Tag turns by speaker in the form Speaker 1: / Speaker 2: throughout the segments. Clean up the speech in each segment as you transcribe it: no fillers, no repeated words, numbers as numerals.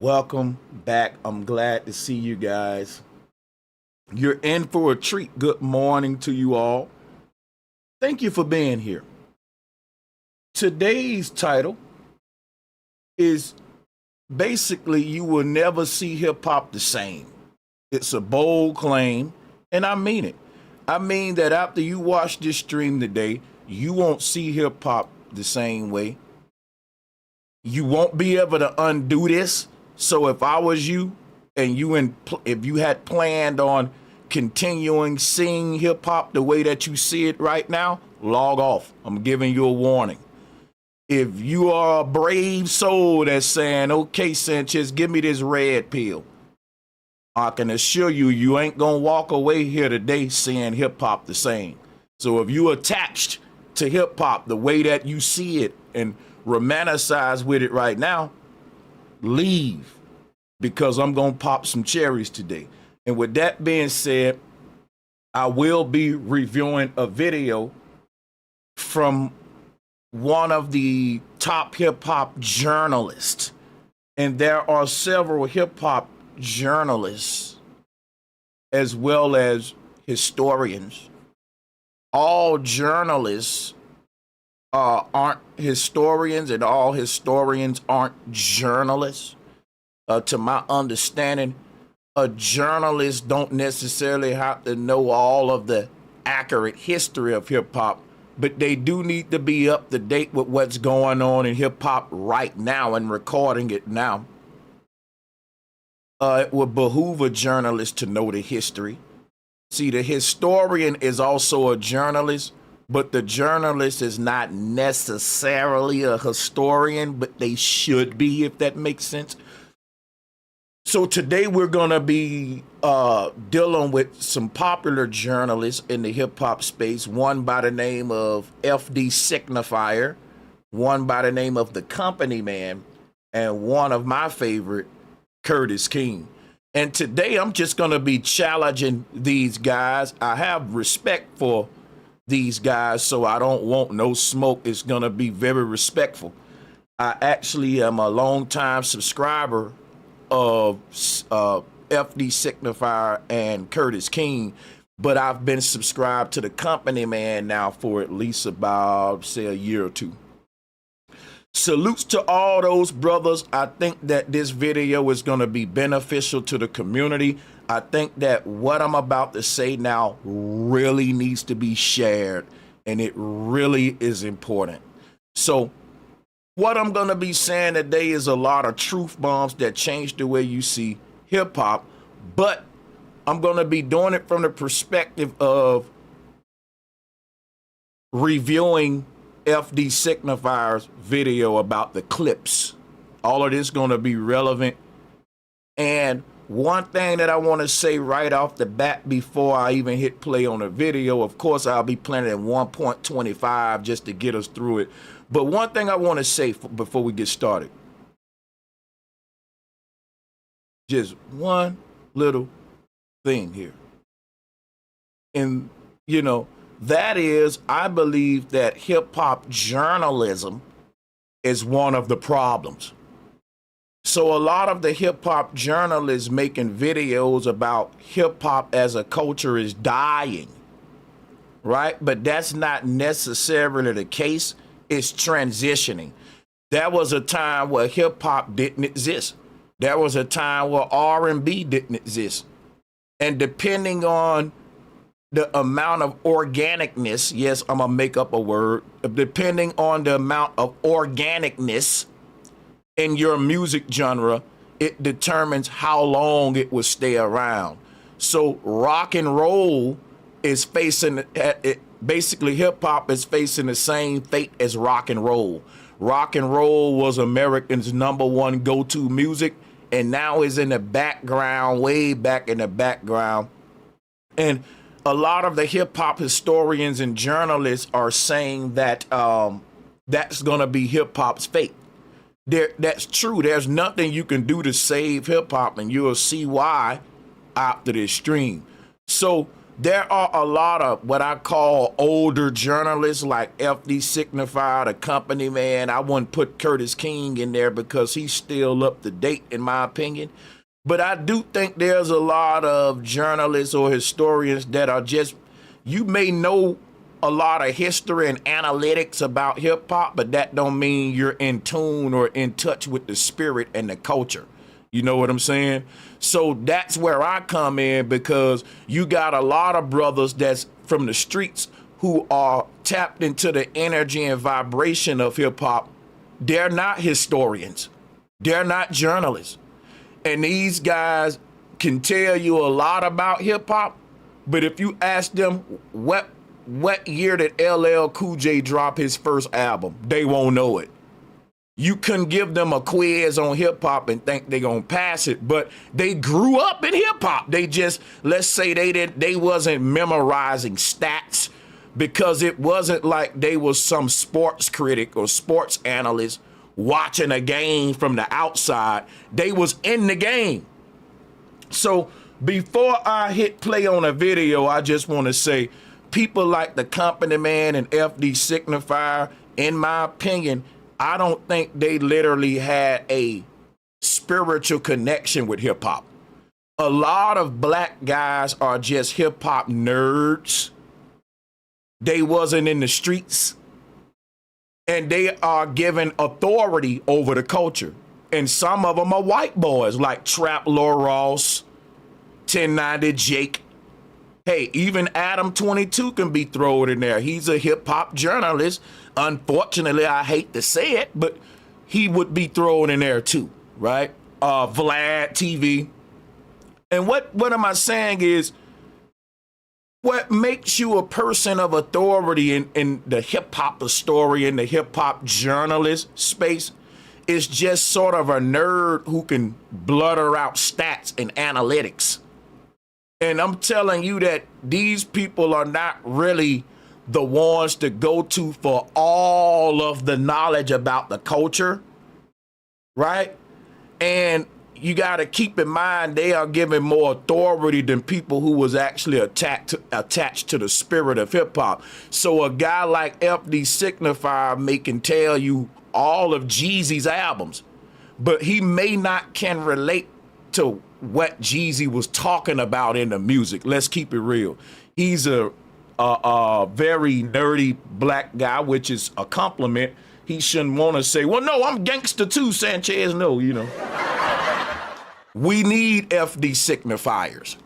Speaker 1: Welcome back. I'm glad to see you guys. You're in for a treat. Good morning to you all. Thank you for being here. Today's title is basically you will never see hip hop the same. It's a bold claim, and I mean it. I mean that after you watch this stream today, you won't see hip hop the same way. You won't be able to undo this. So if I was you and if you had planned on continuing seeing hip hop the way that you see it right now, log off. I'm giving you a warning. If you are a brave soul that's saying, okay, Sanchez, give me this red pill, I can assure you, you ain't gonna walk away here today seeing hip hop the same. So if you attached to hip hop the way that you see it and romanticize with it right now, leave, because I'm gonna pop some cherries today. And with that being said, I will be reviewing a video from one of the top hip hop journalists. And there are several hip hop journalists as well as historians. All journalists aren't historians, and all historians aren't journalists. To my understanding, a journalist don't necessarily have to know all of the accurate history of hip hop, but they do need to be up to date with what's going on in hip hop right now and recording it now. It would behoove a journalist to know the history. See, the historian is also a journalist, but the journalist is not necessarily a historian, but they should be, if that makes sense. So today we're going to be dealing with some popular journalists in the hip hop space, one by the name of FD Signifier, one by the name of The Company Man, and one of my favorite, Curtis King. And today I'm just going to be challenging these guys. I have respect for these guys, so I don't want no smoke. It's going to be very respectful. I actually am a longtime subscriber of FD Signifier and Curtis King, but I've been subscribed to The Company Man now for at least about, say, a year or two. Salutes to all those brothers. I think that this video is going to be beneficial to the community. I think that what I'm about to say now really needs to be shared, and it really is important. So what I'm going to be saying today is a lot of truth bombs that change the way you see hip hop, but I'm going to be doing it from the perspective of reviewing FD Signifier's video about the clips. All of this going to be relevant. And one thing that I want to say right off the bat before I even hit play on the video, of course, I'll be playing at 1.25 just to get us through it. But one thing I want to say before we get started, just one little thing here. And, you know, that is, I believe that hip hop journalism is one of the problems. So a lot of the hip hop journalists making videos about hip hop as a culture is dying, right? But that's not necessarily the case. It's transitioning. There was a time where hip hop didn't exist. There was a time where R&B didn't exist. And depending on the amount of organicness, yes, I'm gonna make up a word, depending on the amount of organicness in your music genre, it determines how long it will stay around. So rock and roll is facing it. Basically, hip hop is facing the same fate as rock and roll. Rock and roll was Americans' #1 go-to music, and now is in the background, way back in the background. And a lot of the hip hop historians and journalists are saying that that's going to be hip hop's fate. That's true. There's nothing you can do to save hip hop, and you'll see why after this stream. So there are a lot of what I call older journalists like FD Signify, the company man. I wouldn't put Curtis King in there because he's still up to date, in my opinion. But I do think there's a lot of journalists or historians that are just, you may know a lot of history and analytics about hip hop, but that don't mean you're in tune or in touch with the spirit and the culture. You know what I'm saying? So that's where I come in, because you got a lot of brothers that's from the streets who are tapped into the energy and vibration of hip hop. They're not historians. They're not journalists. And these guys can tell you a lot about hip hop, but if you ask them what year did LL Cool J drop his first album, they won't know it. You couldn't give them a quiz on hip hop and think they're gonna pass it, but they grew up in hip hop. They just, let's say they wasn't memorizing stats, because it wasn't like they was some sports critic or sports analyst watching a game from the outside. They was in the game. So before I hit play on a video, I just want to say people like the Company Man and FD Signifier, in my opinion, I don't think they literally had a spiritual connection with hip hop. A lot of black guys are just hip hop nerds. They wasn't in the streets, and they are given authority over the culture. And some of them are white boys like Trap Lil Ross, 1090 Jake. Hey, even Adam 22 can be thrown in there. He's a hip hop journalist. Unfortunately, I hate to say it, but he would be thrown in there too, right? Vlad TV. And what am I saying is, what makes you a person of authority in the hip hop story, in the hip hop journalist space, is just sort of a nerd who can blutter out stats and analytics. And I'm telling you that these people are not really the ones to go to for all of the knowledge about the culture, right? And you got to keep in mind, they are given more authority than people who was actually attached to the spirit of hip hop. So a guy like FD Signifier can tell you all of Jeezy's albums, but he may not can relate to what Jeezy was talking about in the music. Let's keep it real. He's a very nerdy black guy, which is a compliment. He shouldn't want to say, well, no, I'm gangster too, Sanchez. No, you know. We need FD signifiers,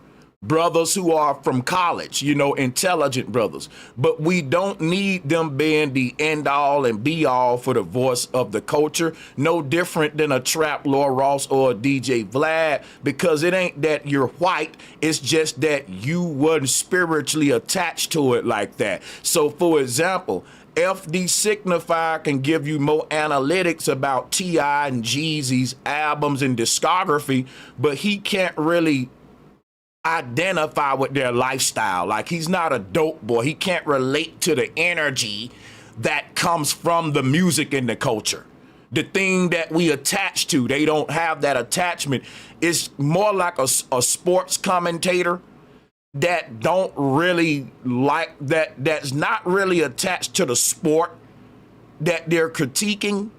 Speaker 1: brothers who are from college, you know, intelligent brothers. But we don't need them being the end all and be all for the voice of the culture. No different than a Trap Lil Ross or a DJ Vlad, because it ain't that you're white. It's just that you wasn't spiritually attached to it like that. So, for example, FD Signifier can give you more analytics about T.I. and Jeezy's albums and discography, but he can't really identify with their lifestyle. Like, he's not a dope boy. He can't relate to the energy that comes from the music and the culture. The thing that we attach to, they don't have that attachment. It's more like a sports commentator that don't really like that's not really attached to the sport that they're critiquing,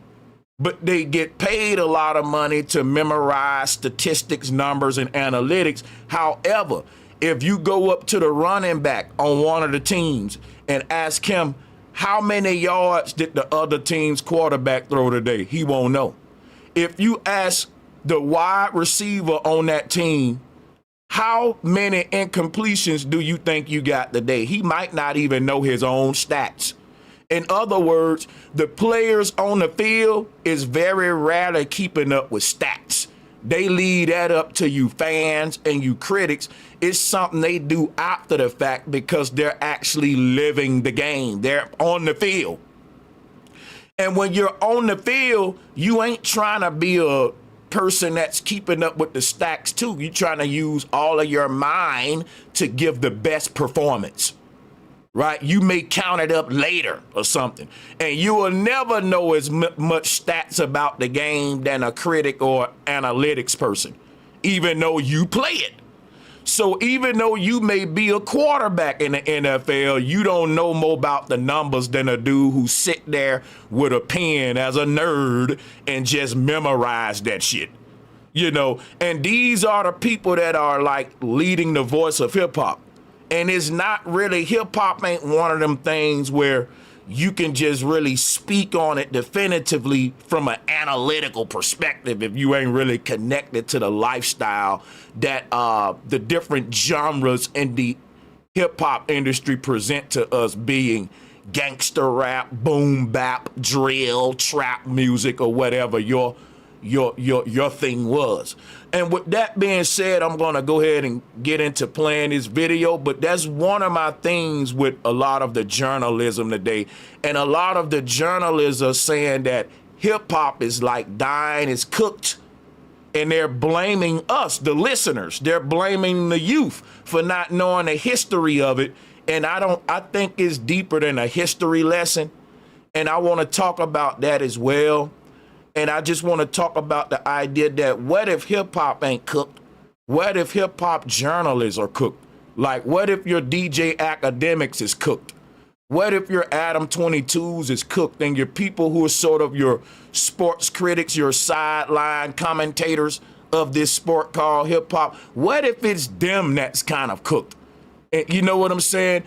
Speaker 1: but they get paid a lot of money to memorize statistics, numbers, and analytics. However, if you go up to the running back on one of the teams and ask him, how many yards did the other team's quarterback throw today? He won't know. If you ask the wide receiver on that team, how many incompletions do you think you got today? He might not even know his own stats. In other words, the players on the field is very rarely keeping up with stats. They leave that up to you fans and you critics. It's something they do after the fact because they're actually living the game. They're on the field. And when you're on the field, you ain't trying to be a person that's keeping up with the stats too. You're trying to use all of your mind to give the best performance, right? You may count it up later or something, and you will never know as much stats about the game than a critic or analytics person, even though you play it. So even though you may be a quarterback in the NFL, you don't know more about the numbers than a dude who sit there with a pen as a nerd and just memorize that shit. You know, and these are the people that are like leading the voice of hip hop. And it's not really, hip hop ain't one of them things where you can just really speak on it definitively from an analytical perspective if you ain't really connected to the lifestyle that the different genres in the hip hop industry present to us, being gangster rap, boom bap, drill, trap music, or whatever your thing was. And with that being said, I'm gonna go ahead and get into playing this video, but that's one of my things with a lot of the journalism today. And a lot of the journalists are saying that hip hop is like dying, it's cooked, and they're blaming us, the listeners. They're blaming the youth for not knowing the history of it. And I think it's deeper than a history lesson. And I want to talk about that as well. And I just want to talk about the idea that what if hip hop ain't cooked? What if hip hop journalists are cooked? Like, what if your DJ Academics is cooked? What if your Adam 22s is cooked and your people who are sort of your sports critics, your sideline commentators of this sport called hip hop? What if it's them that's kind of cooked? And you know what I'm saying?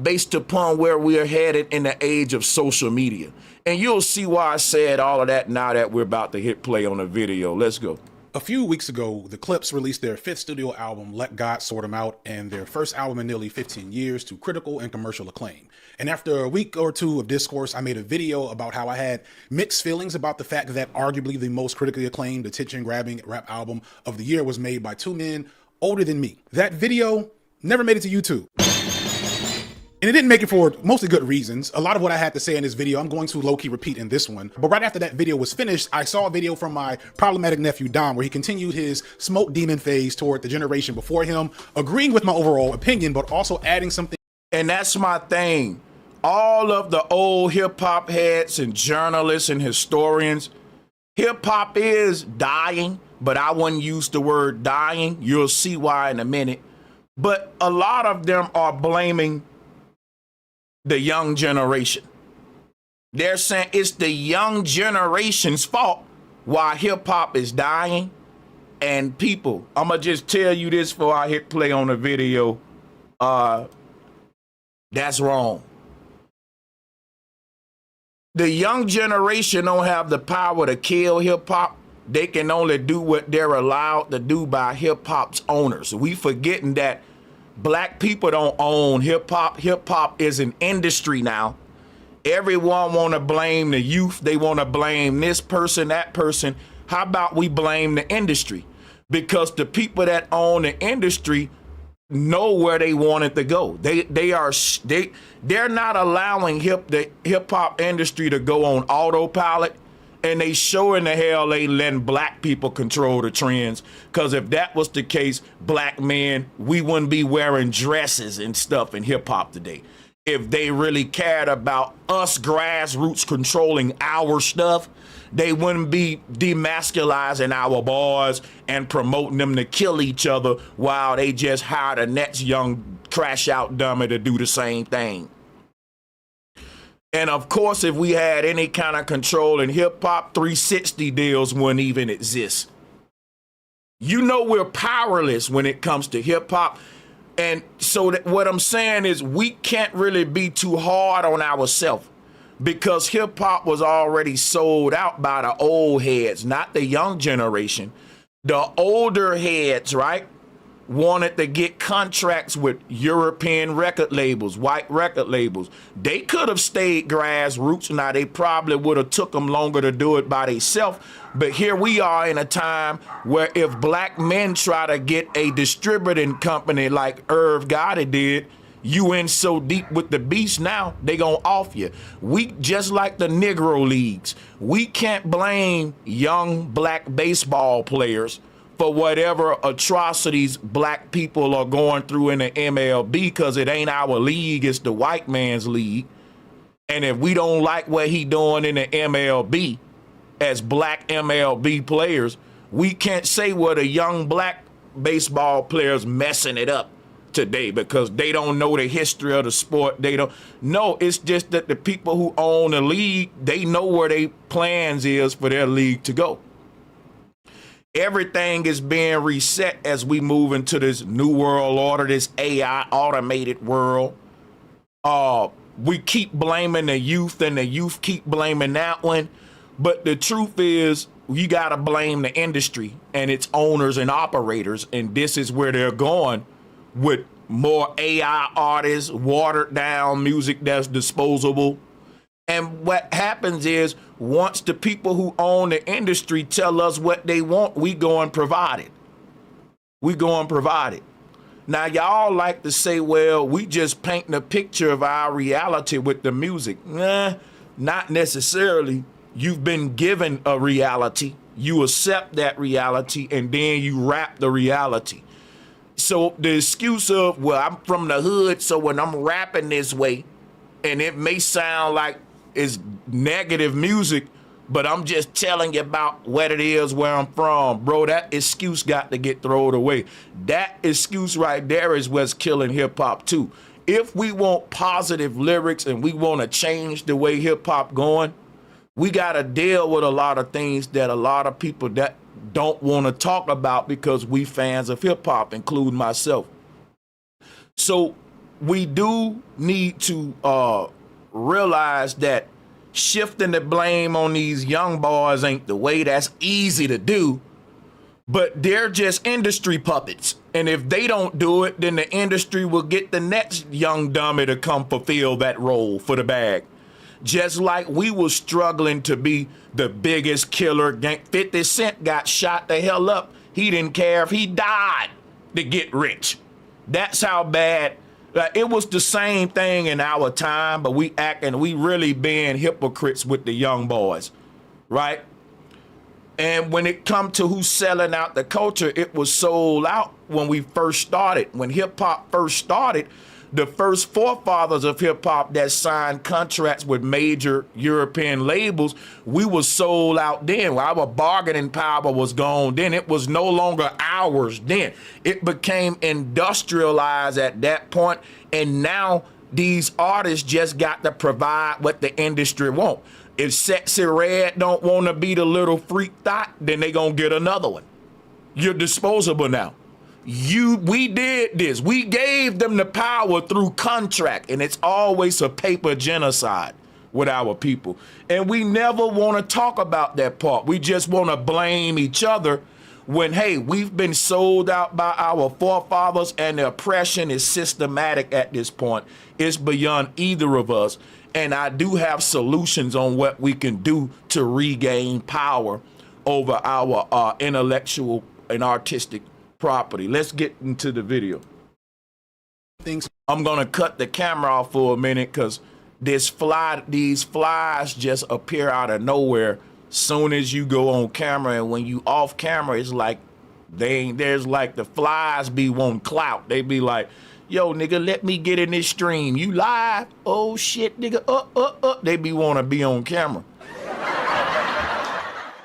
Speaker 1: Based upon where we are headed in the age of social media. And you'll see why I said all of that now that we're about to hit play on the video. Let's go.
Speaker 2: A few weeks ago, the Clips released their 5th studio album, Let God Sort 'Em Out, and their first album in nearly 15 years to critical and commercial acclaim. And after a week or two of discourse, I made a video about how I had mixed feelings about the fact that arguably the most critically acclaimed, attention-grabbing rap album of the year was made by 2 men older than me. That video never made it to YouTube. And it didn't make it for mostly good reasons. A lot of what I had to say in this video, I'm going to low-key repeat in this one. But right after that video was finished, I saw a video from my problematic nephew, Dom, where he continued his smoke demon phase toward the generation before him, agreeing with my overall opinion, but also adding something.
Speaker 1: And that's my thing. All of the old hip-hop heads and journalists and historians, hip-hop is dying, but I wouldn't use the word dying. You'll see why in a minute. But a lot of them are blaming the young generation. They're saying it's the young generation's fault why hip hop is dying. And people, I'm gonna just tell you this before I hit play on the video. That's wrong. The young generation don't have the power to kill hip hop. They can only do what they're allowed to do by hip hop's owners. We forgetting that Black people don't own hip hop. Hip hop is an industry now. Everyone want to blame the youth. They want to blame this person, that person. How about we blame the industry? Because the people that own the industry know where they want it to go. They're not allowing the hip hop industry to go on autopilot. And they sure in the hell they letting Black people control the trends. Because if that was the case, Black men, we wouldn't be wearing dresses and stuff in hip hop today. If they really cared about us grassroots controlling our stuff, they wouldn't be demasculizing our boys and promoting them to kill each other while they just hire the next young crash out dummy to do the same thing. And of course, if we had any kind of control in hip hop, 360 deals wouldn't even exist. You know, we're powerless when it comes to hip hop. And so what I'm saying is we can't really be too hard on ourselves because hip hop was already sold out by the old heads, not the young generation. The older heads, right, wanted to get contracts with European record labels, white record labels. They could have stayed grassroots. Now, they probably would have took them longer to do it by themselves. But here we are in a time where if Black men try to get a distributing company like Irv Gotti did, you in so deep with the beast now, they gonna off you. We just like the Negro leagues. We can't blame young Black baseball players for whatever atrocities Black people are going through in the MLB, because it ain't our league, it's the white man's league. And if we don't like what he doing in the MLB as Black MLB players, we can't say what a young Black baseball players messing it up today because they don't know the history of the sport. They don't know. It's just that the people who own the league, they know where their plans is for their league to go. Everything is being reset as we move into this new world order, this AI automated world. We keep blaming the youth and the youth keep blaming that one. But the truth is, you got to blame the industry and its owners and operators. And this is where they're going with more AI artists, watered down music that's disposable. And what happens is once the people who own the industry tell us what they want, we go and provide it. We go and provide it. Now, y'all like to say, well, we just painting a picture of our reality with the music. Nah, not necessarily. You've been given a reality. You accept that reality, and then you rap the reality. So the excuse of, well, I'm from the hood, so when I'm rapping this way, and it may sound like it's negative music, but I'm just telling you about what it is where I'm from. Bro, that excuse got to get thrown away. That excuse right there is what's killing hip-hop too. If we want positive lyrics and we want to change the way hip-hop going, we got to deal with a lot of things that a lot of people that don't want to talk about because we fans of hip-hop, including myself. So we do need to realize that shifting the blame on these young boys ain't the way. That's easy to do, but they're just industry puppets. And if they don't do it, then the industry will get the next young dummy to come fulfill that role for the bag. Just like we were struggling to be the biggest killer. 50 Cent got shot the hell up. He didn't care if he died to get rich. That's how bad. It was the same thing in our time, but we really being hypocrites with the young boys, right? And when it come to who's selling out the culture, it was sold out when we first started. When hip hop first started, the first forefathers of hip hop that signed contracts with major European labels, we were sold out then. Our bargaining power was gone then. It was no longer ours then. It became industrialized at that point, and now these artists just got to provide what the industry want. If Sexy Red don't want to be the little freak thought, then they gonna get another one. You're disposable now. We did this. We gave them the power through contract, and it's always a paper genocide with our people. And we never want to talk about that part. We just want to blame each other when, hey, we've been sold out by our forefathers and the oppression is systematic at this point. It's beyond either of us. And I do have solutions on what we can do to regain power over our intellectual and artistic property. Let's get into the video. I'm gonna cut the camera off for a minute because these flies just appear out of nowhere soon as you go on camera, and when you off camera, it's like there's like the flies be wanting clout. They be like, yo, nigga, let me get in this stream. You live? Oh shit, nigga, They be wanna be on camera.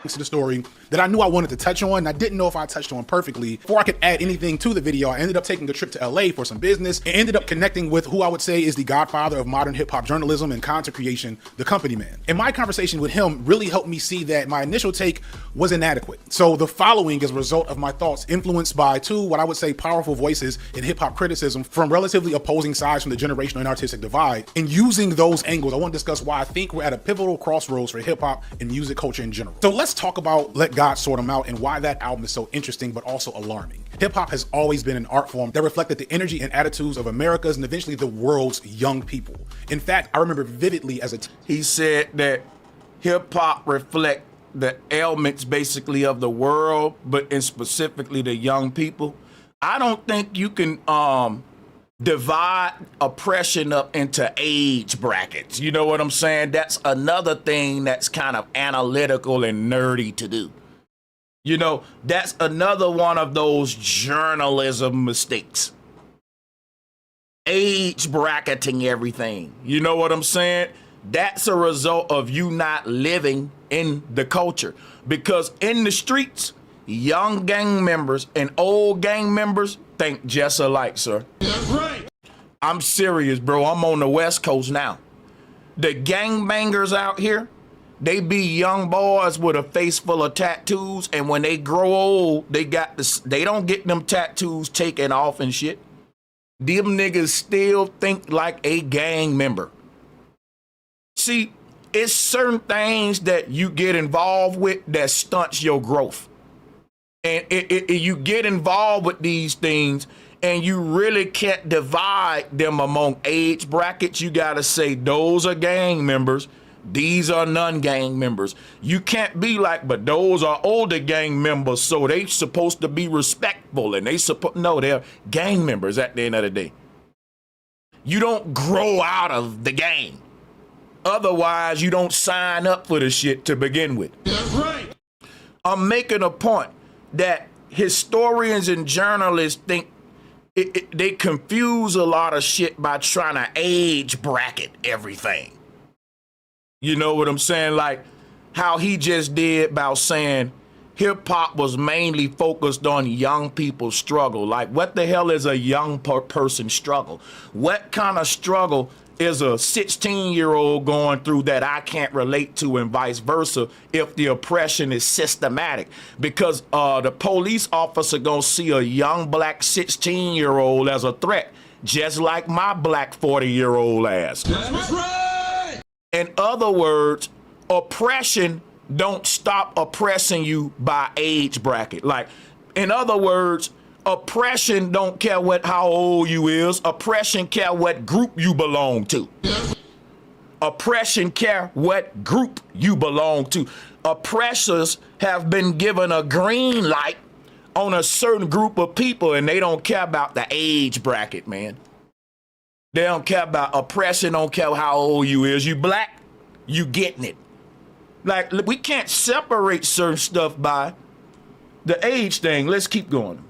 Speaker 2: To the story that I knew I wanted to touch on, and I didn't know if I touched on perfectly. Before I could add anything to the video, I ended up taking a trip to LA for some business and ended up connecting with who I would say is the godfather of modern hip hop journalism and content creation, the Company Man. And my conversation with him really helped me see that my initial take was inadequate. So the following is a result of my thoughts influenced by two, what I would say, powerful voices in hip hop criticism from relatively opposing sides from the generational and artistic divide. And using those angles, I want to discuss why I think we're at a pivotal crossroads for hip hop and music culture in general. So let's talk about Let God Sort 'Em Out and why that album is so interesting but also alarming. Hip hop has always been an art form that reflected the energy and attitudes of America's and eventually the world's young people. In fact, I remember vividly as a
Speaker 1: he said that hip hop reflect the ailments basically of the world, but in specifically the young people. I don't think you can divide oppression up into age brackets. You know what I'm saying? That's another thing that's kind of analytical and nerdy to do. You know, that's another one of those journalism mistakes. Age bracketing everything. You know what I'm saying? That's a result of you not living in the culture. Because in the streets, young gang members and old gang members think just alike, sir. That's right. I'm serious, bro. I'm on the West Coast now. The gangbangers out here, they be young boys with a face full of tattoos, and when they grow old, they don't get them tattoos taken off and shit. Them niggas still think like a gang member. See, it's certain things that you get involved with that stunts your growth. And you get involved with these things and you really can't divide them among age brackets. You got to say those are gang members. These are non-gang members. You can't be like, but those are older gang members, so they supposed to be respectful and no, they're gang members at the end of the day. You don't grow out of the gang. Otherwise, you don't sign up for the shit to begin with. That's right. I'm making a point that historians and journalists think they confuse a lot of shit by trying to age bracket everything. You know what I'm saying? Like how he just did about saying hip hop was mainly focused on young people's struggle. Like, what the hell is a young person struggle? What kind of struggle is a 16-year-old going through that I can't relate to, and vice versa, if the oppression is systematic? Because the police officer gonna see a young black 16-year-old as a threat, just like my black 40-year-old ass. That's right. In other words, oppression don't stop oppressing you by age bracket. Like, in other words, oppression don't care how old you is. Oppression care what group you belong to. Oppression care what group you belong to. Oppressors have been given a green light on a certain group of people, and they don't care about the age bracket, man. They don't care about oppression, don't care how old you is. You black, you getting it. Like, we can't separate certain stuff by the age thing. Let's keep going.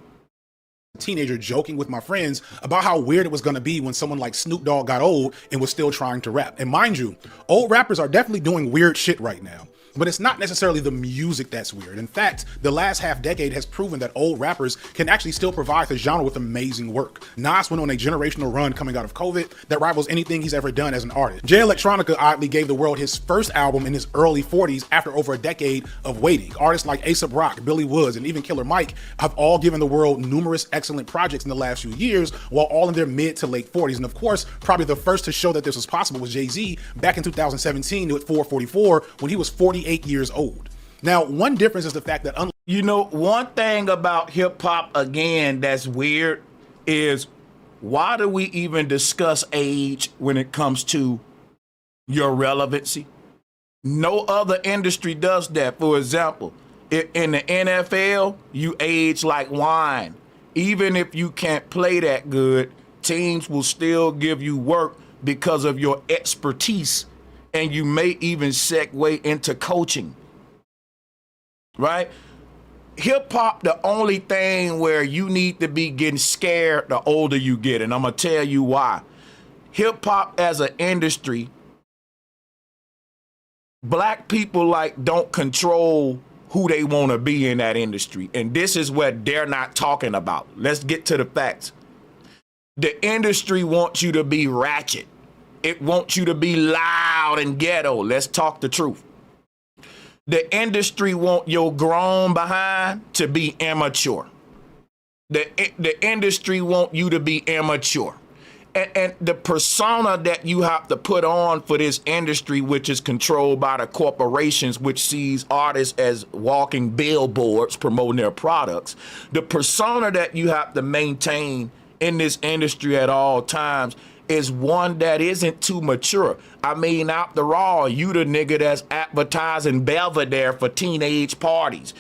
Speaker 2: Teenager joking with my friends about how weird it was going to be when someone like Snoop Dogg got old and was still trying to rap. And mind you, old rappers are definitely doing weird shit right now. But it's not necessarily the music that's weird. In fact, the last half decade has proven that old rappers can actually still provide the genre with amazing work. Nas went on a generational run coming out of COVID that rivals anything he's ever done as an artist. Jay Electronica oddly gave the world his first album in his early 40s after over a decade of waiting. Artists like A$AP Rock, Billy Woods, and even Killer Mike have all given the world numerous excellent projects in the last few years, while all in their mid to late 40s. And of course, probably the first to show that this was possible was Jay-Z back in 2017 with 444 when he was 48 years old. Now, one difference is the fact that
Speaker 1: one thing about hip hop, again, that's weird is, why do we even discuss age when it comes to your relevancy? No other industry does that. For example, in the NFL, you age like wine. Even if you can't play that good, teams will still give you work because of your expertise. And you may even segue into coaching, right? Hip hop, the only thing where you need to be getting scared the older you get, and I'm gonna tell you why. Hip hop as an industry, black people don't control who they want to be in that industry, and this is what they're not talking about. Let's get to the facts. The industry wants you to be ratchet. It wants you to be loud and ghetto. Let's talk the truth. The industry wants your grown behind to be immature. The industry wants you to be immature. And the persona that you have to put on for this industry, which is controlled by the corporations, which sees artists as walking billboards promoting their products, the persona that you have to maintain in this industry at all times is one that isn't too mature. I mean, after all, you the nigga that's advertising Belvedere for teenage parties,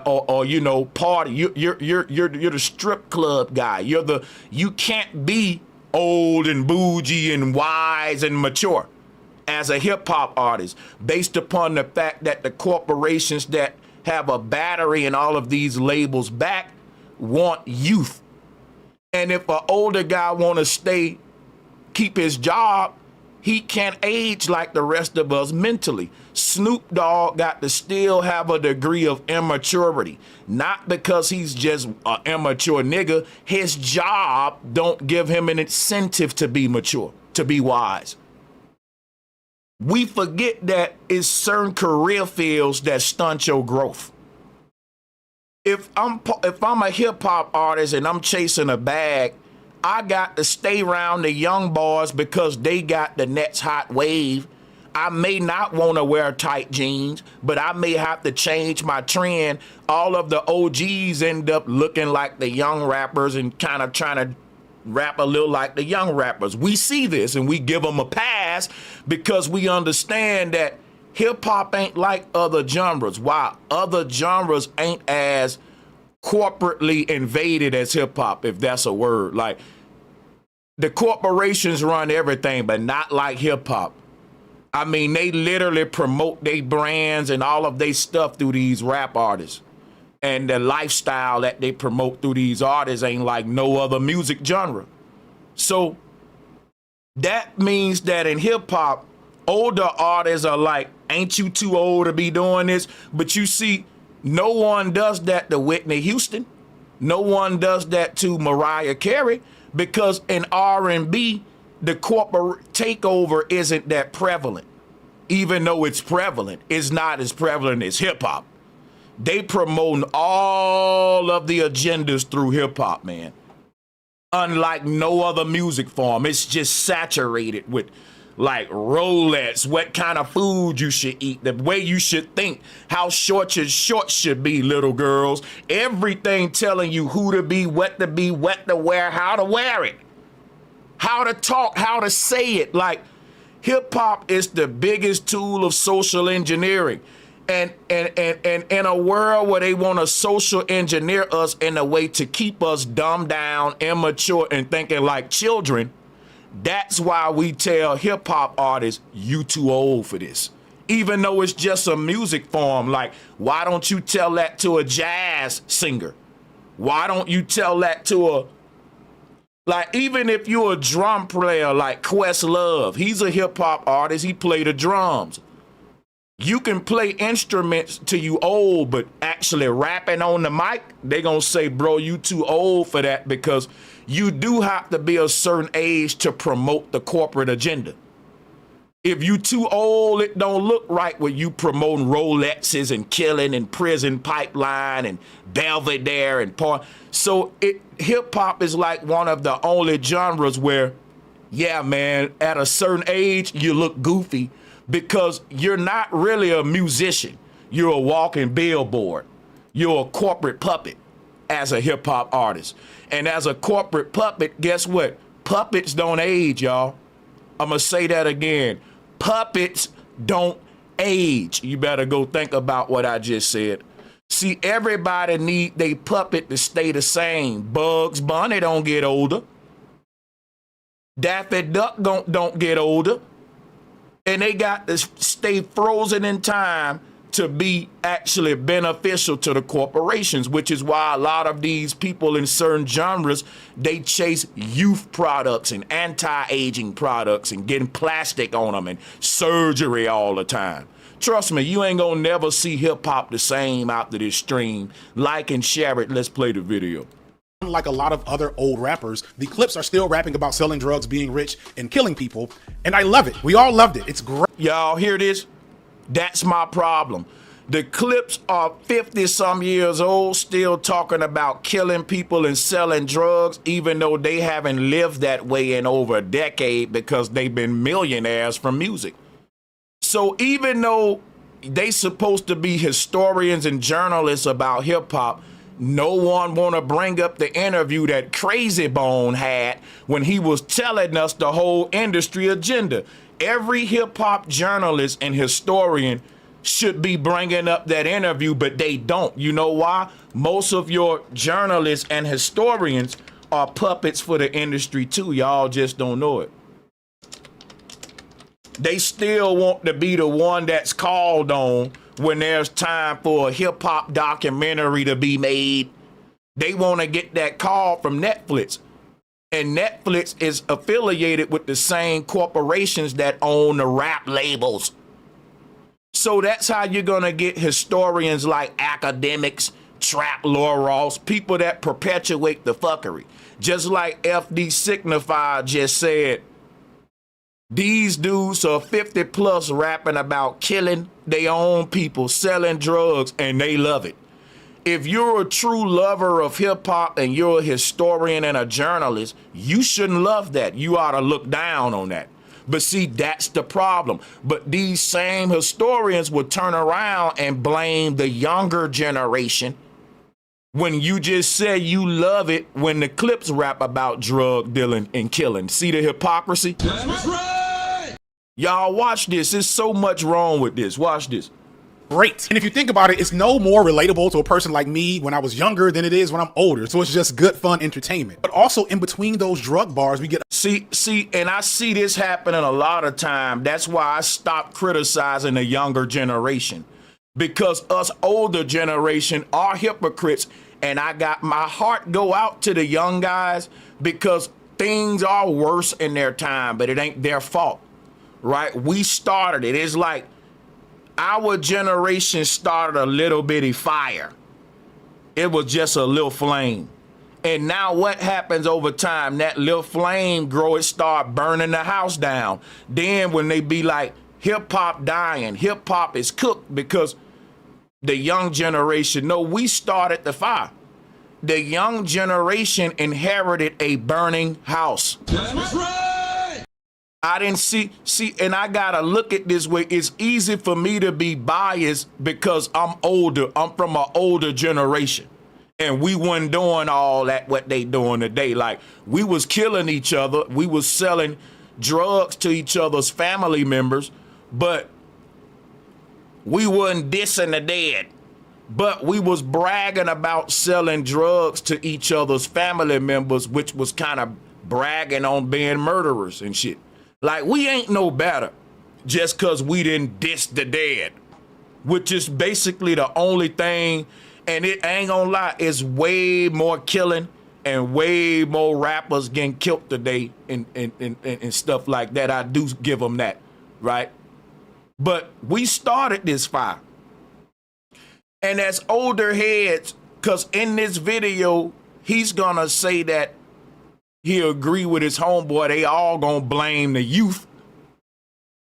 Speaker 1: or party. You're the strip club guy. You can't be old and bougie and wise and mature as a hip hop artist, based upon the fact that the corporations that have a battery and all of these labels back want youth. And if an older guy want to keep his job, he can't age like the rest of us mentally. Snoop Dogg got to still have a degree of immaturity, not because he's just an immature nigga. His job don't give him an incentive to be mature, to be wise. We forget that it's certain career fields that stunt your growth. If I'm a hip hop artist and I'm chasing a bag, I got to stay around the young boys because they got the next hot wave. I may not want to wear tight jeans, but I may have to change my trend. All of the OGs end up looking like the young rappers and kind of trying to rap a little like the young rappers. We see this and we give them a pass because we understand that hip hop ain't like other genres. While other genres ain't as corporately invaded as hip hop, if that's a word. Like, the corporations run everything, but not like hip hop. I mean, they literally promote their brands and all of their stuff through these rap artists. And the lifestyle that they promote through these artists ain't like no other music genre. So that means that in hip hop, older artists are like, ain't you too old to be doing this? But you see, no one does that to Whitney Houston. No one does that to Mariah Carey, because in R&B, the corporate takeover isn't that prevalent. Even though it's prevalent, it's not as prevalent as hip hop. They promote all of the agendas through hip hop, man. Unlike no other music form, it's just saturated with like Rolex, what kind of food you should eat, the way you should think, how short your shorts should be, little girls. Everything telling you who to be, what to wear, how to wear it, how to talk, how to say it. Like, hip hop is the biggest tool of social engineering. And in a world where they want to social engineer us in a way to keep us dumbed down, immature, and thinking like children, that's why we tell hip hop artists, you too old for this. Even though it's just a music form, like, why don't you tell that to a jazz singer? Why don't you tell that to like, even if you're a drum player like Questlove, he's a hip hop artist, he played the drums. You can play instruments till you old, but actually rapping on the mic, they gonna say, bro, you too old for that, because you do have to be a certain age to promote the corporate agenda. If you too old, it don't look right when you promoting Rolexes and killing and prison pipeline and Belvedere and part. So hip hop is like one of the only genres where, yeah, man, at a certain age, you look goofy, because you're not really a musician. You're a walking billboard. You're a corporate puppet as a hip hop artist. And as a corporate puppet, guess what? Puppets don't age, y'all. I'm gonna say that again. Puppets don't age. You better go think about what I just said. See, everybody need their puppet to stay the same. Bugs Bunny don't get older. Daffy Duck don't get older. And they got to stay frozen in time to be actually beneficial to the corporations, which is why a lot of these people in certain genres, they chase youth products and anti-aging products and getting plastic on them and surgery all the time. Trust me, you ain't gonna never see hip hop the same after this stream. Like and share it. Let's play the video.
Speaker 2: Unlike a lot of other old rappers, the Clips are still rapping about selling drugs, being rich, and killing people. And I love it. We all loved it. It's great.
Speaker 1: Y'all hear this? That's my problem. The Clips are 50-some years old, still talking about killing people and selling drugs, even though they haven't lived that way in over a decade because they've been millionaires from music. So even though they supposed to be historians and journalists about hip hop, no one want to bring up the interview that Crazy Bone had when he was telling us the whole industry agenda. Every hip hop journalist and historian should be bringing up that interview, but they don't. You know why? Most of your journalists and historians are puppets for the industry too. Y'all just don't know it. They still want to be the one that's called on when there's time for a hip hop documentary to be made. They want to get that call from Netflix. And Netflix is affiliated with the same corporations that own the rap labels. So that's how you're going to get historians like academics, Trap Lore Ross, people that perpetuate the fuckery. Just like FD Signify just said, these dudes are 50 plus rapping about killing their own people, selling drugs, and they love it. If you're a true lover of hip hop and you're a historian and a journalist, you shouldn't love that. You ought to look down on that. But see, that's the problem. But these same historians would turn around and blame the younger generation when you just say you love it when the Clips rap about drug dealing and killing. See the hypocrisy? That's right. Y'all watch this. There's so much wrong with this. Watch this.
Speaker 2: Great. And if you think about it, it's no more relatable to a person like me when I was younger than it is when I'm older. So it's just good, fun entertainment. But also in between those drug bars, we get...
Speaker 1: See, and I see this happening a lot of time. That's why I stopped criticizing the younger generation. Because us older generation are hypocrites. And I got my heart go out to the young guys because things are worse in their time, but it ain't their fault, right? We started it. It's like, our generation started a little bitty fire. It was just a little flame. And now what happens over time? That little flame grow, it start burning the house down. Then when they be like, hip hop dying, hip hop is cooked because the young generation, no, we started the fire. The young generation inherited a burning house. That's right. I didn't see, and I gotta look at this way. It's easy for me to be biased because I'm older. I'm from an older generation. And we wasn't doing all that, what they doing today. Like, we was killing each other. We was selling drugs to each other's family members, but we wasn't dissing the dead. But we was bragging about selling drugs to each other's family members, which was kind of bragging on being murderers and shit. Like, we ain't no better just because we didn't diss the dead, which is basically the only thing. And it ain't gonna lie, it's way more killing and way more rappers getting killed today and stuff like that. I do give them that, right? But we started this fire. And as older heads, because in this video, he's gonna say that he'll agree with his homeboy. They all gonna blame the youth.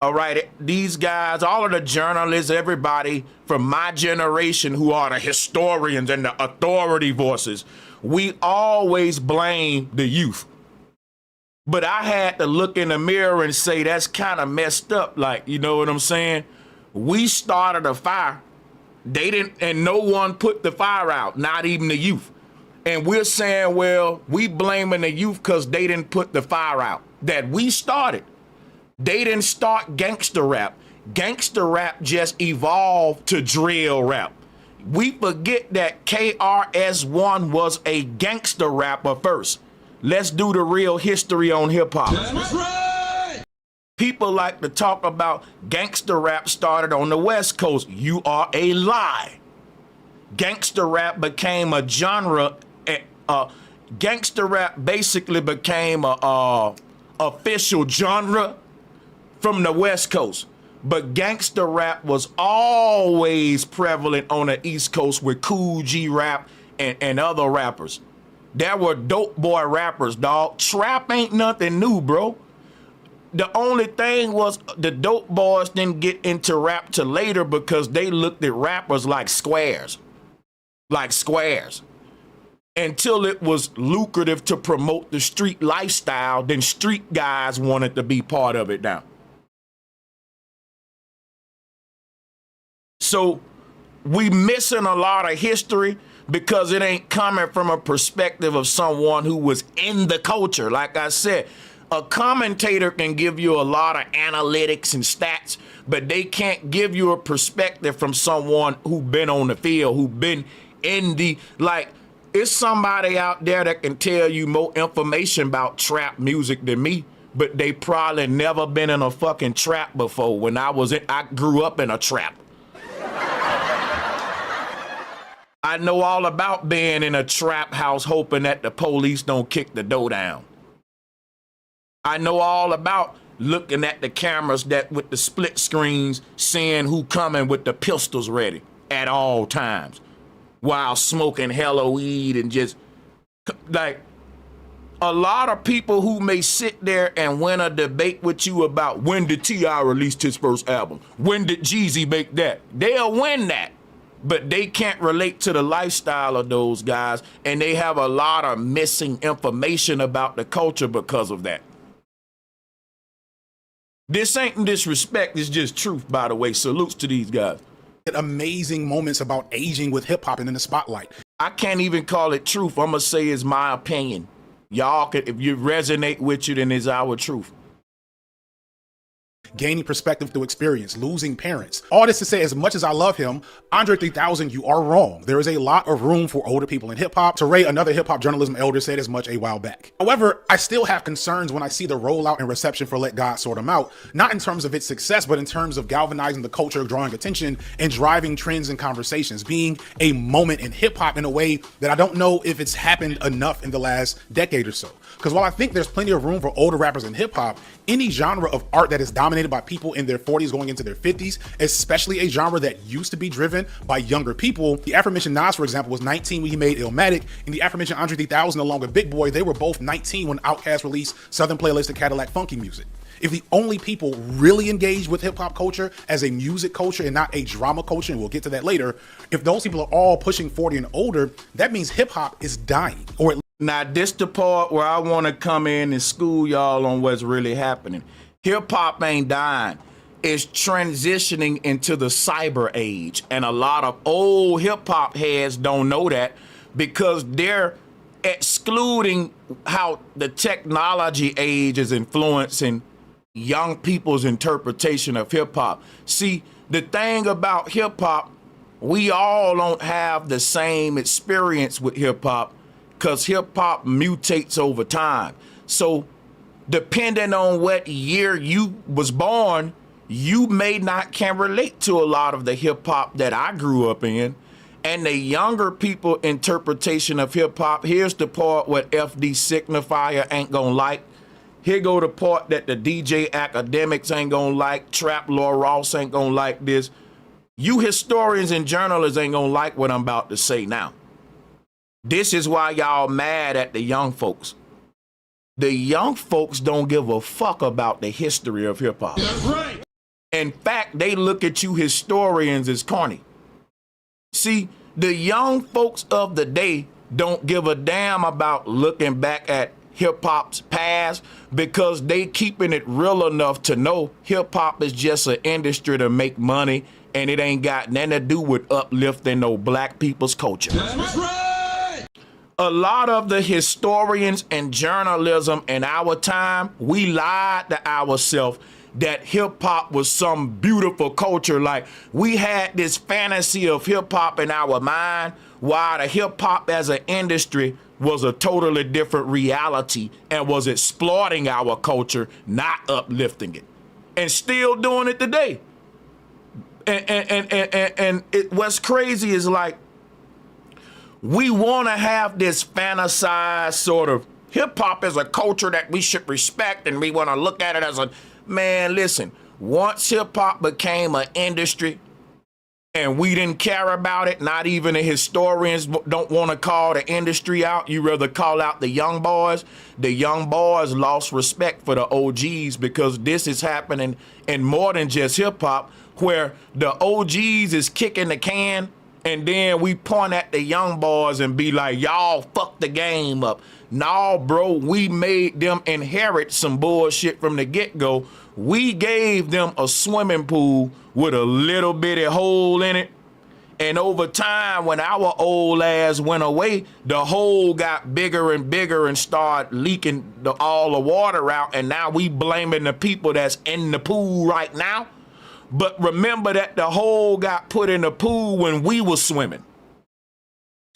Speaker 1: All right, these guys, all of the journalists, everybody from my generation who are the historians and the authority voices, we always blame the youth. But I had to look in the mirror and say, that's kind of messed up. Like, you know what I'm saying? We started a fire. They didn't, and no one put the fire out, not even the youth. And we're saying, well, we blaming the youth because they didn't put the fire out that we started. They didn't start gangster rap. Gangster rap just evolved to drill rap. We forget that KRS-One was a gangster rapper first. Let's do the real history on hip hop. That's right. People like to talk about gangster rap started on the West Coast. You are a lie. Gangster rap became a genre. Gangster rap basically became a official genre from the West Coast. But gangster rap was always prevalent on the East Coast with Cool G Rap and other rappers. There were dope boy rappers, dog. Trap ain't nothing new, bro. The only thing was the dope boys didn't get into rap till later because they looked at rappers like squares. Like squares. Until it was lucrative to promote the street lifestyle, then street guys wanted to be part of it now. So we missing a lot of history because it ain't coming from a perspective of someone who was in the culture. Like I said, a commentator can give you a lot of analytics and stats, but they can't give you a perspective from someone who been on the field, who been in the, like, it's somebody out there that can tell you more information about trap music than me, but they probably never been in a fucking trap before. When I grew up in a trap. I know all about being in a trap house hoping that the police don't kick the door down. I know all about looking at the cameras that with the split screens, seeing who coming with the pistols ready at all times while smoking hella weed and just like a lot of people who may sit there and win a debate with you about when did T.I. release his first album? When did Jeezy make that? They'll win that. But they can't relate to the lifestyle of those guys, and they have a lot of missing information about the culture because of that. This ain't disrespect, it's just truth, by the way. Salutes to these guys.
Speaker 2: Amazing moments about aging with hip hop and in the spotlight.
Speaker 1: I can't even call it truth. I'm gonna say it's my opinion. Y'all can, if you resonate with it, then it's our truth.
Speaker 2: Gaining perspective through experience, losing parents. All this to say, as much as I love him, Andre 3000, you are wrong. There is a lot of room for older people in hip hop. Teray, another hip hop journalism elder, said as much a while back. However, I still have concerns when I see the rollout and reception for Let God Sort 'Em Out, not in terms of its success, but in terms of galvanizing the culture, drawing attention, and driving trends and conversations, being a moment in hip hop in a way that I don't know if it's happened enough in the last decade or so. Because while I think there's plenty of room for older rappers in hip hop, any genre of art that is dominated by people in their 40s going into their 50s, especially a genre that used to be driven by younger people. The aforementioned Nas, for example, was 19 when he made Illmatic, and the aforementioned Andre 3000 along with Big Boy, they were both 19 when Outkast released Southern Playlist of Cadillac Funky Music. If the only people really engaged with hip hop culture as a music culture and not a drama culture, and we'll get to that later, if those people are all pushing 40 and older, that means hip hop is dying. Or
Speaker 1: now, this the part where I want to come in and school y'all on what's really happening. Hip hop ain't dying. It's transitioning into the cyber age. And a lot of old hip hop heads don't know that because they're excluding how the technology age is influencing young people's interpretation of hip hop. See, the thing about hip hop, we all don't have the same experience with hip hop because hip hop mutates over time. So depending on what year you was born, you may not can relate to a lot of the hip hop that I grew up in. And the younger people interpretation of hip hop, here's the part what FD Signifier ain't gonna like. Here go the part that the DJ academics ain't gonna like, Trap Lord Ross ain't gonna like this. You historians and journalists ain't gonna like what I'm about to say now. This is why y'all mad at the young folks. The young folks don't give a fuck about the history of hip hop. That's right. In fact, they look at you historians as corny. See, the young folks of the day don't give a damn about looking back at hip hop's past because they keeping it real enough to know hip hop is just an industry to make money and it ain't got nothing to do with uplifting no black people's culture. That's right. A lot of the historians and journalism in our time, we lied to ourselves that hip hop was some beautiful culture. Like we had this fantasy of hip hop in our mind, while the hip hop as an industry was a totally different reality and was exploiting our culture, not uplifting it, and still doing it today. And what's crazy is like, we want to have this fantasized sort of hip hop as a culture that we should respect, and we want to look at it as a, man, listen, once hip hop became an industry and we didn't care about it, not even the historians don't want to call the industry out. You rather call out the young boys. The young boys lost respect for the OGs because this is happening in more than just hip hop, where the OGs is kicking the can. And then we point at the young boys and be like, y'all fuck the game up. Nah, bro, we made them inherit some bullshit from the get-go. We gave them a swimming pool with a little bitty hole in it. And over time, when our old ass went away, the hole got bigger and bigger and started leaking all the water out. And now we blaming the people that's in the pool right now. But remember that the hole got put in the pool when we was swimming.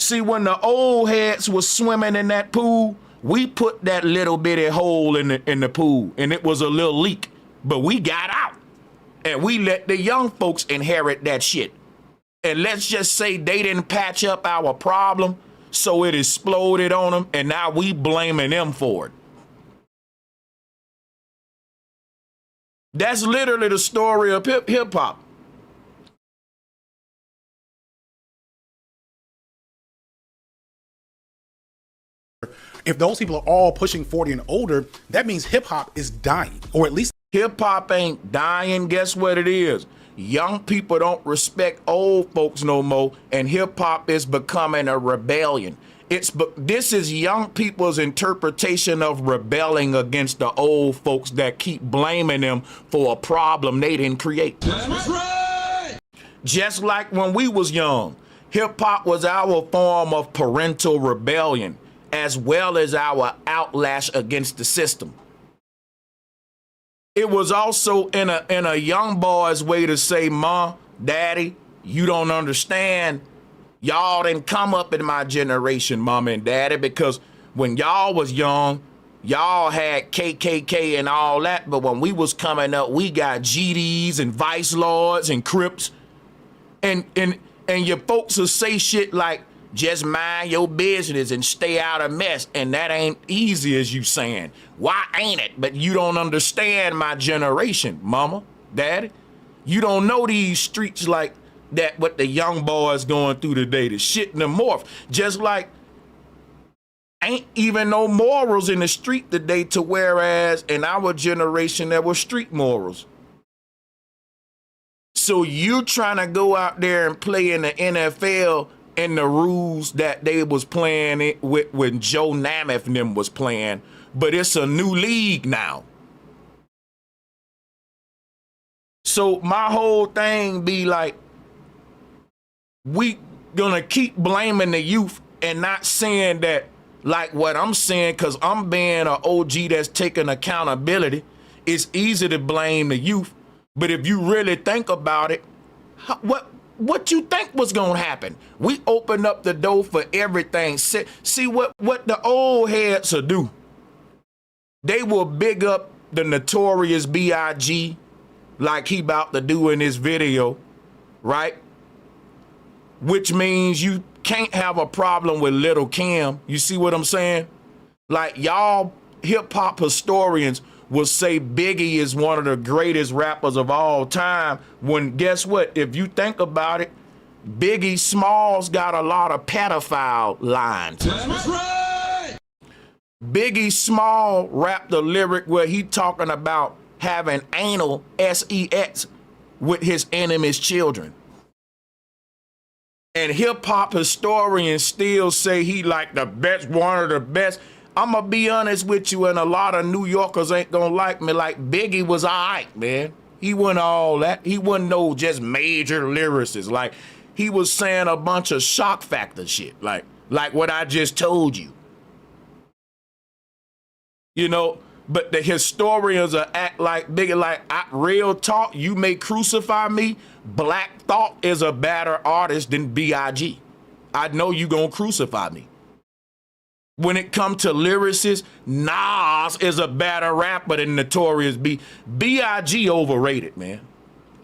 Speaker 1: See, when the old heads was swimming in that pool, we put that little bitty hole in the pool, and it was a little leak. But we got out, and we let the young folks inherit that shit. And let's just say they didn't patch up our problem, so it exploded on them, and now we blaming them for it. That's literally the story of hip hop.
Speaker 2: If those people are all pushing 40 and older, that means hip hop is dying, or at least
Speaker 1: hip hop ain't dying. Guess what it is? Young people don't respect old folks no more, and hip hop is becoming a rebellion. This is young people's interpretation of rebelling against the old folks that keep blaming them for a problem they didn't create. That's right. Just like when we was young, hip hop was our form of parental rebellion, as well as our outlash against the system. It was also in a young boy's way to say, "Ma, Daddy, you don't understand. Y'all didn't come up in my generation, Mama and Daddy, because when y'all was young, y'all had KKK and all that, but when we was coming up, we got GDs and Vice Lords and Crips, and your folks will say shit like, just mind your business and stay out of mess, and that ain't easy as you saying. Why ain't it? But you don't understand my generation, Mama, Daddy. You don't know these streets like that, what the young boys going through today, the shit in the morph. Just like ain't even no morals in the street today, to whereas in our generation there were street morals. So you trying to go out there and play in the NFL and the rules that they was playing it with when Joe Namath and them was playing, but it's a new league now. So my whole thing be like, we gonna keep blaming the youth and not saying that like what I'm saying, because I'm being an OG that's taking accountability. It's easy to blame the youth, but if you really think about it, what you think was gonna happen? We open up the door for everything. See what the old heads will do. They will big up the notorious B.I.G. like he about to do in this video, right? Which means you can't have a problem with Little Kim. You see what I'm saying? Like, y'all hip hop historians will say Biggie is one of the greatest rappers of all time, when guess what? If you think about it, Biggie Smalls got a lot of pedophile lines. That's right. Biggie Small rapped a lyric where he talking about having anal sex with his enemy's children. And hip hop historians still say he like the best, one of the best. I'm gonna be honest with you, and a lot of New Yorkers ain't gonna like me. Like, Biggie was all right, man. He wasn't all that. He wasn't no just major lyricist. Like, he was saying a bunch of shock factor shit, like what I just told you. You know, but the historians are act like Biggie, like, real talk, you may crucify me, Black Thought is a better artist than B.I.G. I know you gonna crucify me. When it comes to lyricists, Nas is a better rapper than Notorious B.I.G. overrated, man.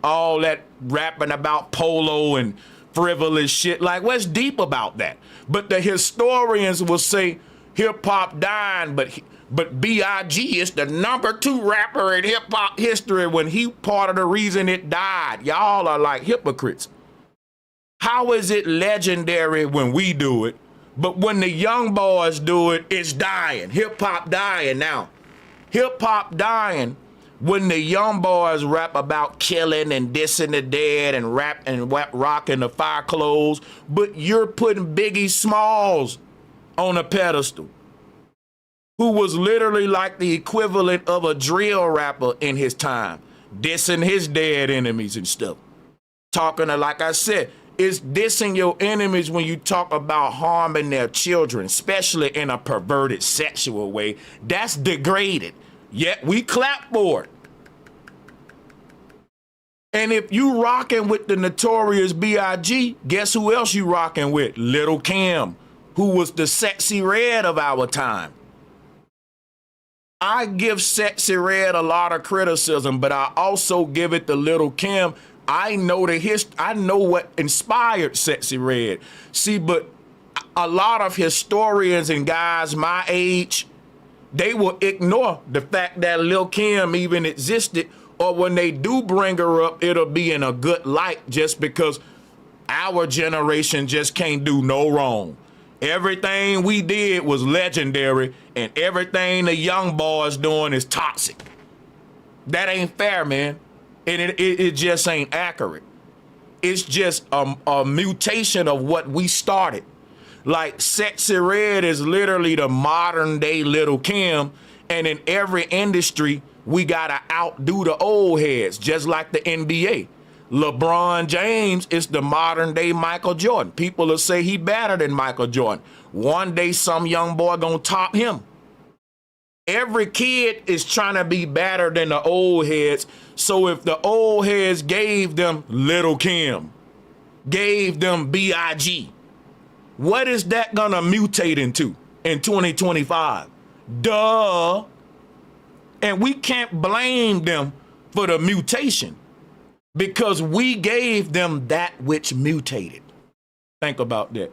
Speaker 1: All that rapping about polo and frivolous shit, like, what's deep about that? But the historians will say hip hop dying, but B.I.G. is the #2 rapper in hip hop history when he part of the reason it died. Y'all are like hypocrites. How is it legendary when we do it, but when the young boys do it, it's dying? Hip hop dying now. Hip hop dying when the young boys rap about killing and dissing the dead and rocking the fire clothes, but you're putting Biggie Smalls on a pedestal, who was literally like the equivalent of a drill rapper in his time, dissing his dead enemies and stuff. Talking to, like I said, it's dissing your enemies when you talk about harming their children, especially in a perverted sexual way. That's degraded. Yet we clap for it. And if you rocking with the Notorious B.I.G., guess who else you rocking with? Little Kim, who was the Sexy Red of our time. I give Sexy Red a lot of criticism, but I also give it to Little Kim. I know I know what inspired Sexy Red. See, but a lot of historians and guys my age, they will ignore the fact that Lil Kim even existed, or when they do bring her up, it'll be in a good light just because our generation just can't do no wrong. Everything we did was legendary, and everything the young boys doing is toxic. That ain't fair, man. And it just ain't accurate. It's just a mutation of what we started. Like Sexy Red is literally the modern day Little Kim, and in every industry, we gotta outdo the old heads, just like the NBA. LeBron James is the modern day Michael Jordan. People will say he better than Michael Jordan. One day some young boy gonna top him. Every kid is trying to be better than the old heads. So if the old heads gave them Little Kim, gave them B.I.G., what is that gonna mutate into in 2025? Duh. And we can't blame them for the mutation because we gave them that which mutated. Think about that.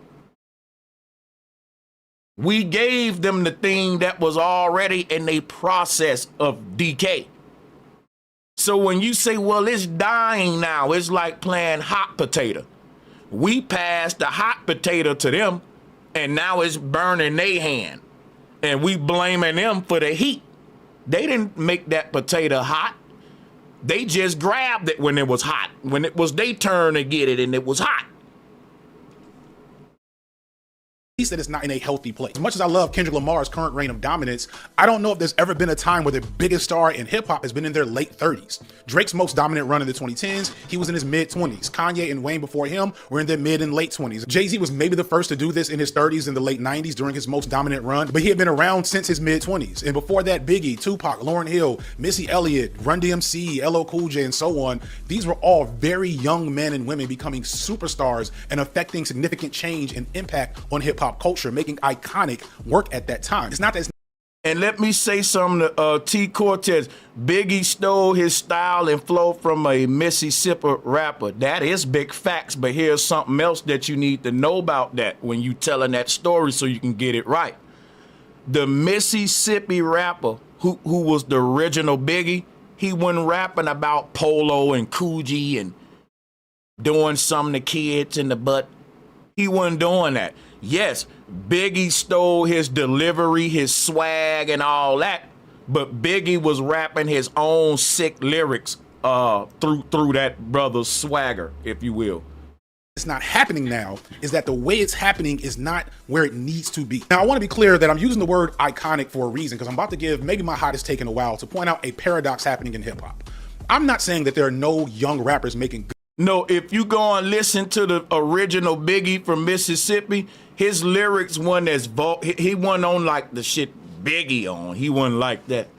Speaker 1: We gave them the thing that was already in a process of decay. So when you say, well, it's dying now, it's like playing hot potato. We passed the hot potato to them, and now it's burning their hand. And we blaming them for the heat. They didn't make that potato hot. They just grabbed it when it was hot, when it was their turn to get it and it was hot.
Speaker 2: He said it's not in a healthy place. As much as I love Kendrick Lamar's current reign of dominance, I don't know if there's ever been a time where the biggest star in hip hop has been in their late 30s. Drake's most dominant run in the 2010s, he was in his mid 20s. Kanye and Wayne before him were in their mid and late 20s. Jay-Z was maybe the first to do this in his 30s in the late 90s during his most dominant run, but he had been around since his mid 20s. And before that, Biggie, Tupac, Lauryn Hill, Missy Elliott, Run DMC, LL Cool J, and so on. These were all very young men and women becoming superstars and affecting significant change and impact on hip hop culture, making iconic work at that time. It's not that it's
Speaker 1: And let me say something to T. Cortez. Biggie stole his style and flow from a Mississippi rapper. That is big facts, but here's something else that you need to know about that when you telling that story so you can get it right. The Mississippi rapper who was the original Biggie, he wasn't rapping about polo and Coogee and doing something to kids in the butt. He wasn't doing that. Yes, Biggie stole his delivery, his swag, and all that, but Biggie was rapping his own sick lyrics through that brother's swagger, if you will.
Speaker 2: It's not happening now is that the way it's happening is not where it needs to be. Now, I want to be clear that I'm using the word iconic for a reason because I'm about to give maybe my hottest take in a while to point out a paradox happening in hip hop. I'm not saying that there are no young rappers making good.
Speaker 1: No, if you go and listen to the original Biggie from Mississippi, his lyrics wasn't as he wasn't on like the shit Biggie on. He wasn't like that.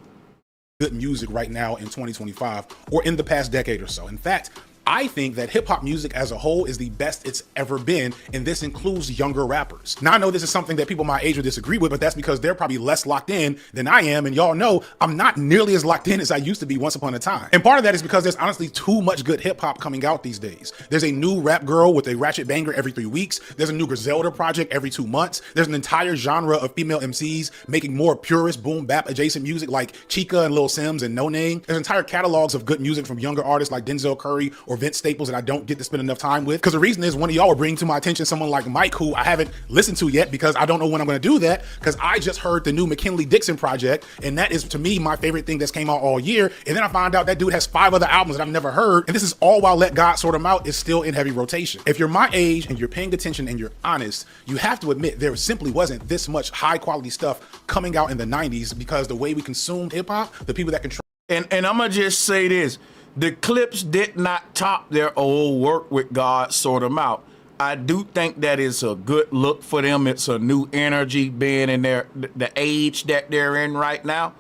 Speaker 2: Good music right now in 2025 or in the past decade or so. In fact, I think that hip hop music as a whole is the best it's ever been, and this includes younger rappers. Now, I know this is something that people my age would disagree with, but that's because they're probably less locked in than I am, and y'all know I'm not nearly as locked in as I used to be once upon a time. And part of that is because there's honestly too much good hip hop coming out these days. There's a new rap girl with a ratchet banger every 3 weeks. There's a new Griselda project every 2 months. There's an entire genre of female MCs making more purist boom bap adjacent music like Chica and Lil Sims and No Name. There's entire catalogs of good music from younger artists like Denzel Curry or Vince Staples that I don't get to spend enough time with. Because the reason is one of y'all will bring to my attention someone like Mike, who I haven't listened to yet because I don't know when I'm going to do that, because I just heard the new McKinley Dixon project, and that is to me my favorite thing that's came out all year. And then I found out that dude has 5 other albums that I've never heard, and this is all while Let God Sort 'Em Out is still in heavy rotation. If you're my age and you're paying attention and you're honest, you have to admit there simply wasn't this much high quality stuff coming out in the 90s because the way we consumed hip hop, the people that control.
Speaker 1: And I'm gonna just say this. The Clips did not top their old work with God Sort 'Em Out. I do think that is a good look for them. It's a new energy being in the age that they're in right now.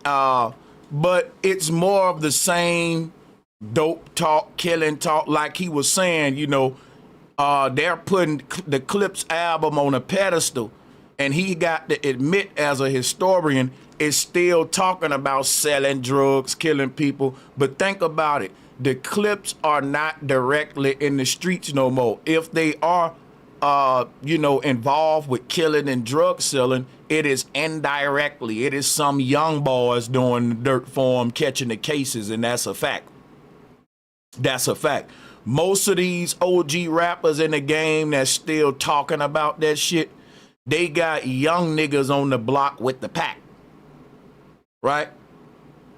Speaker 1: But it's more of the same dope talk, killing talk, like he was saying, you know, they're putting the Clips album on a pedestal, and he got to admit as a historian, is still talking about selling drugs, killing people. But think about it. The Clips are not directly in the streets no more. If they are, involved with killing and drug selling, it is indirectly. It is some young boys doing the dirt for them, catching the cases, and that's a fact. That's a fact. Most of these OG rappers in the game that's still talking about that shit, they got young niggas on the block with the pack. Right?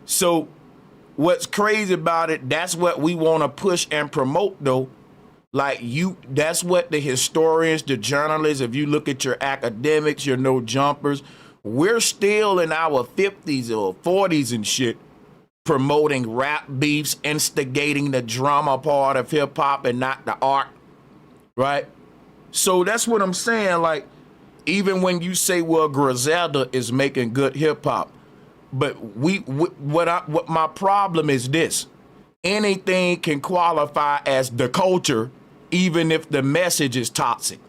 Speaker 1: So what's crazy about it, that's what we want to push and promote though. Like that's what the historians, the journalists, if you look at your academics, your no jumpers, we're still in our 50s or 40s and shit, promoting rap beefs, instigating the drama part of hip hop and not the art, right? So that's what I'm saying. Like, even when you say, well, Griselda is making good hip hop, but what my problem is this: anything can qualify as the culture, even if the message is toxic.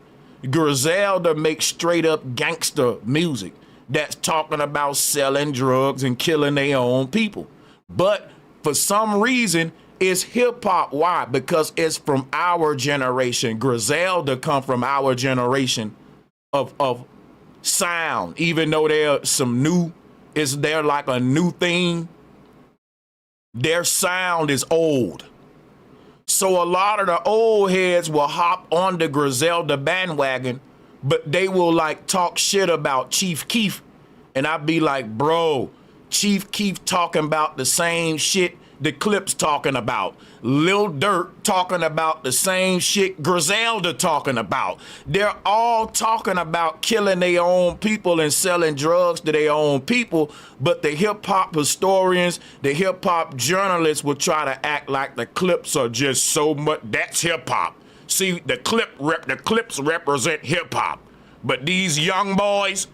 Speaker 1: Griselda makes straight up gangster music that's talking about selling drugs and killing their own people. But for some reason, it's hip hop. Why? Because it's from our generation. Griselda come from our generation of sound. Even though they're they're like a new thing, their sound is old. So a lot of the old heads will hop on the Griselda bandwagon, but they will like talk shit about Chief Keef. And I'd be like, bro, Chief Keef talking about the same shit the Clips talking about. Lil Durk talking about the same shit Griselda talking about. They're all talking about killing their own people and selling drugs to their own people, but the hip hop historians, the hip hop journalists will try to act like the Clips are just so much. That's hip hop. See, the Clips represent hip hop, but these young boys,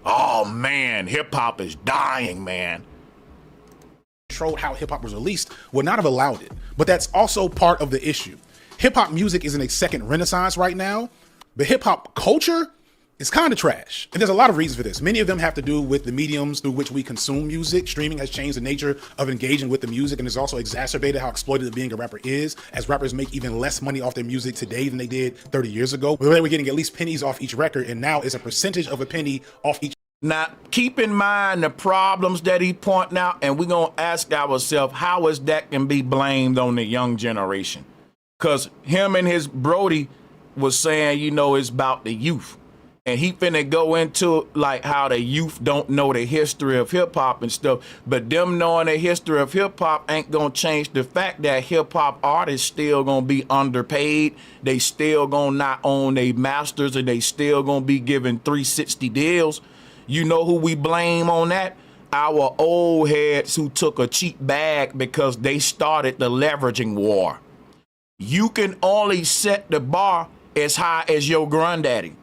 Speaker 1: oh man, hip hop is dying, man.
Speaker 2: Controlled how hip hop was released would not have allowed it. But that's also part of the issue. Hip hop music is in a second renaissance right now, but hip hop culture is kind of trash. And there's a lot of reasons for this. Many of them have to do with the mediums through which we consume music. Streaming has changed the nature of engaging with the music, and has also exacerbated how exploitative being a rapper is, as rappers make even less money off their music today than they did 30 years ago. They were getting at least pennies off each record, and now it's a percentage of a penny off each.
Speaker 1: Now, keep in mind the problems that he pointing out, and we're going to ask ourselves, how is that can be blamed on the young generation? Because him and his Brody was saying, it's about the youth. And he finna go into like how the youth don't know the history of hip hop and stuff. But them knowing the history of hip hop ain't gonna change the fact that hip hop artists still gonna be underpaid. They still gonna not own their masters, and they still gonna be given 360 deals. You know who we blame on that? Our old heads who took a cheap bag because they started the leveraging war. You can only set the bar as high as your granddaddy.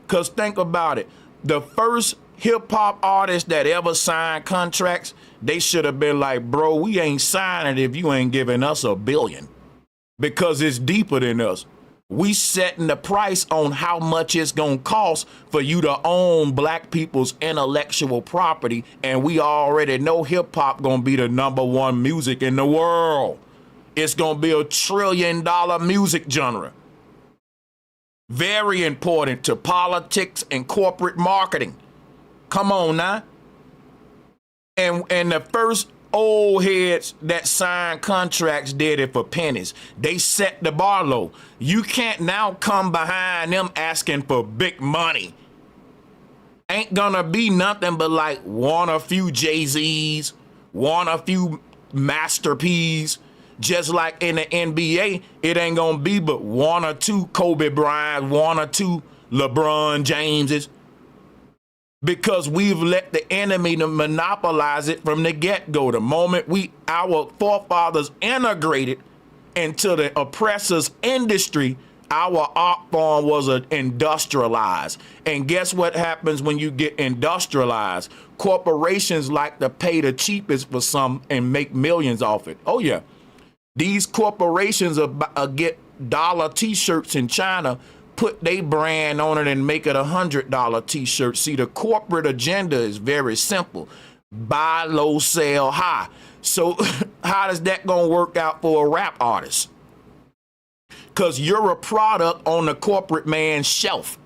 Speaker 1: Because think about it. The first hip hop artists that ever signed contracts, they should have been like, bro, we ain't signing if you ain't giving us $1 billion. Because it's deeper than us. We setting the price on how much it's gonna cost for you to own black people's intellectual property, and we already know hip hop gonna be the #1 music in the world. It's gonna be $1 trillion music genre. Very important to politics and corporate marketing. Come on now. And the first old heads that signed contracts did it for pennies. They set the bar low. You can't now come behind them asking for big money. Ain't gonna be nothing but like one or few Jay-Z's, one or few Master P's. Just like in the NBA, it ain't gonna be but one or two Kobe Bryant, one or two LeBron Jameses. Because we've let the enemy to monopolize it from the get-go. The moment our forefathers integrated into the oppressor's industry, our art form was industrialized. And guess what happens when you get industrialized? Corporations like to pay the cheapest for some and make millions off it. Oh yeah. These corporations get dollar t-shirts in China, put their brand on it and make it $100 t-shirt. See, the corporate agenda is very simple. Buy low, sell high. So how does that gonna work out for a rap artist? because you're a product on the corporate man's shelf.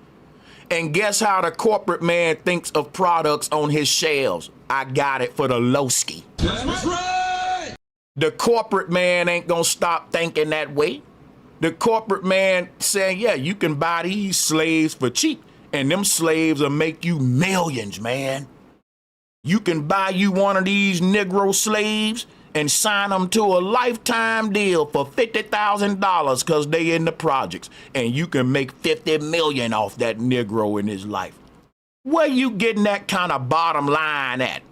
Speaker 1: And guess how the corporate man thinks of products on his shelves? I got it for the lowski. That's right. The corporate man ain't gonna stop thinking that way. The corporate man saying, yeah, you can buy these slaves for cheap, and them slaves will make you millions, man. You can buy you one of these Negro slaves and sign them to a lifetime deal for $50,000 because they in the projects, and you can make $50 million off that Negro in his life. Where you getting that kind of bottom line at?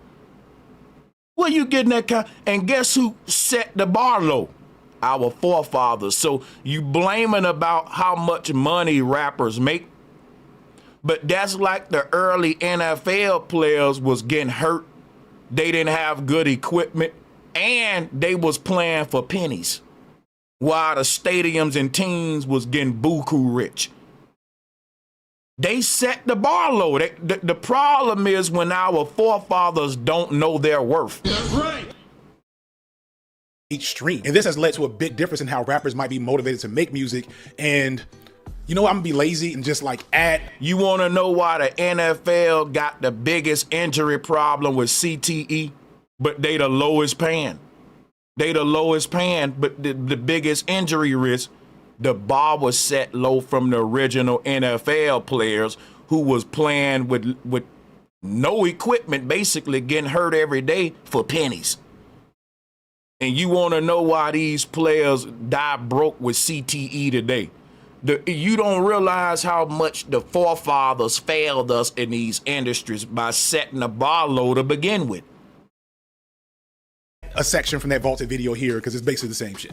Speaker 1: Where you getting that kind? And guess who set the bar low? Our forefathers. So you blaming about how much money rappers make, but that's like the early NFL players was getting hurt. They didn't have good equipment, and they was playing for pennies while the stadiums and teams was getting buku rich. They set the bar low. The problem is when our forefathers don't know their worth. That's right.
Speaker 2: Each stream. And this has led to a big difference in how rappers might be motivated to make music. And you know, I'm gonna be lazy and just like add.
Speaker 1: You wanna know why the NFL got the biggest injury problem with CTE? But they the lowest paying. They the lowest paying, but the biggest injury risk, the bar was set low from the original NFL players who was playing with no equipment, basically getting hurt every day for pennies. And you want to know why these players die broke with CTE today. You don't realize how much the forefathers failed us in these industries by setting the bar low to begin with.
Speaker 2: A section from that vaulted video here because it's basically the same shit.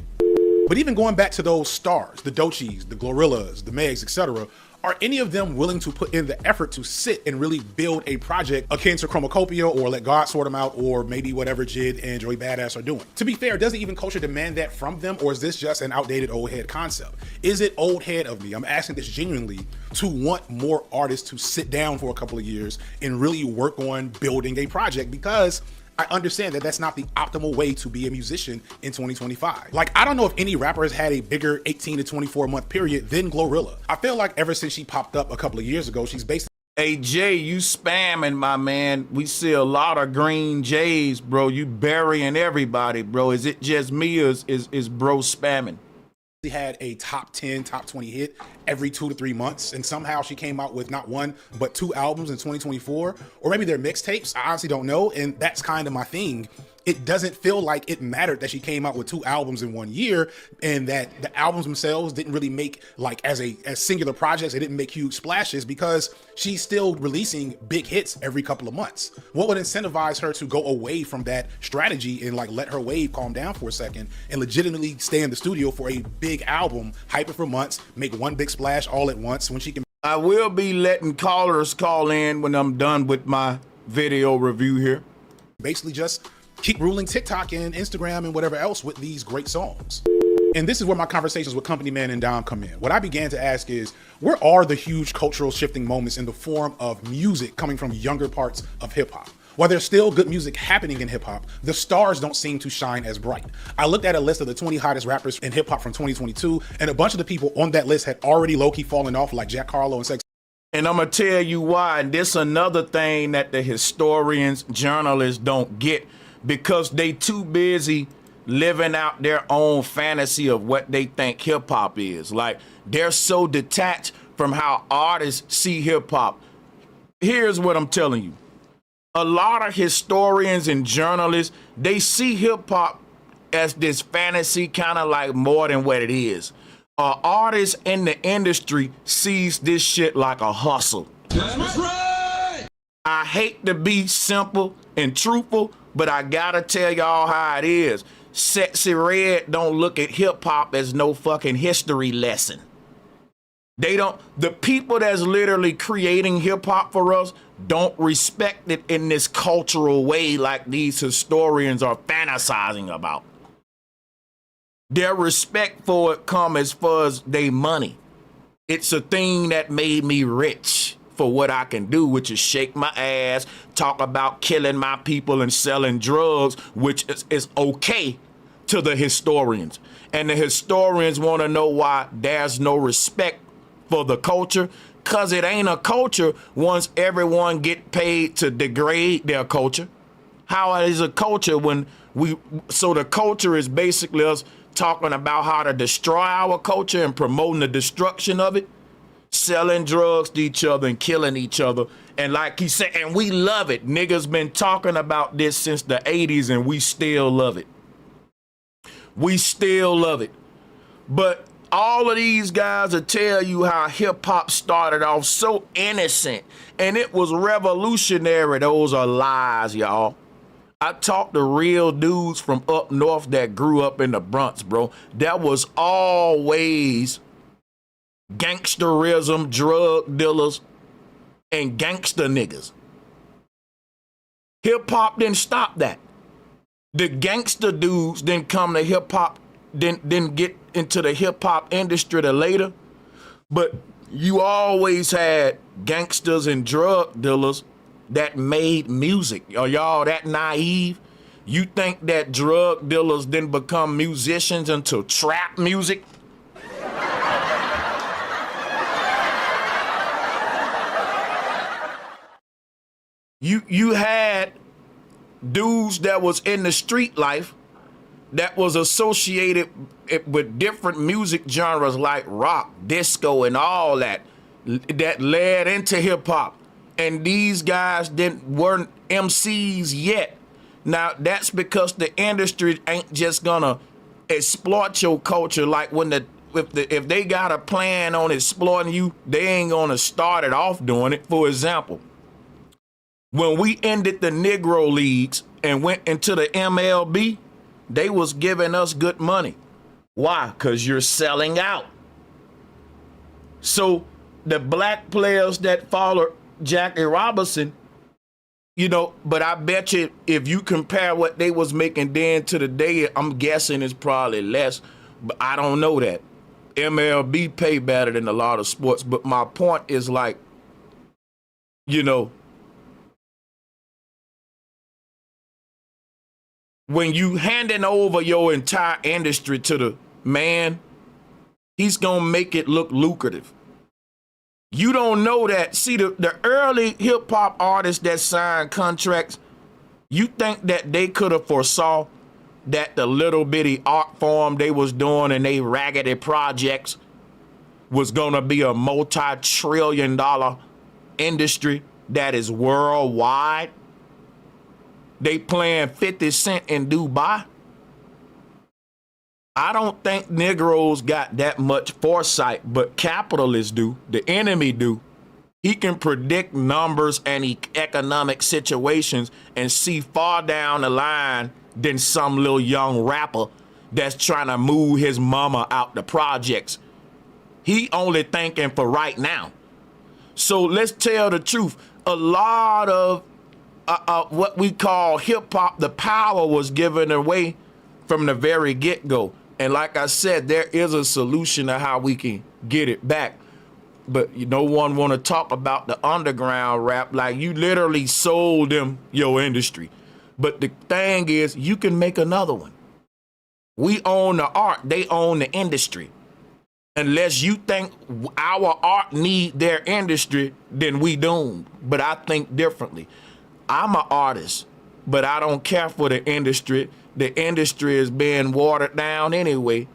Speaker 2: But even going back to those stars, the Doechis, the Glorillas, the Megs, etc., are any of them willing to put in the effort to sit and really build a project akin to Chromacopia or Let God Sort Them Out or maybe whatever Jid and Joey Badass are doing? To be fair, doesn't even culture demand that from them, or is this just an outdated old head concept? Is it old head of me? I'm asking this genuinely to want more artists to sit down for a couple of years and really work on building a project, because I understand that that's not the optimal way to be a musician in 2025. Like, I don't know if any rapper has had a bigger 18 to 24 month period than Glorilla. I feel like ever since she popped up a couple of years ago, she's basically.
Speaker 1: Hey Jay, you spamming, my man. We see a lot of green Jays, bro. You burying everybody, bro. Is it just me or is bro spamming?
Speaker 2: She had a top 10, top 20 hit every 2 to 3 months, and somehow she came out with not one but 2 albums in 2024, or maybe they're mixtapes. I honestly don't know, and that's kind of my thing. It doesn't feel like it mattered that she came out with 2 albums in 1 year, and that the albums themselves didn't really make, like, as singular projects, they didn't make huge splashes, because she's still releasing big hits every couple of months. What would incentivize her to go away from that strategy and like let her wave calm down for a second and legitimately stay in the studio for a big album, hype it for months, make one big splash all at once when she can?
Speaker 1: I will be letting callers call in when I'm done with my video review here.
Speaker 2: Basically just keep ruling TikTok and Instagram and whatever else with these great songs. And this is where my conversations with Company Man and Dom come in. What I began to ask is, where are the huge cultural shifting moments in the form of music coming from younger parts of hip hop? While there's still good music happening in hip hop, the stars don't seem to shine as bright. I looked at a list of the 20 hottest rappers in hip hop from 2022, and a bunch of the people on that list had already low-key fallen off, like Jack Harlow and Sex.
Speaker 1: And I'm gonna tell you why. And this another thing that the historians, journalists don't get, because they too busy living out their own fantasy of what they think hip hop is. Like, they're so detached from how artists see hip hop. Here's what I'm telling you. A lot of historians and journalists, they see hip hop as this fantasy, kind of like more than what it is. Artists in the industry sees this shit like a hustle. That's right. I hate to be simple and truthful, but I gotta tell y'all how it is. Sexy Red don't look at hip hop as no fucking history lesson. They don't, the people that's literally creating hip hop for us don't respect it in this cultural way like these historians are fantasizing about. Their respect for it come as far as they money. It's a thing that made me rich for what I can do, which is shake my ass, talk about killing my people and selling drugs, which is okay to the historians. And the historians want to know why there's no respect for the culture, because it ain't a culture once everyone get paid to degrade their culture. How is a culture when so the culture is basically us talking about how to destroy our culture and promoting the destruction of it, selling drugs to each other and killing each other. And like he said, and we love it. Niggas been talking about this since the 80s and we still love it. We still love it. But all of these guys will tell you how hip hop started off so innocent and it was revolutionary. Those are lies, y'all. I talked to real dudes from up north that grew up in the Bronx, bro. That was always gangsterism, drug dealers, and gangster niggas. Hip hop didn't stop that. The gangster dudes didn't come to hip hop, didn't get into the hip hop industry till later. But you always had gangsters and drug dealers that made music. Are y'all that naive? You think that drug dealers didn't become musicians until trap music? You had dudes that was in the street life that was associated with different music genres like rock, disco, and all that led into hip hop. And these guys weren't MCs yet. Now that's because the industry ain't just gonna exploit your culture. Like if they got a plan on exploiting you, they ain't gonna start it off doing it. For example, when we ended the Negro Leagues and went into the MLB, they was giving us good money. Why? Because you're selling out. So the black players that followed Jackie Robinson, but I bet you if you compare what they was making then to today, I'm guessing it's probably less, but I don't know that. MLB pay better than a lot of sports, but my point is like, when you handing over your entire industry to the man, he's gonna make it look lucrative. You don't know that. See, the early hip hop artists that signed contracts, you think that they could have foresaw that the little bitty art form they was doing in they raggedy projects was gonna be a multi-trillion-dollar industry that is worldwide? They playing 50 Cent in Dubai. I don't think Negroes got that much foresight, but capitalists do. The enemy do. He can predict numbers and economic situations and see far down the line than some little young rapper that's trying to move his mama out the projects. He only thinking for right now. So let's tell the truth. A lot of what we call hip hop, the power was given away from the very get-go. And like I said, there is a solution to how we can get it back. But no one want to talk about the underground rap. Like, you literally sold them your industry. But the thing is, you can make another one. We own the art. They own the industry. Unless you think our art need their industry, then we doomed. But I think differently. I'm an artist, but I don't care for the industry. The industry is being watered down anyway.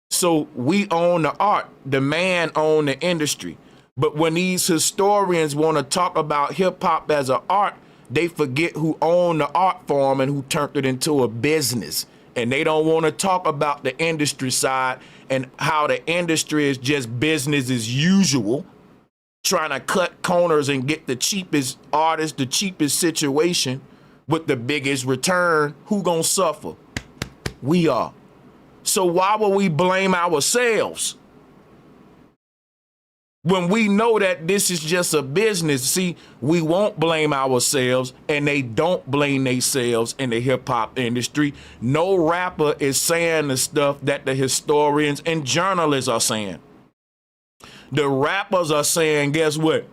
Speaker 1: So we own the art. The man own the industry. But when these historians want to talk about hip hop as an art, they forget who owned the art form and who turned it into a business. And they don't want to talk about the industry side and how the industry is just business as usual, trying to cut corners and get the cheapest artist, the cheapest situation with the biggest return. Who gonna suffer? We are. So why would we blame ourselves when we know that this is just a business? See, we won't blame ourselves, and they don't blame themselves in the hip hop industry. No rapper is saying the stuff that the historians and journalists are saying. The rappers are saying, guess what?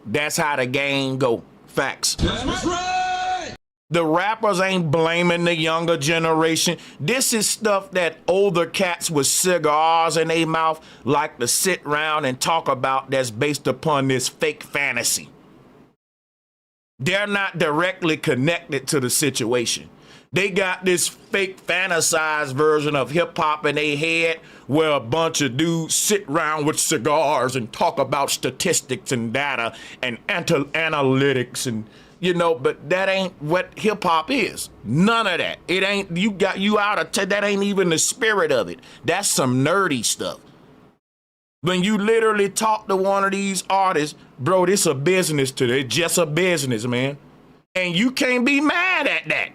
Speaker 1: That's how the game go. Facts.
Speaker 3: That's right.
Speaker 1: The rappers ain't blaming the younger generation. This is stuff that older cats with cigars in their mouth like to sit around and talk about that's based upon this fake fantasy. They're not directly connected to the situation. They got this fake fantasized version of hip hop in their head where a bunch of dudes sit around with cigars and talk about statistics and data and analytics and, you know, but that ain't what hip hop is. None of that. It ain't, you got you out of, that ain't even the spirit of it. That's some nerdy stuff. When you literally talk to one of these artists, bro, this a business today. It's just a business, man. And you can't be mad at that.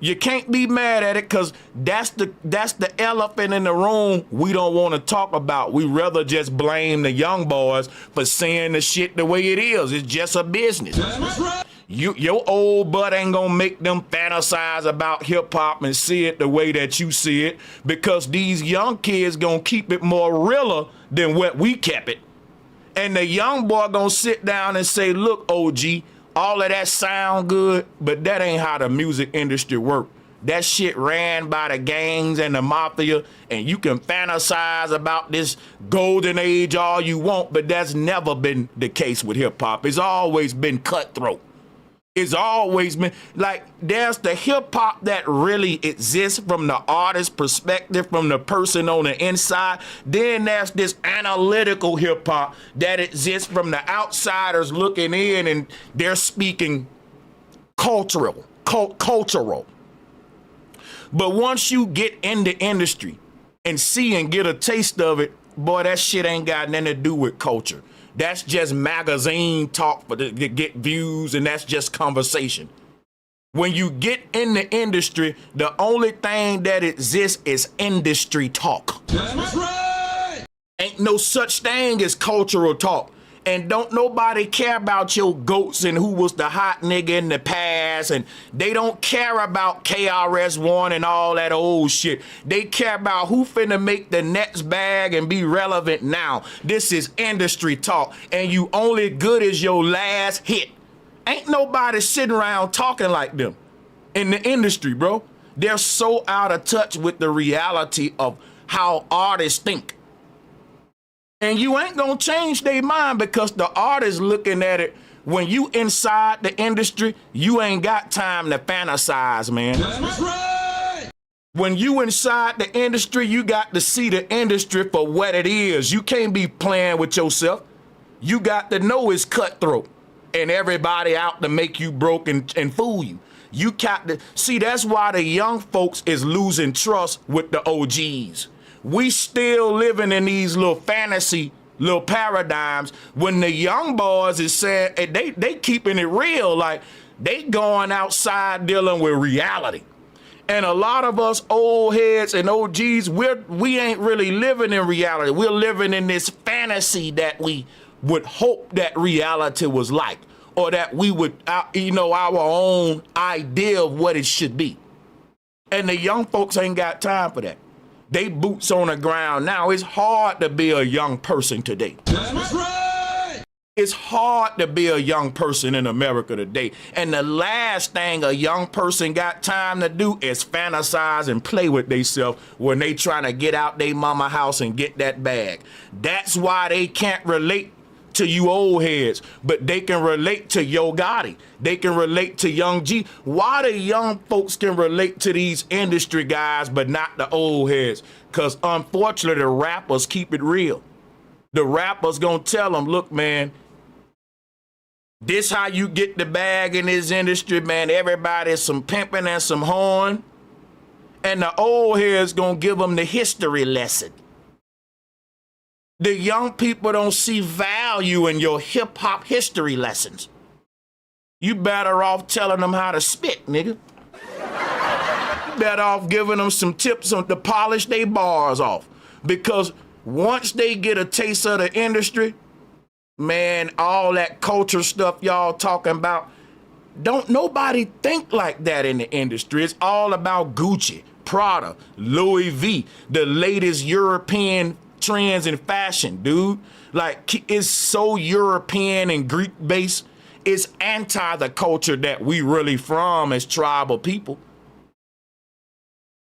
Speaker 1: You can't be mad at it because that's the elephant in the room we don't want to talk about. We rather just blame the young boys for saying the shit the way it is. It's just a business. Your old butt ain't gonna make them fantasize about hip hop and see it the way that you see it, because these young kids gonna keep it more realer than what we kept it. And the young boy gonna sit down and say, look, OG, all of that sound good, but that ain't how the music industry work. That shit ran by the gangs and the mafia, and you can fantasize about this golden age all you want, but that's never been the case with hip hop. It's always been cutthroat. It's always been like, there's the hip hop that really exists from the artist's perspective, from the person on the inside. Then there's this analytical hip hop that exists from the outsiders looking in, and they're speaking cultural. But once you get in the industry and see and get a taste of it, boy, that shit ain't got nothing to do with culture. That's just magazine talk to get views, and that's just conversation. When you get in the industry, the only thing that exists is industry talk. That's right. Ain't no such thing as cultural talk. And don't nobody care about your goats and who was the hot nigga in the past. And they don't care about KRS-One and all that old shit. They care about who finna make the next bag and be relevant now. This is industry talk. And you only good as your last hit. Ain't nobody sitting around talking like them in the industry, bro. They're so out of touch with the reality of how artists think. And you ain't gonna change their mind because the artist looking at it. When you inside the industry, you ain't got time to fantasize, man. That's right. When you inside the industry, you got to see the industry for what it is. You can't be playing with yourself. You got to know it's cutthroat and everybody out to make you broke and fool you. You got to see, that's why the young folks is losing trust with the OGs. We still living in these little fantasy, little paradigms when the young boys is saying, they keeping it real. Like, they going outside dealing with reality. And a lot of us old heads and OGs, we ain't really living in reality. We're living in this fantasy that we would hope that reality was like, or that we would, our own idea of what it should be. And the young folks ain't got time for that. They boots on the ground now. It's hard to be a young person today. That's right. It's hard to be a young person in America today. And the last thing a young person got time to do is fantasize and play with themselves when they trying to get out their mama house and get that bag. That's why they can't relate to you old heads, but they can relate to Yo Gotti. They can relate to Young G. Why the young folks can relate to these industry guys, but not the old heads? Because unfortunately, the rappers keep it real. The rappers gonna tell them, look, man, this how you get the bag in this industry, man. Everybody's some pimping and some horn. And the old heads gonna give them the history lesson. The young people don't see value in your hip hop history lessons. You better off telling them how to spit, nigga. You better off giving them some tips on to polish their bars off. Because once they get a taste of the industry, man, all that culture stuff y'all talking about, don't nobody think like that in the industry. It's all about Gucci, Prada, Louis V, the latest European trends in fashion, dude. Like, it's so European and Greek based, It's anti the culture that we really from as tribal people.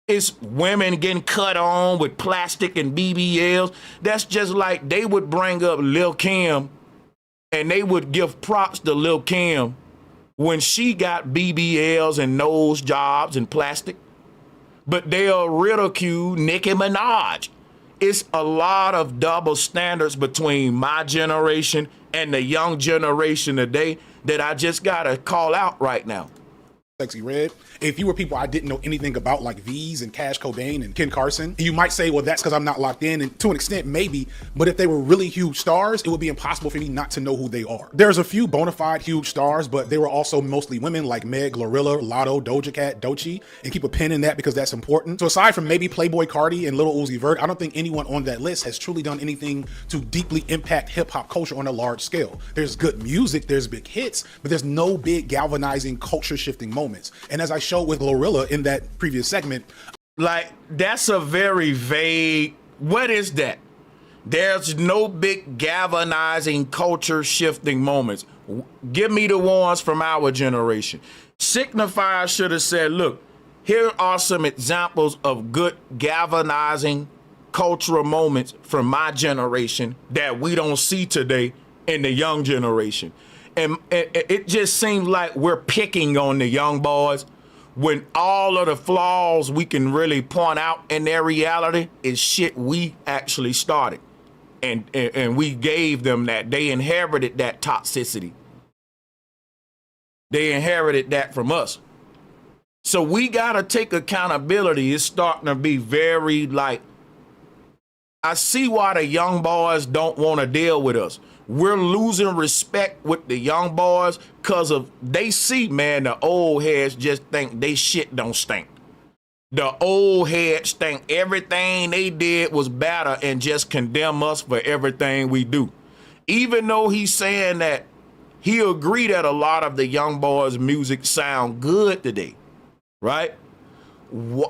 Speaker 1: It's women getting cut on with plastic and BBLs. That's just like they would bring up Lil' Kim and they would give props to Lil' Kim when she got BBLs and nose jobs and plastic. But they'll ridicule Nicki Minaj. It's a lot of double standards between my generation and the young generation today that I just gotta call out right now.
Speaker 2: Sexy Red. If you were people I didn't know anything about, like BEATZ and Cash Cobain and Ken Carson, you might say, well, that's because I'm not locked in, and to an extent, maybe, but if they were really huge stars, it would be impossible for me not to know who they are. There's a few bona fide huge stars, but they were also mostly women like Meg, Glorilla, Lotto, Doja Cat, Doechii, and keep a pin in that because that's important. So aside from maybe Playboy Cardi and Lil Uzi Vert, I don't think anyone on that list has truly done anything to deeply impact hip hop culture on a large scale. There's good music, there's big hits, but there's no big galvanizing culture shifting moments. And as I showed with Glorilla in that previous segment,
Speaker 1: like, that's a very vague, what is that? There's no big galvanizing culture shifting moments. Give me the ones from our generation. Signifier should have said, look, here are some examples of good galvanizing cultural moments from my generation that we don't see today in the young generation. And it just seems like we're picking on the young boys when all of the flaws we can really point out in their reality is shit we actually started. And we gave them that. They inherited that toxicity. They inherited that from us. So we got to take accountability. It's starting to be very like, I see why the young boys don't want to deal with us. We're losing respect with the young boys because of they see, man, the old heads just think they shit don't stink. The old heads think everything they did was better and just condemn us for everything we do. Even though he's saying that he agree that a lot of the young boys' music sound good today, right?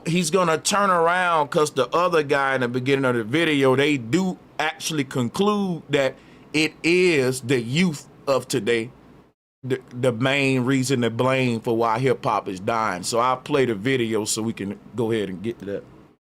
Speaker 1: He's gonna turn around because the other guy in the beginning of the video, they do actually conclude that it is the youth of today, the main reason to blame for why hip hop is dying. So I'll play the video so we can go ahead and get to that.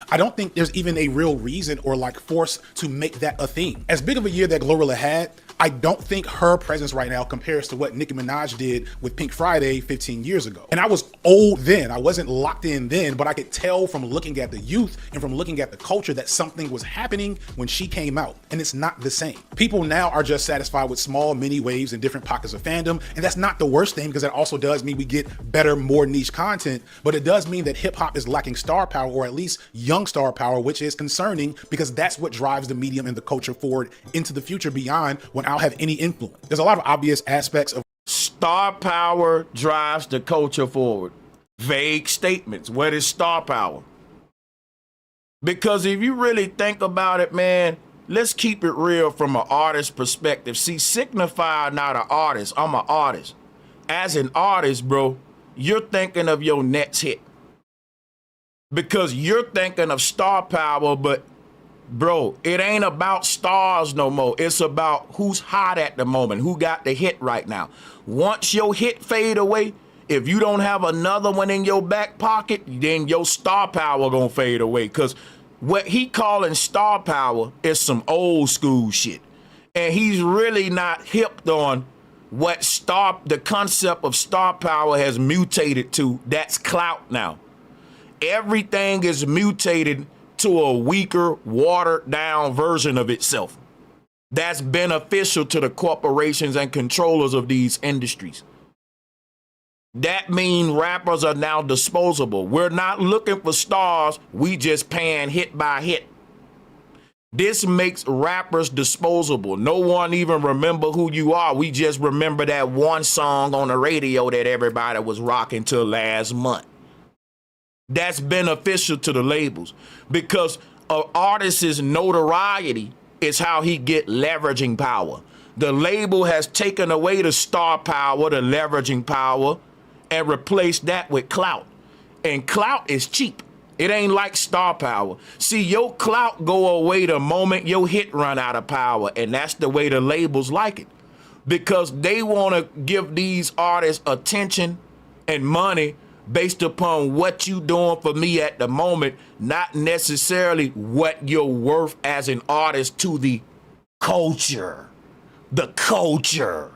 Speaker 2: I don't think there's even a real reason or like force to make that a thing. As big of a year that Glorilla had, I don't think her presence right now compares to what Nicki Minaj did with Pink Friday 15 years ago. And I was old then. I wasn't locked in then, but I could tell from looking at the youth and from looking at the culture that something was happening when she came out, and it's not the same. People now are just satisfied with small mini waves in different pockets of fandom, and that's not the worst thing because that also does mean we get better, more niche content, but it does mean that hip hop is lacking star power, or at least young star power, which is concerning because that's what drives the medium and the culture forward into the future beyond when I'll have any influence. There's a lot of obvious aspects of
Speaker 1: star power drives the culture forward. Vague statements. What is star power? Because if you really think about it, man, let's keep it real from an artist perspective. See, Signify not an artist. I'm an artist. As an artist, bro, you're thinking of your next hit. Because you're thinking of star power, but bro, it ain't about stars no more. It's about who's hot at the moment, who got the hit right now. Once your hit fade away, if you don't have another one in your back pocket, then your star power gonna fade away. Because what he calling star power is some old school shit. And he's really not hipped on what the concept of star power has mutated to. That's clout now. Everything is mutated to a weaker, watered down version of itself. That's beneficial to the corporations and controllers of these industries. That means rappers are now disposable. We're not looking for stars, we just pan hit by hit. This makes rappers disposable. No one even remember who you are. We just remember that one song on the radio that everybody was rocking till last month. That's beneficial to the labels because an artist's notoriety is how he get leveraging power. The label has taken away the star power, the leveraging power, and replaced that with clout. And clout is cheap. It ain't like star power. See, your clout go away the moment your hit run out of power, and that's the way the labels like it. because they want to give these artists attention and money based upon what you doing for me at the moment, not necessarily what you're worth as an artist to the culture. The culture.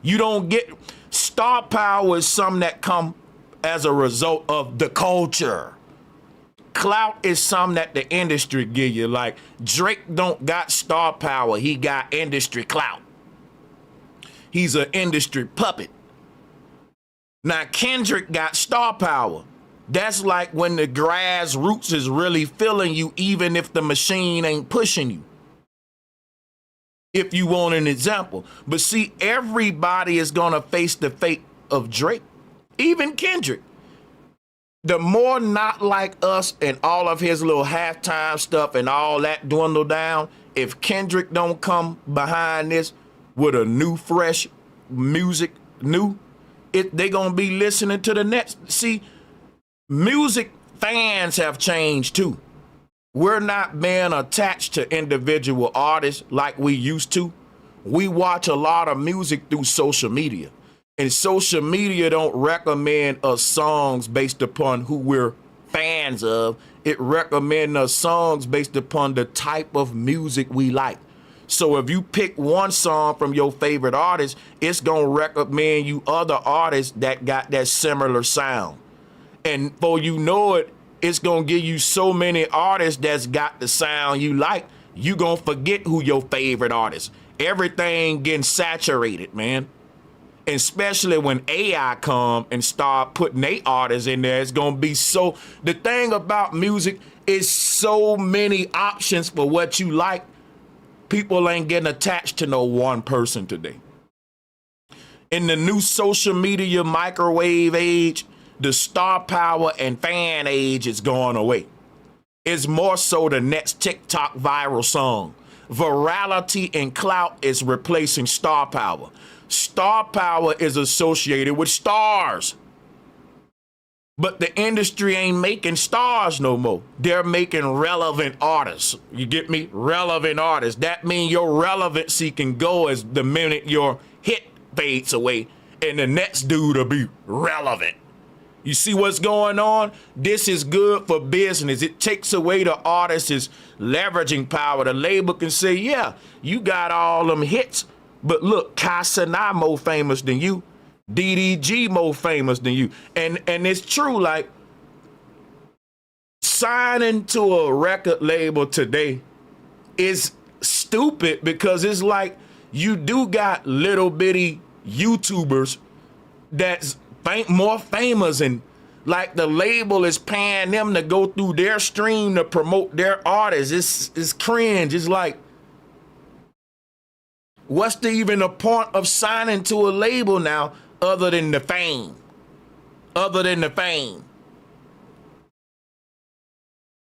Speaker 1: You don't get star power is something that come as a result of the culture. Clout is something that the industry give you. Like Drake don't got star power, he got industry clout. He's an industry puppet. Now Kendrick got star power. That's like when the grassroots is really feeling you, even if the machine ain't pushing you. If you want an example. But see, everybody is gonna face the fate of Drake, even Kendrick. The more Not Like Us and all of his little halftime stuff and all that dwindle down, if Kendrick don't come behind this with a new, fresh music, they gonna be listening to the next. See, music fans have changed too. We're not being attached to individual artists like we used to. We watch a lot of music through social media. And social media don't recommend us songs based upon who we're fans of. It recommends us songs based upon the type of music we like. So if you pick one song from your favorite artist, it's gonna recommend you other artists that got that similar sound. And before you know it, it's gonna give you so many artists that's got the sound you like, you gonna forget who your favorite artist. Everything getting saturated, man. And especially when AI come and start putting their artists in there, it's gonna be so. The thing about music is so many options for what you like. People ain't getting attached to no one person today. In the new social media microwave age, the star power and fan age is going away. It's more so the next TikTok viral song. Virality and clout is replacing star power. Star power is associated with stars. But the industry ain't making stars no more. They're making relevant artists. You get me? Relevant artists. That means your relevancy can go as the minute your hit fades away and the next dude will be relevant. You see what's going on? This is good for business. It takes away the artist's leveraging power. The label can say, yeah, you got all them hits, but look, Kasana more famous than you. DDG more famous than you. And it's true, like, signing to a record label today is stupid because it's like you do got little bitty YouTubers that's more famous, and like the label is paying them to go through their stream to promote their artists. It's cringe. It's like, what's even the point of signing to a label now other than the fame? Other than the fame.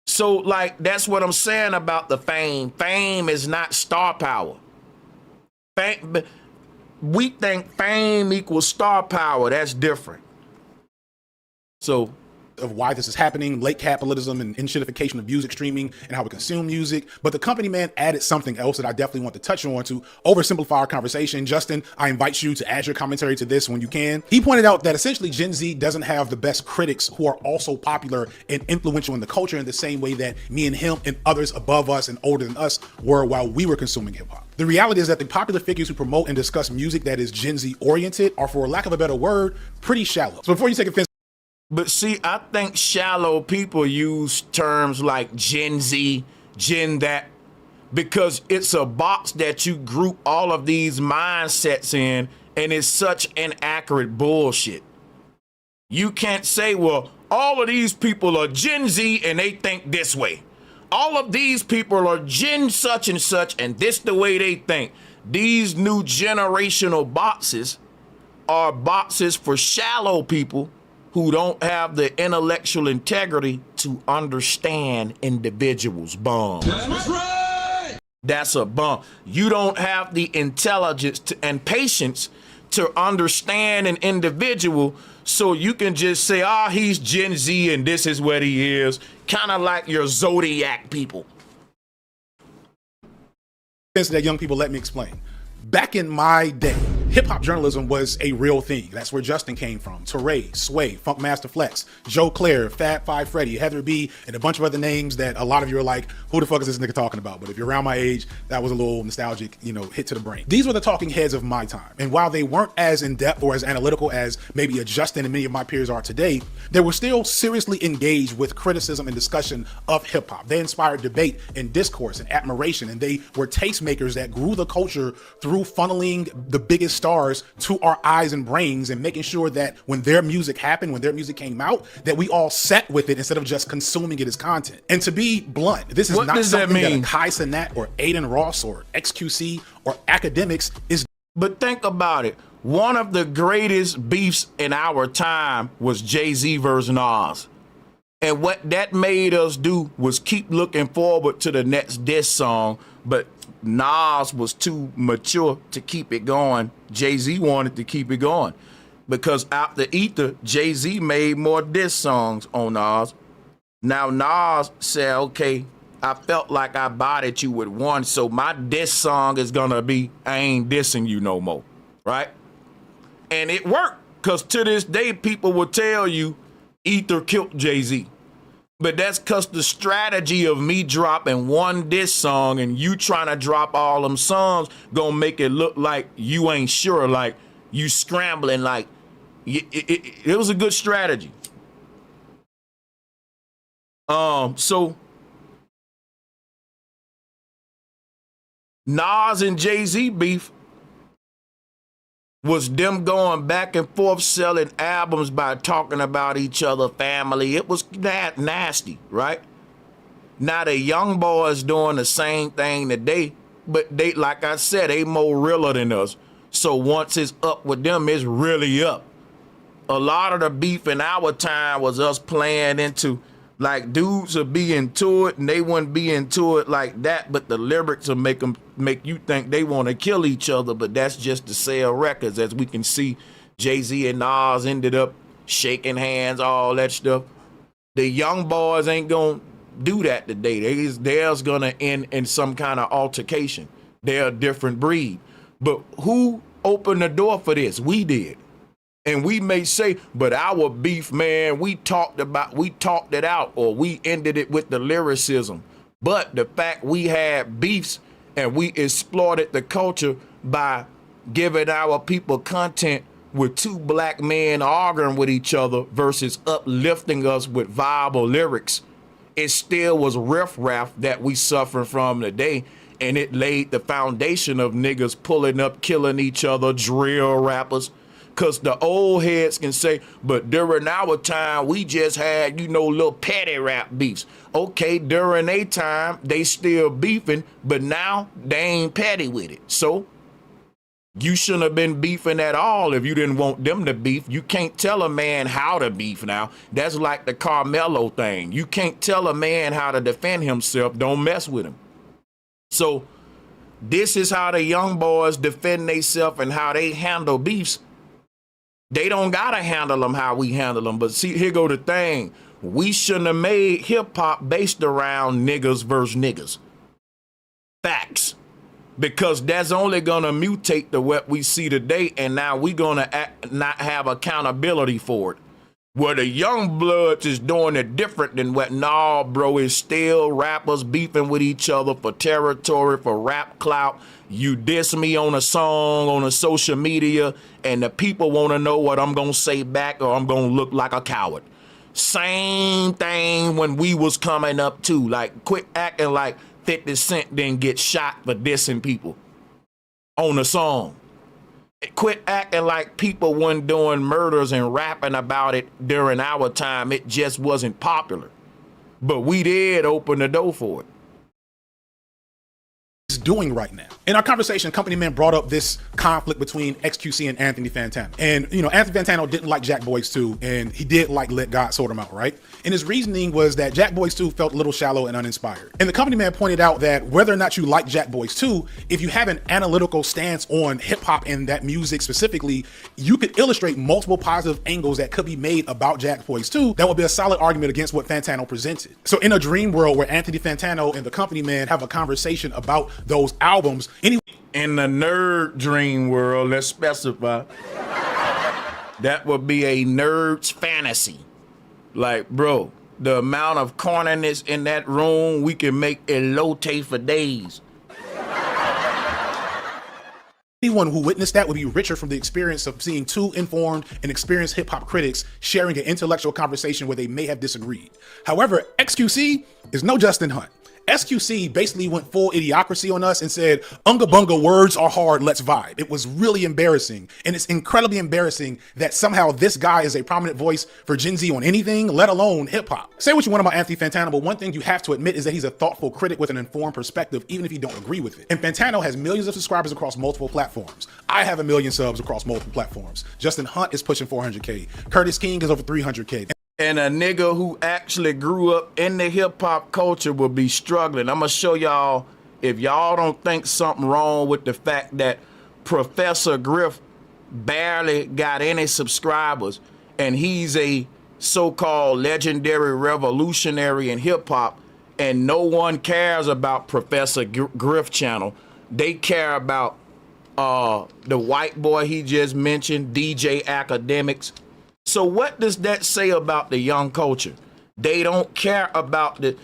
Speaker 1: So like, that's what I'm saying about the fame. Fame is not star power. Fame, we think fame equals star power. That's different. So
Speaker 2: of why this is happening, late capitalism and enshittification of music streaming and how we consume music. But the company man added something else that I definitely want to touch on to oversimplify our conversation. Justin, I invite you to add your commentary to this when you can. He pointed out that essentially Gen Z doesn't have the best critics who are also popular and influential in the culture in the same way that me and him and others above us and older than us were while we were consuming hip hop. The reality is that the popular figures who promote and discuss music that is Gen Z oriented are, for lack of a better word, pretty shallow. So before you take offense,
Speaker 1: but see, I think shallow people use terms like Gen Z, Gen that, because it's a box that you group all of these mindsets in, and it's such inaccurate bullshit. You can't say, well, all of these people are Gen Z and they think this way. All of these people are Gen such and this the way they think. These new generational boxes are boxes for shallow people who don't have the intellectual integrity to understand individuals. Bomb. That's right. That's a bomb. You don't have the intelligence and patience to understand an individual, so you can just say, he's Gen Z and this is what he is. Kind of like your Zodiac people.
Speaker 2: That young people, let me explain. Back in my day, hip-hop journalism was a real thing. That's where Justin came from. Teray, Sway, Funkmaster Flex, Joe Claire, Fab Five Freddy, Heather B, and a bunch of other names that a lot of you are like, who the fuck is this nigga talking about? But if you're around my age, that was a little nostalgic, hit to the brain. These were the talking heads of my time. And while they weren't as in-depth or as analytical as maybe a Justin and many of my peers are today, they were still seriously engaged with criticism and discussion of hip-hop. They inspired debate and discourse and admiration, and they were tastemakers that grew the culture through funneling the biggest stars to our eyes and brains and making sure that when their music happened, when their music came out, that we all sat with it instead of just consuming it as content. And to be blunt, this is
Speaker 1: What
Speaker 2: not
Speaker 1: does
Speaker 2: something
Speaker 1: that
Speaker 2: that
Speaker 1: mean?
Speaker 2: a Kai Cenat or Aiden Ross or XQC or academics is.
Speaker 1: But think about it. One of the greatest beefs in our time was Jay-Z versus Nas. And what that made us do was keep looking forward to the next diss song, but Nas was too mature to keep it going. Jay-Z wanted to keep it going because out the ether, Jay-Z made more diss songs on Nas. Now Nas said, okay, I felt like I bodied you with one, so my diss song is gonna be, I ain't dissing you no more, right? And it worked, because to this day, people will tell you Ether killed Jay-Z. But that's because the strategy of me dropping one diss song and you trying to drop all them songs gonna make it look like you ain't sure, like you scrambling, like it was a good strategy. So Nas and Jay-Z beef was them going back and forth selling albums by talking about each other family. It was that nasty, right? Now the young boys doing the same thing today, but they, like I said, they more realer than us. So once it's up with them, it's really up. A lot of the beef in our time was us playing into, like, dudes would be into it and they wouldn't be into it like that, but the lyrics will make you think they want to kill each other, but that's just to sell records. As we can see, Jay-Z and Nas ended up shaking hands, all that stuff. The young boys ain't gonna do that today. Theirs gonna end in some kind of altercation. They're a different breed. But who opened the door for this? We did. And we may say, but our beef, man, we talked it out, or we ended it with the lyricism. But the fact we had beefs and we exploited the culture by giving our people content with two black men arguing with each other versus uplifting us with viable lyrics, it still was riffraff that we suffer from today. And it laid the foundation of niggas pulling up, killing each other, drill rappers. Because the old heads can say, but during our time, we just had, little petty rap beefs. Okay, during their time, they still beefing, but now they ain't petty with it. So you shouldn't have been beefing at all if you didn't want them to beef. You can't tell a man how to beef now. That's like the Carmelo thing. You can't tell a man how to defend himself. Don't mess with him. So this is how the young boys defend themselves and how they handle beefs. They don't gotta handle them how we handle them. But see, here go the thing. We shouldn't have made hip hop based around niggas versus niggas. Facts. Because that's only gonna mutate to what we see today, and now we gonna not have accountability for it. Where the young bloods is doing it different than what, nah, bro, is still rappers beefing with each other for territory, for rap clout. You diss me on a song, on a social media, and the people want to know what I'm going to say back, or I'm going to look like a coward. Same thing when we was coming up too. Like, quit acting like 50 Cent didn't get shot for dissing people on a song. Quit acting like people weren't doing murders and rapping about it during our time. It just wasn't popular. But we did open the door for it.
Speaker 2: Doing right now. In our conversation, Company Man brought up this conflict between XQC and Anthony Fantano. And, Anthony Fantano didn't like Jack Boys 2, and he did like Let God Sort Him Out, right? And his reasoning was that Jack Boys 2 felt a little shallow and uninspired. And the Company Man pointed out that whether or not you like Jack Boys 2, if you have an analytical stance on hip hop and that music specifically, you could illustrate multiple positive angles that could be made about Jack Boys 2 that would be a solid argument against what Fantano presented. So in a dream world where Anthony Fantano and the Company Man have a conversation about those albums,
Speaker 1: In the nerd dream world, let's specify, that would be a nerd's fantasy. Like, bro, the amount of corniness in that room, we can make elote for days.
Speaker 2: Anyone who witnessed that would be richer from the experience of seeing two informed and experienced hip-hop critics sharing an intellectual conversation where they may have disagreed. However, XQC is no Justin Hunt. SQC basically went full idiocracy on us and said, unga bunga, words are hard, let's vibe. It was really embarrassing. And it's incredibly embarrassing that somehow this guy is a prominent voice for Gen Z on anything, let alone hip hop. Say what you want about Anthony Fantano, but one thing you have to admit is that he's a thoughtful critic with an informed perspective, even if you don't agree with it. And Fantano has millions of subscribers across multiple platforms. I have 1 million subs across multiple platforms. Justin Hunt is pushing 400K. Curtis King is over 300K.
Speaker 1: And a nigga who actually grew up in the hip hop culture will be struggling. I'm gonna show y'all, if y'all don't think something wrong with the fact that Professor Griff barely got any subscribers, and he's a so-called legendary revolutionary in hip hop, and no one cares about Professor Griff channel. They care about the white boy he just mentioned, DJ Academics. So what does that say about the young culture? They don't care about the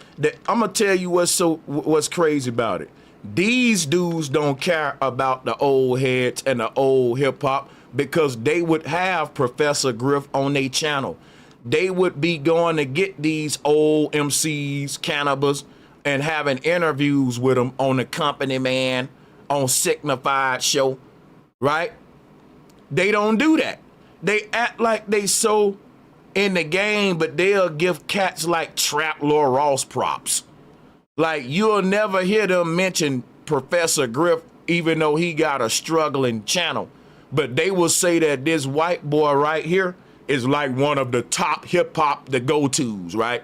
Speaker 1: I'm gonna tell you what's crazy about it. These dudes don't care about the old heads and the old hip hop, because they would have Professor Griff on their channel. They would be going to get these old MCs, cannabis, and having interviews with them on the Company Man, on Signified show, right? They don't do that. They act like they so in the game, but they'll give cats like Trap Lord Ross props. Like, you'll never hear them mention Professor Griff, even though he got a struggling channel. But they will say that this white boy right here is like one of the top hip hop, the go-tos, right?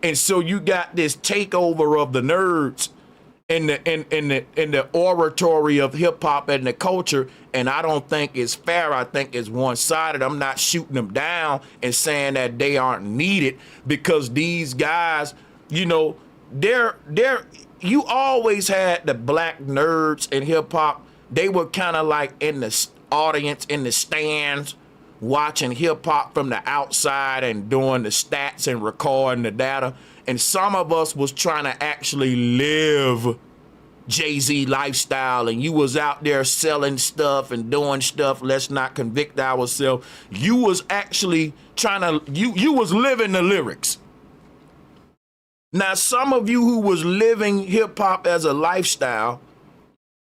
Speaker 1: And so you got this takeover of the nerds in the oratory of hip hop and the culture, and I don't think it's fair. I think it's one-sided. I'm not shooting them down and saying that they aren't needed, because these guys, you know, you always had the black nerds in hip hop. They were kind of like in the audience, in the stands, watching hip hop from the outside and doing the stats and recording the data. And some of us was trying to actually live Jay-Z lifestyle, and you was out there selling stuff and doing stuff. Let's not convict ourselves. You was actually trying to, you was living the lyrics. Now, some of you who was living hip hop as a lifestyle,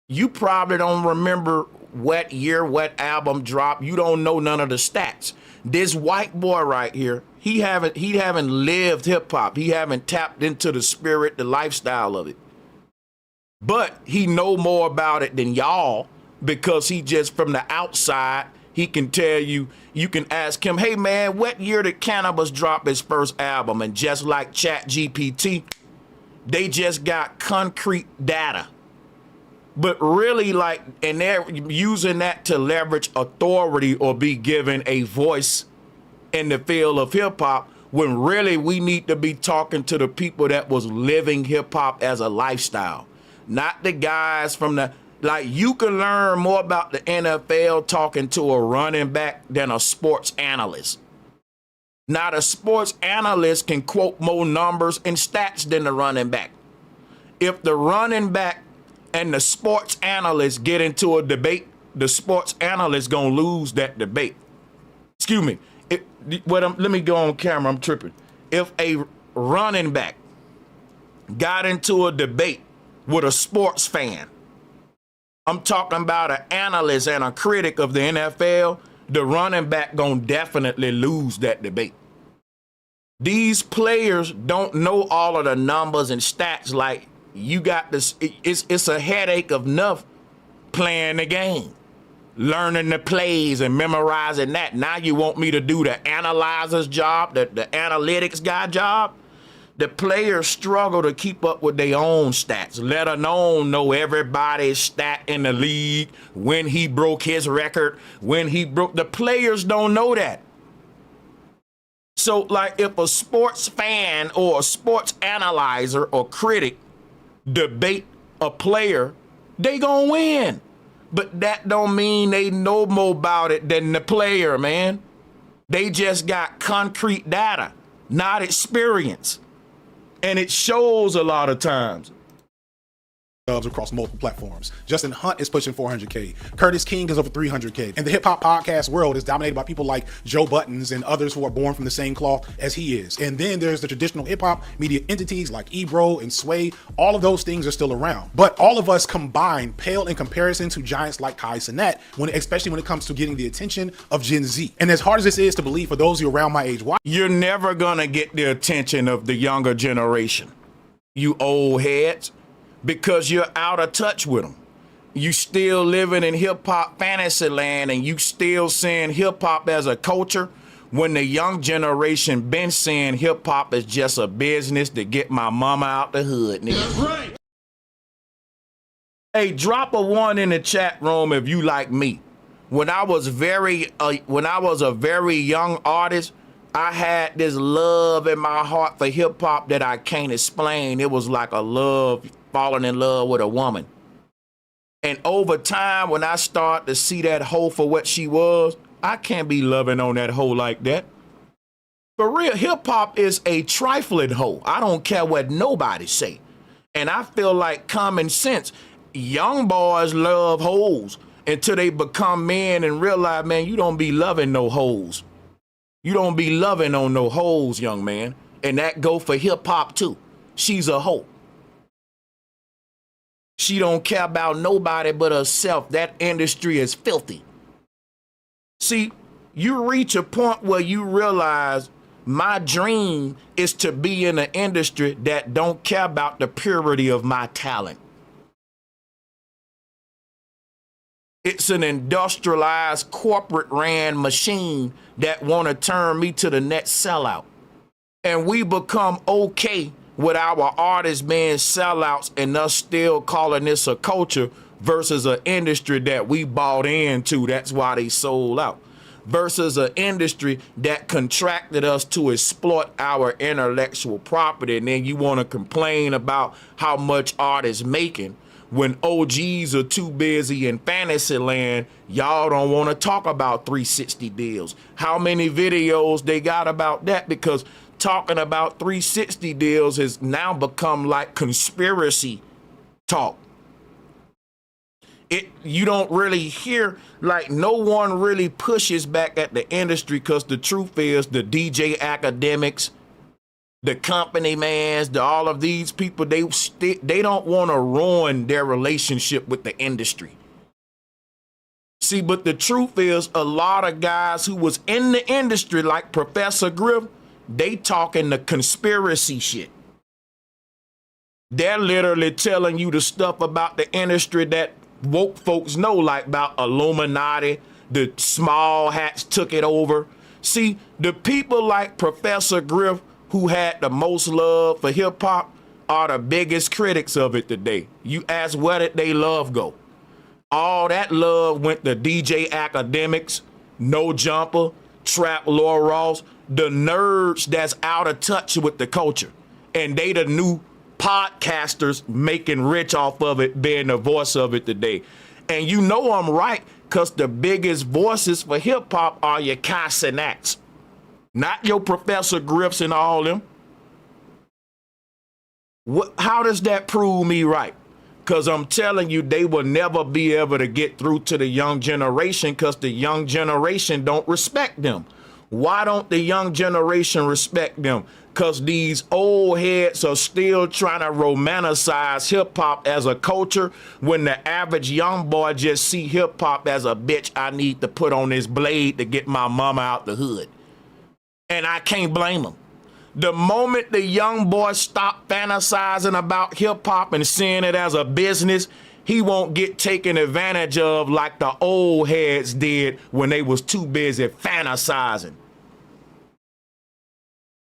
Speaker 1: you probably don't remember what year, what album dropped. You don't know none of the stats. This white boy right here, he haven't lived hip hop. He haven't tapped into the spirit, the lifestyle of it. But he know more about it than y'all, because he just from the outside, he can tell you, you can ask him, hey man, what year did Cannabis drop his first album? And just like ChatGPT, they just got concrete data. But really, like, and they're using that to leverage authority or be given a voice in the field of hip hop, when really we need to be talking to the people that was living hip hop as a lifestyle. Not the guys from the, like, you can learn more about the NFL talking to a running back than a sports analyst. Now, the sports analyst can quote more numbers and stats than the running back. If the running back and the sports analyst get into a debate, the sports analyst gonna lose that debate. Excuse me. Let me go on camera, I'm tripping. If a running back got into a debate with a sports fan, I'm talking about an analyst and a critic of the NFL, the running back gonna definitely lose that debate. These players don't know all of the numbers and stats. Like, you got this, it's a headache of enough playing the game, learning the plays and memorizing that. Now you want me to do the analyzer's job, the analytics guy job? The players struggle to keep up with their own stats, let alone know everybody's stat in the league, when he broke his record, the players don't know that. So, like, if a sports fan or a sports analyzer or critic debate a player, They gonna win. But that don't mean they know more about it than the player, man. They just got concrete data, not experience. And it shows a lot of times.
Speaker 2: Across multiple platforms. Justin Hunt is pushing 400K. Curtis King is over 300K. And the hip hop podcast world is dominated by people like Joe Buttons and others who are born from the same cloth as he is. And then there's the traditional hip hop media entities like Ebro and Sway. All of those things are still around. But all of us combined pale in comparison to giants like Kai Cenat, especially when it comes to getting the attention of Gen Z. And as hard as this is to believe for those of you around my age, why?
Speaker 1: You're never gonna get the attention of the younger generation, you old heads. Because you're out of touch with them. You still living in hip hop fantasy land and you still seeing hip hop as a culture when the young generation been saying hip hop is just a business to get my mama out the hood, nigga. That's right. Hey, drop a 1 in the chat room if you like me. When I was a very young artist, I had this love in my heart for hip hop that I can't explain. It was like a love, falling in love with a woman. And over time, when I start to see that hoe for what she was, I can't be loving on that hoe like that. For real, hip hop is a trifling hoe. I don't care what nobody say. And I feel like common sense, young boys love hoes until they become men and realize, man, you don't be loving no hoes. You don't be loving on no hoes, young man. And that go for hip hop too. She's a hoe. She don't care about nobody but herself. That industry is filthy. See, you reach a point where you realize my dream is to be in an industry that don't care about the purity of my talent. It's an industrialized, corporate ran machine that want to turn me to the next sellout. And we become okay with our artists being sellouts and us still calling this a culture versus an industry that we bought into. That's why they sold out. Versus an industry that contracted us to exploit our intellectual property. And then you want to complain about how much art is making. When OGs are too busy in fantasy land, y'all don't want to talk about 360 deals. How many videos they got about that? Because talking about 360 deals has now become like conspiracy talk. You don't really hear, like, no one really pushes back at the industry because the truth is the DJ academics, the company mans, all of these people, they don't want to ruin their relationship with the industry. See, but the truth is a lot of guys who was in the industry like Professor Griff, they talking the conspiracy shit. They're literally telling you the stuff about the industry that woke folks know, like about Illuminati, the small hats took it over. See, the people like Professor Griff who had the most love for hip hop are the biggest critics of it today. You ask, where did they love go? All that love went to DJ academics, No Jumper, Trap Law Ross, the nerds that's out of touch with the culture. And they the new podcasters making rich off of it, being the voice of it today. And you know I'm right, because the biggest voices for hip hop are your Kai Cenats. Not your Professor Griffs and all them. How does that prove me right? Because I'm telling you, they will never be able to get through to the young generation because the young generation don't respect them. Why don't the young generation respect them? Because these old heads are still trying to romanticize hip-hop as a culture when the average young boy just see hip-hop as a bitch I need to put on this blade to get my mama out the hood. And I can't blame them. The moment the young boy stop fantasizing about hip hop and seeing it as a business, he won't get taken advantage of like the old heads did when they was too busy fantasizing.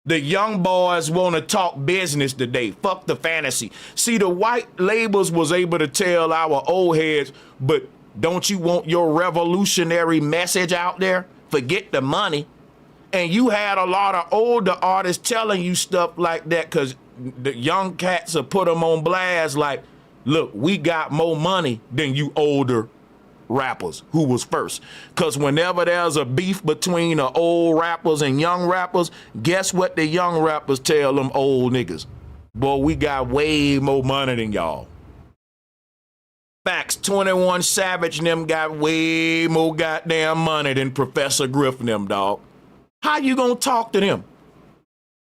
Speaker 1: The young boys want to talk business today. Fuck the fantasy. See, the white labels was able to tell our old heads, but don't you want your revolutionary message out there? Forget the money. And you had a lot of older artists telling you stuff like that because the young cats will put them on blast like, look, we got more money than you older rappers who was first. Because whenever there's a beef between the old rappers and young rappers, guess what the young rappers tell them old niggas? Boy, we got way more money than y'all. Facts, 21 Savage and them got way more goddamn money than Professor Griff and them, dog. How you gonna talk to them?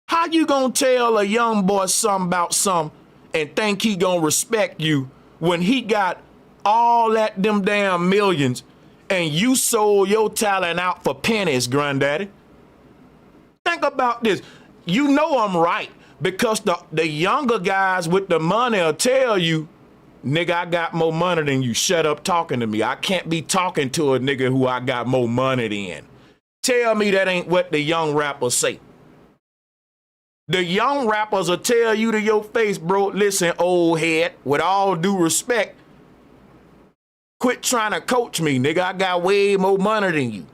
Speaker 1: How you gonna tell a young boy something about something and think he gonna respect you when he got all that them damn millions and you sold your talent out for pennies, granddaddy? Think about this. You know I'm right, because the younger guys with the money will tell you, nigga, I got more money than you. Shut up talking to me. I can't be talking to a nigga who I got more money than. Tell me that ain't what the young rappers say. The young rappers will tell you to your face, bro, listen, old head, with all due respect, quit trying to coach me, nigga. I got way more money than you.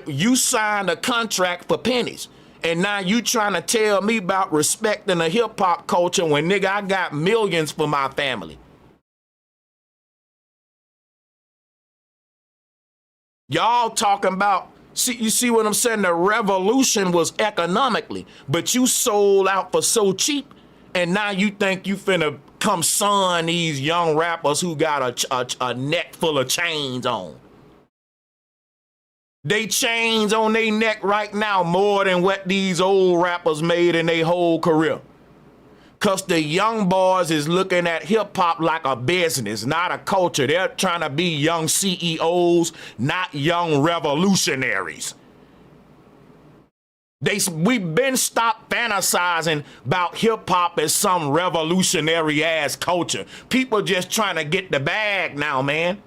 Speaker 1: You signed a contract for pennies. And now you trying to tell me about respecting the hip hop culture when, nigga, I got millions for my family. Y'all talking about, you see what I'm saying? The revolution was economically, but you sold out for so cheap. And now you think you finna come son these young rappers who got a neck full of chains on. They chains on their neck right now more than what these old rappers made in their whole career. Cause the young boys is looking at hip hop like a business, not a culture. They're trying to be young CEOs, not young revolutionaries. We've been stopped fantasizing about hip hop as some revolutionary ass culture. People just trying to get the bag now, man.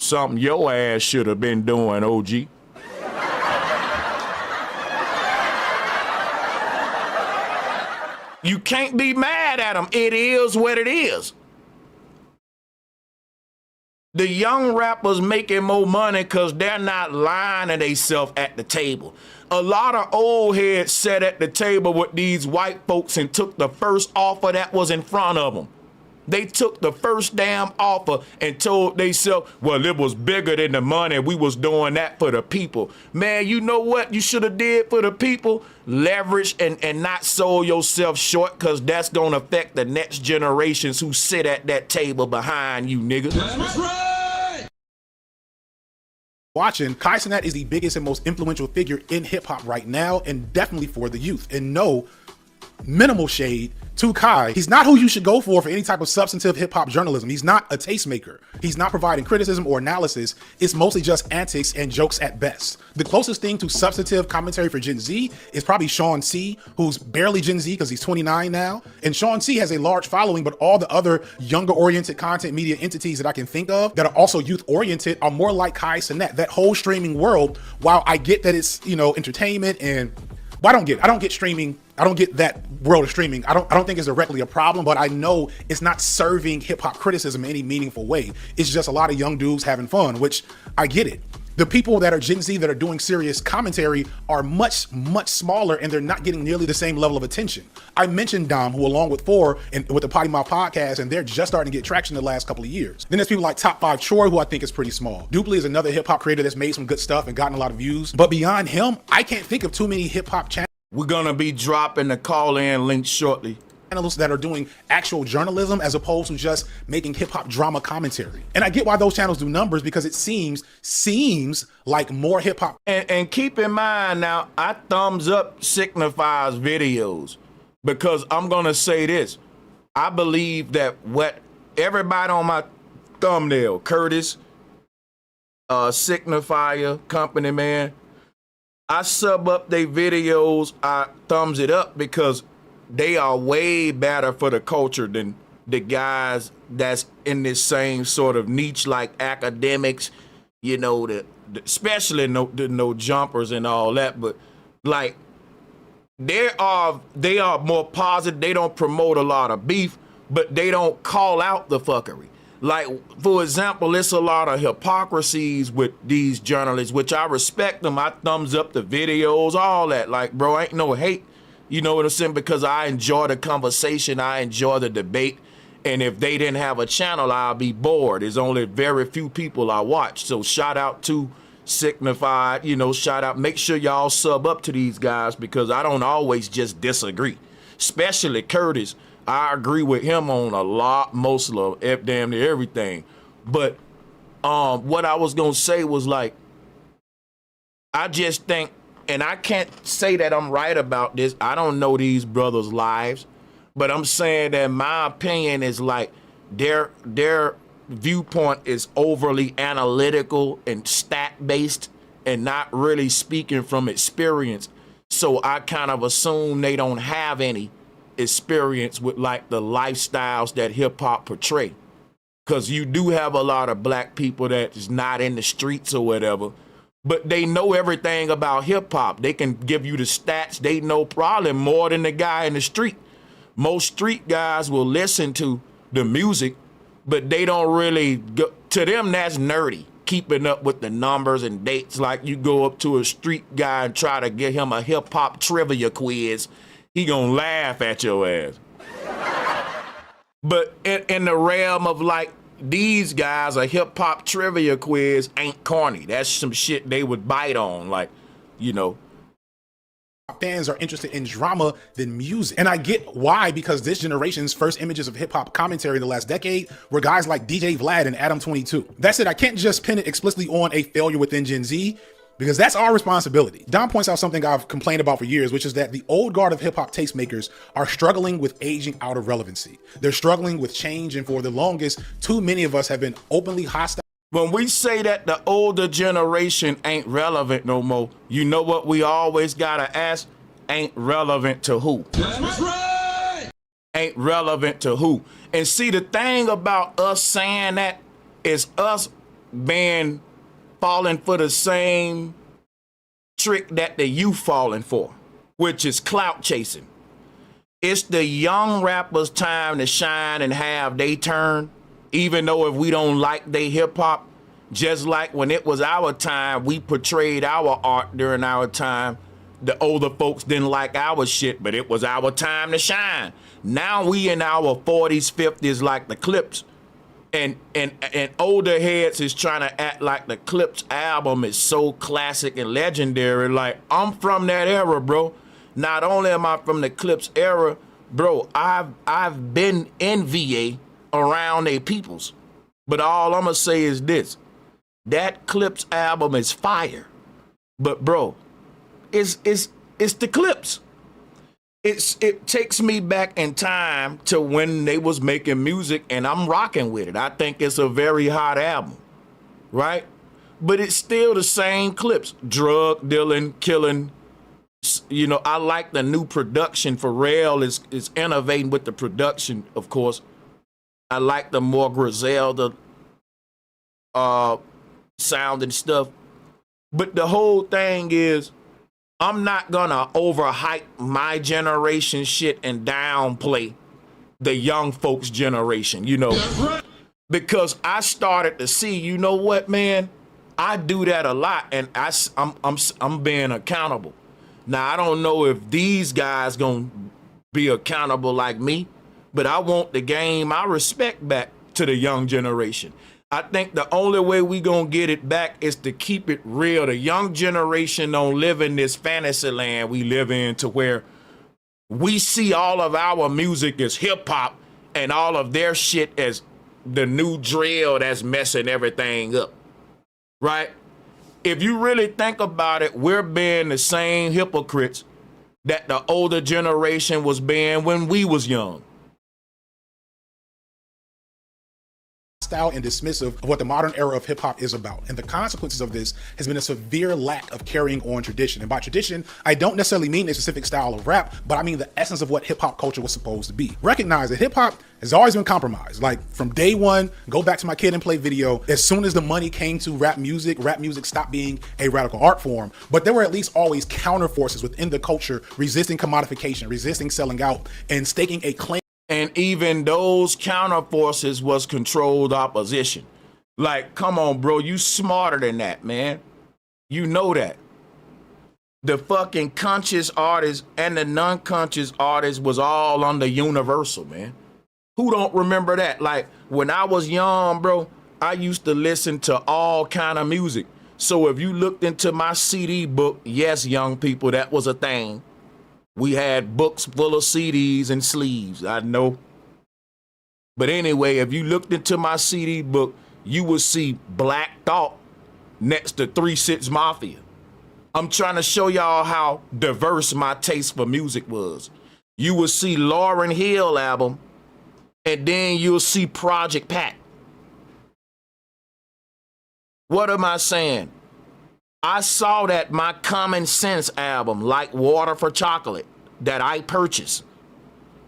Speaker 1: Something your ass should have been doing, OG. You can't be mad at them. It is what it is. The young rappers making more money because they're not lying to themselves at the table. A lot of old heads sat at the table with these white folks and took the first offer that was in front of them. They took the first damn offer and told themselves, well, it was bigger than the money. We was doing that for the people. Man, you know what you should have did for the people? Leverage and not sold yourself short, because that's going to affect the next generations who sit at that table behind you, niggas.
Speaker 3: That's right.
Speaker 2: Watching, Kai Cenat is the biggest and most influential figure in hip hop right now, and definitely for the youth. And no, minimal shade to Kai. He's not who you should go for any type of substantive hip hop journalism. He's not a tastemaker. He's not providing criticism or analysis. It's mostly just antics and jokes at best. The closest thing to substantive commentary for Gen Z is probably Sean C, who's barely Gen Z because he's 29 now. And Sean C has a large following, but all the other younger oriented content media entities that I can think of that are also youth oriented are more like Kai Cenat. That whole streaming world, while I get that it's, you know, entertainment and I don't get streaming. I don't get that world of streaming. I don't think it's directly a problem, but I know it's not serving hip hop criticism in any meaningful way. It's just a lot of young dudes having fun, which I get it. The people that are Gen Z that are doing serious commentary are much, much smaller, and they're not getting nearly the same level of attention. I mentioned Dom, who along with Four and with the Potty Mouth podcast, and they're just starting to get traction the last couple of years. Then there's people like Top 5 Troy, who I think is pretty small. Dupley is another hip hop creator that's made some good stuff and gotten a lot of views. But beyond him, I can't think of too many hip hop channels.
Speaker 1: We're going to be dropping the call-in link shortly.
Speaker 2: Channels that are doing actual journalism as opposed to just making hip hop drama commentary. And I get why those channels do numbers, because it seems like more hip hop.
Speaker 1: And keep in mind now, I thumbs up Signify's videos, because I'm going to say this. I believe that what everybody on my thumbnail, Curtis, Signifier, Company Man, I sub up their videos, I thumbs it up, because they are way better for the culture than the guys that's in this same sort of niche, like academics, you know, especially no jumpers and all that. But like, they are more positive. They don't promote a lot of beef, but they don't call out the fuckery. Like, for example, it's a lot of hypocrisies with these journalists, which I respect them. I thumbs up the videos, all that. Like, bro, ain't no hate. You know what I'm saying? Because I enjoy the conversation. I enjoy the debate. And if they didn't have a channel, I'll be bored. There's only very few people I watch. So shout out to Signified, you know, shout out. Make sure y'all sub up to these guys because I don't always just disagree. Especially Curtis. I agree with him on a lot, most of damn near everything. But what I was going to say was like, I just think, and I can't say that I'm right about this. I don't know these brothers' lives. But I'm saying that my opinion is like their viewpoint is overly analytical and stat-based and not really speaking from experience. So I kind of assume they don't have any experience with like the lifestyles that hip-hop portray. Because you do have a lot of black people that is not in the streets or whatever, but they know everything about hip-hop. They can give you the stats. They know probably more than the guy in the street. Most street guys will listen to the music, but they don't really go, to them that's nerdy, keeping up with the numbers and dates. Like you go up to a street guy and try to get him a hip hop trivia quiz, he gonna laugh at your ass. But in the realm of like these guys, a hip hop trivia quiz ain't corny. That's some shit they would bite on, like, you know.
Speaker 2: Fans are interested in drama than music. And I get why, because this generation's first images of hip-hop commentary in the last decade were guys like DJ Vlad and Adam 22. That's it. I can't just pin it explicitly on a failure within Gen Z, because that's our responsibility. Don points out something I've complained about for years, which is that the old guard of hip-hop tastemakers are struggling with aging out of relevancy. They're struggling with change, and for the longest, too many of us have been openly hostile.
Speaker 1: When we say that the older generation ain't relevant no more, you know what we always gotta ask? Ain't relevant to who? That's right! Ain't relevant to who? And see, the thing about us saying that is us falling for the same trick that the youth falling for, which is clout chasing. It's the young rappers' time to shine and have they turn. Even though if we don't like they hip hop, just like when it was our time, we portrayed our art during our time. The older folks didn't like our shit, but it was our time to shine. Now we in our 40s, 50s like the Clips, and older heads is trying to act like the Clips album is so classic and legendary. Like, I'm from that era, bro. Not only am I from the Clips era, bro, I've been in VA around their peoples. But all I'm gonna say is this: that Clips album is fire. But bro, it's the Clips. It takes me back in time to when they was making music, and I'm rocking with it. I think it's a very hot album, right? But it's still the same Clips: drug dealing, killing. You know, I like the new production. Pharrell is innovating with the production, of course. I like the more Griselda sound and stuff. But the whole thing is, I'm not gonna overhype my generation shit and downplay the young folks generation, you know. Because I started to see, you know what, man? I do that a lot, and I'm being accountable. Now, I don't know if these guys gonna be accountable like me, but I want the game I respect back to the young generation. I think the only way we gonna get it back is to keep it real. The young generation don't live in this fantasy land we live in, to where we see all of our music as hip hop and all of their shit as the new drill that's messing everything up, right? If you really think about it, we're being the same hypocrites that the older generation was being when we was young.
Speaker 2: And dismissive of what the modern era of hip-hop is about. And the consequences of this has been a severe lack of carrying on tradition. And by tradition, I don't necessarily mean a specific style of rap, but I mean the essence of what hip-hop culture was supposed to be. Recognize that hip-hop has always been compromised. Like, from day one, go back to my Kid and Play video, as soon as the money came to rap music stopped being a radical art form. But there were at least always counter forces within the culture resisting commodification, resisting selling out, and staking a claim.
Speaker 1: And even those counter forces was controlled opposition. Like, come on, bro, you smarter than that, man. You know that. The fucking conscious artists and the non-conscious artists was all under Universal, man. Who don't remember that? Like when I was young, bro, I used to listen to all kind of music. So if you looked into my CD book, yes, young people, that was a thing. We had books full of CDs and sleeves, I know. But anyway, if you looked into my CD book, you would see Black Thought next to 3 6 Mafia. I'm trying to show y'all how diverse my taste for music was. You will see Lauryn Hill album, and then you'll see Project Pat. What am I saying? I saw that my Common Sense album, Like Water for Chocolate, that I purchased.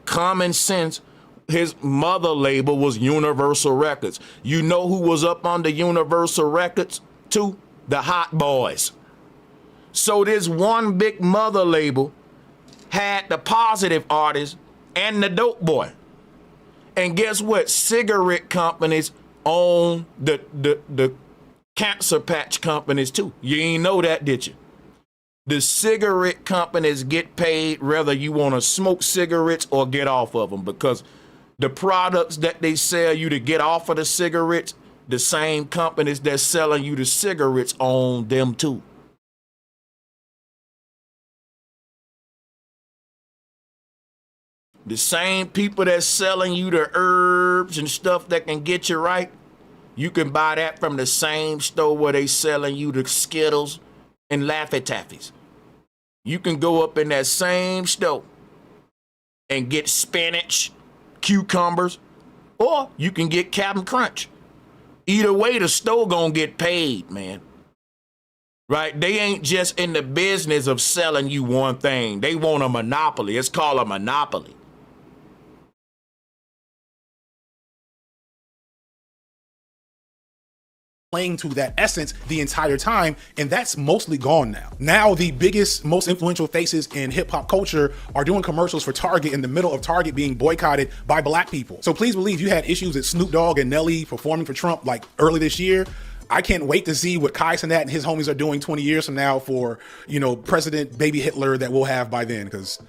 Speaker 1: Common Sense, his mother label was Universal Records. You know who was up under Universal Records too? The Hot Boys. So this one big mother label had the positive artist and the dope boy. And guess what? Cigarette companies own the cancer patch companies too. You ain't know that, did you? The cigarette companies get paid whether you want to smoke cigarettes or get off of them, because the products that they sell you to get off of the cigarettes, the same companies that's selling you the cigarettes own them too. The same people that's selling you the herbs and stuff that can get you right, you can buy that from the same store where they selling you the Skittles and Laffy Taffies. You can go up in that same store and get spinach, cucumbers, or you can get Captain Crunch. Either way, the store gonna get paid, man. Right? They ain't just in the business of selling you one thing. They want a monopoly. It's called a monopoly.
Speaker 2: Playing to that essence the entire time, and that's mostly gone now. Now the biggest, most influential faces in hip-hop culture are doing commercials for Target in the middle of Target being boycotted by black people. So please believe you had issues with Snoop Dogg and Nelly performing for Trump like early this year. I can't wait to see what Kai Cenat and his homies are doing 20 years from now for, you know, President Baby Hitler that we'll have by then, because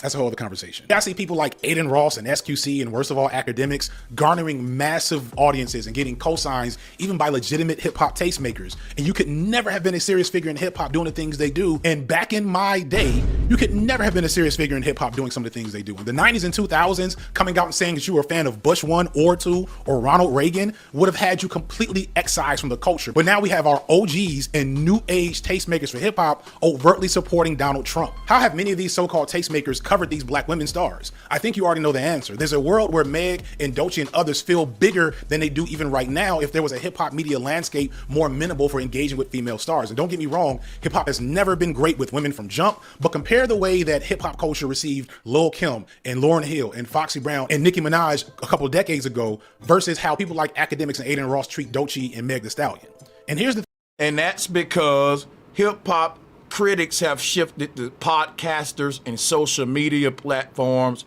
Speaker 2: that's a whole other conversation. I see people like Aiden Ross and SQC and worst of all academics garnering massive audiences and getting cosigns even by legitimate hip hop tastemakers. And you could never have been a serious figure in hip hop doing the things they do. And back in my day, you could never have been a serious figure in hip hop doing some of the things they do. In the 90s and 2000s, coming out and saying that you were a fan of Bush 1 or 2 or Ronald Reagan would have had you completely excised from the culture. But now we have our OGs and new age tastemakers for hip hop overtly supporting Donald Trump. How have many of these so-called tastemakers covered these black women stars? I think you already know the answer. There's a world where Meg and Doechii and others feel bigger than they do even right now if there was a hip-hop media landscape more amenable for engaging with female stars. And don't get me wrong, hip-hop has never been great with women from jump, but compare the way that hip-hop culture received Lil' Kim and Lauryn Hill and Foxy Brown and Nicki Minaj a couple of decades ago versus how people like academics and Aiden Ross treat Doechii and Meg Thee Stallion. And here's the
Speaker 1: And that's because hip-hop critics have shifted to podcasters and social media platforms.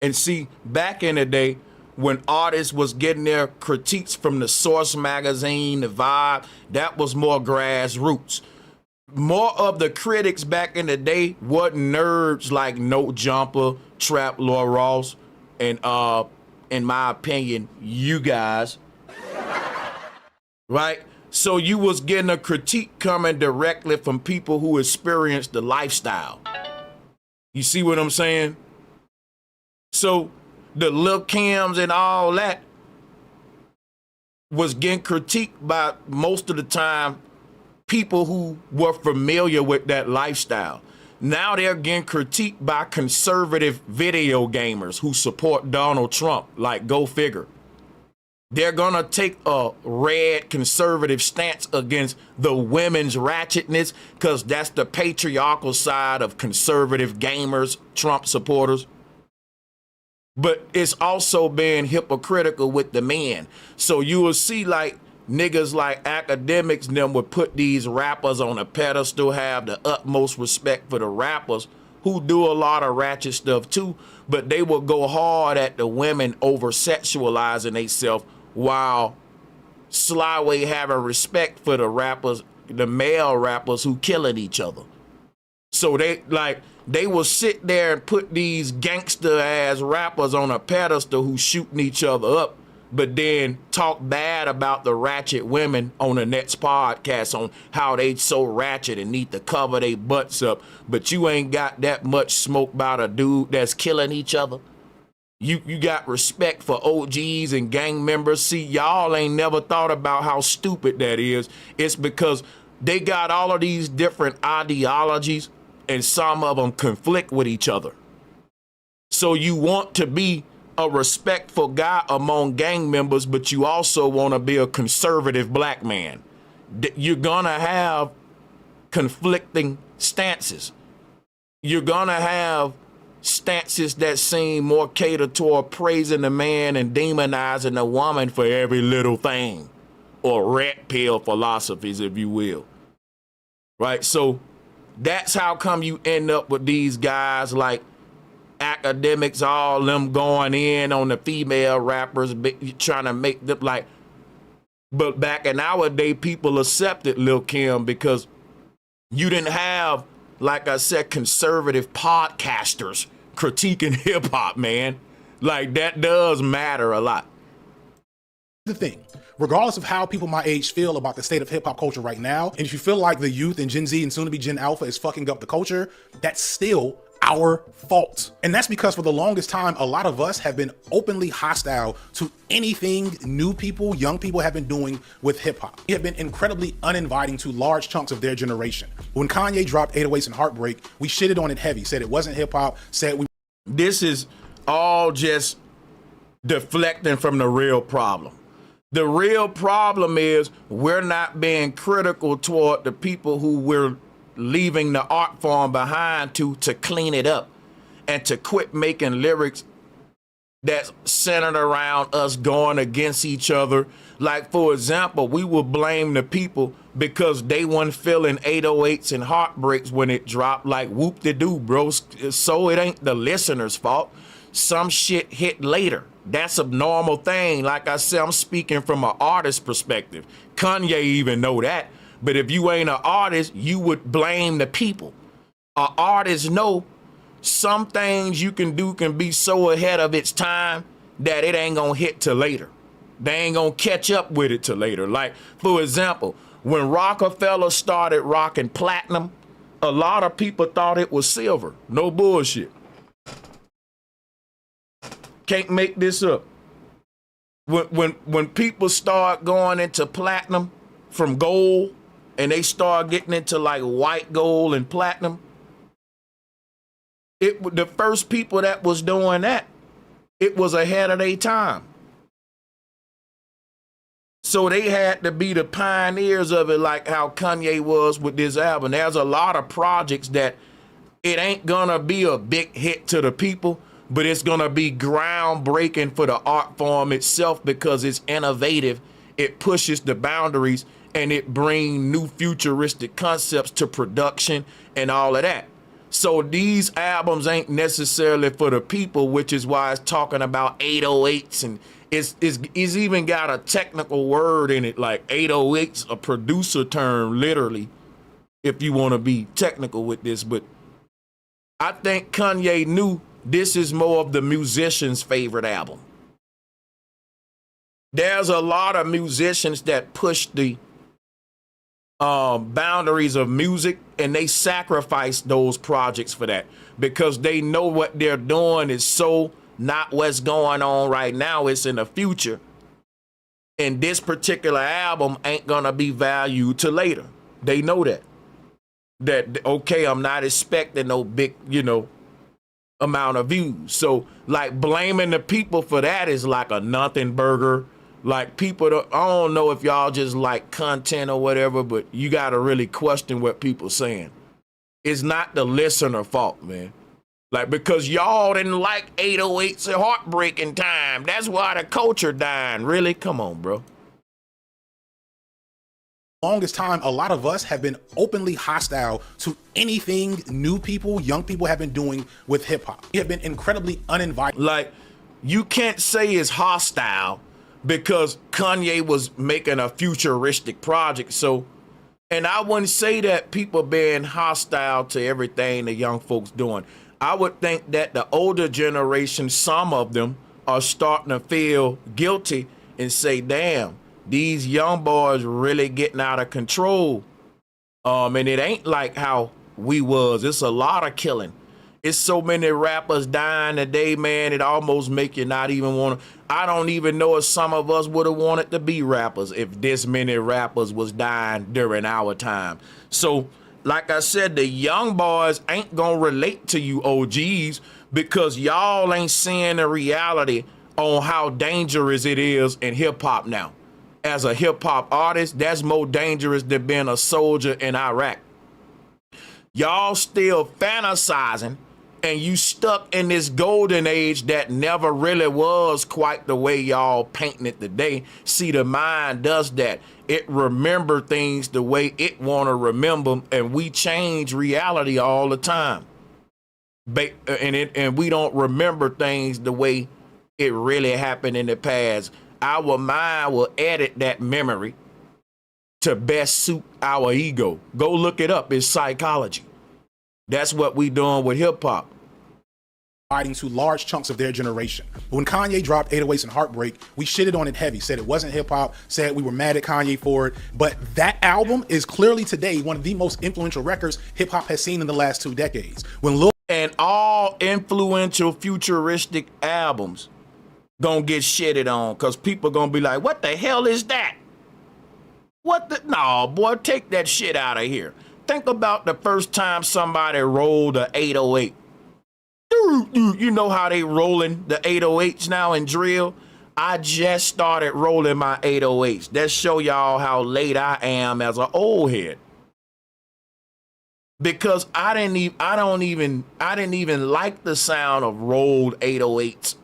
Speaker 1: And see, back in the day, when artists was getting their critiques from the Source magazine, the Vibe, that was more grassroots. More of the critics back in the day wasn't nerds like No Jumper, Trap Lord Ross, and in my opinion, you guys. Right? So you was getting a critique coming directly from people who experienced the lifestyle. You see what I'm saying? So the Lil' Kims and all that was getting critiqued by most of the time people who were familiar with that lifestyle. Now they're getting critiqued by conservative video gamers who support Donald Trump, like go figure. They're gonna take a red conservative stance against the women's ratchetness because that's the patriarchal side of conservative gamers, Trump supporters. But it's also being hypocritical with the men. So you will see like niggas like academics and them would put these rappers on a pedestal, have the utmost respect for the rappers who do a lot of ratchet stuff too, but they will go hard at the women over sexualizing themselves while slyway having respect for the rappers, the male rappers who killing each other. So they will sit there and put these gangster ass rappers on a pedestal who shooting each other up, but then talk bad about the ratchet women on the next podcast on how they so ratchet and need to cover their butts up. But you ain't got that much smoke about a dude that's killing each other. You got respect for OGs and gang members. See, y'all ain't never thought about how stupid that is. It's because they got all of these different ideologies and some of them conflict with each other. So you want to be a respectful guy among gang members, but you also want to be a conservative black man. You're gonna have conflicting stances. You're gonna have stances that seem more catered toward praising the man and demonizing the woman for every little thing, or red pill philosophies, if you will. Right? So that's how come you end up with these guys like academics, all them going in on the female rappers, trying to make them like. But back in our day, people accepted Lil' Kim because you didn't have, like I said, conservative podcasters critiquing hip hop, man. Like, that does matter a lot.
Speaker 2: The thing, regardless of how people my age feel about the state of hip hop culture right now, and if you feel like the youth and Gen Z and soon to be Gen Alpha is fucking up the culture, that's still our fault. And that's because for the longest time, a lot of us have been openly hostile to anything new people, young people have been doing with hip hop. We have been incredibly uninviting to large chunks of their generation. When Kanye dropped 808s and Heartbreak, we shitted on it heavy, said it wasn't hip hop, said we.
Speaker 1: This is all just deflecting from the real problem. The real problem is we're not being critical toward the people who we're leaving the art form behind to clean it up and to quit making lyrics that's centered around us going against each other. Like, for example, we will blame the people because they weren't feeling 808s and Heartbreaks when it dropped, like whoop-de-doo, bro. So it ain't the listener's fault. Some shit hit later. That's a normal thing. Like I said, I'm speaking from an artist perspective. Kanye even know that. But if you ain't an artist, you would blame the people. An artist know some things you can do can be so ahead of its time that it ain't gonna hit till later. They ain't gonna catch up with it till later. Like, for example, when Rockefeller started rocking platinum, a lot of people thought it was silver. No bullshit. Can't make this up. When people start going into platinum from gold, and they start getting into like white gold and platinum, the first people that was doing that, it was ahead of their time. So they had to be the pioneers of it, like how Kanye was with this album. There's a lot of projects that it ain't gonna be a big hit to the people, but it's gonna be groundbreaking for the art form itself because it's innovative. It pushes the boundaries and it brings new futuristic concepts to production and all of that. So these albums ain't necessarily for the people, which is why it's talking about 808s, and it's even got a technical word in it, like 808s, a producer term, literally, if you want to be technical with this. But I think Kanye knew this is more of the musician's favorite album. There's a lot of musicians that push the boundaries of music, and they sacrifice those projects for that because they know what they're doing is so not what's going on right now, it's in the future, and this particular album ain't gonna be valued till later. They know that okay, I'm not expecting no big amount of views. So like blaming the people for that is like a nothing burger. Like, people, I don't know if y'all just like content or whatever, but you got to really question what people saying. It's not the listener fault, man. Like, because y'all didn't like 808s and Heartbreak in time. That's why the culture dying. Really? Come on, bro.
Speaker 2: Longest time, a lot of us have been openly hostile to anything new people, young people have been doing with hip hop. We have been incredibly uninvited.
Speaker 1: Like, you can't say it's hostile because Kanye was making a futuristic project. So And I wouldn't say that people being hostile to everything the young folks doing. I would think that the older generation, some of them, are starting to feel guilty and say, damn, these young boys really getting out of control. And it ain't like how we was. It's a lot of killing. It's so many rappers dying today, man, it almost make you not even want to. I don't even know if some of us would have wanted to be rappers if this many rappers was dying during our time. So, like I said, the young boys ain't gonna relate to you OGs because y'all ain't seeing the reality on how dangerous it is in hip hop now. As a hip hop artist, that's more dangerous than being a soldier in Iraq. Y'all still fantasizing and you stuck in this golden age that never really was quite the way y'all painting it today. See, the mind does that. It remember things the way it want to remember them, and we change reality all the time. And we don't remember things the way it really happened in the past. Our mind will edit that memory to best suit our ego. Go look it up. It's psychology. That's what we doing with hip hop.
Speaker 2: Fighting to large chunks of their generation. When Kanye dropped 808s and Heartbreak, we shitted on it heavy, said it wasn't hip hop, said we were mad at Kanye for it. But that album is clearly today one of the most influential records hip hop has seen in the last 2 decades.
Speaker 1: And all influential futuristic albums gonna get shitted on because people gonna be like, what the hell is that? No, boy, take that shit out of here. Think about the first time somebody rolled a 808. You know how they rolling the 808s now in drill? I just started rolling my 808s. That show y'all how late I am as an old head. Because I didn't even like the sound of rolled 808s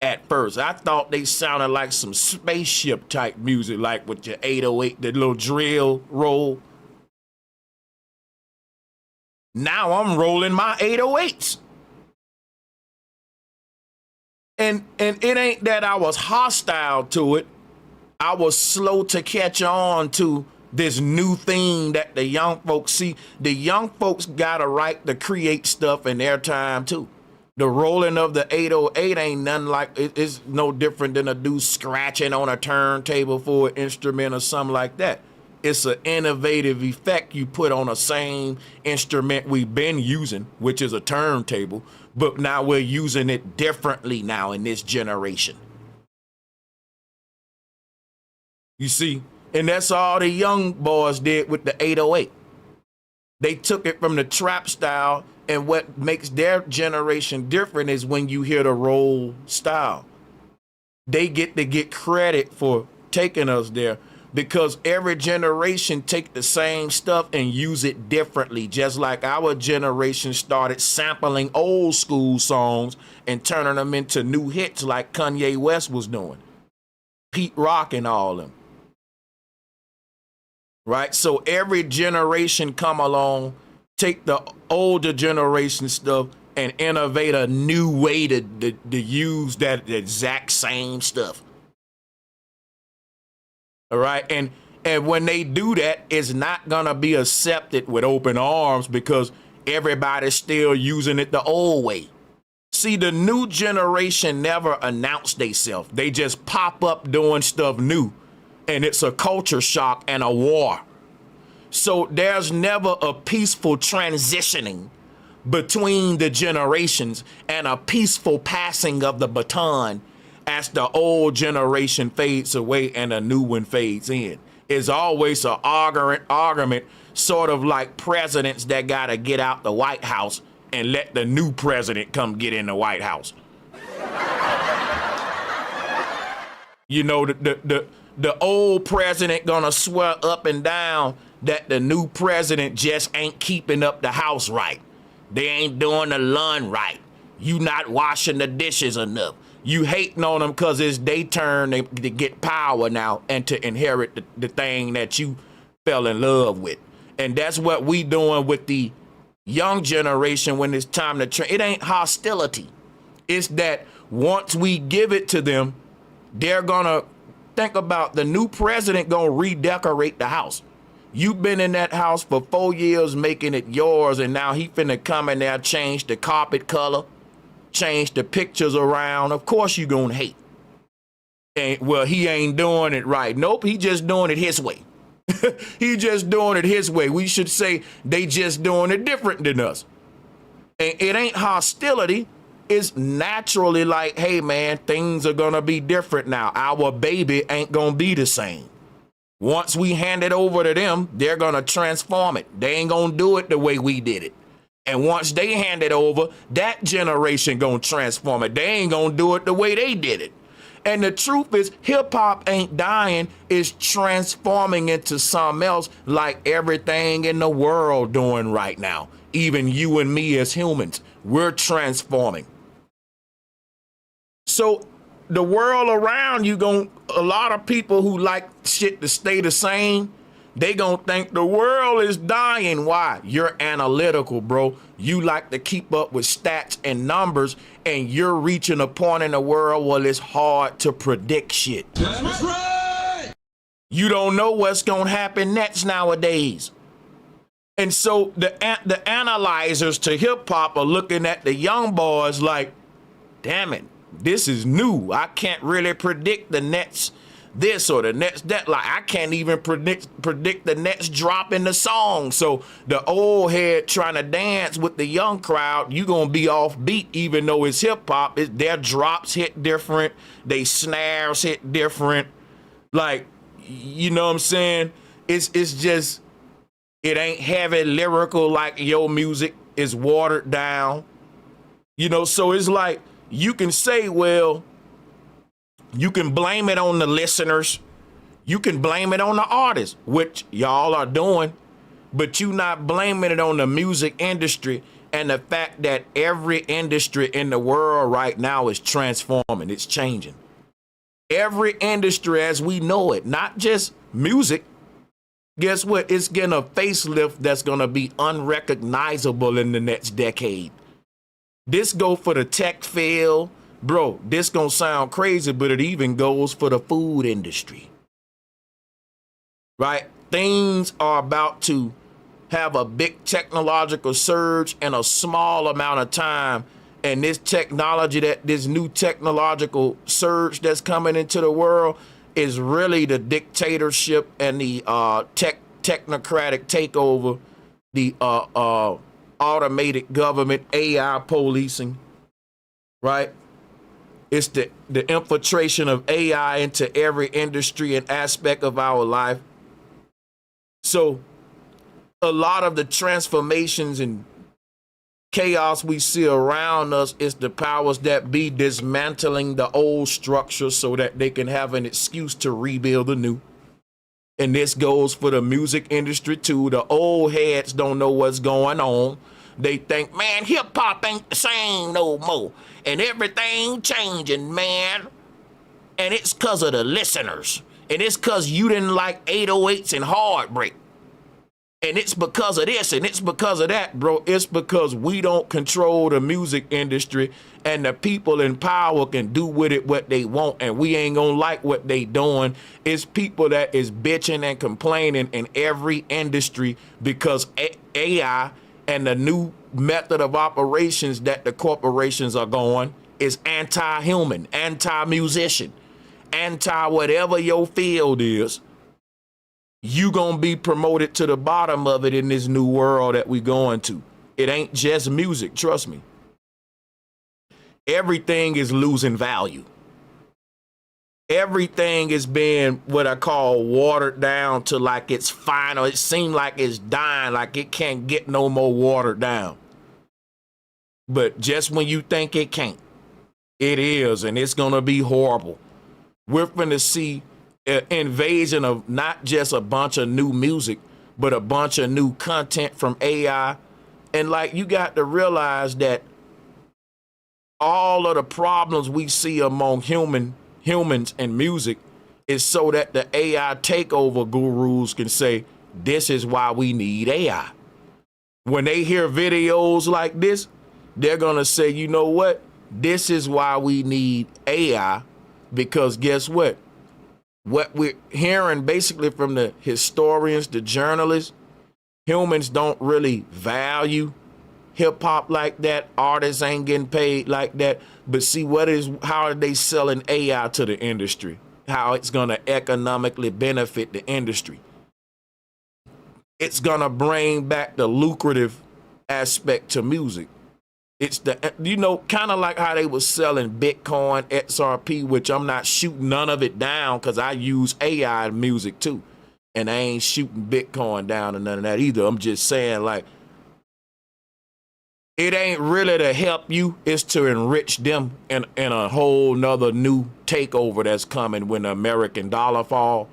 Speaker 1: at first. I thought they sounded like some spaceship type music, like with your 808, the little drill roll. Now I'm rolling my 808s. And it ain't that I was hostile to it. I was slow to catch on to this new thing that the young folks see. The young folks got a right to create stuff in their time too. The rolling of the 808 ain't nothing like, it's no different than a dude scratching on a turntable for an instrument or something like that. It's an innovative effect you put on the same instrument we've been using, which is a turntable, but now we're using it differently now in this generation. You see, and that's all the young boys did with the 808. They took it from the trap style, and what makes their generation different is when you hear the roll style. They get to get credit for taking us there, because every generation take the same stuff and use it differently. Just like our generation started sampling old school songs and turning them into new hits like Kanye West was doing. Pete Rock and all them. Right? So every generation come along, take the older generation stuff and innovate a new way to use that exact same stuff. All right. And when they do that, it's not going to be accepted with open arms because everybody's still using it the old way. See, the new generation never announce themselves. They just pop up doing stuff new. And it's a culture shock and a war. So there's never a peaceful transitioning between the generations and a peaceful passing of the baton as the old generation fades away and a new one fades in. It's always an argument, sort of like presidents that got to get out the White House and let the new president come get in the White House. You know, the old president gonna swear up and down that the new president just ain't keeping up the house right. They ain't doing the lawn right. You not washing the dishes enough. You hating on them because it's their turn to get power now and to inherit the thing that you fell in love with. And that's what we doing with the young generation when it's time to train. It ain't hostility. It's that once we give it to them, they're gonna think about the new president gonna redecorate the house. You've been in that house for 4 years making it yours, and now he finna come in there, change the carpet color, change the pictures around. Of course you gonna hate. And well, he ain't doing it right. Nope, he just doing it his way. He just doing it his way. We should say they just doing it different than us. And it ain't hostility. It's naturally like, hey man, things are gonna be different now. Our baby ain't gonna be the same. Once we hand it over to them, they're gonna transform it. They ain't gonna do it the way we did it. And once they hand it over, that generation gonna transform it. They ain't gonna do it the way they did it. And the truth is, hip hop ain't dying, it's transforming into something else, like everything in the world doing right now. Even you and me as humans, we're transforming. So the world around you, a lot of people who like shit to stay the same, they gonna think the world is dying. Why? You're analytical, bro. You like to keep up with stats and numbers, and you're reaching a point in the world where it's hard to predict shit. That's right. You don't know what's gonna happen next nowadays. And so the analyzers to hip hop are looking at the young boys like, damn it, this is new. I can't really predict the next this or the next that. Like, I can't even predict the next drop in the song. So the old head trying to dance with the young crowd, you gonna be off beat, even though it's hip hop. Their drops hit different, they snares hit different. Like, you know what I'm saying? It's just, it ain't heavy lyrical like your music. Is watered down. You know, so it's like, you can say, well, you can blame it on the listeners. You can blame it on the artists, which y'all are doing, but you not blaming it on the music industry and the fact that every industry in the world right now is transforming. It's changing. Every industry as we know it, not just music. Guess what? It's getting a facelift that's going to be unrecognizable in the next decade. This go for the tech field. Bro, this gonna sound crazy, but it even goes for the food industry. Right? Things are about to have a big technological surge in a small amount of time. And this new technological surge that's coming into the world is really the dictatorship and the technocratic takeover, the automated government, AI policing, right? It's the infiltration of AI into every industry and aspect of our life. So a lot of the transformations and chaos we see around us is the powers that be dismantling the old structure so that they can have an excuse to rebuild the new. And this goes for the music industry too. The old heads don't know what's going on. They think, man, hip hop ain't the same no more. And everything changing, man. And it's because of the listeners. And it's because you didn't like 808s and Heartbreak. And it's because of this and it's because of that, bro. It's because we don't control the music industry and the people in power can do with it what they want and we ain't gonna like what they doing. It's people that is bitching and complaining in every industry because AI and the new method of operations that the corporations are going is anti-human, anti-musician, anti-whatever your field is. You gonna be promoted to the bottom of it in this new world that we going to. It ain't just music, trust me. Everything is losing value. Everything is being what I call watered down to like it's final. It seems like it's dying, like it can't get no more watered down. But just when you think it can't, it is, and it's gonna be horrible. We're finna see an invasion of not just a bunch of new music, but a bunch of new content from AI. And like, you got to realize that all of the problems we see among humans and music is so that the AI takeover gurus can say, this is why we need AI. When they hear videos like this, they're gonna say, you know what? This is why we need AI, because guess what? what we're hearing basically from the historians, the journalists, humans don't really value hip hop like that. Artists ain't getting paid like that. But see, how are they selling AI to the industry? How it's going to economically benefit the industry. It's going to bring back the lucrative aspect to music. It's kind of like how they was selling Bitcoin, XRP, which I'm not shooting none of it down because I use AI in music too. And I ain't shooting Bitcoin down and none of that either. I'm just saying, like, it ain't really to help you. It's to enrich them in a whole nother new takeover that's coming when the American dollar fall.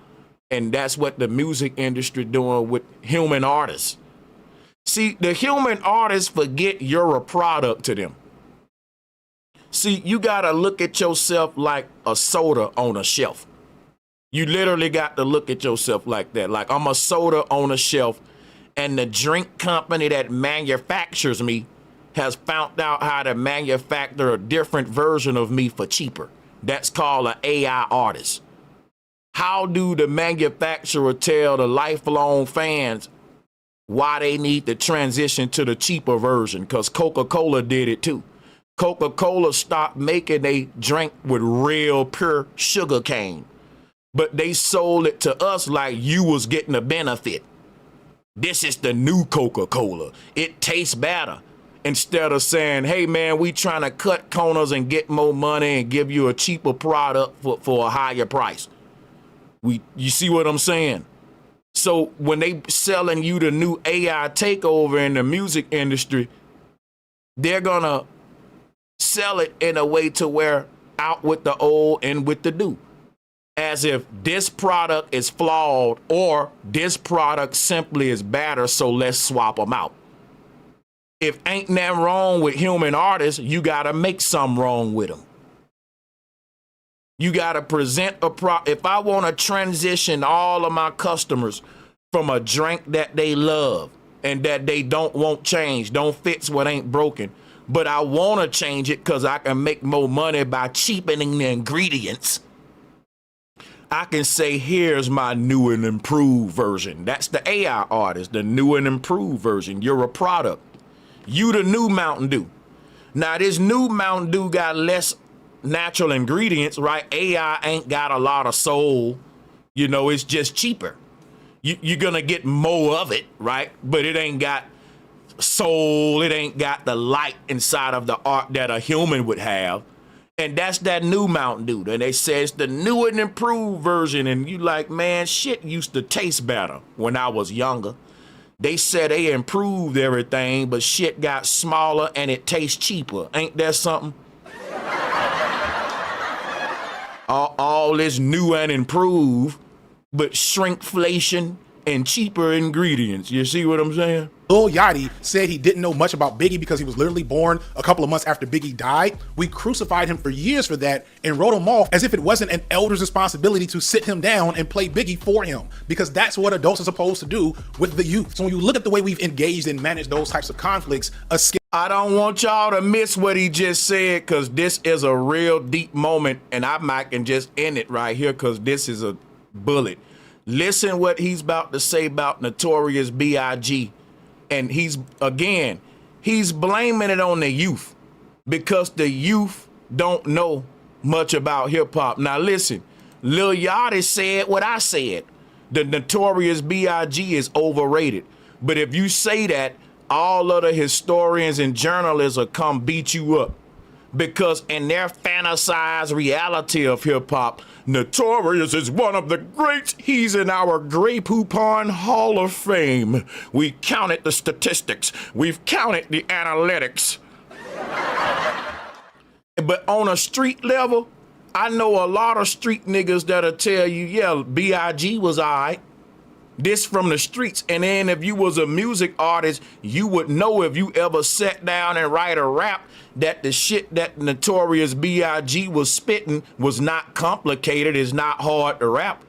Speaker 1: And that's what the music industry doing with human artists. See, the human artists forget you're a product to them. See, you got to look at yourself like a soda on a shelf. You literally got to look at yourself like that. Like, I'm a soda on a shelf, and the drink company that manufactures me has found out how to manufacture a different version of me for cheaper. That's called an AI artist. How do the manufacturer tell the lifelong fans why they need to transition to the cheaper version? Because Coca-Cola did it too. Coca-Cola stopped making a drink with real pure sugar cane, but they sold it to us like you was getting a benefit. This is the new Coca-Cola. It tastes better. Instead of saying, hey man, we trying to cut corners and get more money and give you a cheaper product for a higher price. You see what I'm saying? So when they selling you the new AI takeover in the music industry, they're gonna sell it in a way to where out with the old and with the new. As if this product is flawed or this product simply is better, so let's swap them out. If ain't nothing wrong with human artists, you gotta make something wrong with them. You gotta present if I wanna transition all of my customers from a drink that they love and that they don't want change, don't fix what ain't broken, but I wanna change it because I can make more money by cheapening the ingredients, I can say, here's my new and improved version. That's the AI artist, the new and improved version. You're a product. You the new Mountain Dew. Now, this new Mountain Dew got less natural ingredients, right? AI ain't got a lot of soul. It's just cheaper. You're going to get more of it, right? But it ain't got soul. It ain't got the light inside of the art that a human would have. And that's that new Mountain Dew. And they say it's the new and improved version. And you like, man, shit used to taste better when I was younger. They said they improved everything, but shit got smaller and it tastes cheaper. Ain't that something? all this new and improved, but shrinkflation and cheaper ingredients. You see what I'm saying?
Speaker 2: Lil Yachty said he didn't know much about Biggie because he was literally born a couple of months after Biggie died. We crucified him for years for that and wrote him off as if it wasn't an elder's responsibility to sit him down and play Biggie for him, because that's what adults are supposed to do with the youth. So when you look at the way we've engaged and managed those types of conflicts,
Speaker 1: I don't want y'all to miss what he just said, because this is a real deep moment, and I might can just end it right here because this is a bullet. Listen what he's about to say about Notorious B.I.G. And he's blaming it on the youth because the youth don't know much about hip hop. Now listen, Lil Yachty said what I said. The Notorious B.I.G. is overrated. But if you say that, all of the historians and journalists will come beat you up. Because in their fantasized reality of hip hop, Notorious is one of the greats. He's in our Grey Poupon Hall of Fame. We counted the statistics. We've counted the analytics. But on a street level, I know a lot of street niggas that'll tell you, yeah, B.I.G. was all right. This from the streets. And then if you was a music artist, you would know if you ever sat down and write a rap that the shit that Notorious B.I.G. was spitting was not complicated, it's not hard to rap.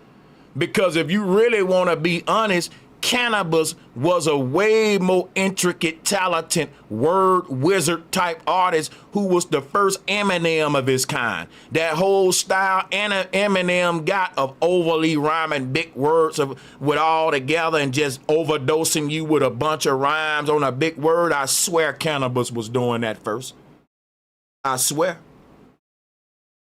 Speaker 1: Because if you really want to be honest, Cannabis was a way more intricate, talented word wizard type artist who was the first Eminem of his kind. That whole style Eminem got of overly rhyming big words with all together and just overdosing you with a bunch of rhymes on a big word. I swear Cannabis was doing that first. I swear.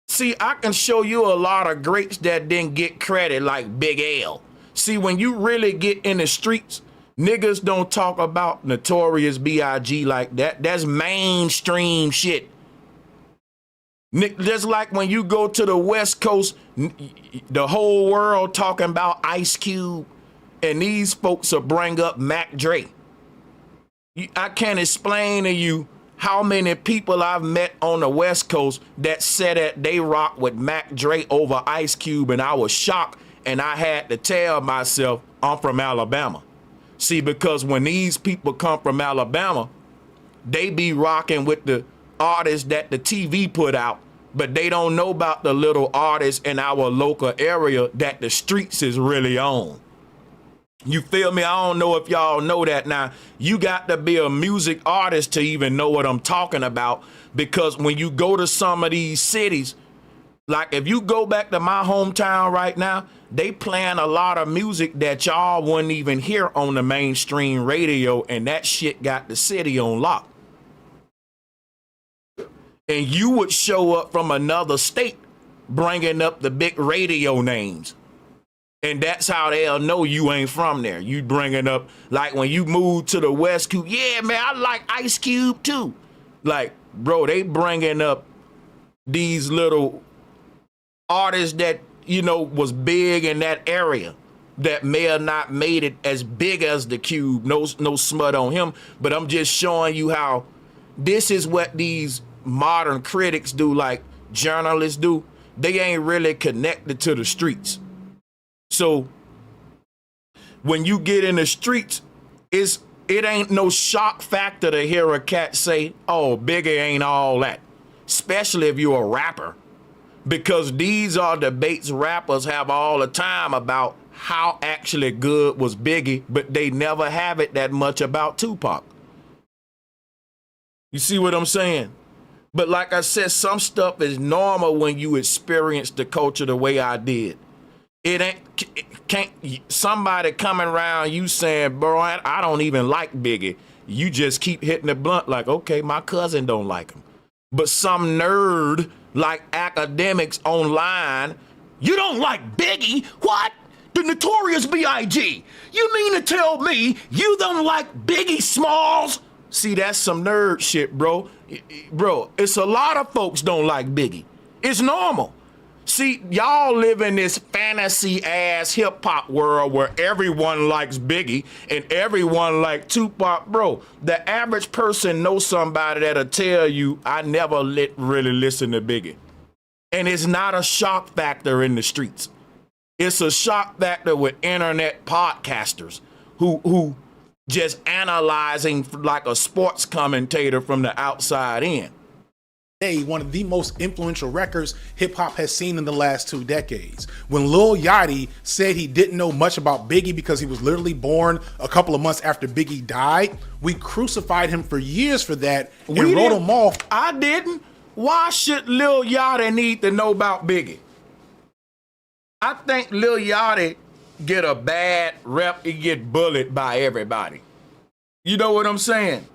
Speaker 1: See, I can show you a lot of greats that didn't get credit like Big L. See, when you really get in the streets, niggas don't talk about Notorious B.I.G. like that. That's mainstream shit. Just like when you go to the West Coast, the whole world talking about Ice Cube, and these folks will bring up Mac Dre. I can't explain to you how many people I've met on the West Coast that said that they rock with Mac Dre over Ice Cube, and I was shocked. And I had to tell myself, I'm from Alabama. See, because when these people come from Alabama, they be rocking with the artists that the TV put out, but they don't know about the little artists in our local area that the streets is really on. You feel me? I don't know if y'all know that. Now, you got to be a music artist to even know what I'm talking about, because when you go to some of these cities, like if you go back to my hometown right now, they playing a lot of music that y'all wouldn't even hear on the mainstream radio, and that shit got the city on lock. And you would show up from another state bringing up the big radio names. And that's how they'll know you ain't from there. You bringing up, like when you move to the West Coast, yeah, man, I like Ice Cube too. Like, bro, they bringing up these little artists that, you know, was big in that area that may have not made it as big as the Cube. No smut on him, but I'm just showing you how this is what these modern critics do, like journalists do. They ain't really connected to the streets. So when you get in the streets, it ain't no shock factor to hear a cat say, oh, Biggie ain't all that, especially if you're a rapper. Because these are debates rappers have all the time about how actually good was Biggie, but they never have it that much about Tupac. You see what I'm saying? But like I said, some stuff is normal when you experience the culture the way I did. Can't somebody coming around you saying, bro, I don't even like Biggie. You just keep hitting the blunt like, okay, my cousin don't like him. But some nerd like academics online, you don't like Biggie? What? The Notorious B.I.G. You mean to tell me you don't like Biggie Smalls? See, that's some nerd shit, bro. Bro, it's a lot of folks don't like Biggie. It's normal. See, y'all live in this fantasy-ass hip-hop world where everyone likes Biggie and everyone like Tupac. Bro, the average person knows somebody that'll tell you, I never really listen to Biggie. And it's not a shock factor in the streets. It's a shock factor with internet podcasters who just analyzing like a sports commentator from the outside in.
Speaker 2: One of the most influential records hip-hop has seen in the last 2 decades. When Lil Yachty said he didn't know much about Biggie because he was literally born a couple of months after Biggie died, we crucified him for years for that and wrote him off.
Speaker 1: I didn't. Why should Lil Yachty need to know about Biggie? I think Lil Yachty get a bad rep. He get bullied by everybody. You know what I'm saying?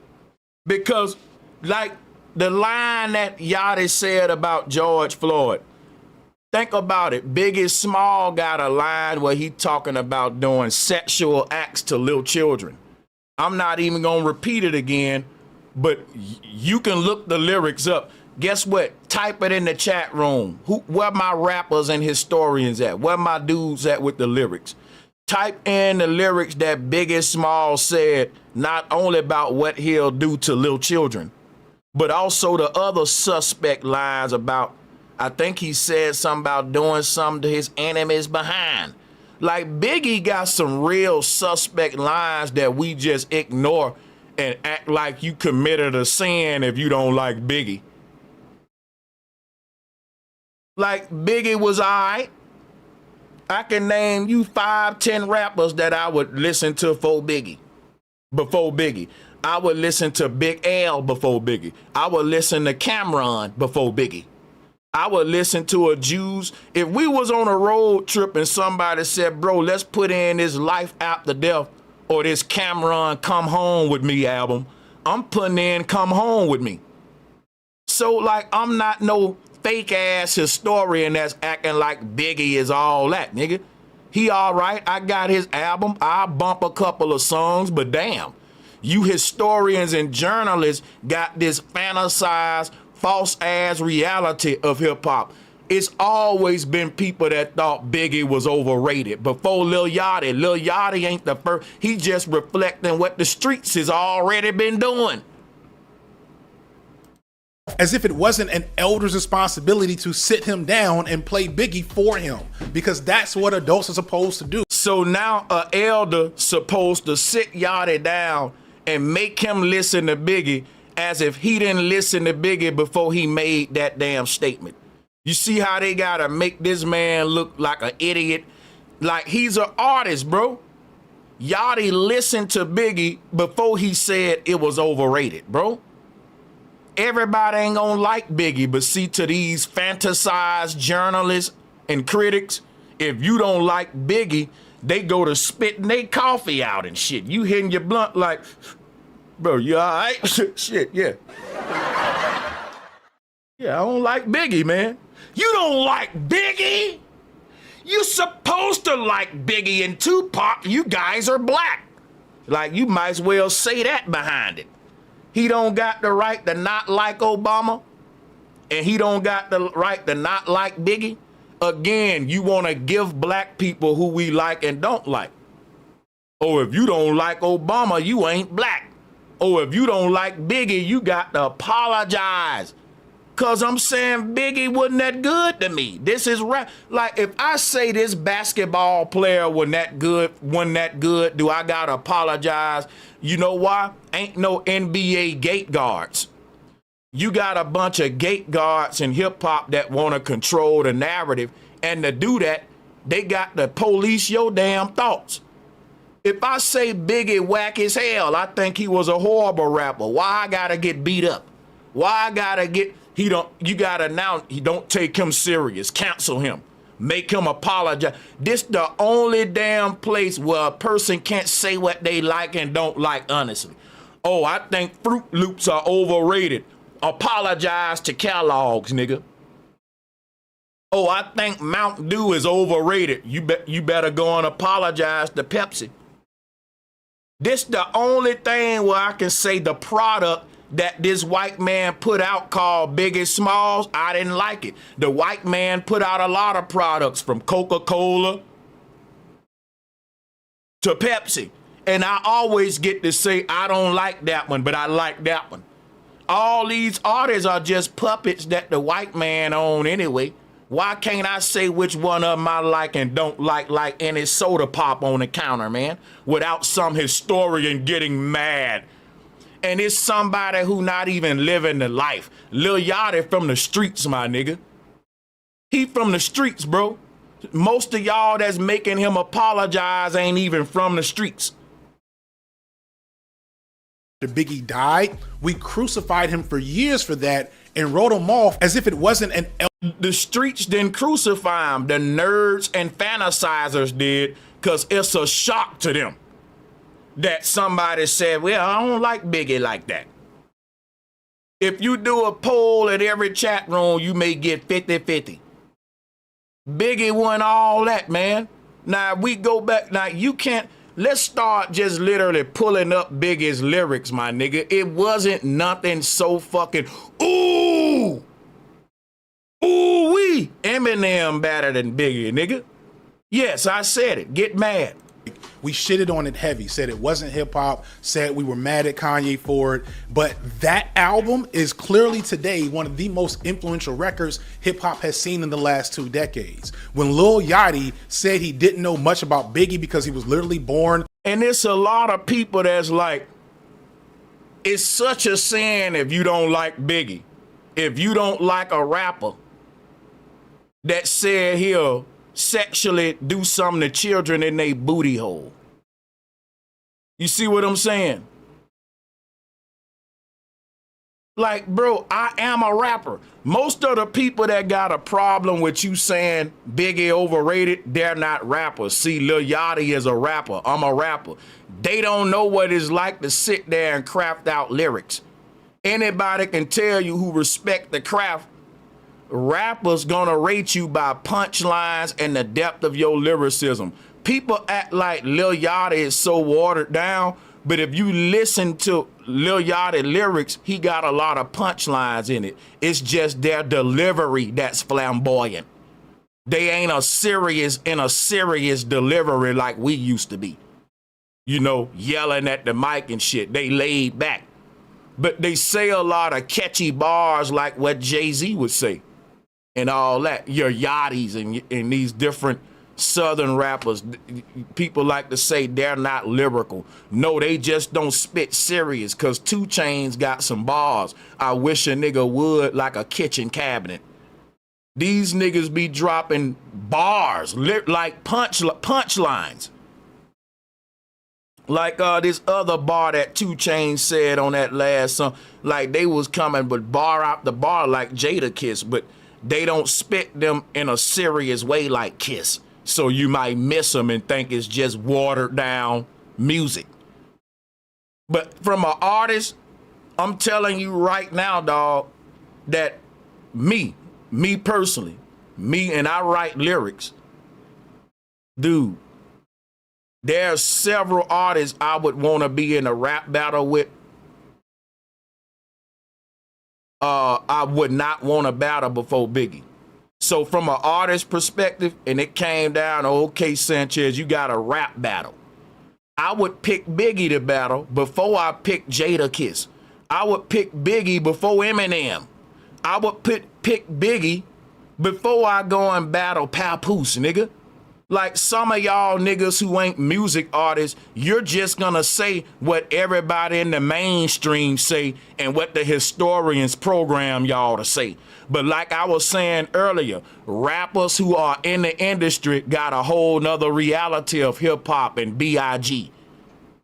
Speaker 1: Because, like, the line that Yachty said about George Floyd, think about it. Biggie Small got a line where he talking about doing sexual acts to little children. I'm not even going to repeat it again, but you can look the lyrics up. Guess what? Type it in the chat room. Where my rappers and historians at? Where my dudes at with the lyrics? Type in the lyrics that Biggie Small said, not only about what he'll do to little children, but also the other suspect lines about, I think he said something about doing something to his enemies behind. Like, Biggie got some real suspect lines that we just ignore and act like you committed a sin if you don't like Biggie. Like, Biggie was all right. I can name you 5, 10 rappers that I would listen to before Biggie. I would listen to Big L before Biggie. I would listen to Cameron before Biggie. I would listen to a Jews. If we was on a road trip and somebody said, bro, let's put in this Life After Death or this Cameron Come Home With Me album, I'm putting in Come Home With Me. So, like, I'm not no fake ass historian that's acting like Biggie is all that, nigga. He all right. I got his album. I'll bump a couple of songs, but damn, you historians and journalists got this fantasized, false ass reality of hip hop. It's always been people that thought Biggie was overrated. Before Lil Yachty ain't the first. He just reflecting what the streets has already been doing.
Speaker 2: As if it wasn't an elder's responsibility to sit him down and play Biggie for him, because that's what adults are supposed to do.
Speaker 1: So now an elder supposed to sit Yachty down and make him listen to Biggie as if he didn't listen to Biggie before he made that damn statement. You see how they gotta make this man look like an idiot? Like he's an artist, bro. Yachty listened to Biggie before he said it was overrated, bro. Everybody ain't gonna like Biggie, but see, to these fantasized journalists and critics, if you don't like Biggie, they go to spitting their coffee out and shit. You hitting your blunt like, bro, you all right? Shit, yeah. Yeah, I don't like Biggie, man. You don't like Biggie? You supposed to like Biggie and Tupac. You guys are black. Like, you might as well say that behind it. He don't got the right to not like Obama, and he don't got the right to not like Biggie. Again, you want to give black people who we like and don't like. Oh, if you don't like Obama, you ain't black. Oh, if you don't like Biggie, you got to apologize. Cause I'm saying Biggie wasn't that good to me. This is rap. Like, if I say this basketball player wasn't that good, do I gotta apologize? You know why? Ain't no NBA gate guards. You got a bunch of gate guards in hip hop that want to control the narrative, and to do that, they got to police your damn thoughts. If I say Biggie whack as hell, I think he was a horrible rapper. Why I gotta get beat up? Why I gotta get... you gotta now, he don't take him serious. Cancel him. Make him apologize. This the only damn place where a person can't say what they like and don't like honestly. Oh, I think Fruit Loops are overrated. Apologize to Kellogg's, nigga. Oh, I think Mountain Dew is overrated. You better go and apologize to Pepsi. This the only thing where I can say the product that this white man put out called Biggie Smalls, I didn't like it. The white man put out a lot of products from Coca-Cola to Pepsi. And I always get to say, I don't like that one, but I like that one. All these artists are just puppets that the white man own anyway. Why can't I say which one of them I like and don't like any soda pop on the counter, man, without some historian getting mad? And it's somebody who not even living the life. Lil Yachty from the streets, my nigga. He from the streets, bro. Most of y'all that's making him apologize ain't even from the streets.
Speaker 2: After Biggie died, we crucified him for years for that and wrote him off as if it wasn't an...
Speaker 1: The streets didn't crucify him. The nerds and fantasizers did, because it's a shock to them that somebody said, well, I don't like Biggie like that. If you do a poll at every chat room, you may get 50-50. Biggie wasn't all that, man. Now, we go back. Now, you can't. Let's start just literally pulling up Biggie's lyrics, my nigga. It wasn't nothing so fucking, ooh, ooh-wee. Eminem better than Biggie, nigga. Yes, I said it. Get mad.
Speaker 2: We shitted on it heavy, said it wasn't hip hop, said we were mad at Kanye for it. But that album is clearly today one of the most influential records hip hop has seen in the last 2 decades. When Lil Yachty said he didn't know much about Biggie because he was literally born.
Speaker 1: And it's a lot of people that's like, it's such a sin if you don't like Biggie. If you don't like a rapper that said here, sexually do something to children in their booty hole. You see what I'm saying? Like, bro, I am a rapper. Most of the people that got a problem with you saying Biggie overrated, they're not rappers. See, Lil Yachty is a rapper. I'm a rapper. They don't know what it's like to sit there and craft out lyrics. Anybody can tell you who respect the craft. Rappers gonna rate you by punchlines and the depth of your lyricism. People act like Lil Yachty is so watered down, but if you listen to Lil Yachty lyrics, he got a lot of punchlines in it. It's just their delivery that's flamboyant. They ain't a serious delivery like we used to be. You know, yelling at the mic and shit. They laid back. But they say a lot of catchy bars like what Jay-Z would say and all that. Your Yachties and these different Southern rappers, people like to say they're not lyrical. No, they just don't spit serious, because 2 Chainz got some bars. I wish a nigga would, like a kitchen cabinet. These niggas be dropping bars, like punchlines. Like this other bar that 2 Chainz said on that last song, like they was coming with bar out the bar like Jada Kiss, but they don't spit them in a serious way like Kiss. So you might miss them and think it's just watered down music. But from an artist, I'm telling you right now, dog, that me personally, and I write lyrics, dude, there's several artists I would want to be in a rap battle with. I would not want to battle before Biggie. So from an artist perspective, and it came down to, okay, Sanchez, you got a rap battle. I would pick Biggie to battle before I pick Jada Kiss. I would pick Biggie before Eminem. I would pick Biggie before I go and battle Papoose, nigga. Like some of y'all niggas who ain't music artists, you're just gonna say what everybody in the mainstream say and what the historians program y'all to say. But like I was saying earlier, rappers who are in the industry got a whole nother reality of hip hop and B.I.G.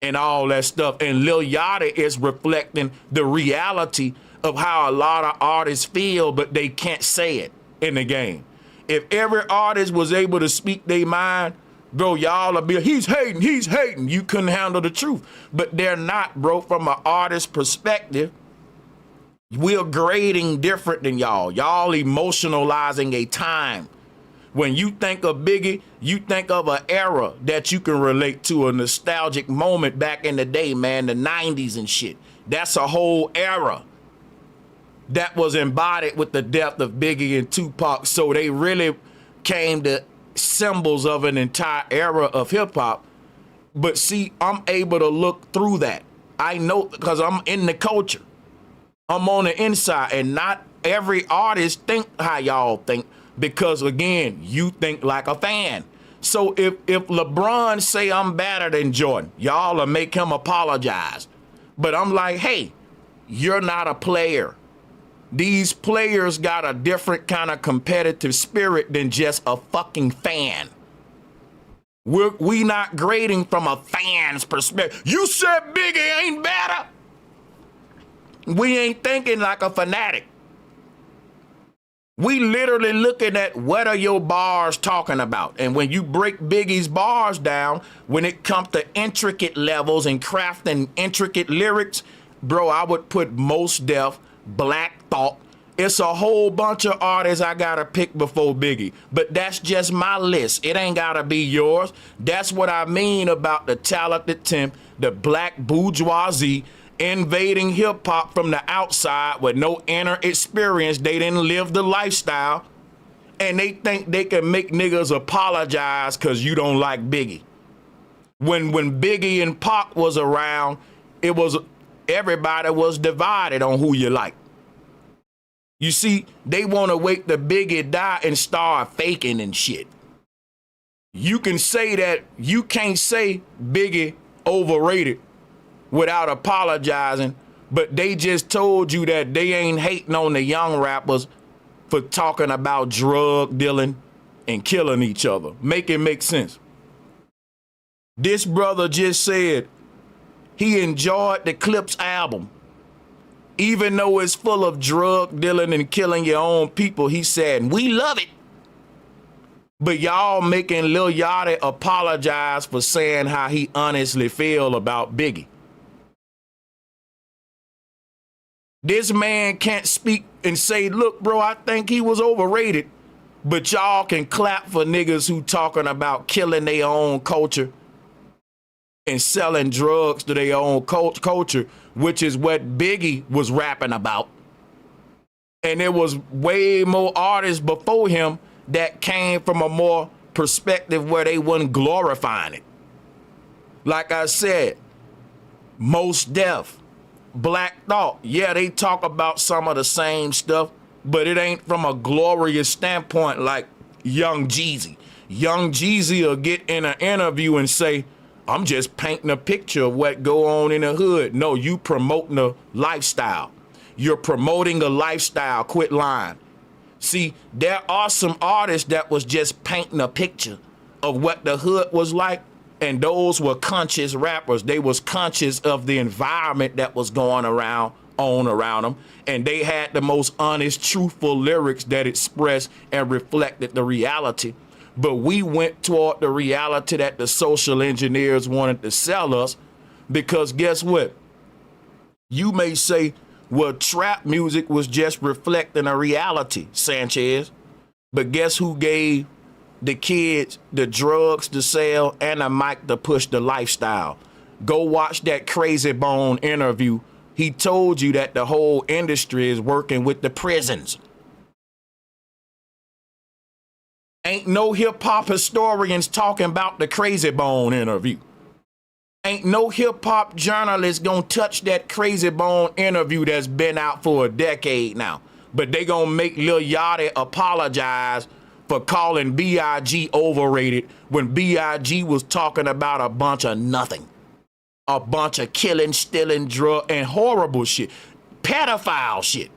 Speaker 1: and all that stuff. And Lil Yachty is reflecting the reality of how a lot of artists feel, but they can't say it in the game. If every artist was able to speak their mind, bro, y'all would be, he's hating. You couldn't handle the truth. But they're not, bro. From an artist perspective, we're grading different than y'all. Y'all emotionalizing a time. When you think of Biggie, you think of an era that you can relate to, a nostalgic moment back in the day, man, the 90s and shit. That's a whole era that was embodied with the death of Biggie and Tupac. So they really came to symbols of an entire era of hip hop. But see, I'm able to look through that. I know, because I'm in the culture. I'm on the inside, and not every artist think how y'all think, because again, you think like a fan. So if LeBron say I'm better than Jordan, y'all will make him apologize. But I'm like, hey, you're not a player. These players got a different kind of competitive spirit than just a fucking fan. We not grading from a fan's perspective. You said Biggie ain't better. We ain't thinking like a fanatic. We literally looking at what are your bars talking about. And when you break Biggie's bars down, when it comes to intricate levels and crafting intricate lyrics, bro, I would put Mos Def, Black Thought. It's a whole bunch of artists I gotta pick before Biggie. But that's just my list. It ain't gotta be yours. That's what I mean about the talented temp, the black bourgeoisie invading hip hop from the outside with no inner experience. They didn't live the lifestyle. And they think they can make niggas apologize because you don't like Biggie. When Biggie and Pac was around, it was everybody was divided on who you like. You see, they want to wait till Biggie die and start faking and shit. You can say that, you can't say Biggie overrated without apologizing, but they just told you that they ain't hating on the young rappers for talking about drug dealing and killing each other. Make it make sense. This brother just said he enjoyed the Clips album. Even though it's full of drug dealing and killing your own people, he said, we love it. But y'all making Lil Yachty apologize for saying how he honestly feel about Biggie. This man can't speak and say, look, bro, I think he was overrated. But y'all can clap for niggas who talking about killing their own culture and selling drugs to their own culture, which is what Biggie was rapping about. And there was way more artists before him that came from a more perspective where they wasn't glorifying it. Like I said, Mos Def, Black Thought, yeah, they talk about some of the same stuff, but it ain't from a glorious standpoint like Young Jeezy. Young Jeezy will get in an interview and say, I'm just painting a picture of what go on in the hood. No, you promoting a lifestyle. You're promoting a lifestyle. Quit lying. See, there are some artists that was just painting a picture of what the hood was like, and those were conscious rappers. They was conscious of the environment that was going around them, and they had the most honest, truthful lyrics that expressed and reflected the reality. But we went toward the reality that the social engineers wanted to sell us, because guess what? You may say, well, trap music was just reflecting a reality, Sanchez. But guess who gave the kids the drugs to sell and a mic to push the lifestyle? Go watch that Crazy Bone interview. He told you that the whole industry is working with the prisons. Ain't no hip-hop historians talking about the Crazy Bone interview. Ain't no hip-hop journalist gonna touch that Crazy Bone interview that's been out for a decade now. But they gonna make Lil Yachty apologize for calling B.I.G. overrated when B.I.G. was talking about a bunch of nothing. A bunch of killing, stealing, drug, and horrible shit. Pedophile shit.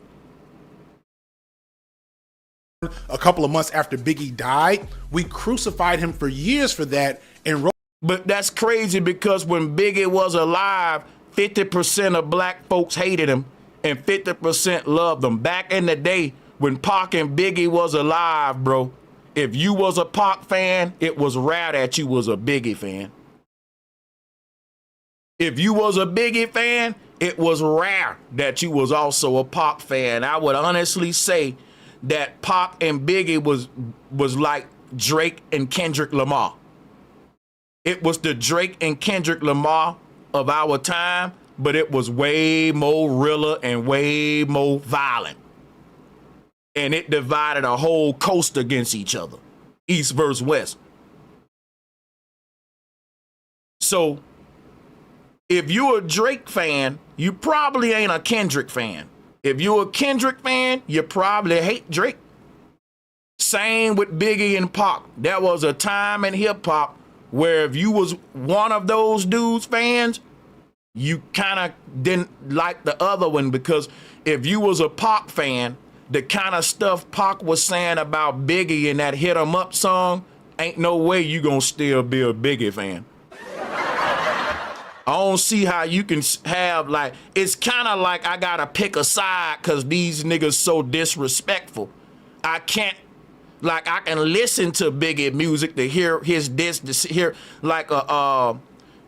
Speaker 2: A couple of months after Biggie died, we crucified him for years for that and wrote.
Speaker 1: But that's crazy, because when Biggie was alive, 50% of black folks hated him and 50% loved him. Back in the day when Pac and Biggie was alive, bro, if you was a Pac fan, it was rare that you was a Biggie fan. If you was a Biggie fan, it was rare that you was also a Pac fan. I would honestly say that Pac and Biggie was like Drake and Kendrick Lamar. It was the Drake and Kendrick Lamar of our time, but it was way more realer and way more violent. And it divided a whole coast against each other, East versus West. So if you're a Drake fan, you probably ain't a Kendrick fan. If you're a Kendrick fan, you probably hate Drake. Same with Biggie and Pac. There was a time in hip hop where if you was one of those dudes fans, you kind of didn't like the other one, because if you was a Pac fan, the kind of stuff Pac was saying about Biggie in that Hit 'Em Up song, ain't no way you gonna still be a Biggie fan. I don't see how you can have, like, it's kind of like I gotta pick a side because these niggas so disrespectful. I can't, like, I can listen to Biggie music to hear his diss, to hear like a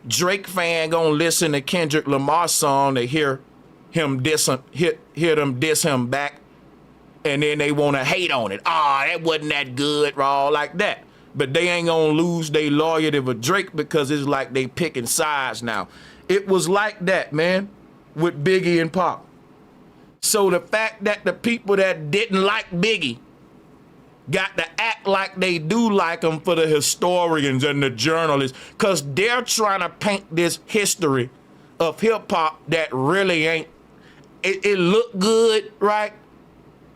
Speaker 1: Drake fan gonna listen to Kendrick Lamar song to hear him diss him, hear them diss him back, and then they wanna hate on it. That wasn't that good, raw, like that. But they ain't gonna lose their loyalty with Drake because it's like they picking sides now. It was like that, man, with Biggie and Pac. So the fact that the people that didn't like Biggie got to act like they do like him for the historians and the journalists, because they're trying to paint this history of hip hop that really ain't. It look good, right?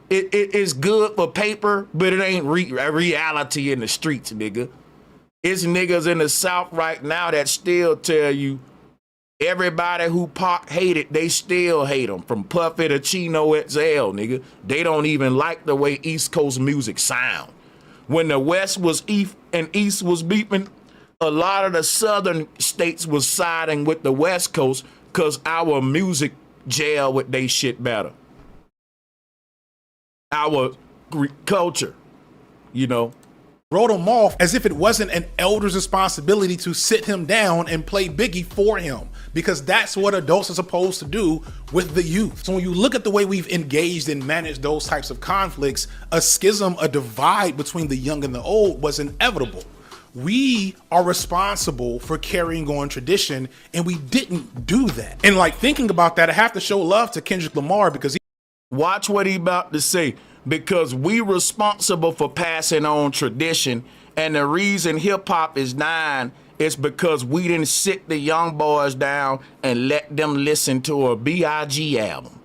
Speaker 1: It is good for paper, but it ain't reality in the streets, nigga. It's niggas in the South right now that still tell you everybody who Pac hated, they still hate him, from Puffy to Chino XL, nigga. They don't even like the way East Coast music sound. When the West was East and East was beeping, a lot of the southern states was siding with the West Coast because our music gel with they shit better. Our culture, you know.
Speaker 2: Wrote him off as if it wasn't an elder's responsibility to sit him down and play Biggie for him, because that's what adults are supposed to do with the youth. So when you look at the way we've engaged and managed those types of conflicts, a schism, a divide between the young and the old was inevitable. We are responsible for carrying on tradition, and we didn't do that. And like thinking about that, I have to show love to Kendrick Lamar, because
Speaker 1: watch what he about to say. Because we responsible for passing on tradition, and the reason hip hop is dying is because we didn't sit the young boys down and let them listen to a B.I.G. album.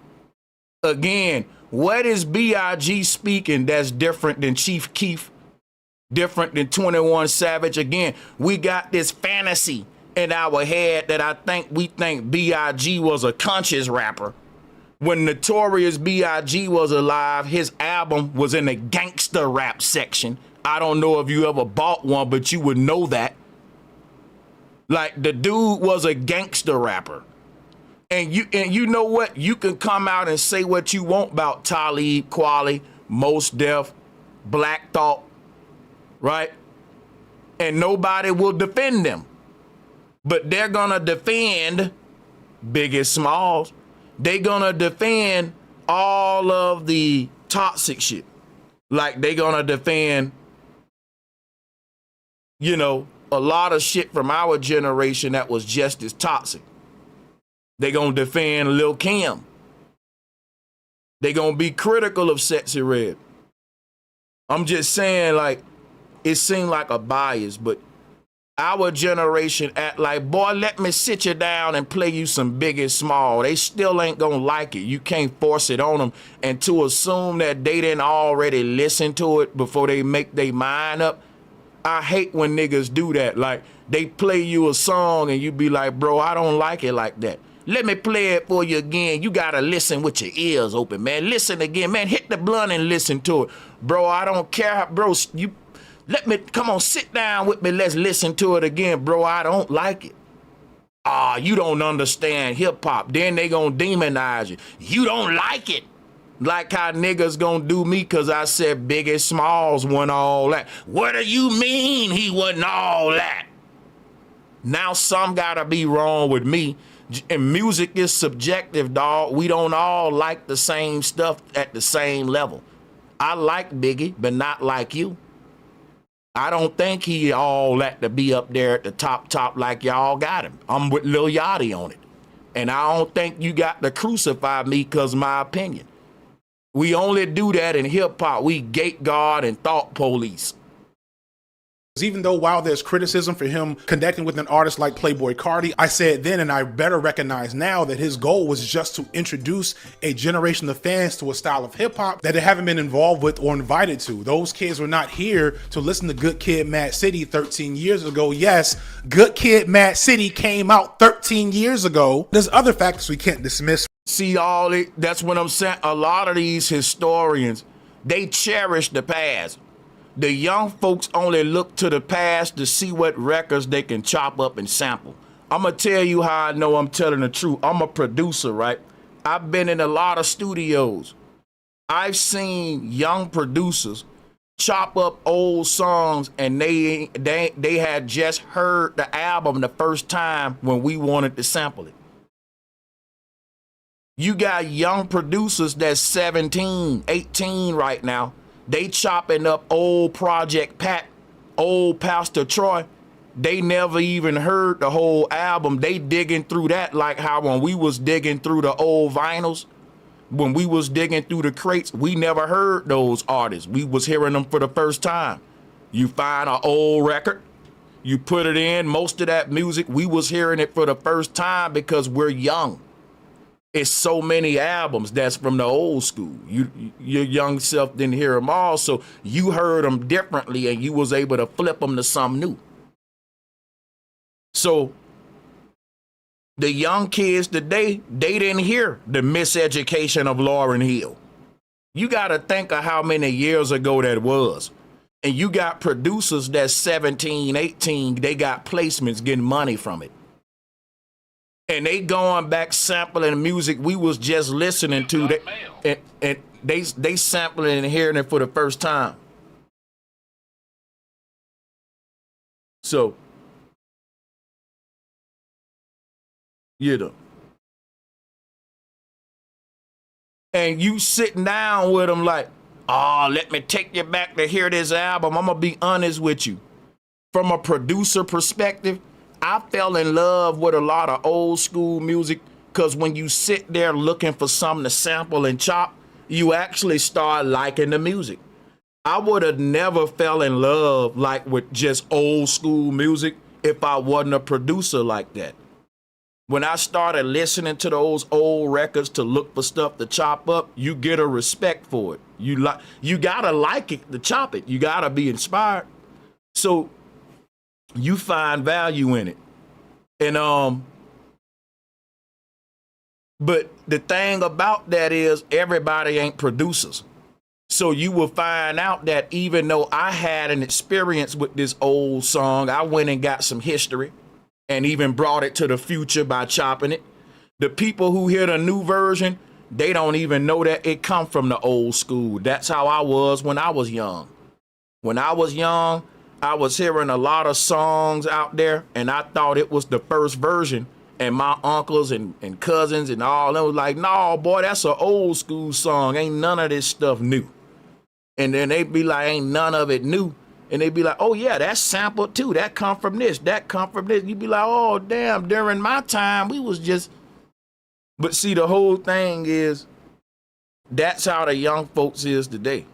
Speaker 1: Again, what is B.I.G. speaking that's different than Chief Keef, different than 21 Savage? Again, we got this fantasy in our head that we think B.I.G. was a conscious rapper. When Notorious B.I.G. was alive, his album was in the gangster rap section. I don't know if you ever bought one, but you would know that. Like, the dude was a gangster rapper. And you know what? You can come out and say what you want about Talib Kweli, Mos Def, Black Thought, right? And nobody will defend them. But they're gonna defend Biggie Smalls. They gonna defend all of the toxic shit. Like they gonna defend, you know, a lot of shit from our generation that was just as toxic. They gonna defend Lil' Kim. They gonna be critical of Sexy Red. I'm just saying, like, it seemed like a bias, but our generation act like, boy, let me sit you down and play you some Biggie Small. They still ain't gonna like it. You can't force it on them. And to assume that they didn't already listen to it before they make their mind up, I hate when niggas do that. Like, they play you a song and you be like, bro, I don't like it like that. Let me play it for you again. You gotta listen with your ears open, man. Listen again, man. Hit the blunt and listen to it. Bro, I don't care, bro. Come on, sit down with me. Let's listen to it again, bro. I don't like it. You don't understand hip hop. Then they gonna demonize you. You don't like it. Like how niggas gonna do me because I said Biggie Smalls wasn't all that. What do you mean he wasn't all that? Now some gotta be wrong with me. And music is subjective, dog. We don't all like the same stuff at the same level. I like Biggie, but not like you. I don't think he all that to be up there at the top like y'all got him. I'm with Lil Yachty on it. And I don't think you got to crucify me because of my opinion. We only do that in hip hop. We gate guard and thought police.
Speaker 2: Even though while there's criticism for him connecting with an artist like Playboi Carti, I said then and I better recognize now that his goal was just to introduce a generation of fans to a style of hip hop that they haven't been involved with or invited to. Those kids were not here to listen to Good Kid, Mad City 13 years ago. Yes, Good Kid, Mad City came out 13 years ago. There's other factors we can't dismiss.
Speaker 1: See, that's what I'm saying. A lot of these historians, they cherish the past. The young folks only look to the past to see what records they can chop up and sample. I'm going to tell you how I know I'm telling the truth. I'm a producer, right? I've been in a lot of studios. I've seen young producers chop up old songs and they had just heard the album the first time when we wanted to sample it. You got young producers that's 17, 18 right now. They chopping up old Project Pat, old Pastor Troy. They never even heard the whole album. They digging through that like how when we was digging through the old vinyls, when we was digging through the crates, we never heard those artists. We was hearing them for the first time. You find an old record, you put it in, most of that music, we was hearing it for the first time because we're young. It's so many albums that's from the old school. Your young self didn't hear them all, so you heard them differently and you was able to flip them to something new. So the young kids today, they didn't hear the miseducation of Lauryn Hill. You got to think of how many years ago that was. And you got producers that's 17, 18, they got placements getting money from it. And they going back sampling music we was just listening to, and they sampling and hearing it for the first time. So, you know. And you sitting down with them like, oh, let me take you back to hear this album. I'm going to be honest with you. From a producer perspective, I fell in love with a lot of old school music because when you sit there looking for something to sample and chop, you actually start liking the music. I would have never fell in love like with just old school music if I wasn't a producer like that. When I started listening to those old records to look for stuff to chop up, you get a respect for it. You gotta like it to chop it. You gotta be inspired. So you find value in it. And but the thing about that is everybody ain't producers. So you will find out that even though I had an experience with this old song, I went and got some history and even brought it to the future by chopping it. The people who hear the new version, they don't even know that it come from the old school. That's how I was when I was young. When I was young, I was hearing a lot of songs out there, and I thought it was the first version. And my uncles and cousins and all them was like, no, boy, that's an old school song. Ain't none of this stuff new. And then they'd be like, ain't none of it new. And they'd be like, oh, yeah, that's sampled too. That come from this. That come from this. You'd be like, oh, damn, during my time, we was just. But see, the whole thing is, that's how the young folks is today.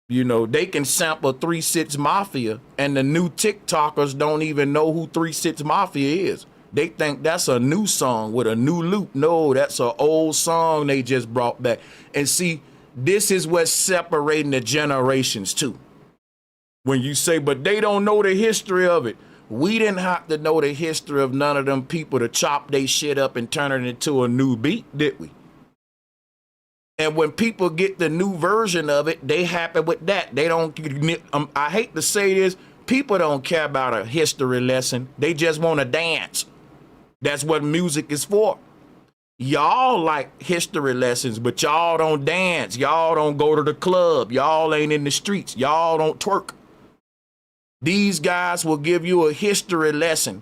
Speaker 1: You know, they can sample 3 6 Mafia, and the new TikTokers don't even know who 3 6 Mafia is. They think that's a new song with a new loop. No, that's an old song they just brought back. And see, this is what's separating the generations too. When you say, but they don't know the history of it. We didn't have to know the history of none of them people to chop they shit up and turn it into a new beat, did we? And when people get the new version of it, they happy with that. They don't, I hate to say this, people don't care about a history lesson. They just want to dance. That's what music is for. Y'all like history lessons, but y'all don't dance. Y'all don't go to the club. Y'all ain't in the streets. Y'all don't twerk. These guys will give you a history lesson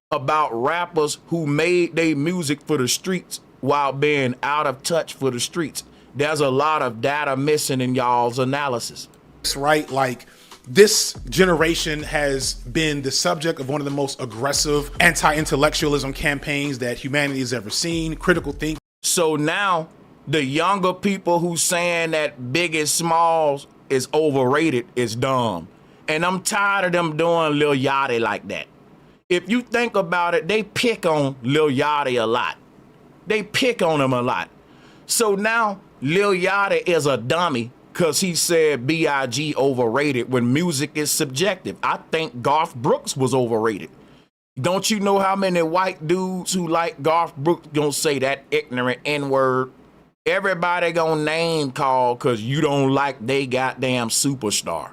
Speaker 1: about rappers who made their music for the streets while being out of touch for the streets. There's a lot of data missing in y'all's analysis.
Speaker 2: Right? Like, this generation has been the subject of one of the most aggressive anti-intellectualism campaigns that humanity has ever seen. Critical thinking.
Speaker 1: So now the younger people who saying that Biggie Smalls is overrated is dumb. And I'm tired of them doing Lil Yachty like that. If you think about it, they pick on Lil Yachty a lot. They pick on him a lot. So now Lil Yachty is a dummy because he said B.I.G. overrated when music is subjective. I think Garth Brooks was overrated. Don't you know how many white dudes who like Garth Brooks gonna say that ignorant N-word? Everybody gonna name call because you don't like they goddamn superstar.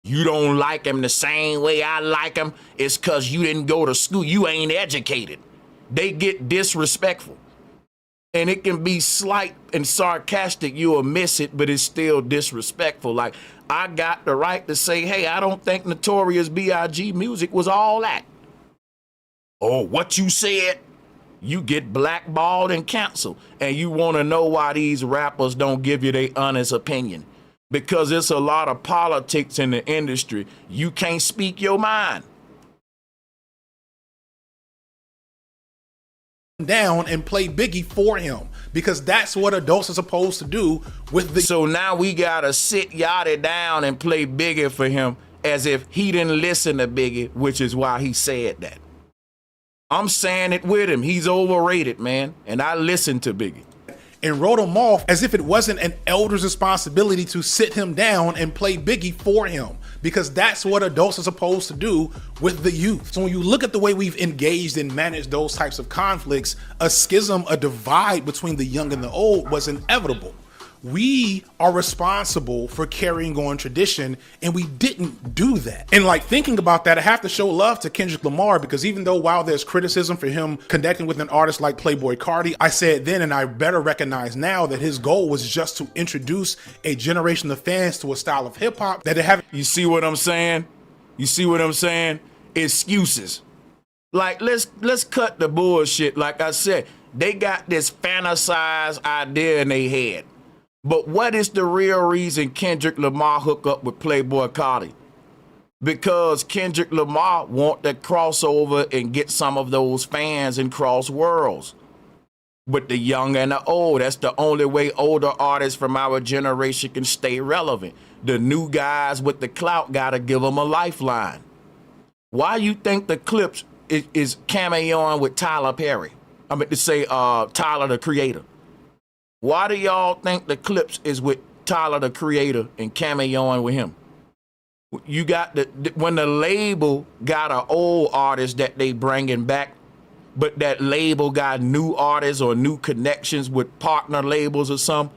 Speaker 1: You don't like him the same way I like him. It's because you didn't go to school. You ain't educated. They get disrespectful. And it can be slight and sarcastic. You'll miss it, but it's still disrespectful. Like, I got the right to say, hey, I don't think Notorious B.I.G. music was all that. Oh, what you said? You get blackballed and canceled. And you want to know why these rappers don't give you their honest opinion. Because it's a lot of politics in the industry. You can't speak your mind.
Speaker 2: Down and play Biggie for him, because that's what adults are supposed to do with the.
Speaker 1: So now we gotta sit Yachty down and play Biggie for him as if he didn't listen to Biggie, which is why he said that. I'm saying it with him. He's overrated, man. And I listened to Biggie.
Speaker 2: And wrote him off as if it wasn't an elder's responsibility to sit him down and play Biggie for him, because that's what adults are supposed to do with the youth. So when you look at the way we've engaged and managed those types of conflicts, a schism, a divide between the young and the old was inevitable. we are responsible for carrying on tradition, and we didn't do that. And like thinking about that, I have to show love to Kendrick Lamar, because even though while there's criticism for him connecting with an artist like Playboi Carti, I said then and I better recognize now that his goal was just to introduce a generation of fans to a style of hip hop that they haven't.
Speaker 1: You see what I'm saying? You see what I'm saying? Excuses. Like, let's cut the bullshit. Like I said, they got this fantasized idea in their head. But what is the real reason Kendrick Lamar hook up with Playboi Carti? Because Kendrick Lamar want to cross over and get some of those fans and cross worlds with the young and the old. That's the only way older artists from our generation can stay relevant. The new guys with the clout got to give them a lifeline. Why you think the Clips is cameoing with Tyler Perry? I mean to say Tyler the Creator. Why do y'all think the Clips is with Tyler the Creator and cameoing with him? You got when the label got an old artist that they bringing back, but that label got new artists or new connections with partner labels or something,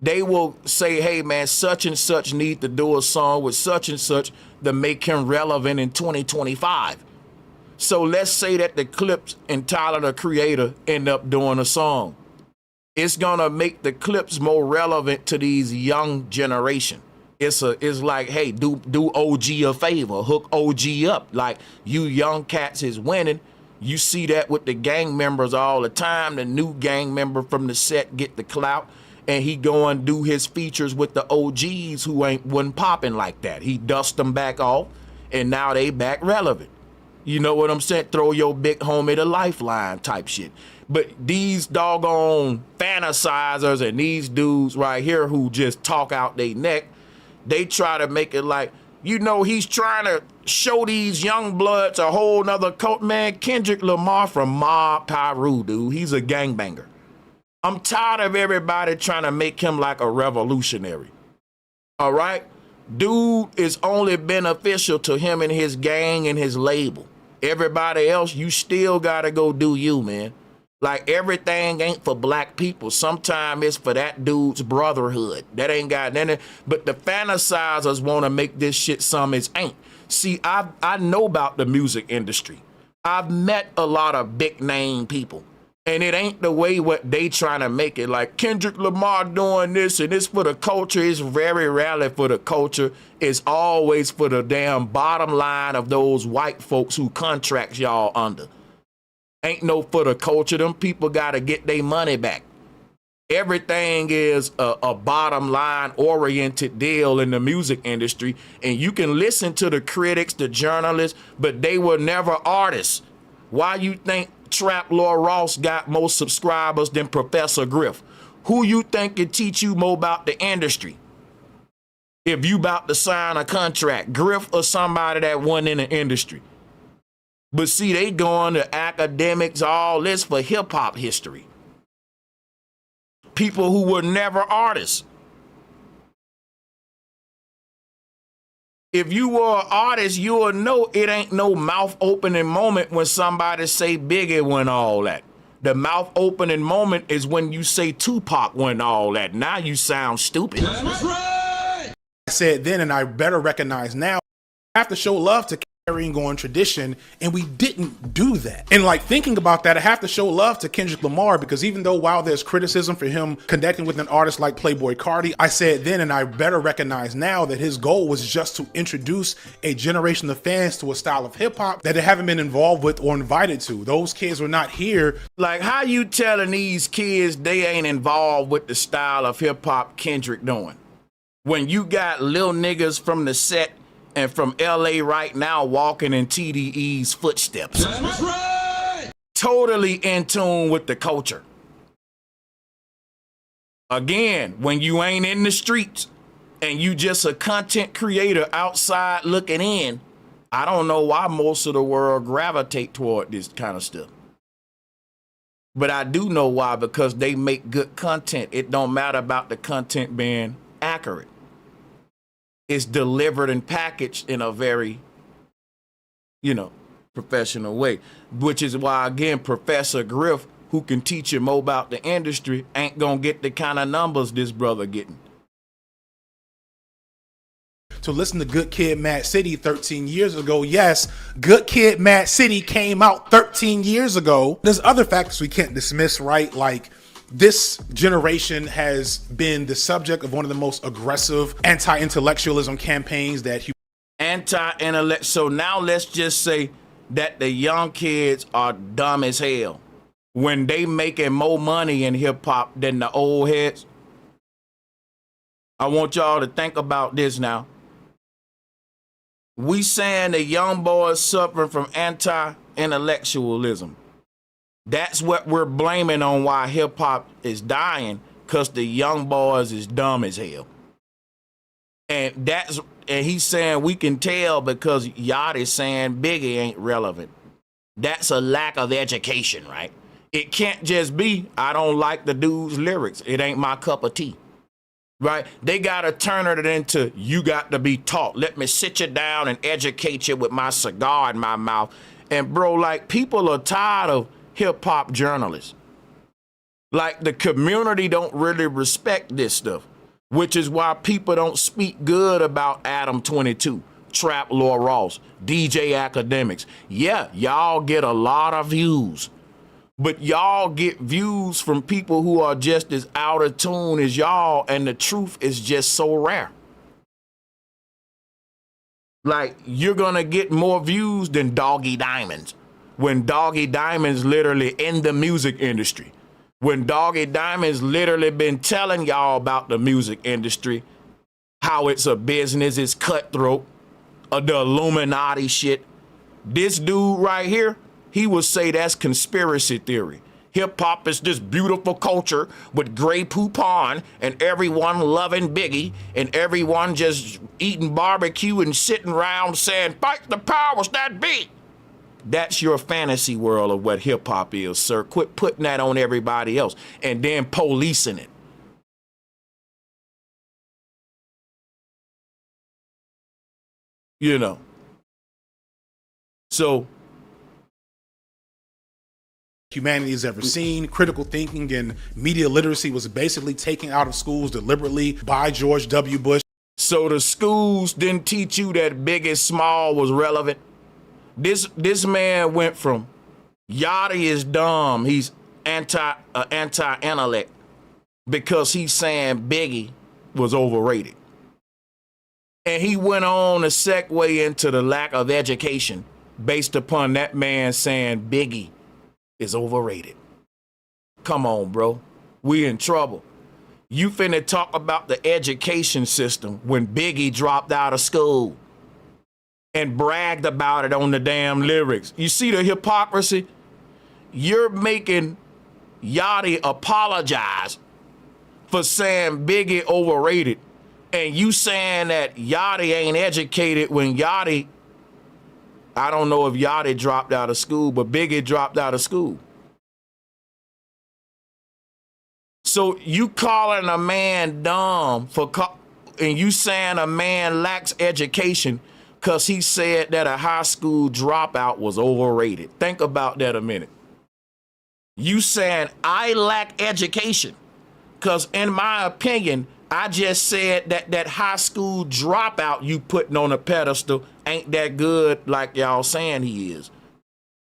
Speaker 1: they will say, hey man, such and such need to do a song with such and such to make him relevant in 2025. So let's say that the Clips and Tyler the Creator end up doing a song. It's gonna make the Clips more relevant to these young generation. It's like, hey, do OG a favor, hook OG up. Like, you young cats is winning. You see that with the gang members all the time. The new gang member from the set get the clout, and he go and do his features with the OGs who wasn't popping like that. He dust them back off, and now they back relevant. You know what I'm saying? Throw your big homie the lifeline type shit. But these doggone fantasizers and these dudes right here who just talk out their neck, they try to make it like, you know, he's trying to show these young bloods a whole nother coat. Man, Kendrick Lamar from Mob Pyru, dude. He's a gangbanger. I'm tired of everybody trying to make him like a revolutionary. All right? Dude is only beneficial to him and his gang and his label. Everybody else, you still gotta go do you, man. Like, everything ain't for black people. Sometimes it's for that dude's brotherhood. That ain't got nothing. But the fantasizers want to make this shit some it ain't. See, I know about the music industry. I've met a lot of big name people. And it ain't the way what they trying to make it. Like, Kendrick Lamar doing this and this for the culture. It's very rarely for the culture. It's always for the damn bottom line of those white folks who contracts y'all under. Ain't no for the culture. Them people got to get their money back. Everything is a bottom line oriented deal in the music industry. And you can listen to the critics, the journalists, but they were never artists. Why you think Trap Lord Ross got more subscribers than Professor Griff? Who you think can teach you more about the industry? If you about to sign a contract, Griff or somebody that wasn't in the industry. But see, they going to academics, all this for hip hop history. People who were never artists. If you were an artist, you will know it ain't no mouth opening moment when somebody say Biggie went all that. The mouth opening moment is when you say Tupac went all that. Now you sound stupid.
Speaker 2: That's right. I said then and I better recognize now, I have to show love to carrying on tradition, and we didn't do that. And like thinking about that, I have to show love to Kendrick Lamar, because even though while there's criticism for him connecting with an artist like Playboi Carti, I said then and I better recognize now that his goal was just to introduce a generation of fans to a style of hip hop that they haven't been involved with or invited to. Those kids were not here.
Speaker 1: Like, how you telling these kids they ain't involved with the style of hip hop Kendrick doing? When you got little niggas from the set and from LA right now walking in TDE's footsteps. That's right. Totally in tune with the culture. Again, when you ain't in the streets and you just a content creator outside looking in, I don't know why most of the world gravitate toward this kind of stuff. But I do know why, because they make good content. It don't matter about the content being accurate. It's delivered and packaged in a very, professional way, which is why, again, Professor Griff who can teach you more about the industry ain't gonna get the kind of numbers this brother getting.
Speaker 2: To listen to Good Kid, Mad City 13 years ago. Yes, Good Kid, Mad City came out 13 years ago. There's other factors we can't dismiss, right? Like, this generation has been the subject of one of the most aggressive anti-intellectualism campaigns that
Speaker 1: anti-intellect. So now let's just say that the young kids are dumb as hell when they making more money in hip hop than the old heads. I want y'all to think about this now. We saying the young boys suffering from anti-intellectualism. That's what we're blaming on why hip hop is dying, because the young boys is dumb as hell. And he's saying we can tell because Yachty's saying Biggie ain't relevant. That's a lack of education, right? It can't just be, I don't like the dude's lyrics. It ain't my cup of tea. Right? They got to turn it into, you got to be taught. Let me sit you down and educate you with my cigar in my mouth. And bro, like, people are tired of hip hop journalists. Like, the community don't really respect this stuff, which is why people don't speak good about Adam 22, Trap Lord Ross, DJ Academics. Yeah, y'all get a lot of views. But y'all get views from people who are just as out of tune as y'all, and the truth is just so rare. Like, you're gonna get more views than Doggy Diamonds, when Doggy Diamonds literally in the music industry. When Doggy Diamonds literally been telling y'all about the music industry, how it's a business, it's cutthroat, the Illuminati shit. This dude right here, he would say that's conspiracy theory. Hip hop is this beautiful culture with Grey Poupon and everyone loving Biggie and everyone just eating barbecue and sitting around saying, fight the powers that be. That's your fantasy world of what hip hop is, sir. Quit putting that on everybody else and then policing it. You know. So
Speaker 2: humanity has ever seen. Critical thinking and media literacy was basically taken out of schools deliberately by George W. Bush.
Speaker 1: So the schools didn't teach you that Biggie Small was relevant. This man went from Yachty is dumb, he's anti-intellect, because he's saying Biggie was overrated. And he went on to segue into the lack of education based upon that man saying Biggie is overrated. Come on, bro. We in trouble. You finna talk about the education system when Biggie dropped out of school and bragged about it on the damn lyrics. You see the hypocrisy? You're making Yachty apologize for saying Biggie overrated, and you saying that Yachty ain't educated when Yachty, I don't know if Yachty dropped out of school, but Biggie dropped out of school. So you calling a man dumb and you saying a man lacks education because he said that a high school dropout was overrated. Think about that a minute. You saying I lack education because in my opinion, I just said that high school dropout you putting on a pedestal ain't that good like y'all saying he is.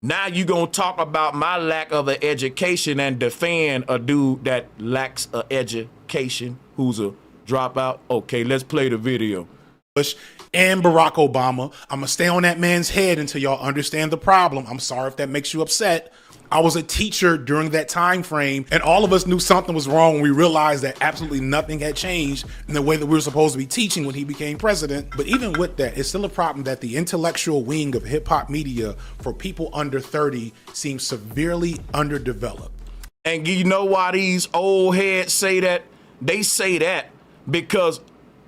Speaker 1: Now you gonna talk about my lack of an education and defend a dude that lacks an education who's a dropout? Okay, let's play the video.
Speaker 2: Bush and Barack Obama. I'm gonna stay on that man's head until y'all understand the problem. I'm sorry if that makes you upset. I was a teacher during that time frame, and all of us knew something was wrong when we realized that absolutely nothing had changed in the way that we were supposed to be teaching when he became president. But even with that, it's still a problem that the intellectual wing of hip-hop media for people under 30 seems severely underdeveloped.
Speaker 1: And you know why these old heads say that? They say that because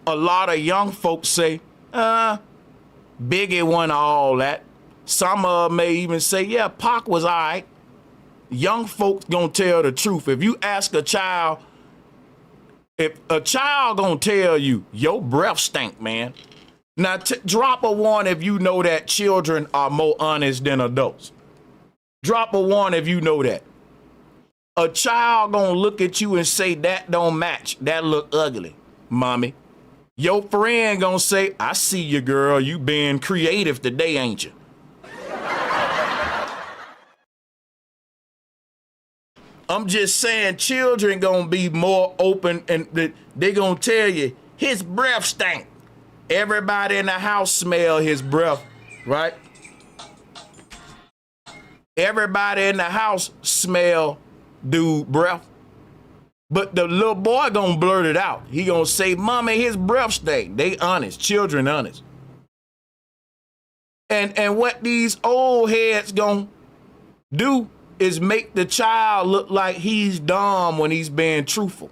Speaker 1: a lot of young folks say, Biggie wasn't all that. Some may even say, yeah, Pac was all right. Young folks gonna tell the truth. If you ask a child, if a child gonna tell you, your breath stink, man. Now drop a one if you know that children are more honest than adults. Drop a one if you know that. A child gonna look at you and say, that don't match. That look ugly, mommy. Your friend gonna say, I see you, girl. You being creative today, ain't you? I'm just saying, children gonna be more open, and they gonna tell you, his breath stank. Everybody in the house smell his breath, right? Everybody in the house smell dude breath. But the little boy gonna blurt it out. He gonna say, mommy, his breath stink. They honest, children honest. And what these old heads gonna do is make the child look like he's dumb when he's being truthful.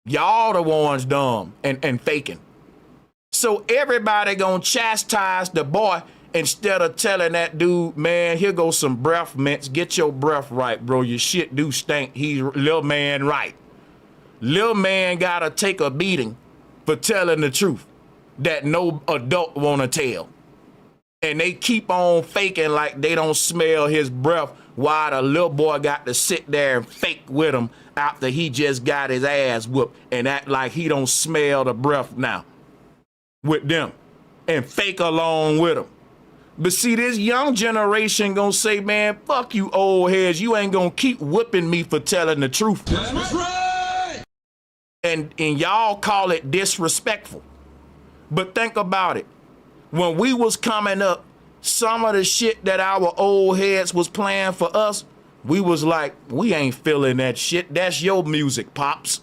Speaker 1: Y'all the ones dumb and faking. So everybody gonna chastise the boy instead of telling that dude, man, here goes some breath mints. Get your breath right, bro. Your shit do stink. He's little man right. Little man gotta take a beating for telling the truth that no adult wanna tell. And they keep on faking like they don't smell his breath while the little boy got to sit there and fake with him after he just got his ass whooped and act like he don't smell the breath now with them and fake along with them. But see, this young generation gonna say, man, fuck you old heads. You ain't gonna keep whipping me for telling the truth. That's right. And y'all call it disrespectful. But think about it. When we was coming up, some of the shit that our old heads was playing for us, we was like, we ain't feeling that shit. That's your music, Pops.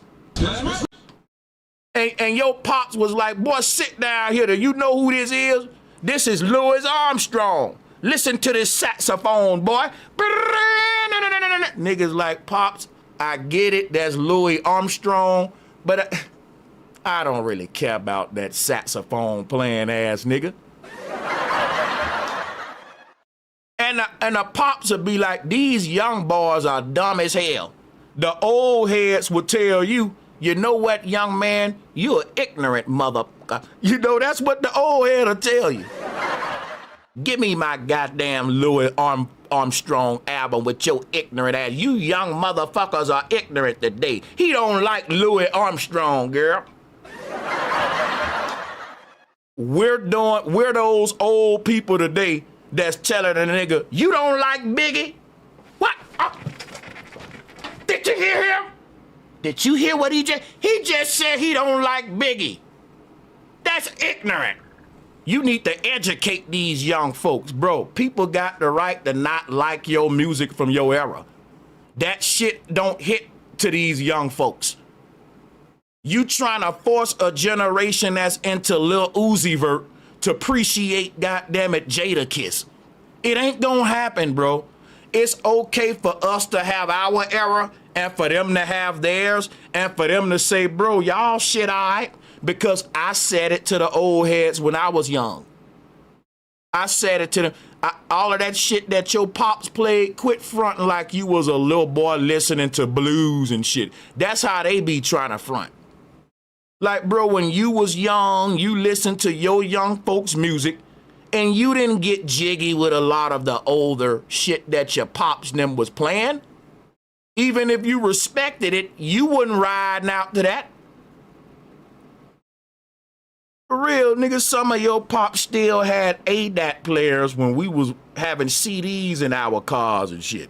Speaker 1: And your Pops was like, boy, sit down here. Do you know who this is? This is Louis Armstrong. Listen to this saxophone, boy. Niggas like, Pops, I get it. That's Louis Armstrong. But I don't really care about that saxophone playing ass nigga. And the Pops would be like, these young boys are dumb as hell. The old heads would tell you, you know what, young man? You an ignorant motherfucker. You know, that's what the old head will tell you. Give me my goddamn Louis Armstrong album with your ignorant ass. You young motherfuckers are ignorant today. He don't like Louis Armstrong, girl. We're those old people today that's telling a nigga, you don't like Biggie? What? Did you hear him? Did you hear what he just said he don't like Biggie? That's ignorant. You need to educate these young folks, bro. People got the right to not like your music from your era. That shit don't hit to these young folks. You trying to force a generation that's into Lil Uzi Vert to appreciate, goddammit, Jada Kiss. It ain't gonna happen, bro. It's okay for us to have our era and for them to have theirs and for them to say, bro, y'all shit all right, because I said it to the old heads when I was young. I said it to them. All of that shit that your pops played, quit fronting like you was a little boy listening to blues and shit. That's how they be trying to front. Like, bro, when you was young, you listened to your young folks' music, and you didn't get jiggy with a lot of the older shit that your pops and them was playing. Even if you respected it, you wasn't riding out to that. For real, nigga, some of your pops still had ADAT players when we was having CDs in our cars and shit.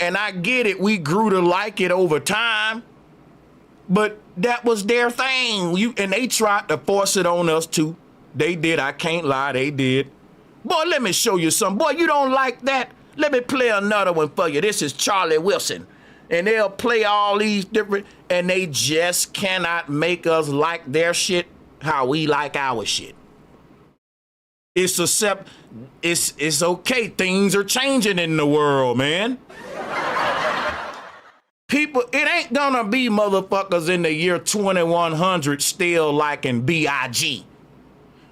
Speaker 1: And I get it, we grew to like it over time, but that was their thing. And they tried to force it on us too. They did, I can't lie, they did. Boy, let me show you something. Boy, you don't like that? Let me play another one for you. This is Charlie Wilson. And they'll play all these different, and they just cannot make us like their shit how we like our shit. It's okay. Things are changing in the world, man. People, it ain't gonna be motherfuckers in the year 2100 still liking B.I.G.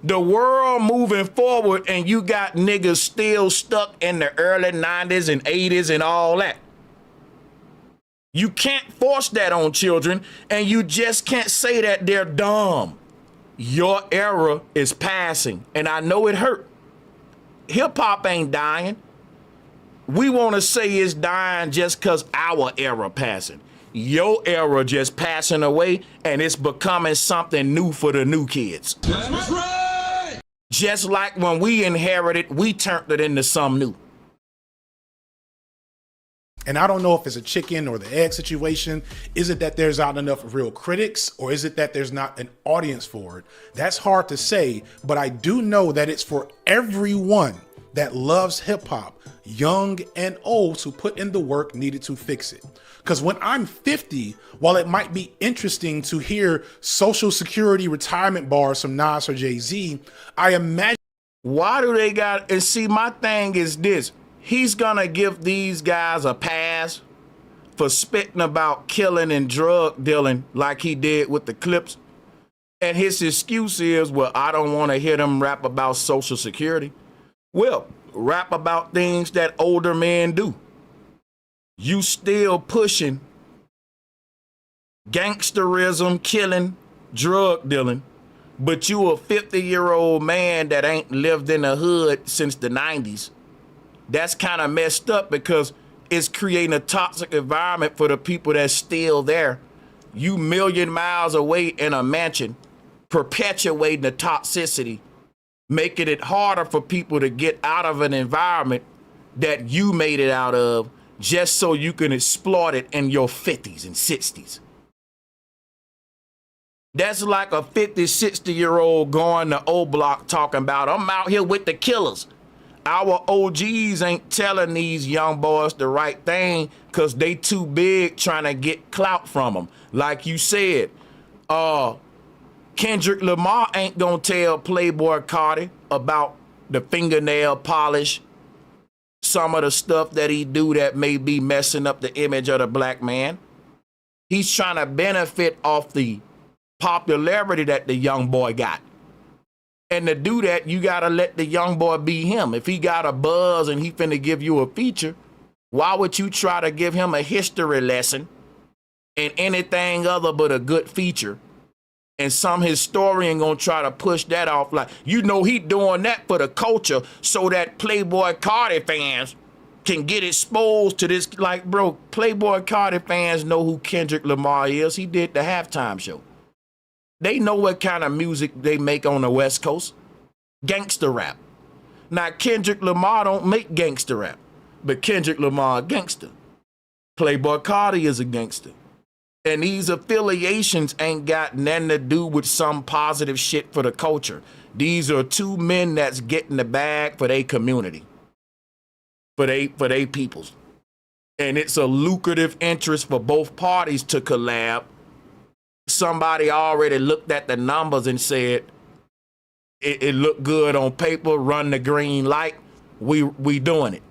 Speaker 1: The world moving forward, and you got niggas still stuck in the early 90s and 80s and all that. You can't force that on children, and you just can't say that they're dumb. Your era is passing, and I know it hurt. Hip hop ain't dying. we want to say it's dying just because our era passing. Your era just passing away, and it's becoming something new for the new kids. That's right. Just like when we inherited, we turned it into something new.
Speaker 2: And I don't know if it's a chicken or the egg situation. Is it that there's not enough real critics, or is it that there's not an audience for it? That's hard to say, but I do know that it's for everyone that loves hip hop, young and old, to put in the work needed to fix it. Because when I'm 50, while it might be interesting to hear Social Security retirement bars from Nas or Jay-Z, I imagine.
Speaker 1: Why do they got, and see, my thing is this. He's gonna give these guys a pass for spitting about killing and drug dealing like he did with the Clips. And his excuse is, well, I don't want to hear them rap about Social Security. Well, rap about things that older men do. You still pushing gangsterism, killing, drug dealing, but you a 50-year-old man that ain't lived in the hood since the 90s. That's kind of messed up because it's creating a toxic environment for the people that's still there. You million miles away in a mansion, perpetuating the toxicity, making it harder for people to get out of an environment that you made it out of just so you can exploit it in your 50s and 60s. That's like a 50, 60-year-old going to O Block talking about, I'm out here with the killers. Our OGs ain't telling these young boys the right thing because they too big trying to get clout from them. Like you said, Kendrick Lamar ain't gonna tell Playboy Carti about the fingernail polish, some of the stuff that he do that may be messing up the image of the black man. He's trying to benefit off the popularity that the young boy got. And to do that, you got to let the young boy be him. If he got a buzz and he finna give you a feature, why would you try to give him a history lesson and anything other but a good feature? And some historian gonna try to push that off like, you know, he doing that for the culture so that Playboy Carti fans can get exposed to this. Like, bro, Playboy Carti fans know who Kendrick Lamar is. He did the halftime show. They know what kind of music they make on the West Coast. Gangster rap. Now, Kendrick Lamar don't make gangster rap, but Kendrick Lamar a gangster. Playboy Carti is a gangster. And these affiliations ain't got nothing to do with some positive shit for the culture. These are two men that's getting the bag for their community, for they peoples. And it's a lucrative interest for both parties to collab. Somebody already looked at the numbers and said, it looked good on paper, run the green light, we doing it.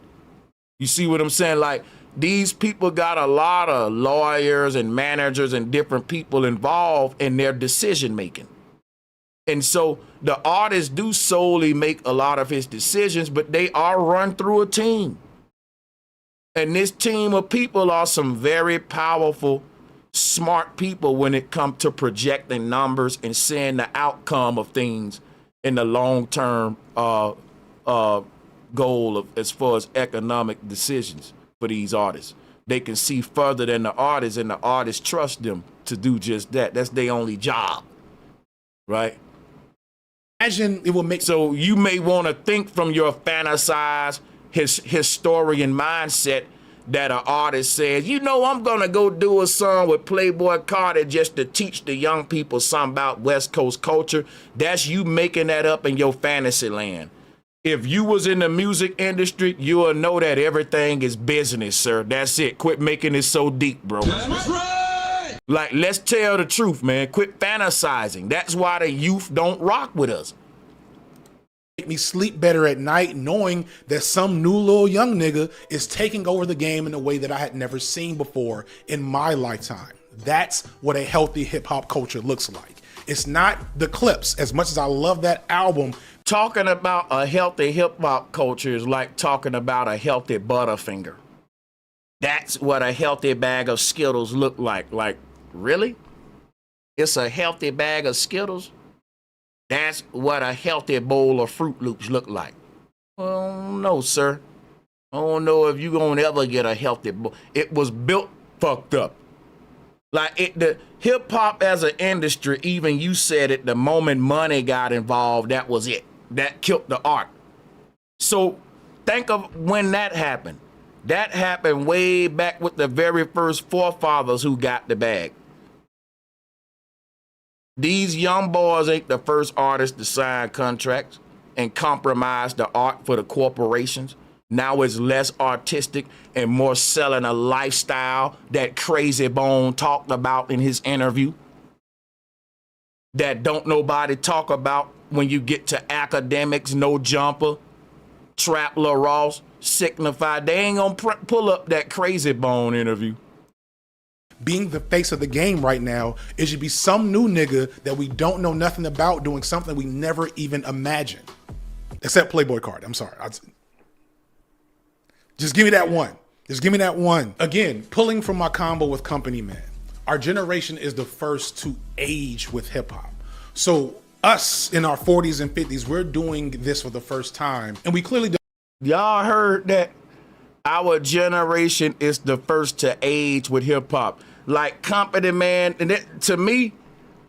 Speaker 1: You see what I'm saying? Like, these people got a lot of lawyers and managers and different people involved in their decision making. And so the artists do solely make a lot of his decisions, but they are run through a team. And this team of people are some very powerful, smart people when it comes to projecting numbers and seeing the outcome of things in the long-term goal of as far as economic decisions for these artists. They can see further than the artists, and the artists trust them to do just that. That's their only job, right?
Speaker 2: Imagine it will make.
Speaker 1: So you may want to think from your fantasized historian mindset that an artist says, you know, I'm going to go do a song with Playboy Carti just to teach the young people something about West Coast culture. That's you making that up in your fantasy land. If you was in the music industry, you'll know that everything is business, sir. That's it. Quit making it so deep, bro. That's right. Like, let's tell the truth, man. Quit fantasizing. That's why the youth don't rock with us.
Speaker 2: Make me sleep better at night knowing that some new little young nigga is taking over the game in a way that I had never seen before in my lifetime. That's what a healthy hip hop culture looks like. It's not the Clips. As much as I love that album,
Speaker 1: talking about a healthy hip hop culture is like talking about a healthy Butterfinger. That's what a healthy bag of Skittles look like. Like, really? It's a healthy bag of Skittles? That's what a healthy bowl of Fruit Loops look like. Well, no, sir. I don't know if you gonna ever get a healthy boy. It was built fucked up. Like the hip hop as an industry, even you said it, the moment money got involved, that was it. That killed the art. So think of when that happened. That happened way back with the very first forefathers who got the bag. These young boys ain't the first artists to sign contracts and compromise the art for the corporations. Now it's less artistic and more selling a lifestyle that Crazy Bone talked about in his interview. That don't nobody talk about when you get to academics, No Jumper, Trap Lil Ross, Signify. They ain't gonna pull up that Crazy Bone interview.
Speaker 2: Being the face of the game right now, it should be some new nigga that we don't know nothing about doing something we never even imagined. Except Playboy Card. I'm sorry. Just give me that one. Just give me that one. Again, pulling from my combo with Company Man. Our generation is the first to age with hip hop. So us in our 40s and 50s, we're doing this for the first time. And we clearly don't.
Speaker 1: Y'all heard that? Our generation is the first to age with hip hop. Like Company Man, and to me,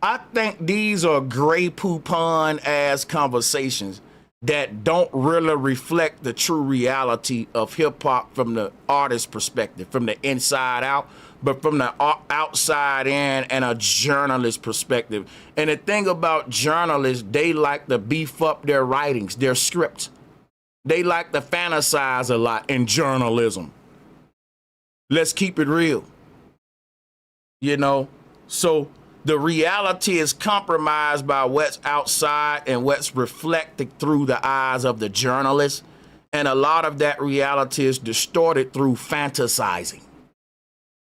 Speaker 1: I think these are gray poupon ass conversations that don't really reflect the true reality of hip hop from the artist perspective, from the inside out, but from the outside in and a journalist perspective. And the thing about journalists, they like to beef up their writings, their scripts. They like to fantasize a lot in journalism. Let's keep it real. You know, so the reality is compromised by what's outside and what's reflected through the eyes of the journalist. And a lot of that reality is distorted through fantasizing.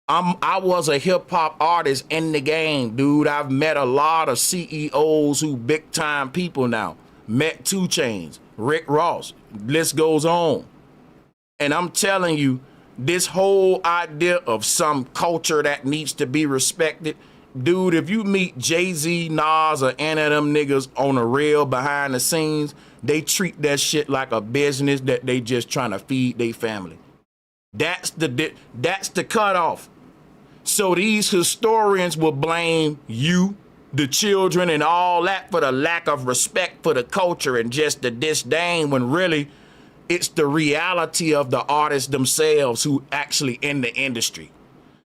Speaker 1: I was a hip hop artist in the game, dude. I've met a lot of CEOs who big time people now. Met 2 Chainz, Rick Ross, list goes on. And I'm telling you, this whole idea of some culture that needs to be respected, dude, if you meet Jay-Z, Nas, or any of them niggas on the real behind the scenes, they treat that shit like a business that they just trying to feed their family. That's the cutoff. So these historians will blame you, the children, and all that for the lack of respect for the culture and just the disdain, when really it's the reality of the artists themselves who actually in the industry.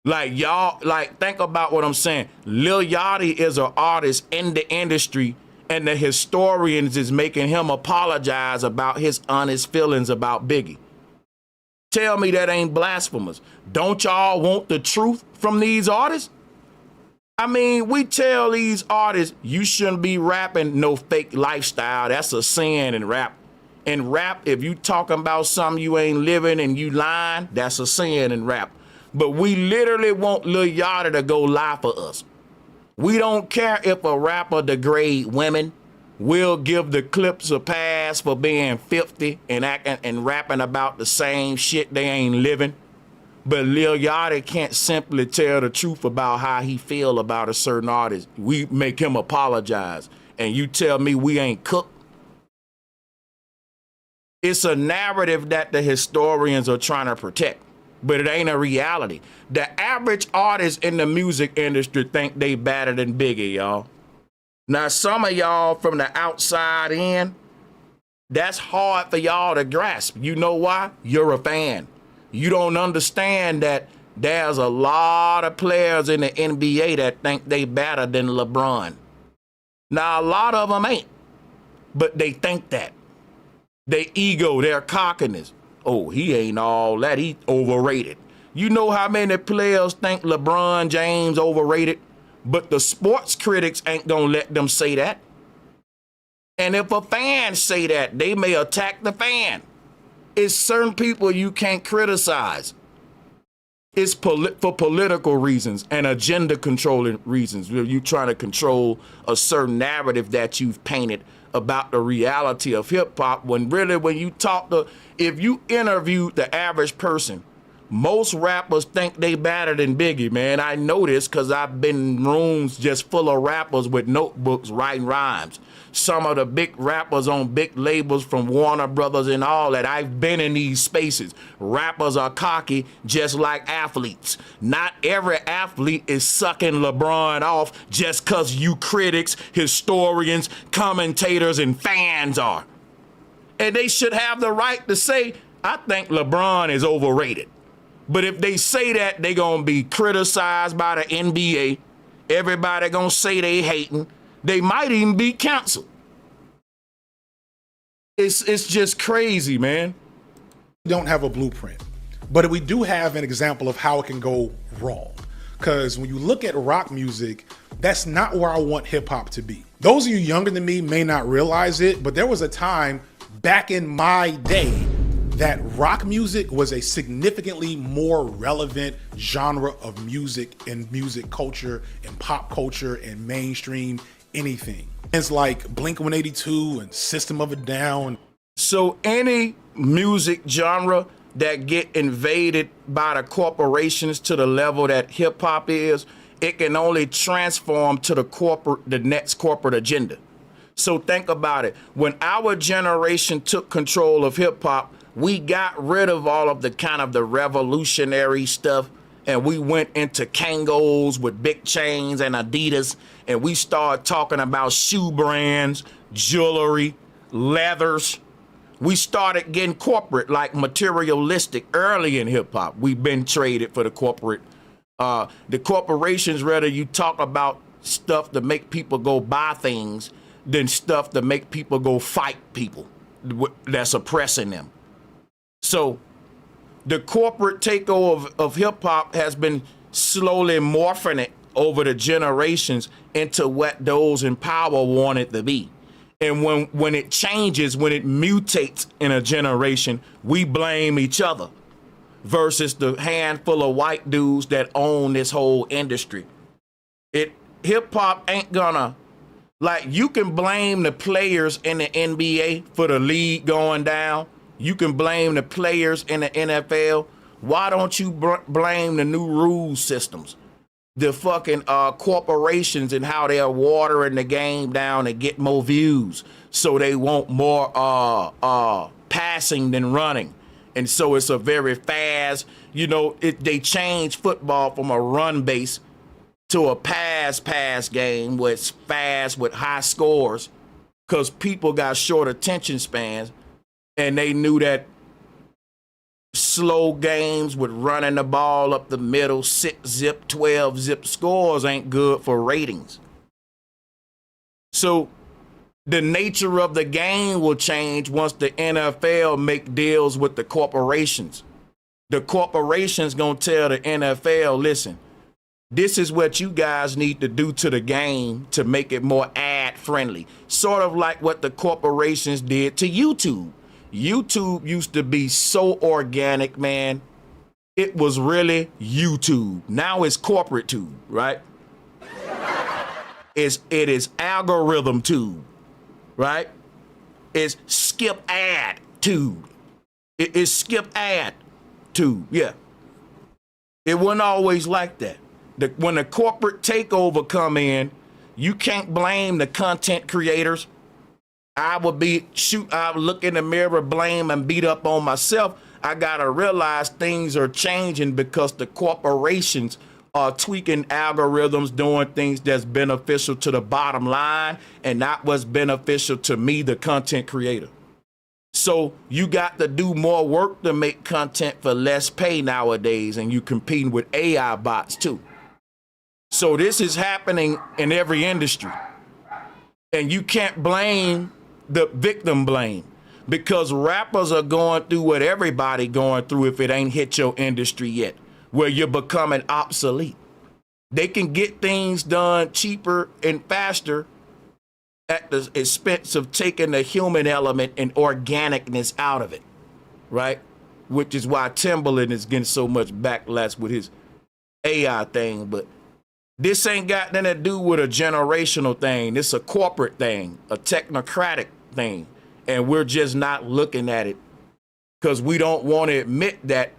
Speaker 1: Like y'all, like think about what I'm saying. Lil Yachty is an artist in the industry, and the historians is making him apologize about his honest feelings about Biggie. Tell me that ain't blasphemous. Don't y'all want the truth from these artists? I mean, we tell these artists, you shouldn't be rapping no fake lifestyle. That's a sin in rap. In rap, if you talking about something you ain't living and you lying, that's a sin in rap. But we literally want Lil Yachty to go lie for us. We don't care if a rapper degrade women. We'll give the Clips a pass for being 50 and acting and rapping about the same shit they ain't living. But Lil Yachty can't simply tell the truth about how he feel about a certain artist. We make him apologize. And you tell me we ain't cooked? It's a narrative that the historians are trying to protect, but it ain't a reality. The average artist in the music industry think they better than Biggie, y'all. Now, some of y'all from the outside in, that's hard for y'all to grasp. You know why? You're a fan. You don't understand that there's a lot of players in the NBA that think they better than LeBron. Now, a lot of them ain't, but they think that. Their ego, their cockiness. Oh, he ain't all that. He overrated. You know how many players think LeBron James overrated? But the sports critics ain't gonna let them say that. And if a fan say that, they may attack the fan. It's certain people you can't criticize. It's for political reasons and agenda controlling reasons. You trying to control a certain narrative that you've painted about the reality of hip hop, when really when you talk to, if you interview the average person Most rappers think they better than Biggie, man. I know this because I've been in rooms just full of rappers with notebooks writing rhymes. Some of the big rappers on big labels from Warner Brothers and all that. I've been in these spaces. Rappers are cocky just like athletes. Not every athlete is sucking LeBron off just because you critics, historians, commentators, and fans are. And they should have the right to say, I think LeBron is overrated. But if they say that, they gonna be criticized by the NBA. Everybody gonna say they hating. They might even be canceled. It's just crazy, man.
Speaker 2: We don't have a blueprint, but we do have an example of how it can go wrong. Because when you look at rock music, that's not where I want hip hop to be. Those of you younger than me may not realize it, but there was a time back in my day that rock music was a significantly more relevant genre of music and music culture and pop culture and mainstream anything. It's like Blink-182 and System of a Down.
Speaker 1: So any music genre that get invaded by the corporations to the level that hip hop is, it can only transform to the next corporate agenda. So think about it. When our generation took control of hip hop, we got rid of all of the kind of the revolutionary stuff, and we went into Kangos with big chains and Adidas, and we started talking about shoe brands, jewelry, leathers. We started getting corporate, like materialistic early in hip hop. We've been traded for the corporate. The corporations, rather you talk about stuff to make people go buy things than stuff to make people go fight people that's oppressing them. So the corporate takeover of hip hop has been slowly morphing it over the generations into what those in power want it to be. And when it changes, when it mutates in a generation, we blame each other versus the handful of white dudes that own this whole industry. Hip hop ain't gonna, like, you can blame the players in the NBA for the league going down. You can blame the players in the NFL. Why don't you blame the new rule systems? The fucking corporations and how they're watering the game down to get more views. So they want more passing than running. And so it's a very fast, they changed football from a run base to a pass game where it's fast with high scores because people got short attention spans. And they knew that slow games with running the ball up the middle, 6-zip, 12-zip scores ain't good for ratings. So the nature of the game will change once the NFL make deals with the corporations. The corporations gonna tell the NFL, listen, this is what you guys need to do to the game to make it more ad friendly. Sort of like what the corporations did to YouTube. YouTube used to be so organic, man. It was really YouTube. Now it's corporate tube, right? It is algorithm tube, right? It's skip ad tube. It is skip ad tube, yeah. It wasn't always like that. When the corporate takeover come in, you can't blame the content creators. I would look in the mirror, blame and beat up on myself. I gotta realize things are changing because the corporations are tweaking algorithms, doing things that's beneficial to the bottom line and not what's beneficial to me, the content creator. So you got to do more work to make content for less pay nowadays, and you competing with AI bots too. So this is happening in every industry. And you can't blame the victim blame because rappers are going through what everybody going through if it ain't hit your industry yet, where you're becoming obsolete. They can get things done cheaper and faster at the expense of taking the human element and organicness out of it, right? Which is why Timbaland is getting so much backlash with his AI thing. But this ain't got nothing to do with a generational thing. It's a corporate thing, a technocratic thing. And we're just not looking at it because we don't want to admit that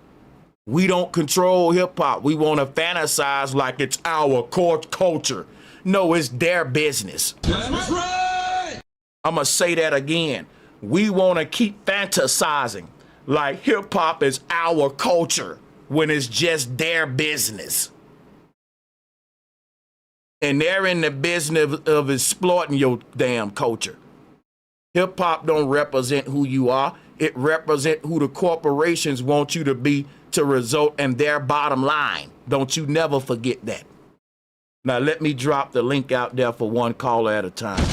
Speaker 1: We don't control hip hop. We want to fantasize like it's our core culture. No, it's their business. That's right. I'm going to say that again. We want to keep fantasizing like hip hop is our culture when it's just their business. And they're in the business of exploiting your damn culture. Hip hop don't represent who you are. It represents who the corporations want you to be to result in their bottom line. Don't you never forget that. Now let me drop the link out there for one caller at a time.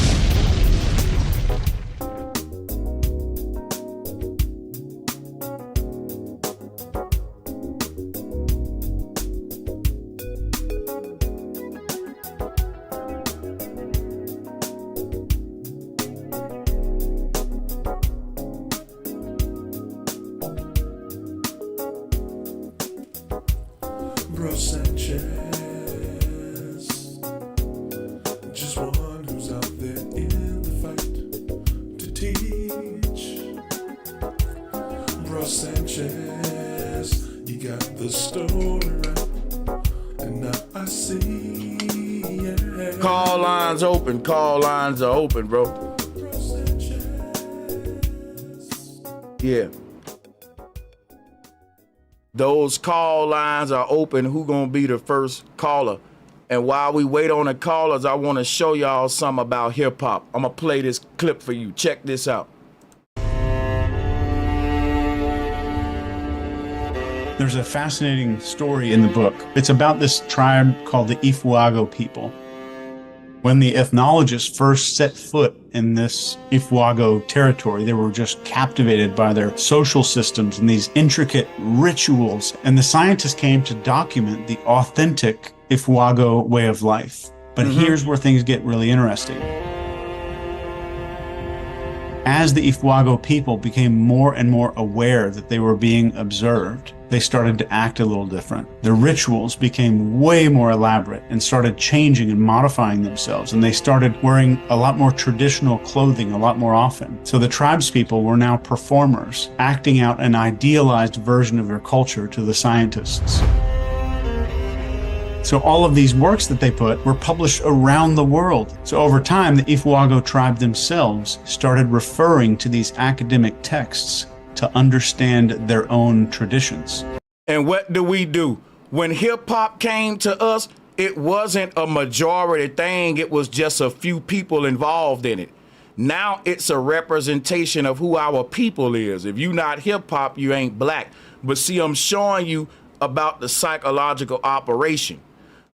Speaker 3: Bro Sanchez, just one who's out there in the fight to teach. Bro Sanchez, you got the story right, and now I see. Yeah.
Speaker 1: Call lines open. Call lines are open, bro.
Speaker 3: Bro Sanchez.
Speaker 1: Yeah. Those call lines are open. Who gonna be the first caller? And while we wait on the callers, I want to show y'all something about hip hop. I'm gonna play this clip for you. Check this out.
Speaker 4: There's a fascinating story in the book. It's about this tribe called the Ifuago people. When the ethnologists first set foot in this Ifuago territory, they were just captivated by their social systems and these intricate rituals. And the scientists came to document the authentic Ifuago way of life. But here's where things get really interesting. As the Ifuago people became more and more aware that they were being observed, they started to act a little different. Their rituals became way more elaborate and started changing and modifying themselves. And they started wearing a lot more traditional clothing a lot more often. So the tribespeople were now performers, acting out an idealized version of their culture to the scientists. So all of these works that they put were published around the world. So over time, the Ifuago tribe themselves started referring to these academic texts to understand their own traditions.
Speaker 1: And what do? When hip hop came to us, it wasn't a majority thing. It was just a few people involved in it. Now it's a representation of who our people is. If you not hip hop, you ain't black. But see, I'm showing you about the psychological operation.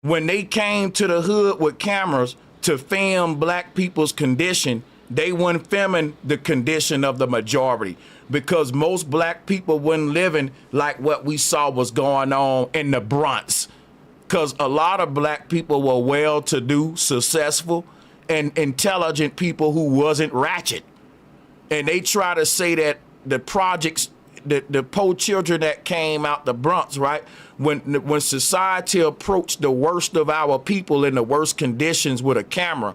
Speaker 1: When they came to the hood with cameras to film black people's condition, they weren't filming the condition of the majority, because most black people weren't living like what we saw was going on in the Bronx. Because a lot of black people were well-to-do, successful, and intelligent people who wasn't ratchet. And they try to say that the projects, the poor children that came out the Bronx, right? When society approached the worst of our people in the worst conditions with a camera,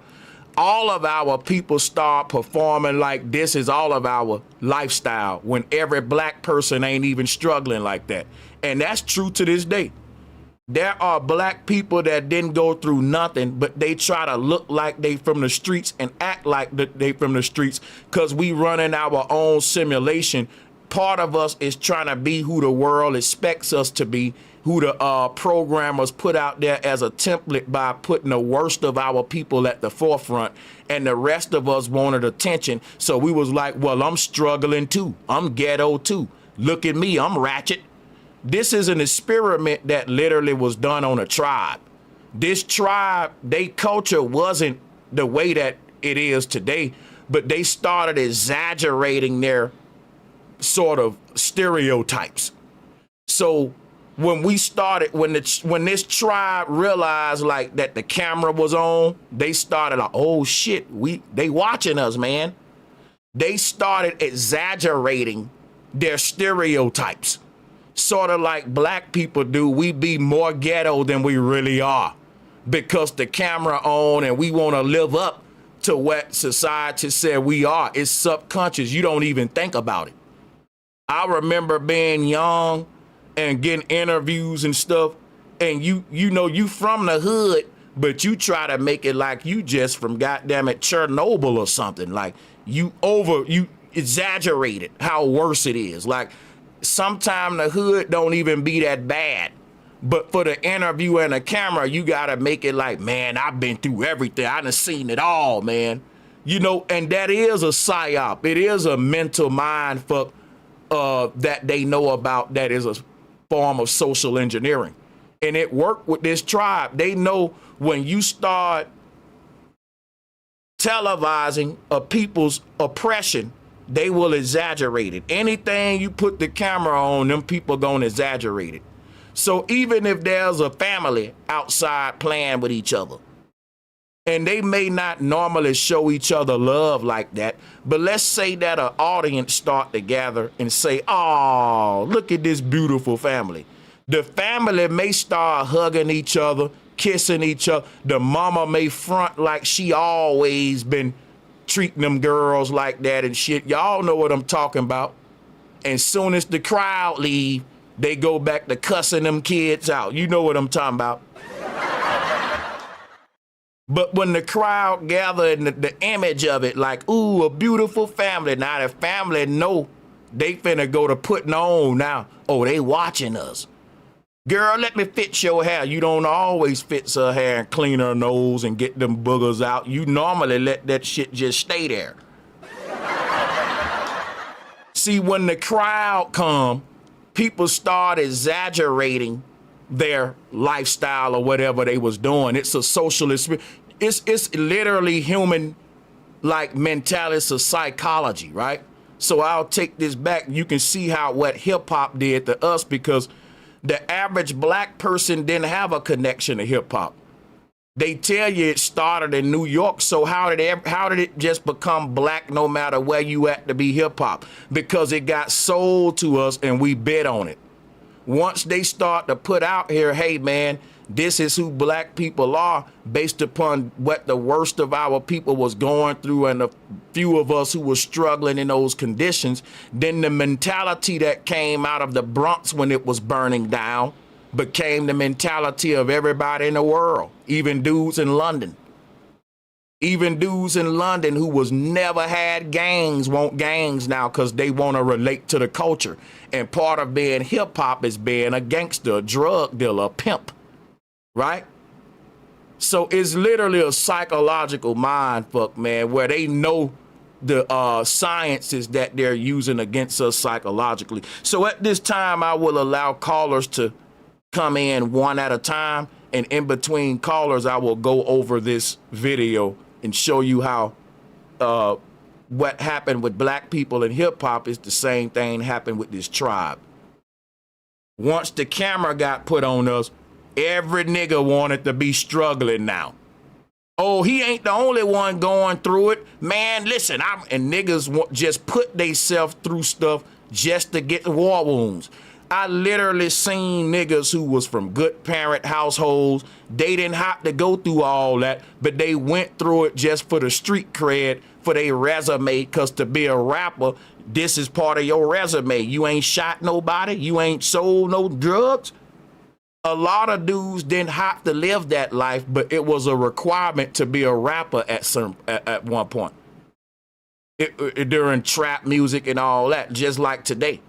Speaker 1: all of our people start performing like this is all of our lifestyle, when every black person ain't even struggling like that. And that's true to this day. There are black people that didn't go through nothing, but they try to look like they from the streets and act like they from the streets, because we running our own simulation. Part of us is trying to be who the world expects us to be, who the programmers put out there as a template by putting the worst of our people at the forefront, and the rest of us wanted attention. So we was like, well, I'm struggling too. I'm ghetto too. Look at me, I'm ratchet. This is an experiment that literally was done on a tribe. This tribe, their culture wasn't the way that it is today, but they started exaggerating their sort of stereotypes. So when we started, when this tribe realized like that the camera was on, they started like, oh shit, they watching us, man. They started exaggerating their stereotypes. Sort of like black people do. We be more ghetto than we really are because the camera on, and we want to live up to what society said we are. It's subconscious. You don't even think about it. I remember being young and getting interviews and stuff, and you know you from the hood, but you try to make it like you just from goddamn it Chernobyl or something. Like you exaggerate it how worse it is. Like sometimes the hood don't even be that bad. But for the interview and the camera, you gotta make it like, man, I've been through everything. I done seen it all, man. You know, and that is a psyop. It is a mental mind fuck that they know about. That is a form of social engineering. And it worked with this tribe. They know when you start televising a people's oppression, they will exaggerate it. Anything you put the camera on, them people gonna exaggerate it. So even if there's a family outside playing with each other, and they may not normally show each other love like that, but let's say that an audience start to gather and say, oh, look at this beautiful family. The family may start hugging each other, kissing each other. The mama may front like she always been treating them girls like that and shit. Y'all know what I'm talking about. And soon as the crowd leave, they go back to cussing them kids out. You know what I'm talking about. But when the crowd gather and the image of it, like, ooh, a beautiful family. Now the family know they finna go to putting on now. Oh, they watching us. Girl, let me fix your hair. You don't always fix her hair and clean her nose and get them boogers out. You normally let that shit just stay there. See, when the crowd come, people start exaggerating their lifestyle or whatever they was doing. It's a socialist. It's literally human like mentality, it's a psychology, right? So I'll take this back. You can see what hip hop did to us, because the average black person didn't have a connection to hip hop. They tell you it started in New York, so how did it just become black no matter where you at to be hip hop? Because it got sold to us and we bid on it. Once they start to put out here, hey man, this is who black people are, based upon what the worst of our people was going through and a few of us who were struggling in those conditions, then the mentality that came out of the Bronx when it was burning down became the mentality of everybody in the world, even dudes in London. Even dudes in London who was never had gangs want gangs now because they want to relate to the culture. And part of being hip hop is being a gangster, a drug dealer, a pimp, right? So it's literally a psychological mind fuck, man, where they know the sciences that they're using against us psychologically. So at this time, I will allow callers to come in one at a time, and in between callers, I will go over this video and show you how what happened with black people in hip hop is the same thing happened with this tribe. Once the camera got put on us, every nigga wanted to be struggling now. Oh, he ain't the only one going through it. Man, listen, and niggas just put themselves through stuff just to get war wounds. I literally seen niggas who was from good parent households. They didn't have to go through all that, but they went through it just for the street cred, for their resume, because to be a rapper, this is part of your resume. You ain't shot nobody. You ain't sold no drugs. A lot of dudes didn't have to live that life, but it was a requirement to be a rapper at one point. During trap music and all that, just like today.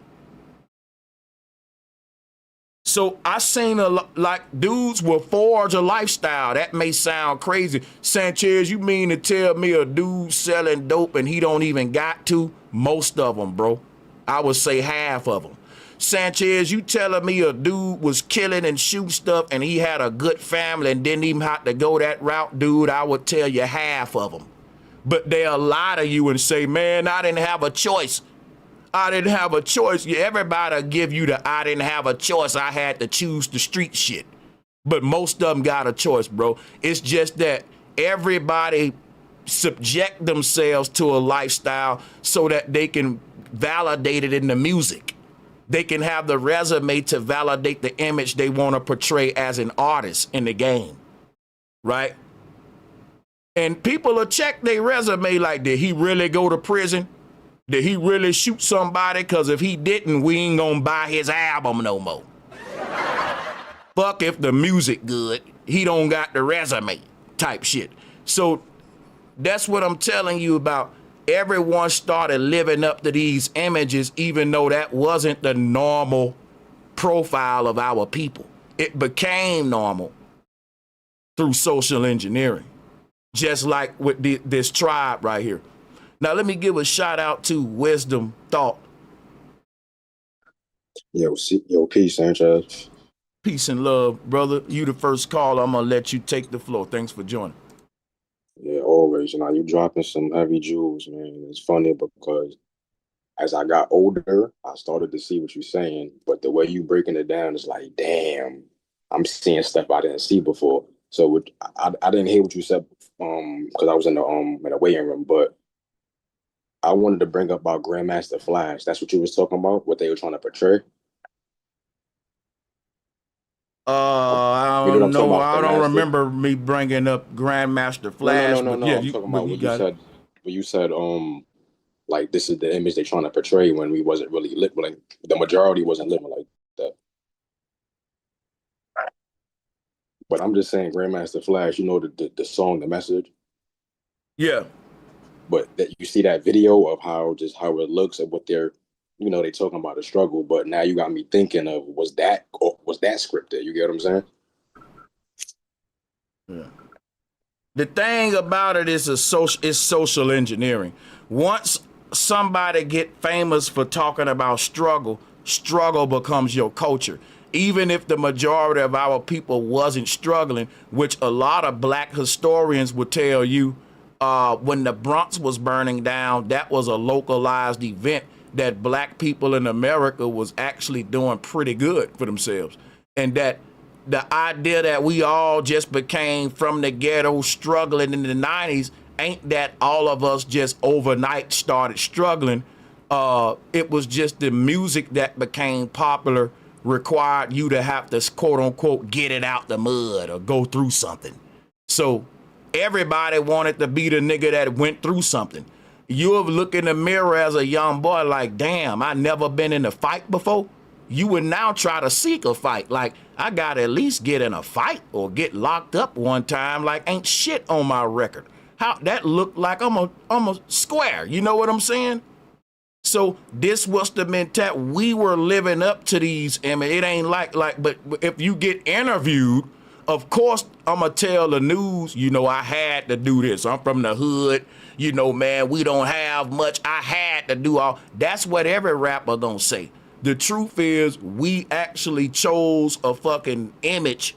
Speaker 1: So I seen like dudes will forge a lifestyle. That may sound crazy. Sanchez, you mean to tell me a dude selling dope and he don't even got to? Most of them, bro. I would say half of them. Sanchez, you telling me a dude was killing and shooting stuff and he had a good family and didn't even have to go that route, dude? I would tell you half of them. But they'll lie to you and say, man, I didn't have a choice. I didn't have a choice. Everybody give you the I didn't have a choice. I had to choose the street shit. But most of them got a choice, bro. It's just that everybody subject themselves to a lifestyle so that they can validate it in the music. They can have the resume to validate the image they want to portray as an artist in the game, right? And people will check their resume like, did he really go to prison? Did he really shoot somebody? Because if he didn't, we ain't gonna buy his album no more. Fuck if the music good, he don't got the resume type shit. So that's what I'm telling you about. Everyone started living up to these images, even though that wasn't the normal profile of our people. It became normal through social engineering, just like with this tribe right here. Now, let me give a shout out to Wisdom Thought.
Speaker 5: Yo, peace, Sanchez.
Speaker 1: Peace and love, brother. You the first call. I'm going to let you take the floor. Thanks for joining.
Speaker 5: Yeah, always. You dropping some heavy jewels, man. It's funny because as I got older, I started to see what you're saying, but the way you breaking it down is like, damn, I'm seeing stuff I didn't see before. So I didn't hear what you said because I was in the waiting room, but I wanted to bring up about Grandmaster Flash. That's what you was talking about, what they were trying to portray.
Speaker 1: I
Speaker 5: You know what I'm
Speaker 1: don't
Speaker 5: talking
Speaker 1: know.
Speaker 5: about,
Speaker 1: I
Speaker 5: the
Speaker 1: don't
Speaker 5: master?
Speaker 1: remember me bringing up Grandmaster
Speaker 5: No, no, no,
Speaker 1: Flash,
Speaker 5: no,
Speaker 1: but yeah,
Speaker 5: no. I'm talking about
Speaker 1: you got it.
Speaker 5: when you said like this is the image they're trying to portray when we wasn't really living, the majority wasn't living like that. But I'm just saying, Grandmaster Flash, the song, the message.
Speaker 1: Yeah.
Speaker 5: But that you see that video of how it looks and what they talking about a struggle. But now you got me thinking of was that scripted? You get what I'm saying?
Speaker 1: Yeah. The thing about it is it's social engineering. Once somebody get famous for talking about struggle becomes your culture. Even if the majority of our people wasn't struggling, which a lot of black historians would tell you, when the Bronx was burning down, that was a localized event that black people in America was actually doing pretty good for themselves. And that the idea that we all just became from the ghetto struggling in the 90s ain't that all of us just overnight started struggling. It was just the music that became popular required you to have to quote unquote get it out the mud or go through something. So everybody wanted to be the nigga that went through something. You have looked in the mirror as a young boy like, damn, I never been in a fight before. You would now try to seek a fight. Like, I gotta at least get in a fight or get locked up one time. Like, ain't shit on my record. How that looked like I'm a square. You know what I'm saying? So this was the mentality. We were living up to these. I mean, it ain't but if you get interviewed, of course, I'm going to tell the news, I had to do this. I'm from the hood. Man, we don't have much. I had to do all. That's what every rapper gonna say. The truth is, we actually chose a fucking image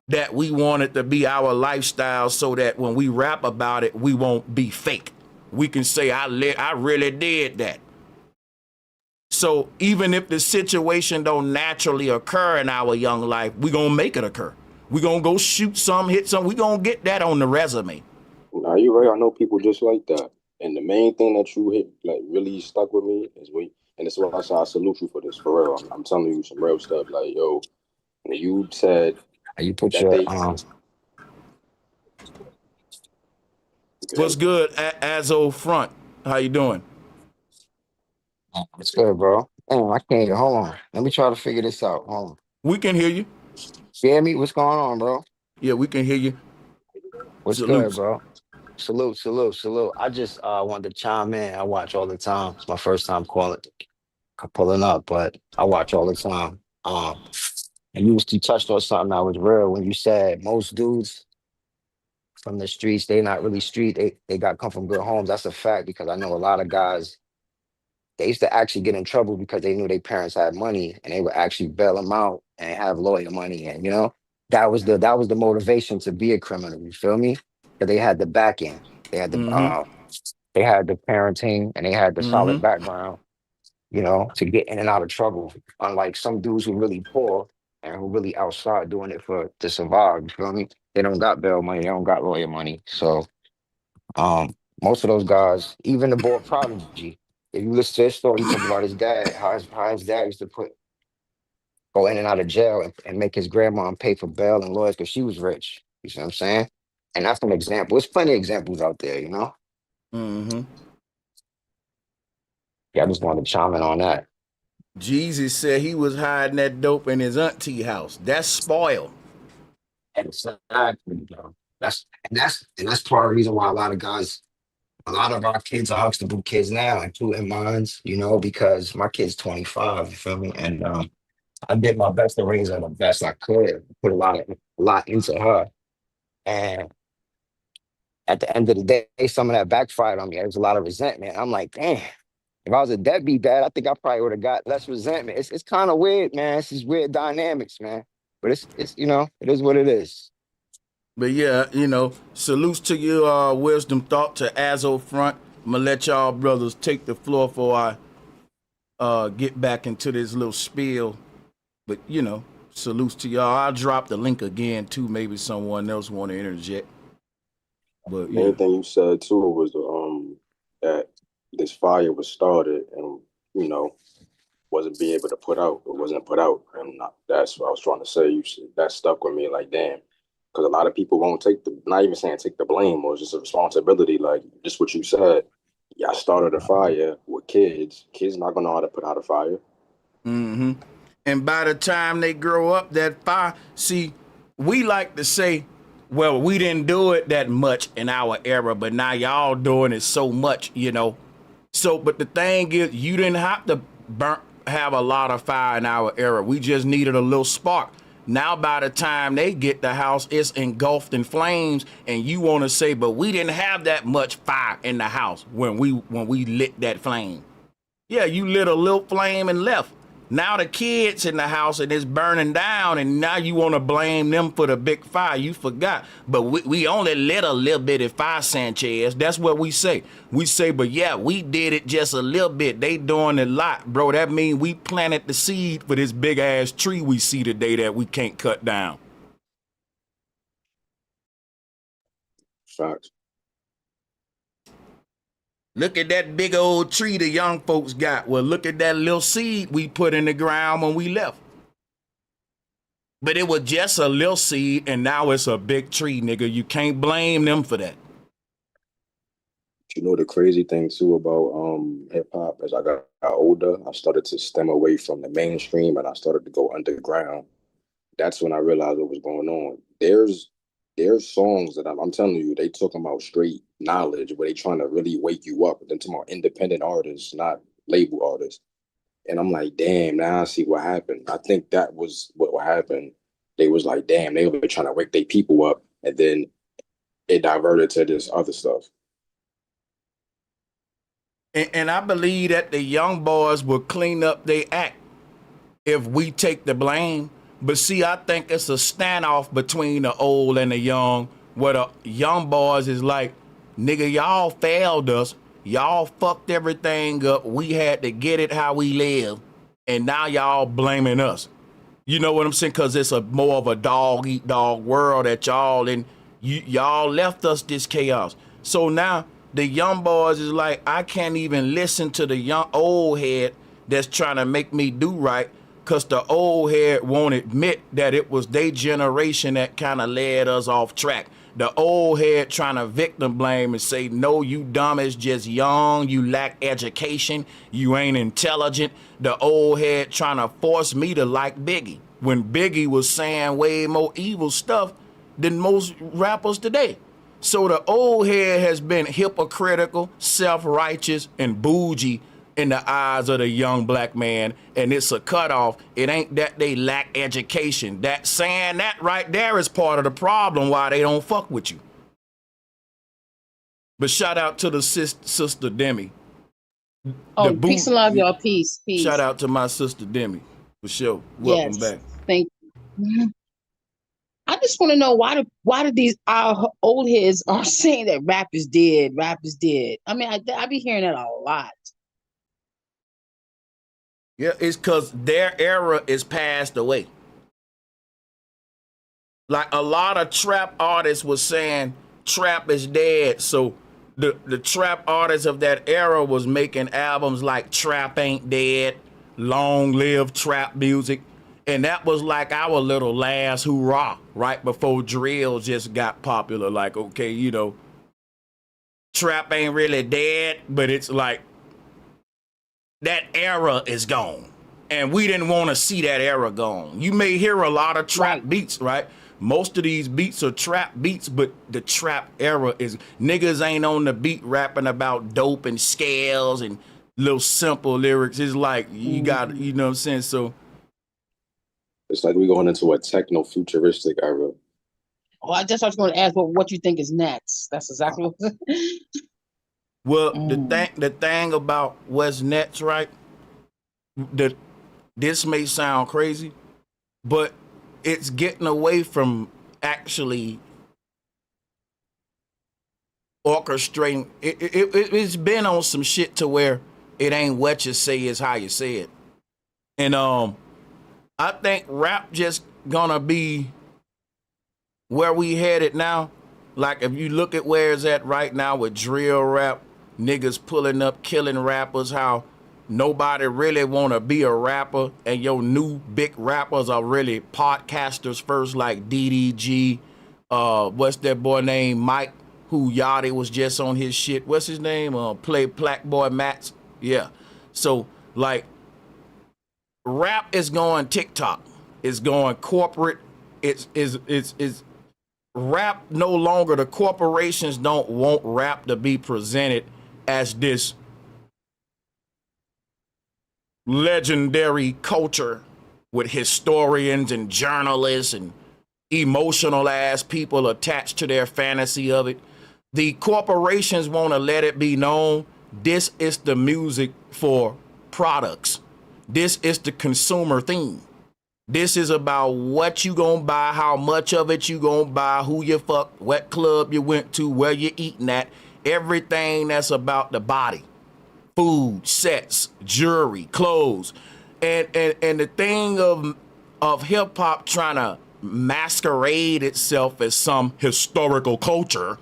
Speaker 1: that we wanted to be our lifestyle so that when we rap about it, we won't be fake. We can say, I really did that. So even if the situation don't naturally occur in our young life, we gonna make it occur. We gonna go shoot some, hit some. We gonna get that on the resume.
Speaker 5: Nah, you're right. I know people just like that. And the main thing that you hit, like, really stuck with me is and it's why I say I salute you for this, for real. I'm telling you some real stuff. Like, yo, when you said
Speaker 6: You put
Speaker 5: that
Speaker 6: your
Speaker 5: they,
Speaker 1: What's good, Azzo Front? How you doing?
Speaker 6: it's good, bro. Damn, I can't. Hold on. Let me try to figure this out. Hold on.
Speaker 1: We can hear you.
Speaker 6: Hear me? What's going on, bro?
Speaker 1: Yeah, we can hear you.
Speaker 6: What's good,
Speaker 1: Salutes.
Speaker 6: bro? Salute, salute, salute. I just wanted to chime in. I watch all the time. It's my first time pulling up, but I watch all the time. And you touched on something that was real when you said most dudes from the streets, they not really street. They got come from good homes. That's a fact because I know a lot of guys. They used to actually get in trouble because they knew their parents had money and they would actually bail them out and have lawyer money. And that was the motivation to be a criminal. You feel me? Because they had the back end.
Speaker 1: Mm-hmm.
Speaker 6: They had the parenting and they had the solid
Speaker 1: Mm-hmm.
Speaker 6: background, to get in and out of trouble. Unlike some dudes who really poor and who really outside doing it to survive. You feel me? They don't got bail money, they don't got lawyer money. So most of those guys, even the boy Prodigy, if you listen to his story, he talk about his dad, how his dad used to go in and out of jail and make his grandma pay for bail and lawyers because she was rich. You see what I'm saying? And that's an example. There's plenty of examples out there.
Speaker 1: Mm-hmm.
Speaker 6: Yeah, I just wanted to chime in on that.
Speaker 1: Jesus said he was hiding that dope in his auntie house. That's spoiled.
Speaker 6: Exactly, bro. That's part of the reason why a lot of our kids are Huxtable kids now, including mines, because my kid's 25, you feel me? And I did my best to raise her the best I could, put a lot into her. And at the end of the day, some of that backfired on me. There was a lot of resentment. I'm like, damn, if I was a deadbeat dad, I think I probably would have got less resentment. It's kind of weird, man. It's these weird dynamics, man. But it's it is what it is.
Speaker 1: But yeah, salutes to your wisdom thought to Azzo Front. I'm gonna let y'all brothers take the floor before I get back into this little spiel. But salutes to y'all. I'll drop the link again too. Maybe someone else want to interject. But yeah.
Speaker 5: Main thing you said too was that this fire was started and wasn't being able to put out. It wasn't put out, and that's what I was trying to say. That stuck with me. Like, damn, because a lot of people won't not even saying take the blame, or just a responsibility. Like just what you said. Y'all started a fire with kids. Kids not gonna know how to put out a fire.
Speaker 1: Mm-hmm. And by the time they grow up, that fire. See, we like to say, well, we didn't do it that much in our era, but now y'all doing it so much, So, but the thing is, you didn't have to have a lot of fire in our era. We just needed a little spark. Now, by the time they get the house, it's engulfed in flames, and you want to say, but we didn't have that much fire in the house when we lit that flame. Yeah, you lit a little flame and left. Now the kids in the house and it's burning down, and now you want to blame them for the big fire. You forgot. But we only lit a little bit of fire, Sanchez. That's what we say. We say, but yeah, we did it just a little bit. They doing a lot, bro. That means we planted the seed for this big ass tree we see today that we can't cut down.
Speaker 5: Facts.
Speaker 1: Look at that big old tree the young folks got. Well, look at that little seed we put in the ground when we left. But it was just a little seed, and now it's a big tree, nigga. You can't blame them for that.
Speaker 5: You know the crazy thing too about hip hop, as I got older, I started to stem away from the mainstream and I started to go underground. That's when I realized what was going on. There's songs that I'm telling you, they talking about straight knowledge, where they trying to really wake you up. They're talking about independent artists, not label artists. And I'm like, damn, now I see what happened. I think that was what happened. They was like, damn, they were trying to wake their people up, and then it diverted to this other stuff.
Speaker 1: And I believe that the young boys will clean up their act if we take the blame. But see, I think it's a standoff between the old and the young, where the young boys is like, nigga, y'all failed us. Y'all fucked everything up. We had to get it how we live. And now y'all blaming us. You know what I'm saying? Because it's a more of a dog eat dog world that y'all in. Y'all left us this chaos. So now the young boys is like, I can't even listen to the young old head that's trying to make me do right, because the old head won't admit that it was their generation that kind of led us off track. The old head trying to victim blame and say, no, you dumb, it's just young, you lack education, you ain't intelligent. The old head trying to force me to like Biggie, when Biggie was saying way more evil stuff than most rappers today. So the old head has been hypocritical, self-righteous, and bougie in the eyes of the young black man, and it's a cutoff. It ain't that they lack education. That saying that right there is part of the problem why they don't fuck with you. But shout out to the sister Demi.
Speaker 7: Oh, peace and love, y'all. Peace.
Speaker 1: Shout out to my sister Demi, for sure. Welcome back.
Speaker 7: Thank you. I just want to know why do these our old heads are saying that rap is dead, rap is dead. I mean, I be hearing that a lot.
Speaker 1: Yeah, it's because their era is passed away. Like a lot of trap artists was saying trap is dead. So the trap artists of that era was making albums like Trap Ain't Dead, Long Live Trap Music. And that was like our little last hurrah right before drill just got popular. Like, okay, trap ain't really dead, but it's like that era is gone. And we didn't want to see that era gone. You may hear a lot of trap beats, right? Most of these beats are trap beats, but the trap era is niggas ain't on the beat rapping about dope and scales and little simple lyrics. It's like you got, you know what I'm saying? So
Speaker 5: It's like we going into a techno futuristic era.
Speaker 7: Oh, I just was going to ask what you think is next. That's exactly what.
Speaker 1: well, the thing about what's next, right? This may sound crazy, but it's getting away from actually orchestrating. It's been on some shit to where it ain't what you say, is how you say it. And I think rap just gonna be where we headed now. Like if you look at where it's at right now with drill rap, niggas pulling up, killing rappers, how nobody really want to be a rapper, and your new big rappers are really podcasters first, like DDG, what's that boy named Mike, who Yachty was just on his shit. What's his name? Play Black Boy Mats. Yeah. So like, rap is going TikTok. It's going corporate. It's rap no longer. The corporations don't want rap to be presented as this legendary culture with historians and journalists and emotional ass people attached to their fantasy of it. The corporations want to let it be known this is the music for products. This is the consumer theme. This is about what you gonna buy, how much of it you gonna buy, who you fuck, what club you went to, where you eating at, everything that's about the body. Food, sets, jewelry, clothes. And the thing of hip hop trying to masquerade itself as some historical culture,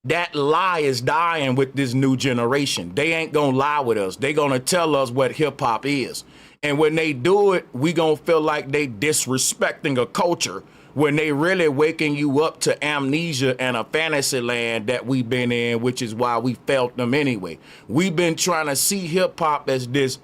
Speaker 1: that lie is dying with this new generation. They ain't gonna lie with us. They gonna tell us what hip hop is. And when they do it, we gonna feel like they disrespecting a culture when they really waking you up to amnesia and a fantasy land that we've been in, which is why we felt them anyway. We've been trying to see hip hop as this,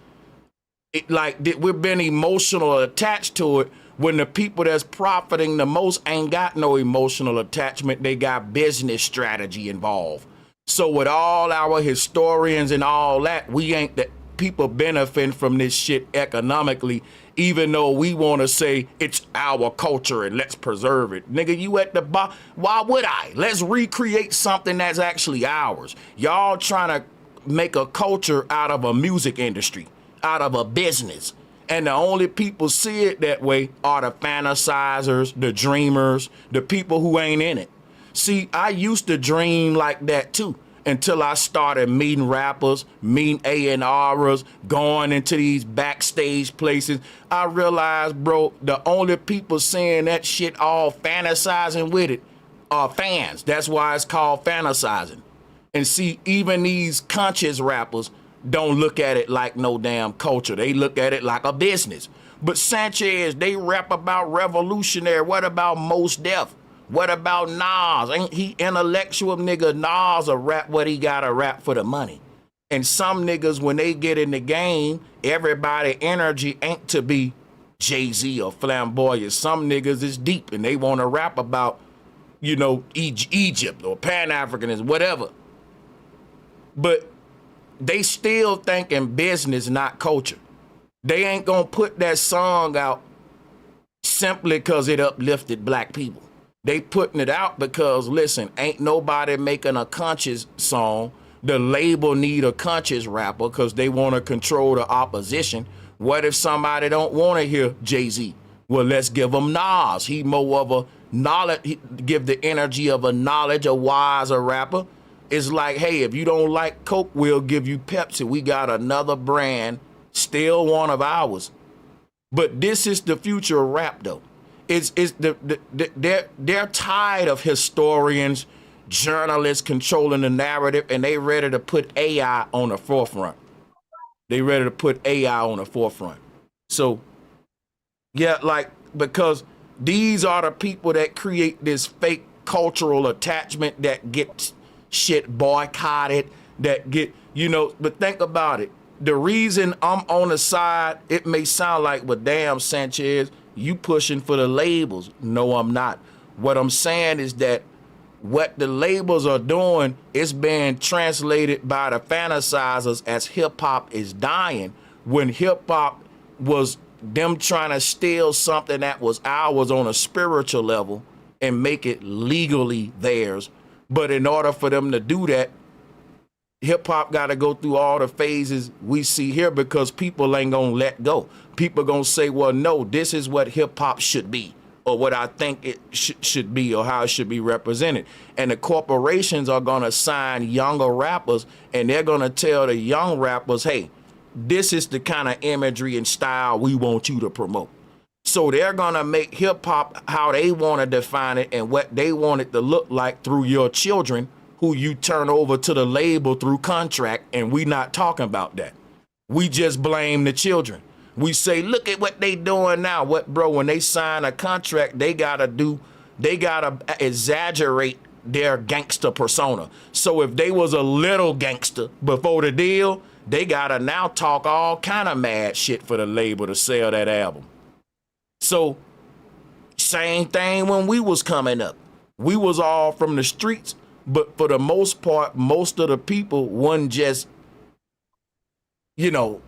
Speaker 1: we've been emotional attached to it, when the people that's profiting the most ain't got no emotional attachment. They got business strategy involved. So with all our historians and all that, we ain't the people benefiting from this shit economically, even though we want to say it's our culture and let's preserve it. Nigga, you at the bar, why would I? Let's recreate something that's actually ours. Y'all trying to make a culture out of a music industry, out of a business. And the only people see it that way are the fantasizers, the dreamers, the people who ain't in it. See, I used to dream like that too, until I started meeting rappers, meeting A&R'ers, going into these backstage places. I realized, bro, the only people saying that shit all fantasizing with it are fans. That's why it's called fantasizing. And see, even these conscious rappers don't look at it like no damn culture. They look at it like a business. But Sanchez, they rap about revolutionary. What about Mos Def? What about Nas? Ain't he intellectual nigga? Nas a rap what he gotta rap for the money. And some niggas, when they get in the game, everybody energy ain't to be Jay-Z or flamboyant. Some niggas is deep and they want to rap about, you know, Egypt or Pan-Africanism, whatever. But they still thinking business, not culture. They ain't gonna put that song out simply because it uplifted black people. They putting it out because, listen, ain't nobody making a conscious song. The label need a conscious rapper because they want to control the opposition. What if somebody don't want to hear Jay-Z? Well, let's give them Nas. He more of a knowledge, he give the energy of a knowledge, a wiser rapper. It's like, hey, if you don't like Coke, we'll give you Pepsi. We got another brand, still one of ours. But this is the future of rap, though. They're tired of historians, journalists controlling the narrative, and they ready to put AI on the forefront. They ready to put AI on the forefront. So, yeah, like, because these are the people that create this fake cultural attachment that gets shit boycotted, that get, you know, but think about it. the reason I'm on the side, it may sound like, well, damn, Sanchez, you pushing for the labels. No, I'm not. What I'm saying is that what the labels are doing is being translated by the fantasizers as hip hop is dying, when hip hop was them trying to steal something that was ours on a spiritual level and make it legally theirs. But in order for them to do that, hip hop got to go through all the phases we see here, because people ain't gonna let go. People gonna say, well, no, this is what hip hop should be, or what I think it should be, or how it should be represented. And the corporations are gonna sign younger rappers, and they're gonna tell the young rappers, hey, this is the kind of imagery and style we want you to promote. So they're gonna make hip hop how they want to define it and what they want it to look like through your children, who you turn over to the label through contract. And we not talking about that. We just blame the children. We say, look at what they doing now. What, bro, when they sign a contract, they gotta exaggerate their gangster persona. So if they was a little gangster before the deal, they gotta now talk all kind of mad shit for the label to sell that album. So same thing when we was coming up. We was all from the streets, but for the most part, most of the people wasn't just,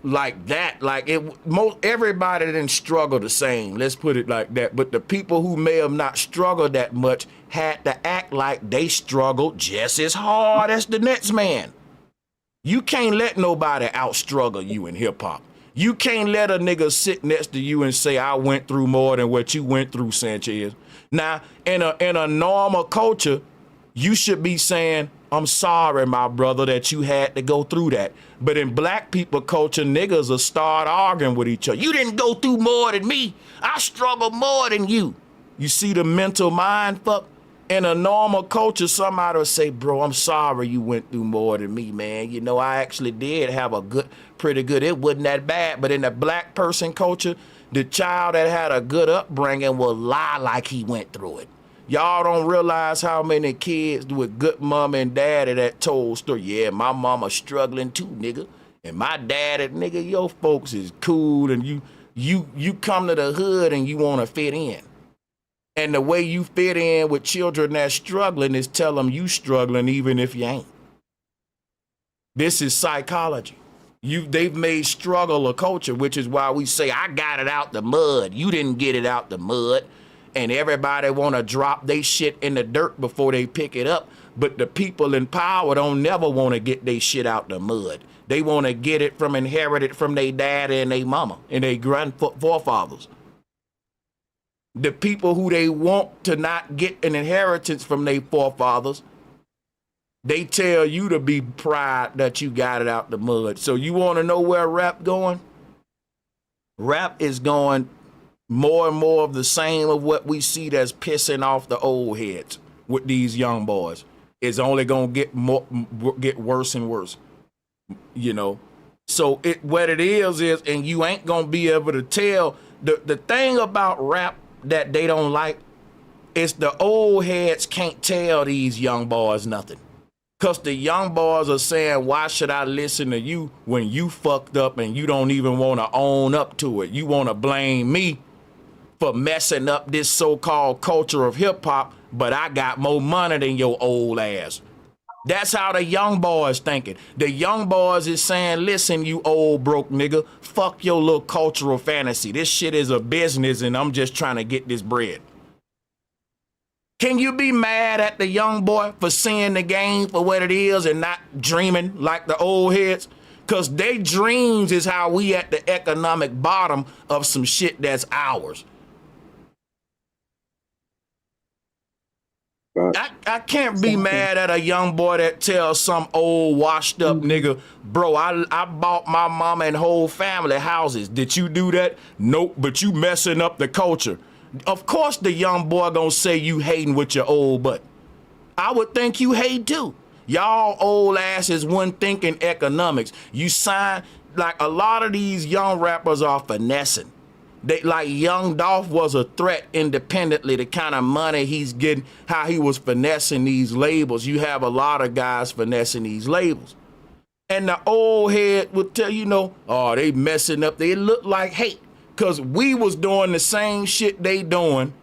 Speaker 1: like that. Like everybody didn't struggle the same. Let's put it like that. But the people who may have not struggled that much had to act like they struggled just as hard as the next man. You can't let nobody out struggle you in hip hop. You can't let a nigga sit next to you and say, I went through more than what you went through, Sanchez. Now, in a normal culture, you should be saying, I'm sorry, my brother, that you had to go through that. But in black people culture, niggas will start arguing with each other. You didn't go through more than me. I struggled more than you. You see the mental mind fuck? In a normal culture, somebody will say, bro, I'm sorry you went through more than me, man. I actually did have pretty good, it wasn't that bad. But in the black person culture, the child that had a good upbringing will lie like he went through it. Y'all don't realize how many kids with good mama and daddy that told story. Yeah, my mama struggling too, nigga. And my daddy, nigga, your folks is cool, and you come to the hood and you want to fit in. And the way you fit in with children that's struggling is tell them you struggling even if you ain't. This is psychology. They've made struggle a culture, which is why we say, I got it out the mud. You didn't get it out the mud. And everybody want to drop their shit in the dirt before they pick it up. But the people in power don't never want to get their shit out the mud. They want to get it inherited from their daddy and their mama and their forefathers. The people who they want to not get an inheritance from their forefathers, they tell you to be proud that you got it out the mud. So you want to know where rap going? Rap is going more and more of the same of what we see that's pissing off the old heads with these young boys. It's only gonna get worse and worse, So what it is, and you ain't gonna be able to tell. The thing about rap that they don't like is the old heads can't tell these young boys nothing. Because the young boys are saying, why should I listen to you when you fucked up and you don't even want to own up to it? You want to blame me for messing up this so-called culture of hip-hop, but I got more money than your old ass. That's how the young boys thinking. The young boys is saying, listen, you old broke nigga, fuck your little cultural fantasy. This shit is a business and I'm just trying to get this bread. Can you be mad at the young boy for seeing the game for what it is and not dreaming like the old heads? Because their dreams is how we at the economic bottom of some shit that's ours. I can't be mad at a young boy that tells some old washed up nigga, bro, I bought my mama and whole family houses. Did you do that? Nope, but you messing up the culture. Of course the young boy gonna say you hating with your old butt. I would think you hate too. Y'all old asses wasn't thinking economics. You sign, like a lot of these young rappers are finessing. They, like Young Dolph was a threat independently, the kind of money he's getting, how he was finessing these labels. You have a lot of guys finessing these labels. And the old head would tell you, oh, they messing up. They look like hate. Cause we was doing the same shit they doing.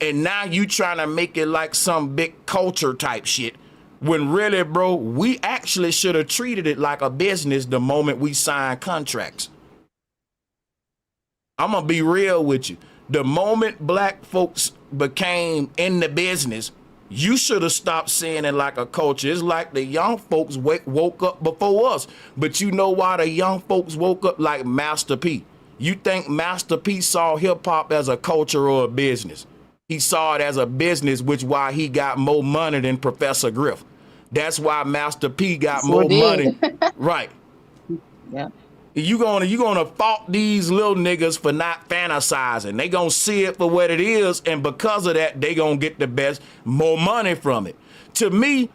Speaker 1: And now you trying to make it like some big culture type shit. When really, bro, we actually should have treated it like a business the moment we signed contracts. I'm gonna be real with you. The moment black folks became in the business, you should have stopped seeing it like a culture. It's like the young folks woke up before us. But you know why the young folks woke up? Like Master P. You think Master P saw hip hop as a culture or a business? He saw it as a business, which why he got more money than Professor Griff. That's why Master P got more money. Right.
Speaker 7: Yeah.
Speaker 1: You gonna fault these little niggas for not fantasizing. They gonna see it for what it is, and because of that, they gonna get the best, more money from it. To me,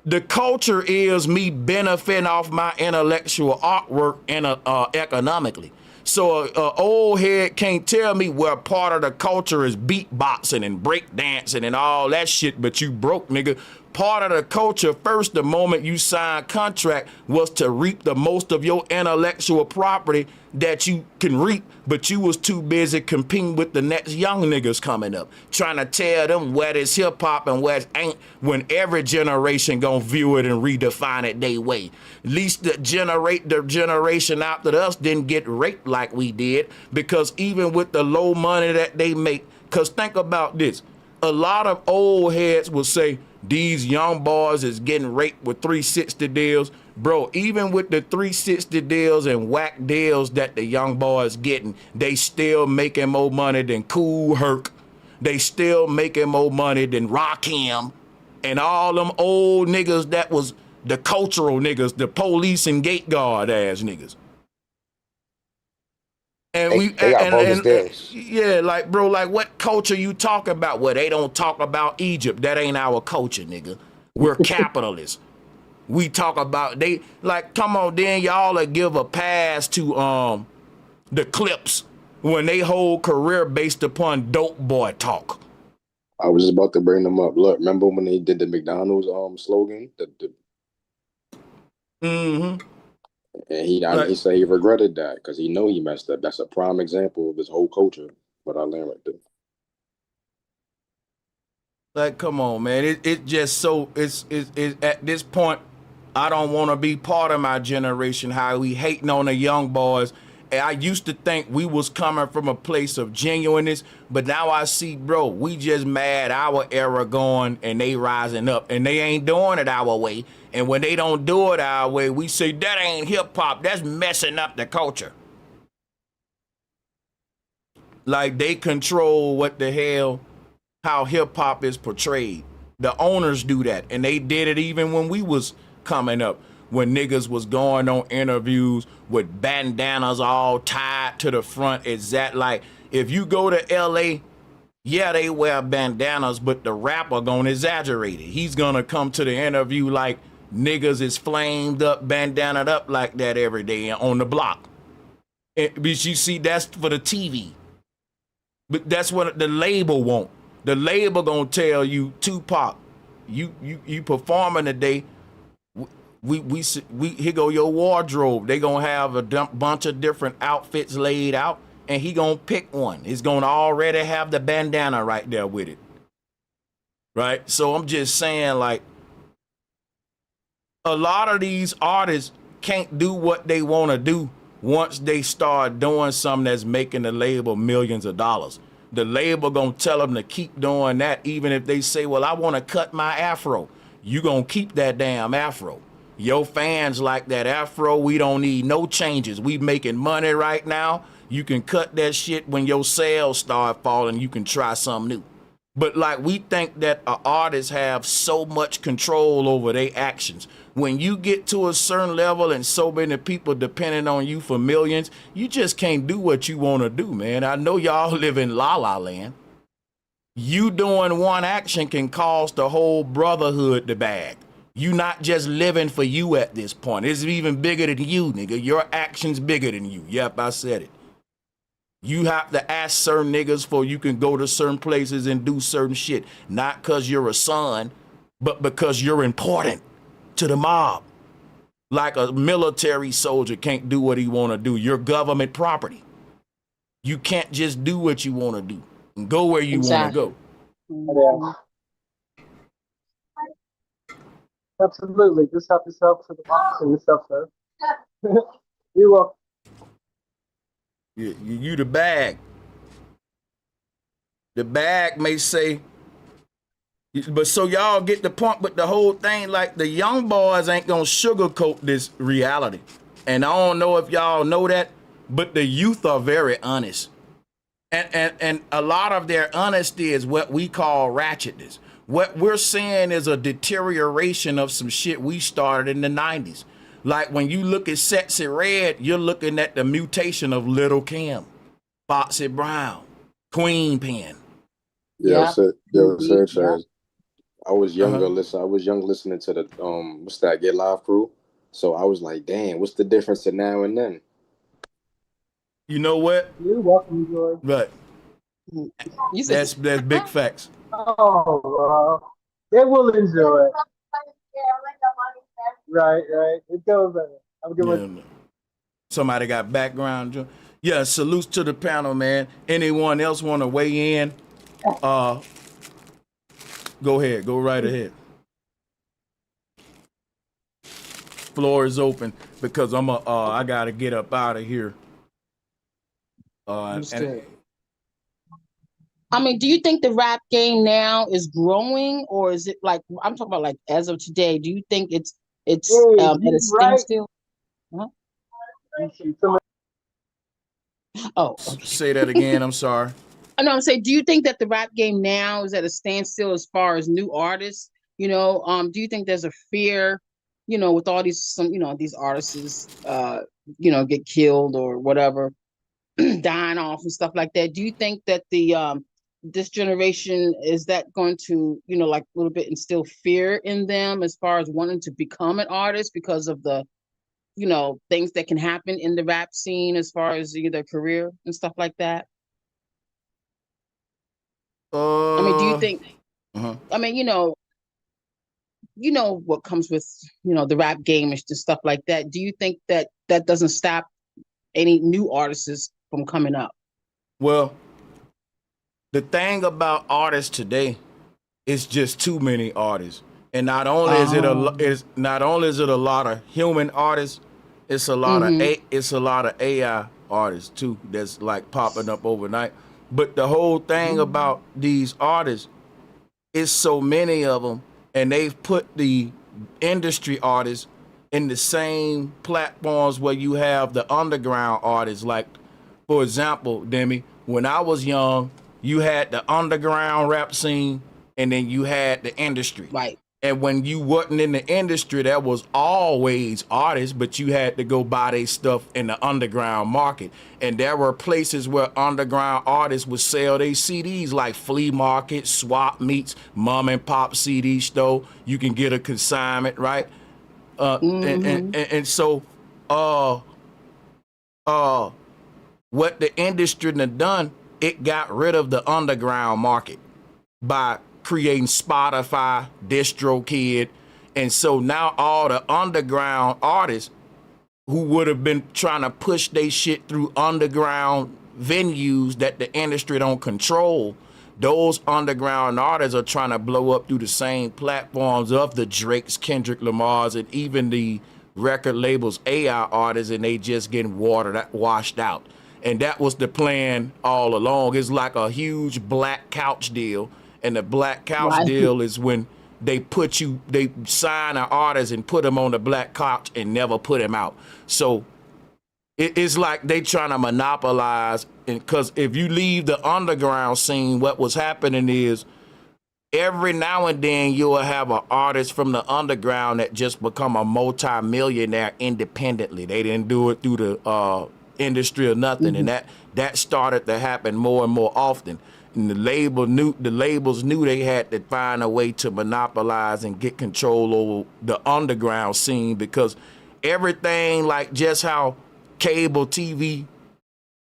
Speaker 1: the culture is me benefiting off my intellectual artwork and economically. So a old head can't tell me where part of the culture is beatboxing and breakdancing and all that shit, but you broke, nigga. Part of the culture, first, the moment you signed contract, was to reap the most of your intellectual property that you can reap, but you was too busy competing with the next young niggas coming up, trying to tell them what is hip hop and what ain't, when every generation gonna view it and redefine it they way. At least the generation after us didn't get raped like we did, because even with the low money that they make, because think about this, a lot of old heads will say, these young boys is getting raped with 360 deals. Bro, even with the 360 deals and whack deals that the young boys getting, they still making more money than Kool Herc. They still making more money than Rakim and all them old niggas that was the cultural niggas, the police and gate guard ass niggas. And
Speaker 5: they got bogus deals.
Speaker 1: Yeah, like, bro, like, what culture you talking about? Well, they don't talk about Egypt. That ain't our culture, nigga. We're capitalists. We talk about, they, like, come on, then y'all will give a pass to the Clips when they whole career based upon dope boy talk.
Speaker 5: I was just about to bring them up. Look, remember when they did the McDonald's slogan?
Speaker 1: Mm-hmm.
Speaker 5: And he said he regretted that because he know he messed up. That's a prime example of his whole culture. What I learned right there.
Speaker 1: Like, come on, man. It just so it's at this point, I don't want to be part of my generation. How we hating on the young boys. And I used to think we was coming from a place of genuineness, but now I see, bro, we just mad our era going and they rising up, and they ain't doing it our way. And when they don't do it our way, we say that ain't hip hop. That's messing up the culture. Like, they control what the hell, how hip hop is portrayed. The owners do that, and they did it even when we was coming up. When niggas was going on interviews with bandanas all tied to the front. Is that like, if you go to LA, yeah, they wear bandanas, but the rapper gonna exaggerate it. He's gonna come to the interview like niggas is flamed up, bandanaed up like that every day on the block. But you see, that's for the TV. But that's what the label want. The label gonna tell you, Tupac, you performing today. We here go your wardrobe. They gonna have a bunch of different outfits laid out, and he gonna pick one. He's gonna already have the bandana right there with it, right? So I'm just saying, like, a lot of these artists can't do what they want to do once they start doing something that's making the label millions of dollars. The label gonna tell them to keep doing that, even if they say, well, I want to cut my afro. You gonna keep that damn afro. Your fans like that afro. We don't need no changes. We making money right now. You can cut that shit when your sales start falling. You can try something new. But like, we think that artists have so much control over their actions. When you get to a certain level and so many people depending on you for millions, you just can't do what you want to do, man. I know y'all live in La La Land. You doing one action can cost the whole brotherhood the bag. You not just living for you at this point. It's even bigger than you, nigga. Your action's bigger than you. Yep, I said it. You have to ask certain niggas for you can go to certain places and do certain shit. Not because you're a son, but because you're important to the mob. Like a military soldier can't do what he want to do. You're government property. You can't just do what you want to do and go where you want to
Speaker 7: Exactly.
Speaker 1: go.
Speaker 8: Yeah. Absolutely. Just help yourself to the box and yourself, sir. You're welcome.
Speaker 1: You the bag. The bag may say, but so y'all get the point, but the whole thing, like the young boys ain't gonna sugarcoat this reality. And I don't know if y'all know that, but the youth are very honest. And a lot of their honesty is what we call ratchetness. What we're seeing is a deterioration of some shit we started in the 90s. Like when you look at Sexy Red, you're looking at the mutation of Little Kim, Foxy Brown, Queen Pen.
Speaker 5: Yeah, Chaz.
Speaker 7: Yeah.
Speaker 5: I was younger.
Speaker 1: Uh-huh.
Speaker 5: I was young listening to the what's that? Get Live crew. So I was like, damn, what's the difference to now and then?
Speaker 1: You know what?
Speaker 8: You're welcome, Joy.
Speaker 1: But
Speaker 7: You said
Speaker 1: that's big facts.
Speaker 8: Oh, they will enjoy it. Right. It goes better. Have a good one.
Speaker 1: Yeah. Somebody got background. Yeah, salutes to the panel, man. Anyone else want to weigh in? Go ahead. Go right ahead. Floor is open because I gotta get up out of here.
Speaker 7: understood. I mean, do you think the rap game now is growing, or is it like I'm talking about like as of today? Do you think it's at a
Speaker 8: Right.
Speaker 7: standstill? Huh?
Speaker 8: You see some
Speaker 7: Oh, okay.
Speaker 1: Say that again. I'm sorry.
Speaker 7: No, I'm saying, do you think that the rap game now is at a standstill as far as new artists? Do you think there's a fear, with all these artists, get killed or whatever, dying off and stuff like that? Do you think that this generation is that going to, like a little bit instill fear in them as far as wanting to become an artist because of the, things that can happen in the rap scene as far as their career and stuff like that? I mean, do you think?
Speaker 1: Uh-huh.
Speaker 7: I mean, what comes with the rap game and stuff like that. Do you think that doesn't stop any new artists from coming up?
Speaker 1: Well, the thing about artists today is just too many artists, and not only is it a lot of human artists, it's a lot of AI artists too that's like popping up overnight. But the whole thing about these artists is so many of them, and they've put the industry artists in the same platforms where you have the underground artists. Like, for example, Demi, when I was young, you had the underground rap scene, and then you had the industry.
Speaker 7: Right.
Speaker 1: And when you wasn't in the industry, there was always artists, but you had to go buy their stuff in the underground market. And there were places where underground artists would sell their CDs, like flea market, swap meets, mom and pop CD store. You can get a consignment, right? And so, what the industry done, it got rid of the underground market by creating Spotify, DistroKid, and so now all the underground artists who would have been trying to push their shit through underground venues that the industry don't control, those underground artists are trying to blow up through the same platforms of the Drakes, Kendrick Lamars, and even the record labels AI artists, and they just getting washed out. And that was the plan all along. It's like a huge black couch deal. And the black couch deal is when they sign an artist and put him on the black couch and never put him out. So it's like they trying to monopolize. Because if you leave the underground scene, what was happening is every now and then you'll have an artist from the underground that just become a multi-millionaire independently. They didn't do it through the industry or nothing. And that started to happen more and more often. And the labels knew they had to find a way to monopolize and get control over the underground scene, because everything, like just how cable TV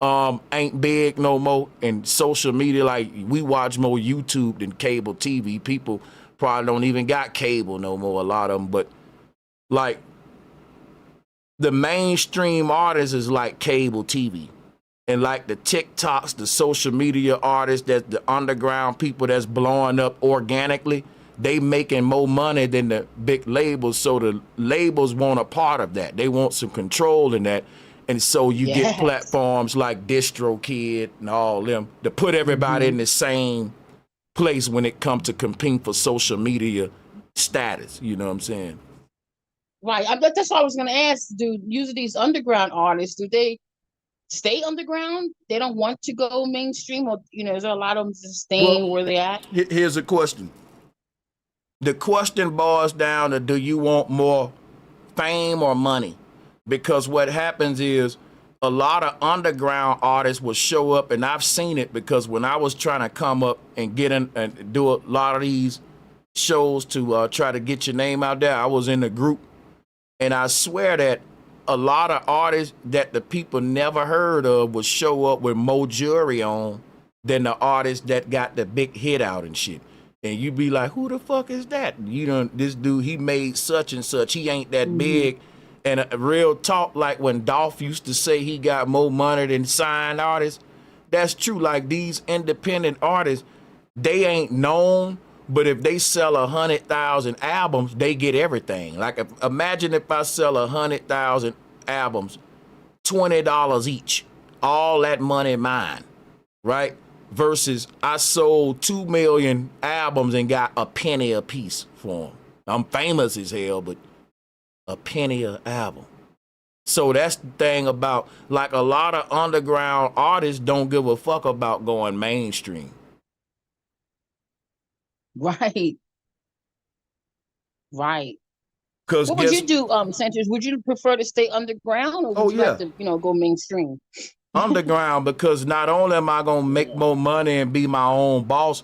Speaker 1: ain't big no more, and social media, like we watch more YouTube than cable TV. People probably don't even got cable no more, a lot of them. But like the mainstream artists is like cable TV. And like the TikToks, the social media artists, that's the underground people that's blowing up organically, they making more money than the big labels. So the labels want a part of that. They want some control in that. And so you get
Speaker 7: Yes.
Speaker 1: platforms like DistroKid and all them to put everybody in the same place when it comes to competing for social media status. You know what I'm saying?
Speaker 7: Right. That's what I was gonna ask. Do usually these underground artists, do they stay underground? They don't want to go mainstream, or is there a lot of them just staying where they at?
Speaker 1: Here's a question. The question boils down to, do you want more fame or money? Because what happens is a lot of underground artists will show up, and I've seen it because when I was trying to come up and get in and do a lot of these shows to try to get your name out there, I was in the group, and I swear that a lot of artists that the people never heard of would show up with more jewelry on than the artists that got the big hit out and shit. And you be like, who the fuck is that? This dude, he made such and such. He ain't that big. And a real talk, like when Dolph used to say he got more money than signed artists, that's true. Like these independent artists, they ain't known, but if they sell 100,000 albums, they get everything. Like imagine if I sell 100,000 albums, $20 each, all that money mine, right? Versus I sold 2 million albums and got a penny a piece for them. I'm famous as hell, but a penny an album. So that's the thing about, like, a lot of underground artists don't give a fuck about going mainstream.
Speaker 7: Right. Right.
Speaker 1: Cause
Speaker 7: What would you do, Sanchez? Would you prefer to stay underground, or would you like to, go mainstream?
Speaker 1: Underground, because not only am I gonna make more money and be my own boss,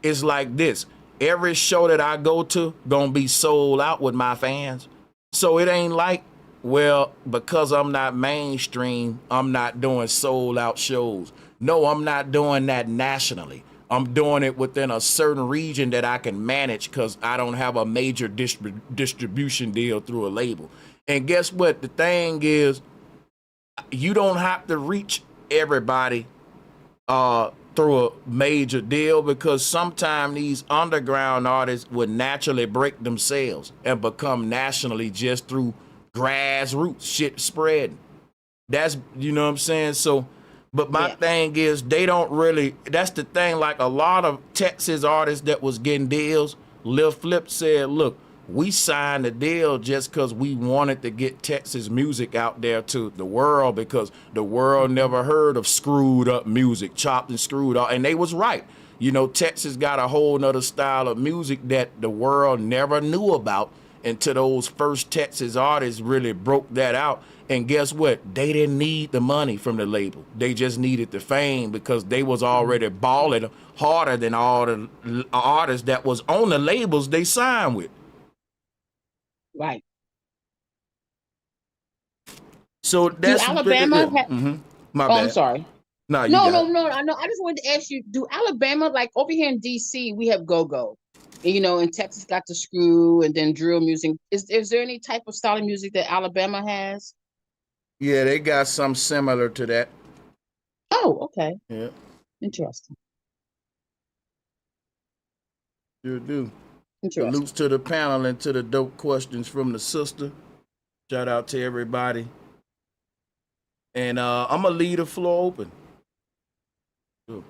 Speaker 1: it's like this. Every show that I go to gonna be sold out with my fans. So it ain't like, well, because I'm not mainstream, I'm not doing sold out shows. No, I'm not doing that nationally. I'm doing it within a certain region that I can manage because I don't have a major distribution deal through a label. And guess what? The thing is, you don't have to reach everybody through a major deal, because sometimes these underground artists would naturally break themselves and become nationally just through grassroots shit spreading. That's, you know what I'm saying? So, but my thing is, they don't really, that's the thing, like a lot of Texas artists that was getting deals, Lil Flip said, look, we signed a deal just because we wanted to get Texas music out there to the world, because the world never heard of screwed up music, chopped and screwed up. And they was right. Texas got a whole nother style of music that the world never knew about until those first Texas artists really broke that out. And guess what? They didn't need the money from the label. They just needed the fame, because they was already balling harder than all the artists that was on the labels they signed with.
Speaker 7: Right.
Speaker 1: So that's
Speaker 7: Alabama.
Speaker 1: My bad.
Speaker 7: I'm sorry.
Speaker 1: No.
Speaker 7: I know. I just wanted to ask you: do Alabama, like over here in DC, we have go-go, and Texas got the screw, and then drill music. Is there any type of style of music that Alabama has?
Speaker 1: Yeah, they got something similar to that.
Speaker 7: Oh, okay.
Speaker 1: Yeah.
Speaker 7: Interesting.
Speaker 1: Sure do.
Speaker 7: Interesting.
Speaker 1: Salutes to the panel and to the dope questions from the sister. Shout out to everybody. And I'm going to leave the floor open. Sure.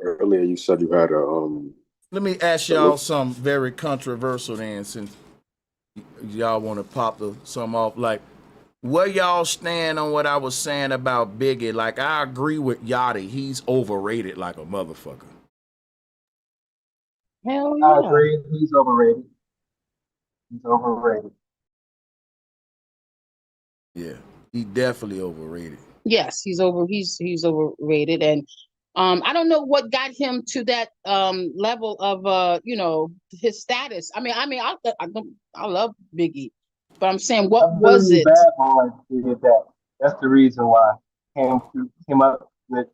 Speaker 5: Earlier you said you had a
Speaker 1: Let me ask y'all something very controversial then, since y'all want to pop some off. Like, where y'all stand on what I was saying about Biggie? Like, I agree with Yachty. He's overrated like a motherfucker.
Speaker 7: Hell yeah.
Speaker 8: I agree. He's overrated. He's overrated.
Speaker 1: Yeah, he definitely overrated.
Speaker 7: Yes, he's overrated, and I don't know what got him to that level of his status. I love Biggie, but I'm saying, what was it?
Speaker 8: Bad boy did that. That's the reason why came up with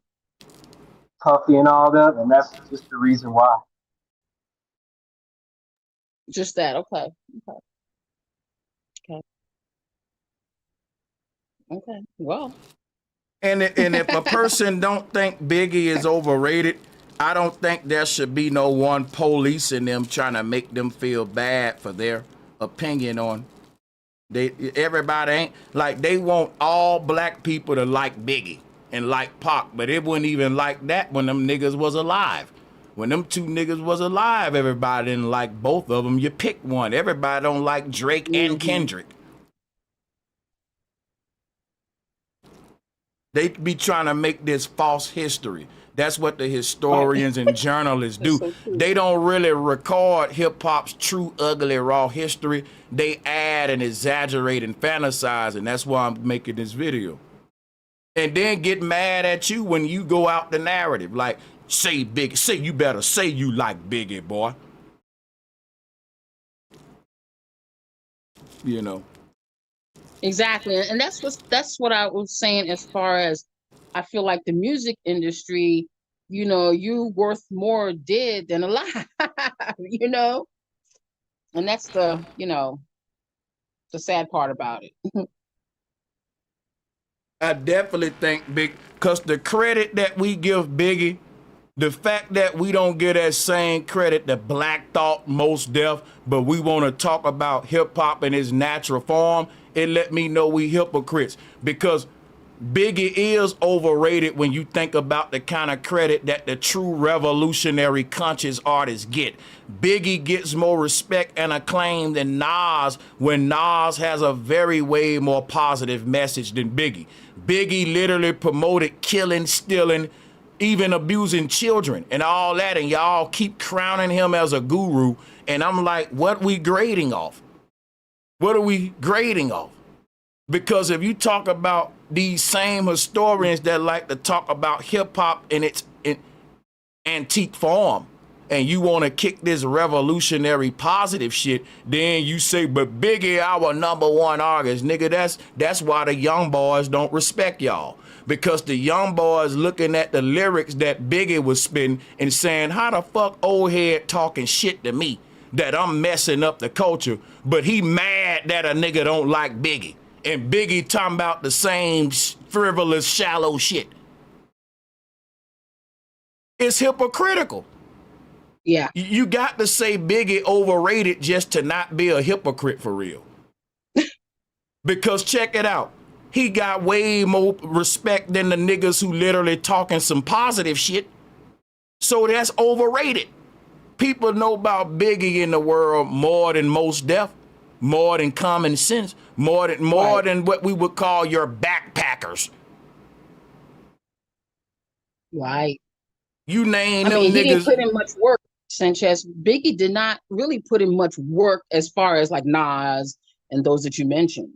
Speaker 8: Puffy and all that, and that's just the reason why.
Speaker 7: Just that, okay. Okay. Well,
Speaker 1: And if a person don't think Biggie is overrated, I don't think there should be no one policing them trying to make them feel bad for their opinion on. Everybody ain't like they want all black people to like Biggie and like Pac, but it wasn't even like that when them niggas was alive. When them two niggas was alive, everybody didn't like both of them. You pick one. Everybody don't like Drake and Kendrick. They be trying to make this false history. That's what the historians and journalists do.
Speaker 7: so
Speaker 1: They don't really record hip hop's true, ugly, raw history. They add and exaggerate and fantasize, and that's why I'm making this video. And then get mad at you when you go out the narrative. Like, say Biggie, say you better say you like Biggie, boy. You know.
Speaker 7: exactly, and that's what I was saying as far as I feel like the music industry, you worth more dead than alive, and that's the sad part about it.
Speaker 1: I definitely think because the credit that we give Biggie, the fact that we don't give that same credit to Black Thought, Most Def, but we want to talk about hip hop in its natural form, it let me know we hypocrites. Because Biggie is overrated when you think about the kind of credit that the true revolutionary conscious artists get. Biggie gets more respect and acclaim than Nas when Nas has a very way more positive message than Biggie. Biggie literally promoted killing, stealing, even abusing children and all that, and y'all keep crowning him as a guru. And I'm like, what we grading off? What are we grading off? Because if you talk about these same historians that like to talk about hip hop in its antique form, and you want to kick this revolutionary positive shit, then you say, but Biggie, our number one artist, nigga, that's why the young boys don't respect y'all. Because the young boys looking at the lyrics that Biggie was spitting and saying, how the fuck old head talking shit to me that I'm messing up the culture, but he mad that a nigga don't like Biggie. And Biggie talking about the same frivolous, shallow shit. It's hypocritical.
Speaker 7: Yeah.
Speaker 1: You got to say Biggie overrated just to not be a hypocrite for real. Because check it out. He got way more respect than the niggas who literally talking some positive shit. So that's overrated. People know about Biggie in the world more than Most Def, more than Common Sense, more than what we would call your backpackers.
Speaker 7: Right.
Speaker 1: You name them
Speaker 7: he
Speaker 1: niggas.
Speaker 7: didn't put in much work, Sanchez. Biggie did not really put in much work as far as like Nas and those that you mentioned.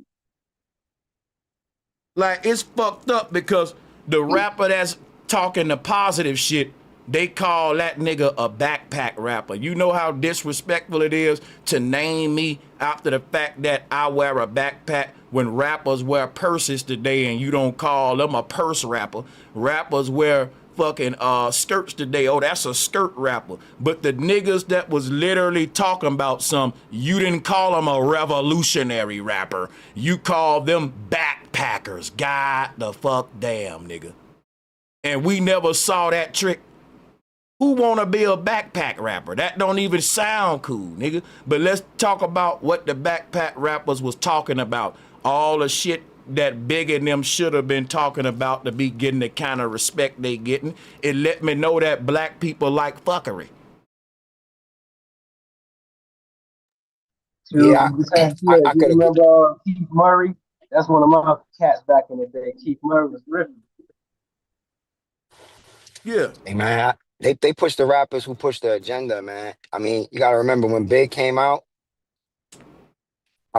Speaker 1: Like, it's fucked up because the rapper that's talking the positive shit, they call that nigga a backpack rapper. You know how disrespectful it is to name me after the fact that I wear a backpack when rappers wear purses today and you don't call them a purse rapper. Rappers wear fucking skirts today. Oh, that's a skirt rapper. But the niggas that was literally talking about you didn't call them a revolutionary rapper. You called them backpackers. God the fuck damn, nigga. And we never saw that trick. Who want to be a backpack rapper? That don't even sound cool, nigga. But let's talk about what the backpack rappers was talking about. All the shit that Big and them should have been talking about to be getting the kind of respect they getting. It let me know that black people like fuckery.
Speaker 6: Yeah,
Speaker 8: You
Speaker 6: I could agree.
Speaker 8: remember Keith Murray? That's one of my cats back in the day. Keith Murray was ripping.
Speaker 1: Yeah.
Speaker 6: Hey man, they push the rappers who push the agenda, man. I mean, you gotta remember when Big came out.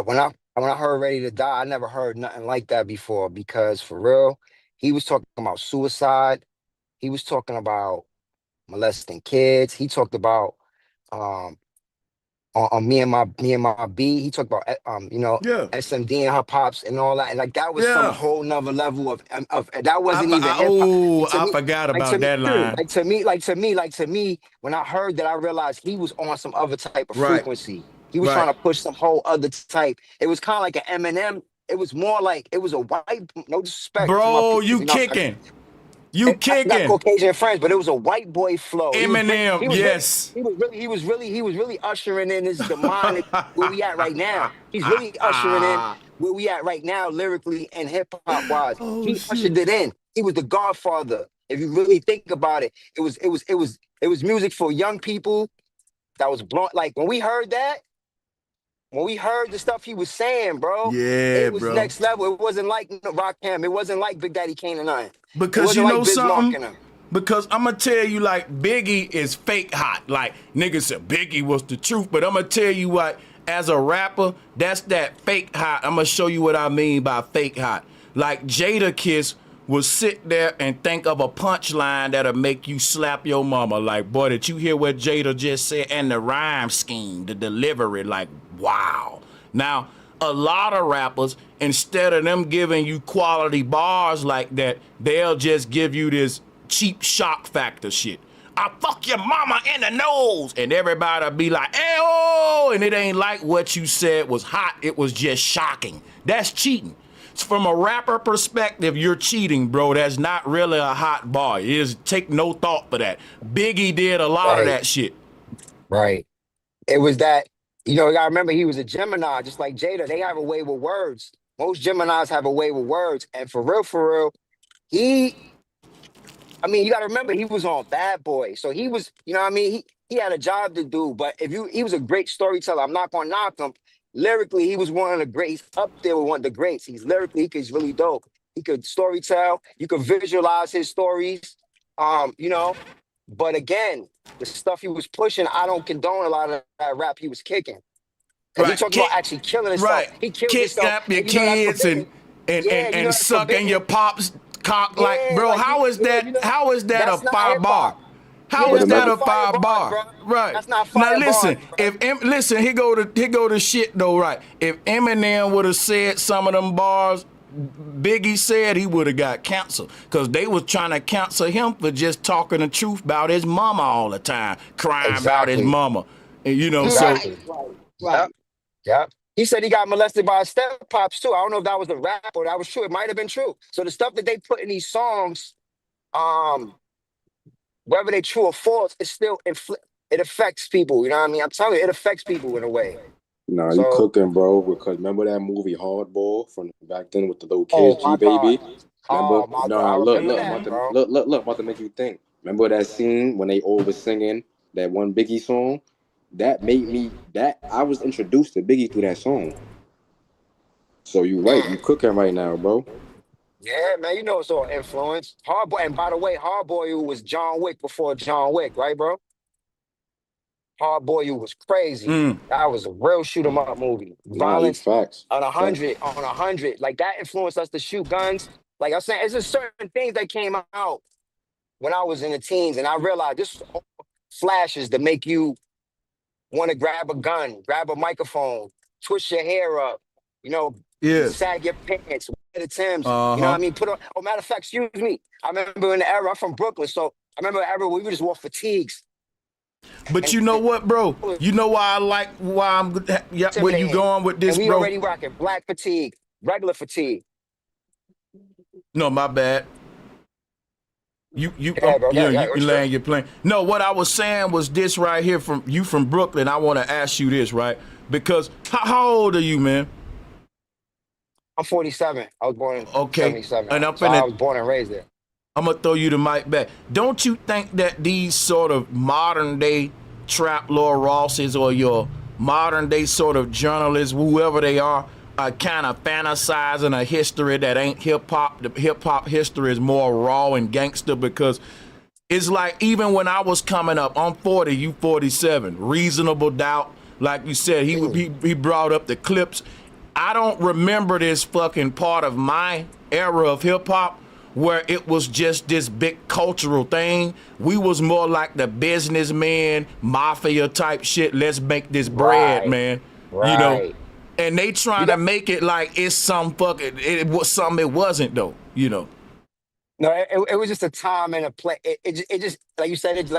Speaker 6: When I heard Ready to Die, I never heard nothing like that before because for real, he was talking about suicide. He was talking about molesting kids. He talked about um on me and my B. He talked about
Speaker 1: Yeah.
Speaker 6: SMD and her pops and all that. And like that was some
Speaker 1: Yeah.
Speaker 6: whole nother level of that wasn't even hip hop.
Speaker 1: I forgot
Speaker 6: Like
Speaker 1: about that line.
Speaker 6: to me, when I heard that, I realized he was on some other type of
Speaker 1: Right.
Speaker 6: frequency. He was
Speaker 1: Right.
Speaker 6: trying to push some whole other type. It was kind of like an Eminem it was more like it was a white. No disrespect to my
Speaker 1: Bro,
Speaker 6: people,
Speaker 1: you
Speaker 6: you know.
Speaker 1: kicking. You
Speaker 6: I got
Speaker 1: kicking.
Speaker 6: Caucasian friends, but it was a white boy flow.
Speaker 1: Eminem, yes.
Speaker 6: He was really ushering in this demonic where we at right now. He's really ushering in where we at right now, lyrically and hip hop wise.
Speaker 1: Oh
Speaker 6: He
Speaker 1: shit.
Speaker 6: ushered it in. He was the godfather. If you really think about it, it was music for young people that was blown. Like when we heard the stuff he was saying, bro,
Speaker 1: Yeah,
Speaker 6: it was
Speaker 1: bro.
Speaker 6: next level. It wasn't like Rakim. It wasn't like Big Daddy Kane or nothing. It
Speaker 1: Because you
Speaker 6: wasn't like
Speaker 1: know
Speaker 6: Bismarck
Speaker 1: something?
Speaker 6: and them.
Speaker 1: Because I'm gonna tell you, like, Biggie is fake hot. Like, niggas said Biggie was the truth, but I'm gonna tell you what, as a rapper, that's that fake hot. I'm gonna show you what I mean by fake hot. Like, Jada Kiss will sit there and think of a punchline that'll make you slap your mama. Like, boy, did you hear what Jada just said? And the rhyme scheme, the delivery, like, wow. Now, a lot of rappers, instead of them giving you quality bars like that, they'll just give you this cheap shock factor shit. I fuck your mama in the nose. And everybody'll be like, hey, oh, and it ain't like what you said was hot. It was just shocking. That's cheating. From a rapper perspective, you're cheating, bro. That's not really a hot bar. It is, take no thought for that. Biggie did a lot of that shit.
Speaker 6: Right. It was that, you know, you gotta remember he was a Gemini, just like Jada. They have a way with words. Most Geminis have a way with words. And for real, I mean, you gotta remember he was on Bad Boy. So he was, you know what I mean? He had a job to do, but he was a great storyteller. I'm not gonna knock him. Lyrically, he was one of the greats, up there with one of the greats. He's really dope. He could storytell. You could visualize his stories. You know, but again, the stuff he was pushing, I don't condone a lot of that rap he was kicking. Because he talked about actually killing himself.
Speaker 1: Right.
Speaker 6: He killed
Speaker 1: Kick
Speaker 6: himself.
Speaker 1: up your
Speaker 6: And you know that's
Speaker 1: kids and
Speaker 6: forbidden. Yeah, you know that's
Speaker 1: sucking
Speaker 6: forbidden.
Speaker 1: your pop's cock.
Speaker 6: Yeah,
Speaker 1: Like, bro,
Speaker 6: like
Speaker 1: how
Speaker 6: you-
Speaker 1: is
Speaker 6: yeah,
Speaker 1: that?
Speaker 6: you know,
Speaker 1: How is that a
Speaker 6: that's not
Speaker 1: fire bar?
Speaker 6: hip-hop.
Speaker 1: How
Speaker 6: Yeah,
Speaker 1: is
Speaker 6: that's
Speaker 1: that
Speaker 6: not
Speaker 1: a fire
Speaker 6: fire
Speaker 1: bar?
Speaker 6: bars, bro.
Speaker 1: Right.
Speaker 6: That's not
Speaker 1: Now
Speaker 6: fire
Speaker 1: listen,
Speaker 6: bars, bro.
Speaker 1: listen, here go the shit though, right? If Eminem would have said some of them bars Biggie said, he would have got canceled because they was trying to cancel him for just talking the truth about his mama all the time, crying about his mama. And you know,
Speaker 6: Exactly.
Speaker 7: Right.
Speaker 6: Yeah. He said he got molested by his step pops too. I don't know if that was a rap or that was true. It might have been true. So the stuff that they put in these songs, whether they true or false, it still it affects people. You know what I mean? I'm telling you, it affects people in a way.
Speaker 5: Nah, you
Speaker 6: So,
Speaker 5: cooking, bro, because remember that movie Hardball from back then with the little
Speaker 6: oh
Speaker 5: kids,
Speaker 6: my
Speaker 5: G Baby?
Speaker 6: God.
Speaker 5: Remember?
Speaker 6: Oh my God.
Speaker 5: Nah,
Speaker 6: I
Speaker 5: look,
Speaker 6: remember
Speaker 5: look, I'm
Speaker 6: that,
Speaker 5: about to
Speaker 6: bro.
Speaker 5: look, I'm about to make you think. Remember that scene when they all was singing that one Biggie song? That made me I was introduced to Biggie through that song. So you right, you cooking right now, bro.
Speaker 6: Yeah, man, you know it's all influence. Hardboy, and by the way, Hardboy was John Wick before John Wick, right, bro? Hardboy was crazy. That was a real shoot 'em up movie.
Speaker 5: Nah, you
Speaker 6: Violence
Speaker 5: facts.
Speaker 6: on a
Speaker 5: Facts.
Speaker 6: hundred, on 100. Like that influenced us to shoot guns. Like I'm saying, it's just certain things that came out when I was in the teens, and I realized this flashes to make you want to grab a gun, grab a microphone, twist your hair up, you know,
Speaker 1: yes.
Speaker 6: sag your pants, wear the Timbs, you know what
Speaker 1: Uh-huh.
Speaker 6: I mean? Put on, oh, matter of fact, excuse me. I remember in the era, I'm from Brooklyn, so I remember the era where we just wore fatigues.
Speaker 1: But you know what, bro? You know why I like why I'm where you going with this,
Speaker 6: and we
Speaker 1: bro?
Speaker 6: already rocking black fatigue, regular fatigue.
Speaker 1: No, my bad. You
Speaker 6: bro,
Speaker 1: you can land your plane. No, what I was saying was this right here from you from Brooklyn. I want to ask you this, right? Because how old are you, man?
Speaker 6: I'm 47. I was born in 77.
Speaker 1: And
Speaker 6: I was born and raised there.
Speaker 1: I'm gonna throw you the mic back. Don't you think that these sort of modern day trap Lord Rosses or your modern day sort of journalists, whoever they are kind of fantasizing a history that ain't hip hop? The hip hop history is more raw and gangster because it's like even when I was coming up, I'm 40, you 47. Reasonable Doubt, like you said, he brought up the Clips. I don't remember this fucking part of my era of hip hop where it was just this big cultural thing. We was more like the businessman, mafia type shit. Let's make this bread, man.
Speaker 6: Right.
Speaker 1: You know? And they trying to make it like it's some fucking, it was something it wasn't though, you know?
Speaker 6: No, it was just a time and a place. It just, like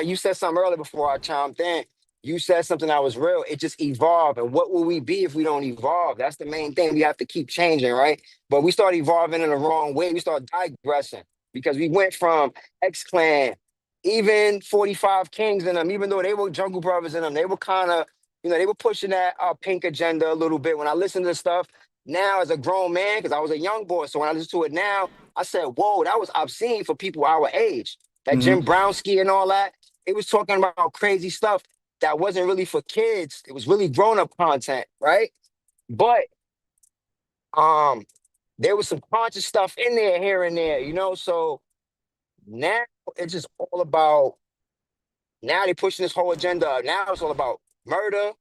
Speaker 6: you said something earlier before I chimed in. You said something that was real. It just evolved. And what will we be if we don't evolve? That's the main thing. We have to keep changing, right? But we start evolving in the wrong way. We start digressing because we went from X Clan, even 45 Kings in them, even though they were Jungle Brothers in them, they were kind of, they were pushing that pink agenda a little bit. When I listen to stuff now as a grown man, because I was a young boy, so when I listen to it now, I said, whoa, that was obscene for people our age. That Jim Brownski and all that, it was talking about crazy stuff that wasn't really for kids. It was really grown-up content, right? But there was some conscious stuff in there here and there, so now it's just all about, now they're pushing this whole agenda. Now it's all about murder,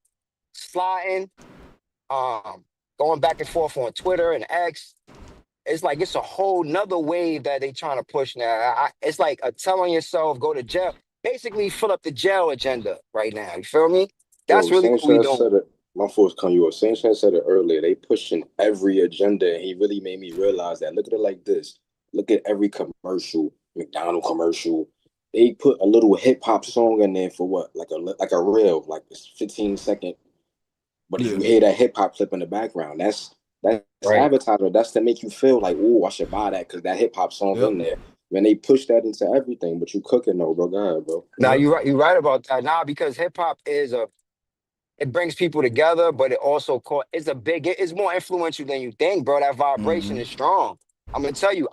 Speaker 6: slotting, going back and forth on Twitter and X. It's like it's a whole nother wave that they trying to push now. It's like a tell on yourself, go to jail. Basically, fill up the jail agenda right now. You feel me? That's really what we doing.
Speaker 5: Said it, my fault cut you off. Sanchez said it earlier. They pushing every agenda, and he really made me realize that. Look at it like this. Look at every commercial, McDonald's commercial. They put a little hip hop song in there for what, like a reel, like it's 15-second. But if you hear that hip hop clip in the background, that's right. Advertisement. That's to make you feel like, oh, I should buy that because that hip hop song in there. Man, they push that into everything, but you cooking though, bro. Go ahead, bro.
Speaker 6: Now you're right. You're right about that. Now because hip hop it brings people together, but it also it's more influential than you think, bro. That vibration is strong. I'm gonna tell you.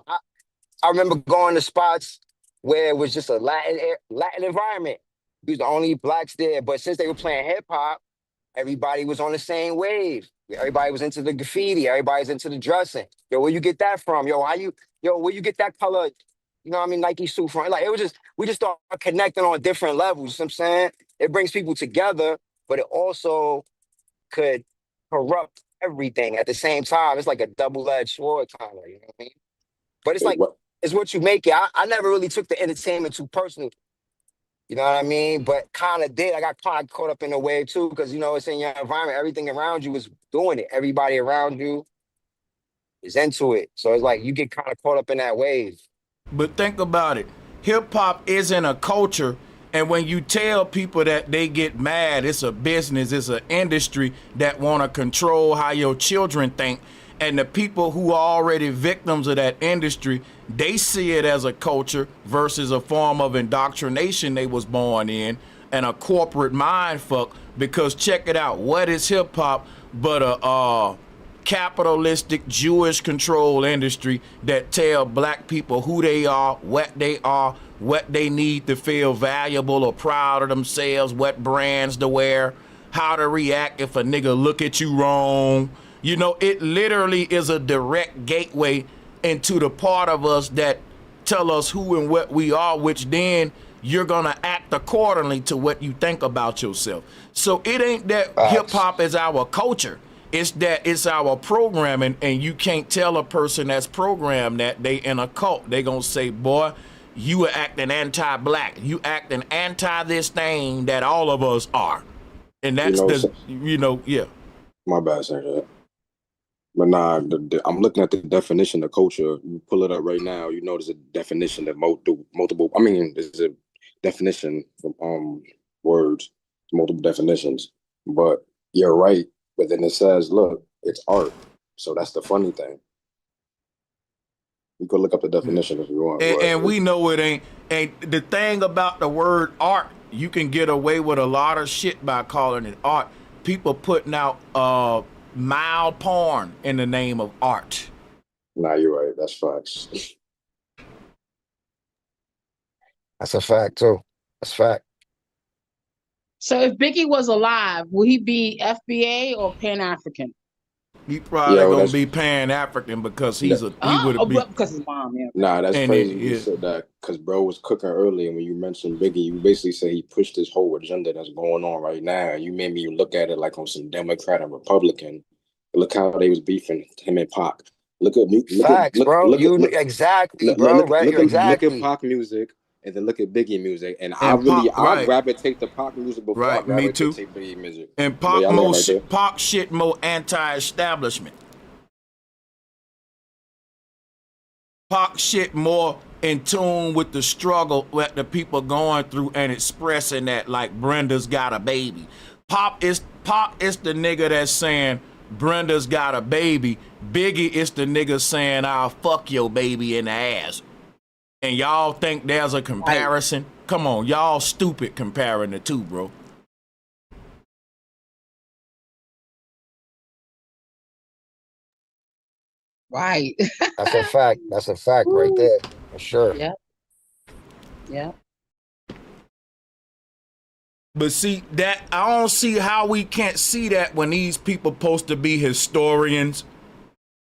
Speaker 6: I remember going to spots where it was just a Latin environment. We was the only blacks there, but since they were playing hip hop, everybody was on the same wave. Everybody was into the graffiti. Everybody's into the dressing. Yo, where you get that from? Yo, where you get that color? You know what I mean? Nike suit from. Like, we just start connecting on different levels. You know what I'm saying? It brings people together, but it also could corrupt everything at the same time. It's like a double-edged sword kind of, you know what I mean? But it's it's what you make it. I never really took the entertainment too personal. You know what I mean? But kind of did. I got kind of caught up in the wave too, because, it's in your environment. Everything around you is doing it. Everybody around you is into it. So it's like you get kind of caught up in that wave.
Speaker 1: But think about it. Hip hop isn't a culture. And when you tell people that, they get mad. It's a business. It's an industry that want to control how your children think. And the people who are already victims of that industry, they see it as a culture versus a form of indoctrination they was born in and a corporate mind fuck. Because check it out. What is hip hop but a capitalistic Jewish control industry that tell black people who they are, what they need to feel valuable or proud of themselves, what brands to wear, how to react if a nigga look at you wrong. It literally is a direct gateway into the part of us that tell us who and what we are, which then you're gonna act accordingly to what you think about yourself. So it ain't that hip hop is our culture. It's that it's our programming, and you can't tell a person that's programmed that they in a cult. They gonna say, boy, you are acting anti-black. You acting anti this thing that all of us are. And that's yeah.
Speaker 5: My bad, sir. But nah, I'm looking at the definition of culture. You pull it up right now. There's a definition of multiple. I mean, there's a definition from words, multiple definitions. But you're right. But then it says, look, it's art. So that's the funny thing. You can look up the definition if you want.
Speaker 1: And we know it ain't. And the thing about the word art, you can get away with a lot of shit by calling it art. People putting out mild porn in the name of art.
Speaker 5: Nah, you're right. That's facts.
Speaker 6: That's a fact too. That's a fact.
Speaker 7: So if Biggie was alive, would he be FBA or Pan-African?
Speaker 1: He probably gonna be Pan-African because he would be
Speaker 7: because his mom. Yeah.
Speaker 5: Nah, that's crazy. You said that because bro was cooking early, and when you mentioned Biggie, you basically said he pushed this whole agenda that's going on right now. You made me look at it like on some Democrat and Republican. Look how they was beefing him and Pac. Look at
Speaker 6: facts, bro. Exactly, bro.
Speaker 5: Look at Pac music. And then look at Biggie music, and I gravitate the Pac music before I gravitate to Biggie music.
Speaker 1: And Pac shit more anti-establishment. Pac shit more in tune with the struggle that the people going through and expressing that, like Brenda's got a baby. Pop is the nigga that's saying Brenda's got a baby. Biggie is the nigga saying I'll fuck your baby in the ass. And y'all think there's a comparison? Come on, y'all stupid comparing the two, bro.
Speaker 7: Right.
Speaker 6: That's a fact. That's a fact right there, for sure.
Speaker 7: Yeah. Yeah.
Speaker 1: But see, that I don't see how we can't see that when these people supposed to be historians,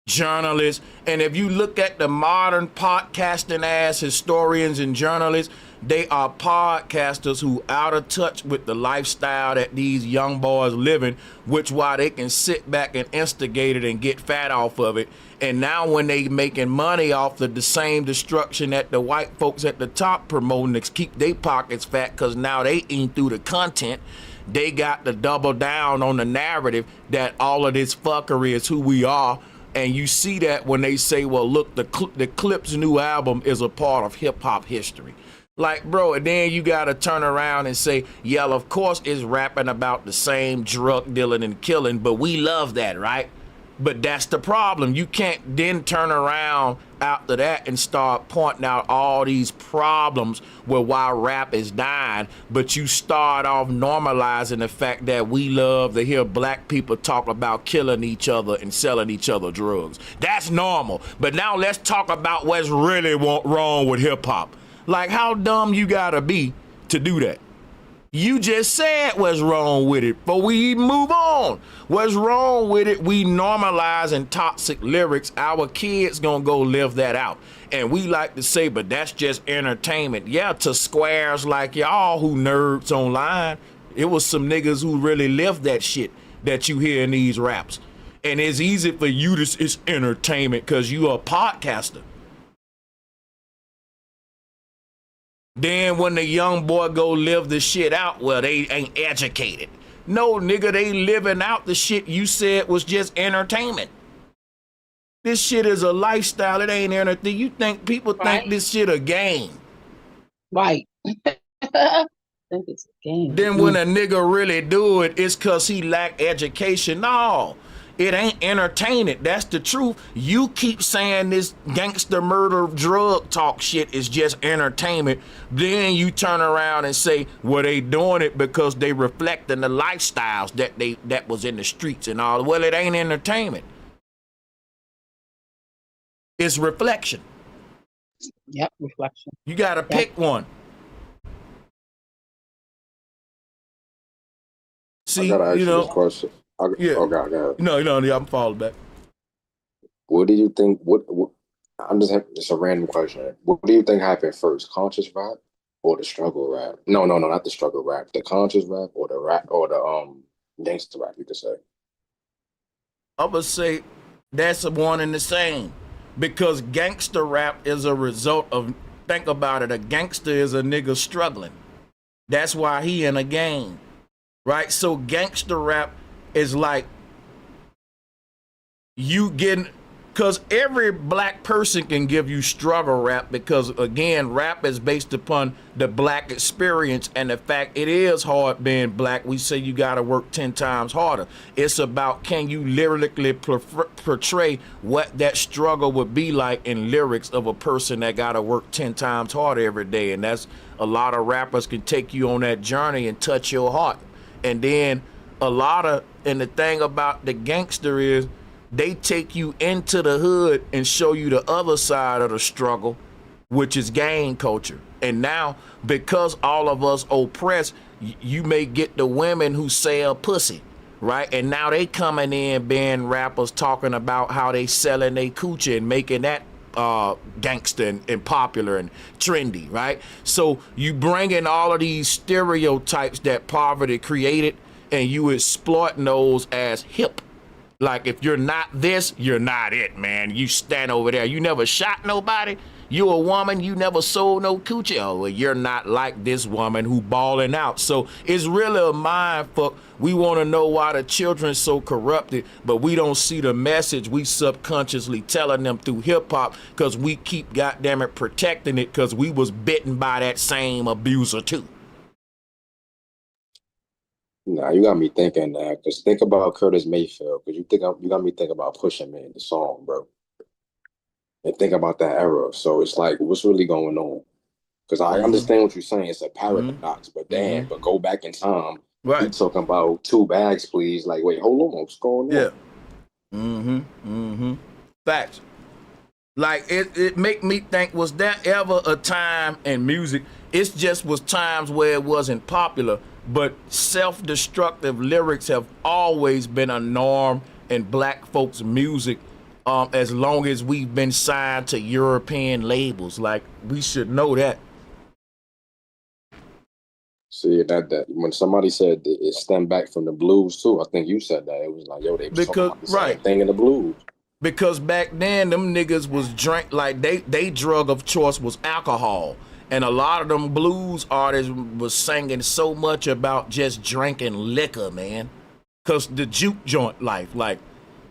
Speaker 1: journalists. And if you look at the modern podcasting ass historians and journalists, they are podcasters who out of touch with the lifestyle that these young boys living, which why they can sit back and instigate it and get fat off of it. And now when they making money off of the same destruction that the white folks at the top promoting to keep their pockets fat, because now they eat through the content, they got to double down on the narrative that all of this fuckery is who we are. And you see that when they say, well, look, the Clip's new album is a part of hip hop history. Like, bro, and then you got to turn around and say, yeah, of course it's rapping about the same drug dealing and killing, but we love that, right? But that's the problem. You can't then turn around after that and start pointing out all these problems where why rap is dying, but you start off normalizing the fact that we love to hear black people talk about killing each other and selling each other drugs. That's normal. But now let's talk about what's really wrong with hip hop. Like, how dumb you gotta be to do that? You just said what's wrong with it, but we even move on. What's wrong with it? We normalizing toxic lyrics. Our kids gonna go live that out. And we like to say, but that's just entertainment. Yeah, to squares like y'all who nerds online, it was some niggas who really lived that shit that you hear in these raps. And it's easy for you to, it's entertainment because you a podcaster. Then when the young boy go live the shit out, well, they ain't educated. No, nigga, they living out the shit you said was just entertainment. This shit is a lifestyle. It ain't anything. You think people think this shit a game.
Speaker 7: Right. I think it's a game.
Speaker 1: Then when a nigga really do it, it's cause he lack education. No, it ain't entertaining. That's the truth. You keep saying this gangster murder drug talk shit is just entertainment. Then you turn around and say, well, they doing it because they reflecting the lifestyles that was in the streets and all. Well, it ain't entertainment. It's reflection.
Speaker 7: Yep, reflection.
Speaker 1: You gotta pick one. See,
Speaker 5: I gotta ask
Speaker 1: you know,
Speaker 5: this question.
Speaker 1: yeah.
Speaker 5: Oh, God.
Speaker 1: No, I'm falling back.
Speaker 5: What do you think? What it's a random question. What do you think happened first, conscious rap or the struggle rap? No, not the struggle rap. The conscious rap or the rap or the gangster rap, you could say.
Speaker 1: I would say that's one and the same, because gangster rap is a result of, think about it, a gangster is a nigga struggling. That's why he in a gang, right? So gangster rap is like you getting, because every black person can give you struggle rap, because again, rap is based upon the black experience and the fact it is hard being black. We say you got to work 10 times harder. It's about, can you lyrically portray what that struggle would be like in lyrics of a person that got to work 10 times harder every day. And that's, a lot of rappers can take you on that journey and touch your heart. And then and the thing about the gangster is, they take you into the hood and show you the other side of the struggle, which is gang culture. And now, because all of us oppressed, you may get the women who sell pussy, right? And now they coming in being rappers talking about how they selling their coochie and making that gangster and popular and trendy, right? So you bring in all of these stereotypes that poverty created, and you exploiting those as hip. Like, if you're not this, you're not it, man. You stand over there. You never shot nobody. You a woman, you never sold no coochie. Oh, well, you're not like this woman who balling out. So it's really a mind fuck. We want to know why the children's so corrupted, but we don't see the message we subconsciously telling them through hip hop, because we keep goddamn it protecting it, because we was bitten by that same abuser too.
Speaker 5: Nah, you got me thinking now. Cause think about Curtis Mayfield. Cause you got me thinking about Pusha Man, the song, bro. And think about that era. So it's like, what's really going on? Because I understand what you're saying. It's a paradox, but damn, but go back in time.
Speaker 1: Right.
Speaker 5: He talking about 2 bags, please. Like, wait, hold on, what's going on?
Speaker 1: Yeah. Facts. Like it make me think, was there ever a time in music? It just was times where it wasn't popular, but self-destructive lyrics have always been a norm in black folks' music. As long as we've been signed to European labels, like we should know that.
Speaker 5: See that when somebody said it stemmed back from the blues too, I think you said that it was like, yo, they was talking about the same thing in the blues.
Speaker 1: Because back then them niggas was drink, like they drug of choice was alcohol, and a lot of them blues artists was singing so much about just drinking liquor, man. Cause the juke joint life, like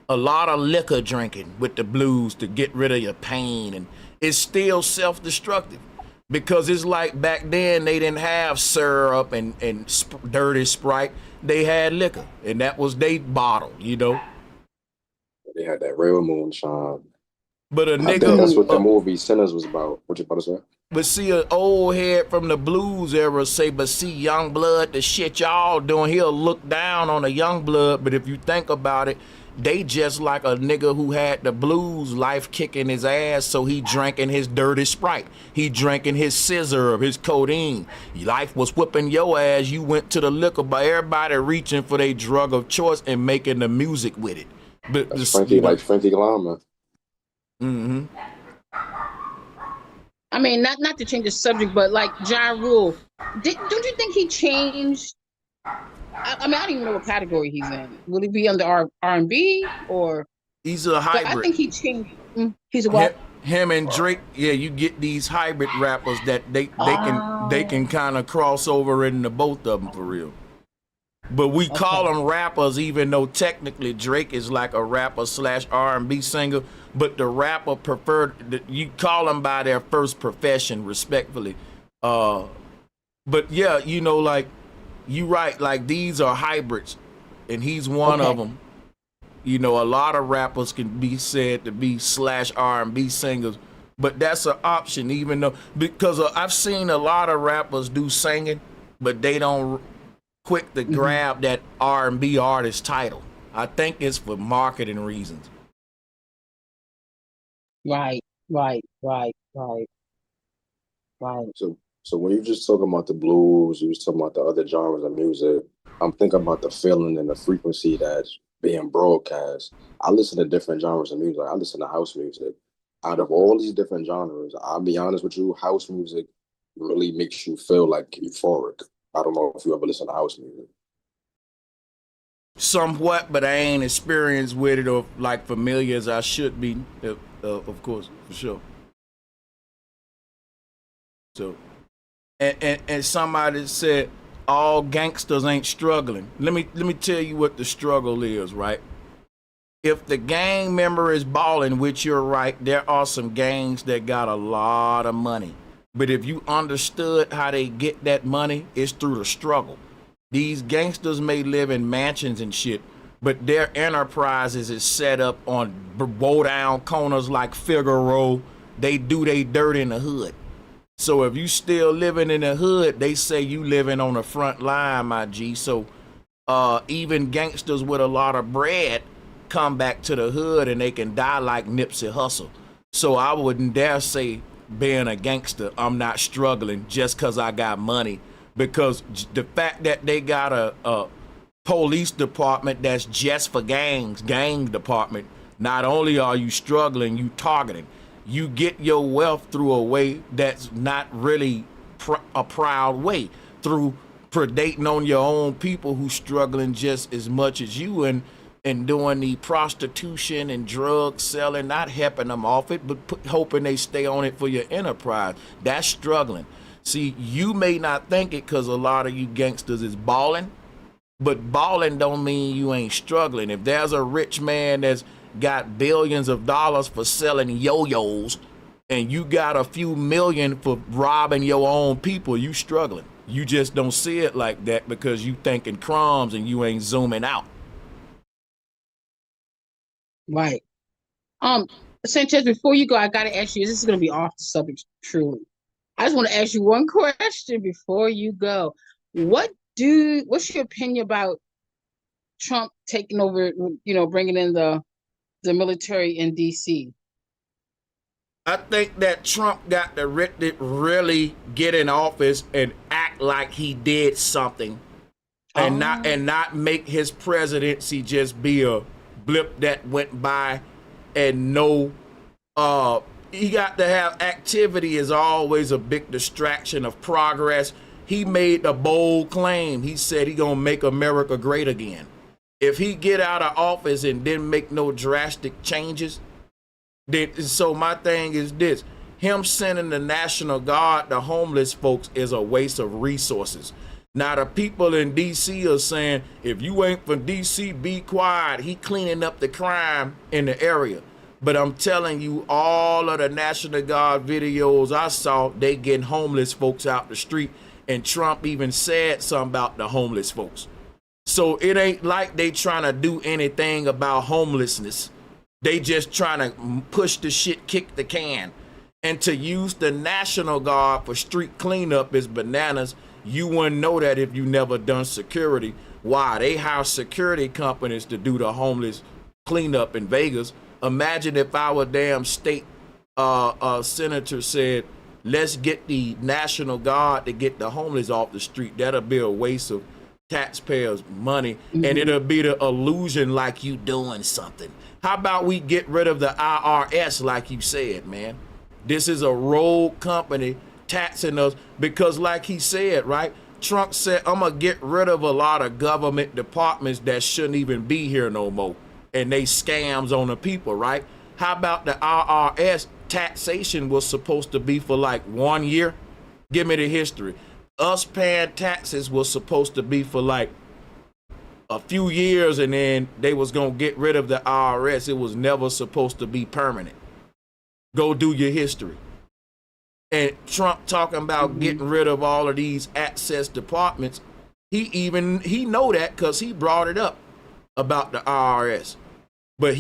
Speaker 1: a lot of liquor drinking with the blues to get rid of your pain, and it's still self-destructive. Because it's like back then they didn't have syrup and dirty Sprite. They had liquor, and that was they bottle, you know.
Speaker 5: They had that real moonshine.
Speaker 1: But a nigga,
Speaker 5: I think that's what the movie Sinners was about. What you about to say?
Speaker 1: But see, an old head from the blues era say, but see, young blood, the shit y'all doing, he'll look down on a young blood. But if you think about it, they just like a nigga who had the blues life kicking his ass, so he drinking his dirty Sprite. He drinking his scissor, his codeine. Life was whipping your ass. You went to the liquor, but everybody reaching for their drug of choice and making the music with it. But
Speaker 5: that's Frankie, like Frankie Lama.
Speaker 7: I mean, not to change the subject, but like Ja Rule, don't you think he changed? I mean, I don't even know what category he's in. Will he be under R&B or?
Speaker 1: He's a hybrid.
Speaker 7: I think he changed. He's a what?
Speaker 1: Him and Drake, yeah, you get these hybrid rappers that they can kind of cross over into both of them for real. But we call them rappers, even though technically Drake is like a rapper / R&B singer. But the rapper preferred, you call them by their first profession, respectfully. But yeah, you know, like you right, like these are hybrids, and he's one of them. You know, a lot of rappers can be said to be / R&B singers, but that's an option, even though, because I've seen a lot of rappers do singing, but they don't quick to grab that R&B artist title. I think it's for marketing reasons.
Speaker 7: Right.
Speaker 5: So when you just talking about the blues, you was talking about the other genres of music, I'm thinking about the feeling and the frequency that's being broadcast. I listen to different genres of music. I listen to house music. Out of all these different genres, I'll be honest with you, house music really makes you feel like euphoric. I don't know if you ever listen to house music.
Speaker 1: Somewhat, but I ain't experienced with it or like familiar as I should be, of course, for sure. So, and somebody said all gangsters ain't struggling. Let me tell you what the struggle is, right? If the gang member is balling, which you're right, there are some gangs that got a lot of money. But if you understood how they get that money, it's through the struggle. These gangsters may live in mansions and shit, but their enterprises is set up on woe down corners like Figaro. They do they dirt in the hood. So if you still living in the hood, they say you living on the front line, my G. So even gangsters with a lot of bread come back to the hood and they can die like Nipsey Hussle. So I wouldn't dare say being a gangster, I'm not struggling just because I got money. Because the fact that they got a police department that's just for gangs, gang department, not only are you struggling, you targeting. You get your wealth through a way that's not really a proud way, through predating on your own people who struggling just as much as you. And and doing the prostitution and drug selling, not helping them off it, but hoping they stay on it for your enterprise. That's struggling. See, you may not think it because a lot of you gangsters is balling, but balling don't mean you ain't struggling. If there's a rich man that's got billions of dollars for selling yo-yos and you got a few million for robbing your own people, you struggling. You just don't see it like that because you thinking crumbs and you ain't zooming out.
Speaker 7: Right. Sanchez, before you go, I gotta ask you, this is gonna be off the subject truly. I just want to ask you one question before you go. What's your opinion about Trump taking over, bringing in the military in DC?
Speaker 1: I think that Trump got to really get in office and act like he did something, and not make his presidency just be a blip that went by, and he got to have activity is always a big distraction of progress. He made a bold claim. He said he gonna make America great again. If he get out of office and didn't make no drastic changes, so my thing is this: him sending the National Guard to homeless folks is a waste of resources. Now the people in DC are saying, if you ain't from DC, be quiet. He cleaning up the crime in the area. But I'm telling you, all of the National Guard videos I saw, they getting homeless folks out the street, and Trump even said something about the homeless folks. So it ain't like they trying to do anything about homelessness. They just trying to push the shit, kick the can. And to use the National Guard for street cleanup is bananas. You wouldn't know that if you never done security. Why? They hire security companies to do the homeless cleanup in Vegas. Imagine if our damn state senator said, let's get the National Guard to get the homeless off the street. That'll be a waste of taxpayers' money, and it'll be the illusion like you doing something. How about we get rid of the IRS like you said, man? This is a rogue company taxing us because like he said, right? Trump said, I'm going to get rid of a lot of government departments that shouldn't even be here no more. And they scams on the people, right? How about the IRS taxation was supposed to be for like 1 year? Give me the history. Us paying taxes was supposed to be for like a few years, and then they was going to get rid of the IRS. It was never supposed to be permanent. Go do your history. And Trump talking about getting rid of all of these access departments. He know that because he brought it up about the IRS. But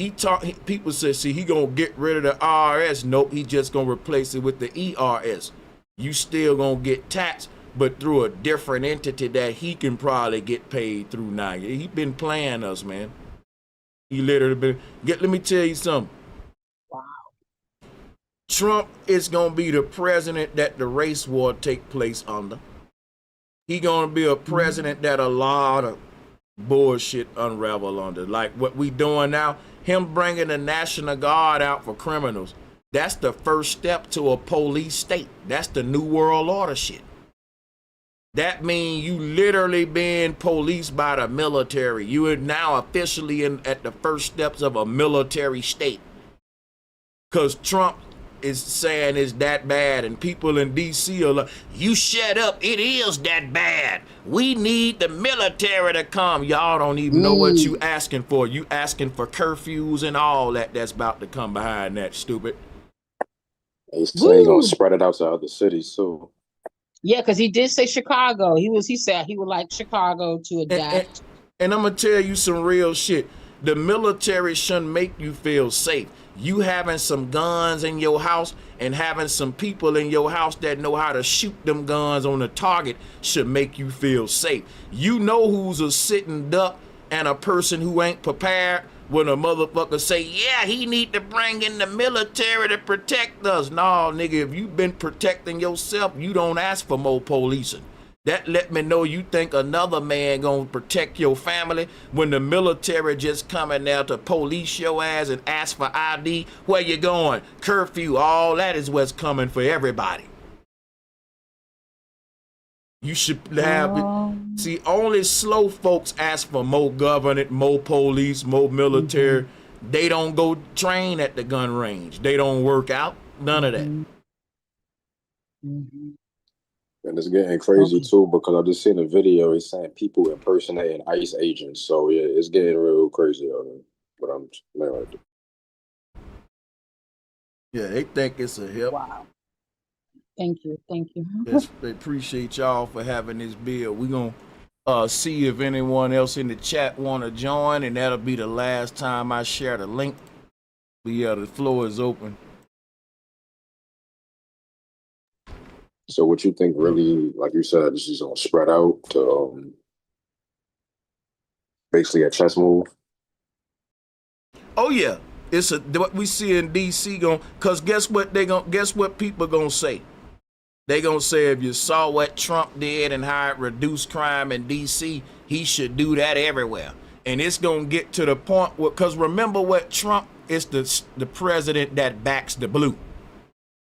Speaker 1: people say, see, he gonna get rid of the IRS. Nope, he just gonna replace it with the ERS. You still gonna get taxed, but through a different entity that he can probably get paid through now. He been playing us, man. He literally been. Let me tell you something.
Speaker 7: Wow.
Speaker 1: Trump is gonna be the president that the race war take place under. He gonna be a president that a lot of bullshit unravel under, like what we doing now. Him bringing the National Guard out for criminals. That's the first step to a police state. That's the New World Order shit. That means you literally being policed by the military. You are now officially at the first steps of a military state. Because Trump is saying it's that bad, and people in DC are like, you shut up, it is that bad. We need the military to come. Y'all don't even know what you asking for. You asking for curfews and all that's about to come behind that, stupid.
Speaker 5: He said he's gonna spread it out to other cities too.
Speaker 7: Yeah, because he did say Chicago. He said he would like Chicago to adapt.
Speaker 1: And I'm gonna tell you some real shit. The military shouldn't make you feel safe. You having some guns in your house and having some people in your house that know how to shoot them guns on the target should make you feel safe. You know who's a sitting duck and a person who ain't prepared when a motherfucker say, yeah, he need to bring in the military to protect us. Nah, nigga, if you been protecting yourself, you don't ask for more policing. That let me know you think another man gonna protect your family when the military just coming there to police your ass and ask for ID. Where you going? Curfew, all that is what's coming for everybody. You should have See, only slow folks ask for more government, more police, more military. They don't go train at the gun range. They don't work out. None of that.
Speaker 5: And it's getting crazy too because I just seen a video. It's saying people impersonating ICE agents. So yeah, it's getting real crazy out there. But I'm man, right there.
Speaker 1: Yeah, they think it's a hip.
Speaker 7: Wow. Thank you.
Speaker 1: They appreciate y'all for having this bill. We're going to see if anyone else in the chat want to join, and that'll be the last time I share the link. But yeah, the floor is open.
Speaker 5: So what you think really, like you said, this is going to spread out to basically a chess move?
Speaker 1: Oh yeah, it's what we see in DC going. Cause guess what people gonna say? They gonna say if you saw what Trump did and how it reduced crime in DC, he should do that everywhere. And it's gonna get to the point where, cause remember what Trump is the president that backs the blue.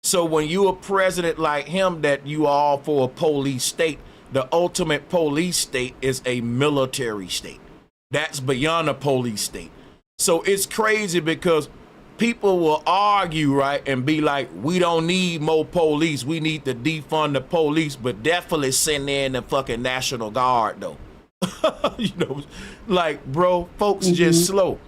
Speaker 1: So when you a president like him that you are all for a police state, the ultimate police state is a military state. That's beyond a police state. So it's crazy because people will argue, right, and be like, we don't need more police. We need to defund the police, but definitely send in the fucking National Guard, though. You know, like, bro, folks just slow.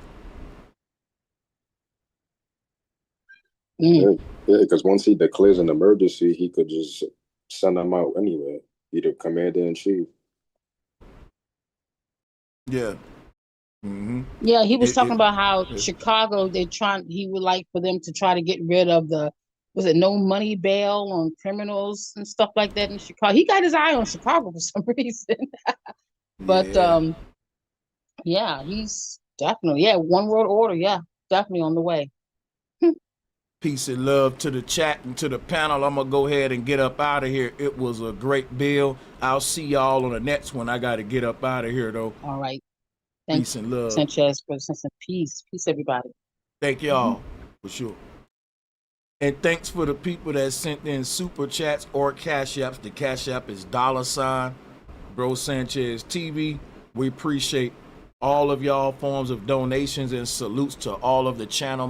Speaker 5: Yeah, because once he declares an emergency, he could just send them out anyway. He the commander in chief.
Speaker 1: Yeah.
Speaker 7: Yeah, he was talking about how Chicago, he would like for them to try to get rid of was it no money bail on criminals and stuff like that in Chicago. He got his eye on Chicago for some reason. But yeah, he's definitely, one world order, definitely on the way.
Speaker 1: Peace and love to the chat and to the panel. I'm gonna go ahead and get up out of here. It was a great bill. I'll see y'all on the next one. I gotta get up out of here though.
Speaker 7: All right.
Speaker 1: Peace and love.
Speaker 7: Sanchez, for sense of peace. Peace, everybody.
Speaker 1: Thank y'all, for sure. And thanks for the people that sent in super chats or cash apps. The cash app is $ Bro Sanchez TV. We appreciate all of y'all forms of donations and salutes to all of the channel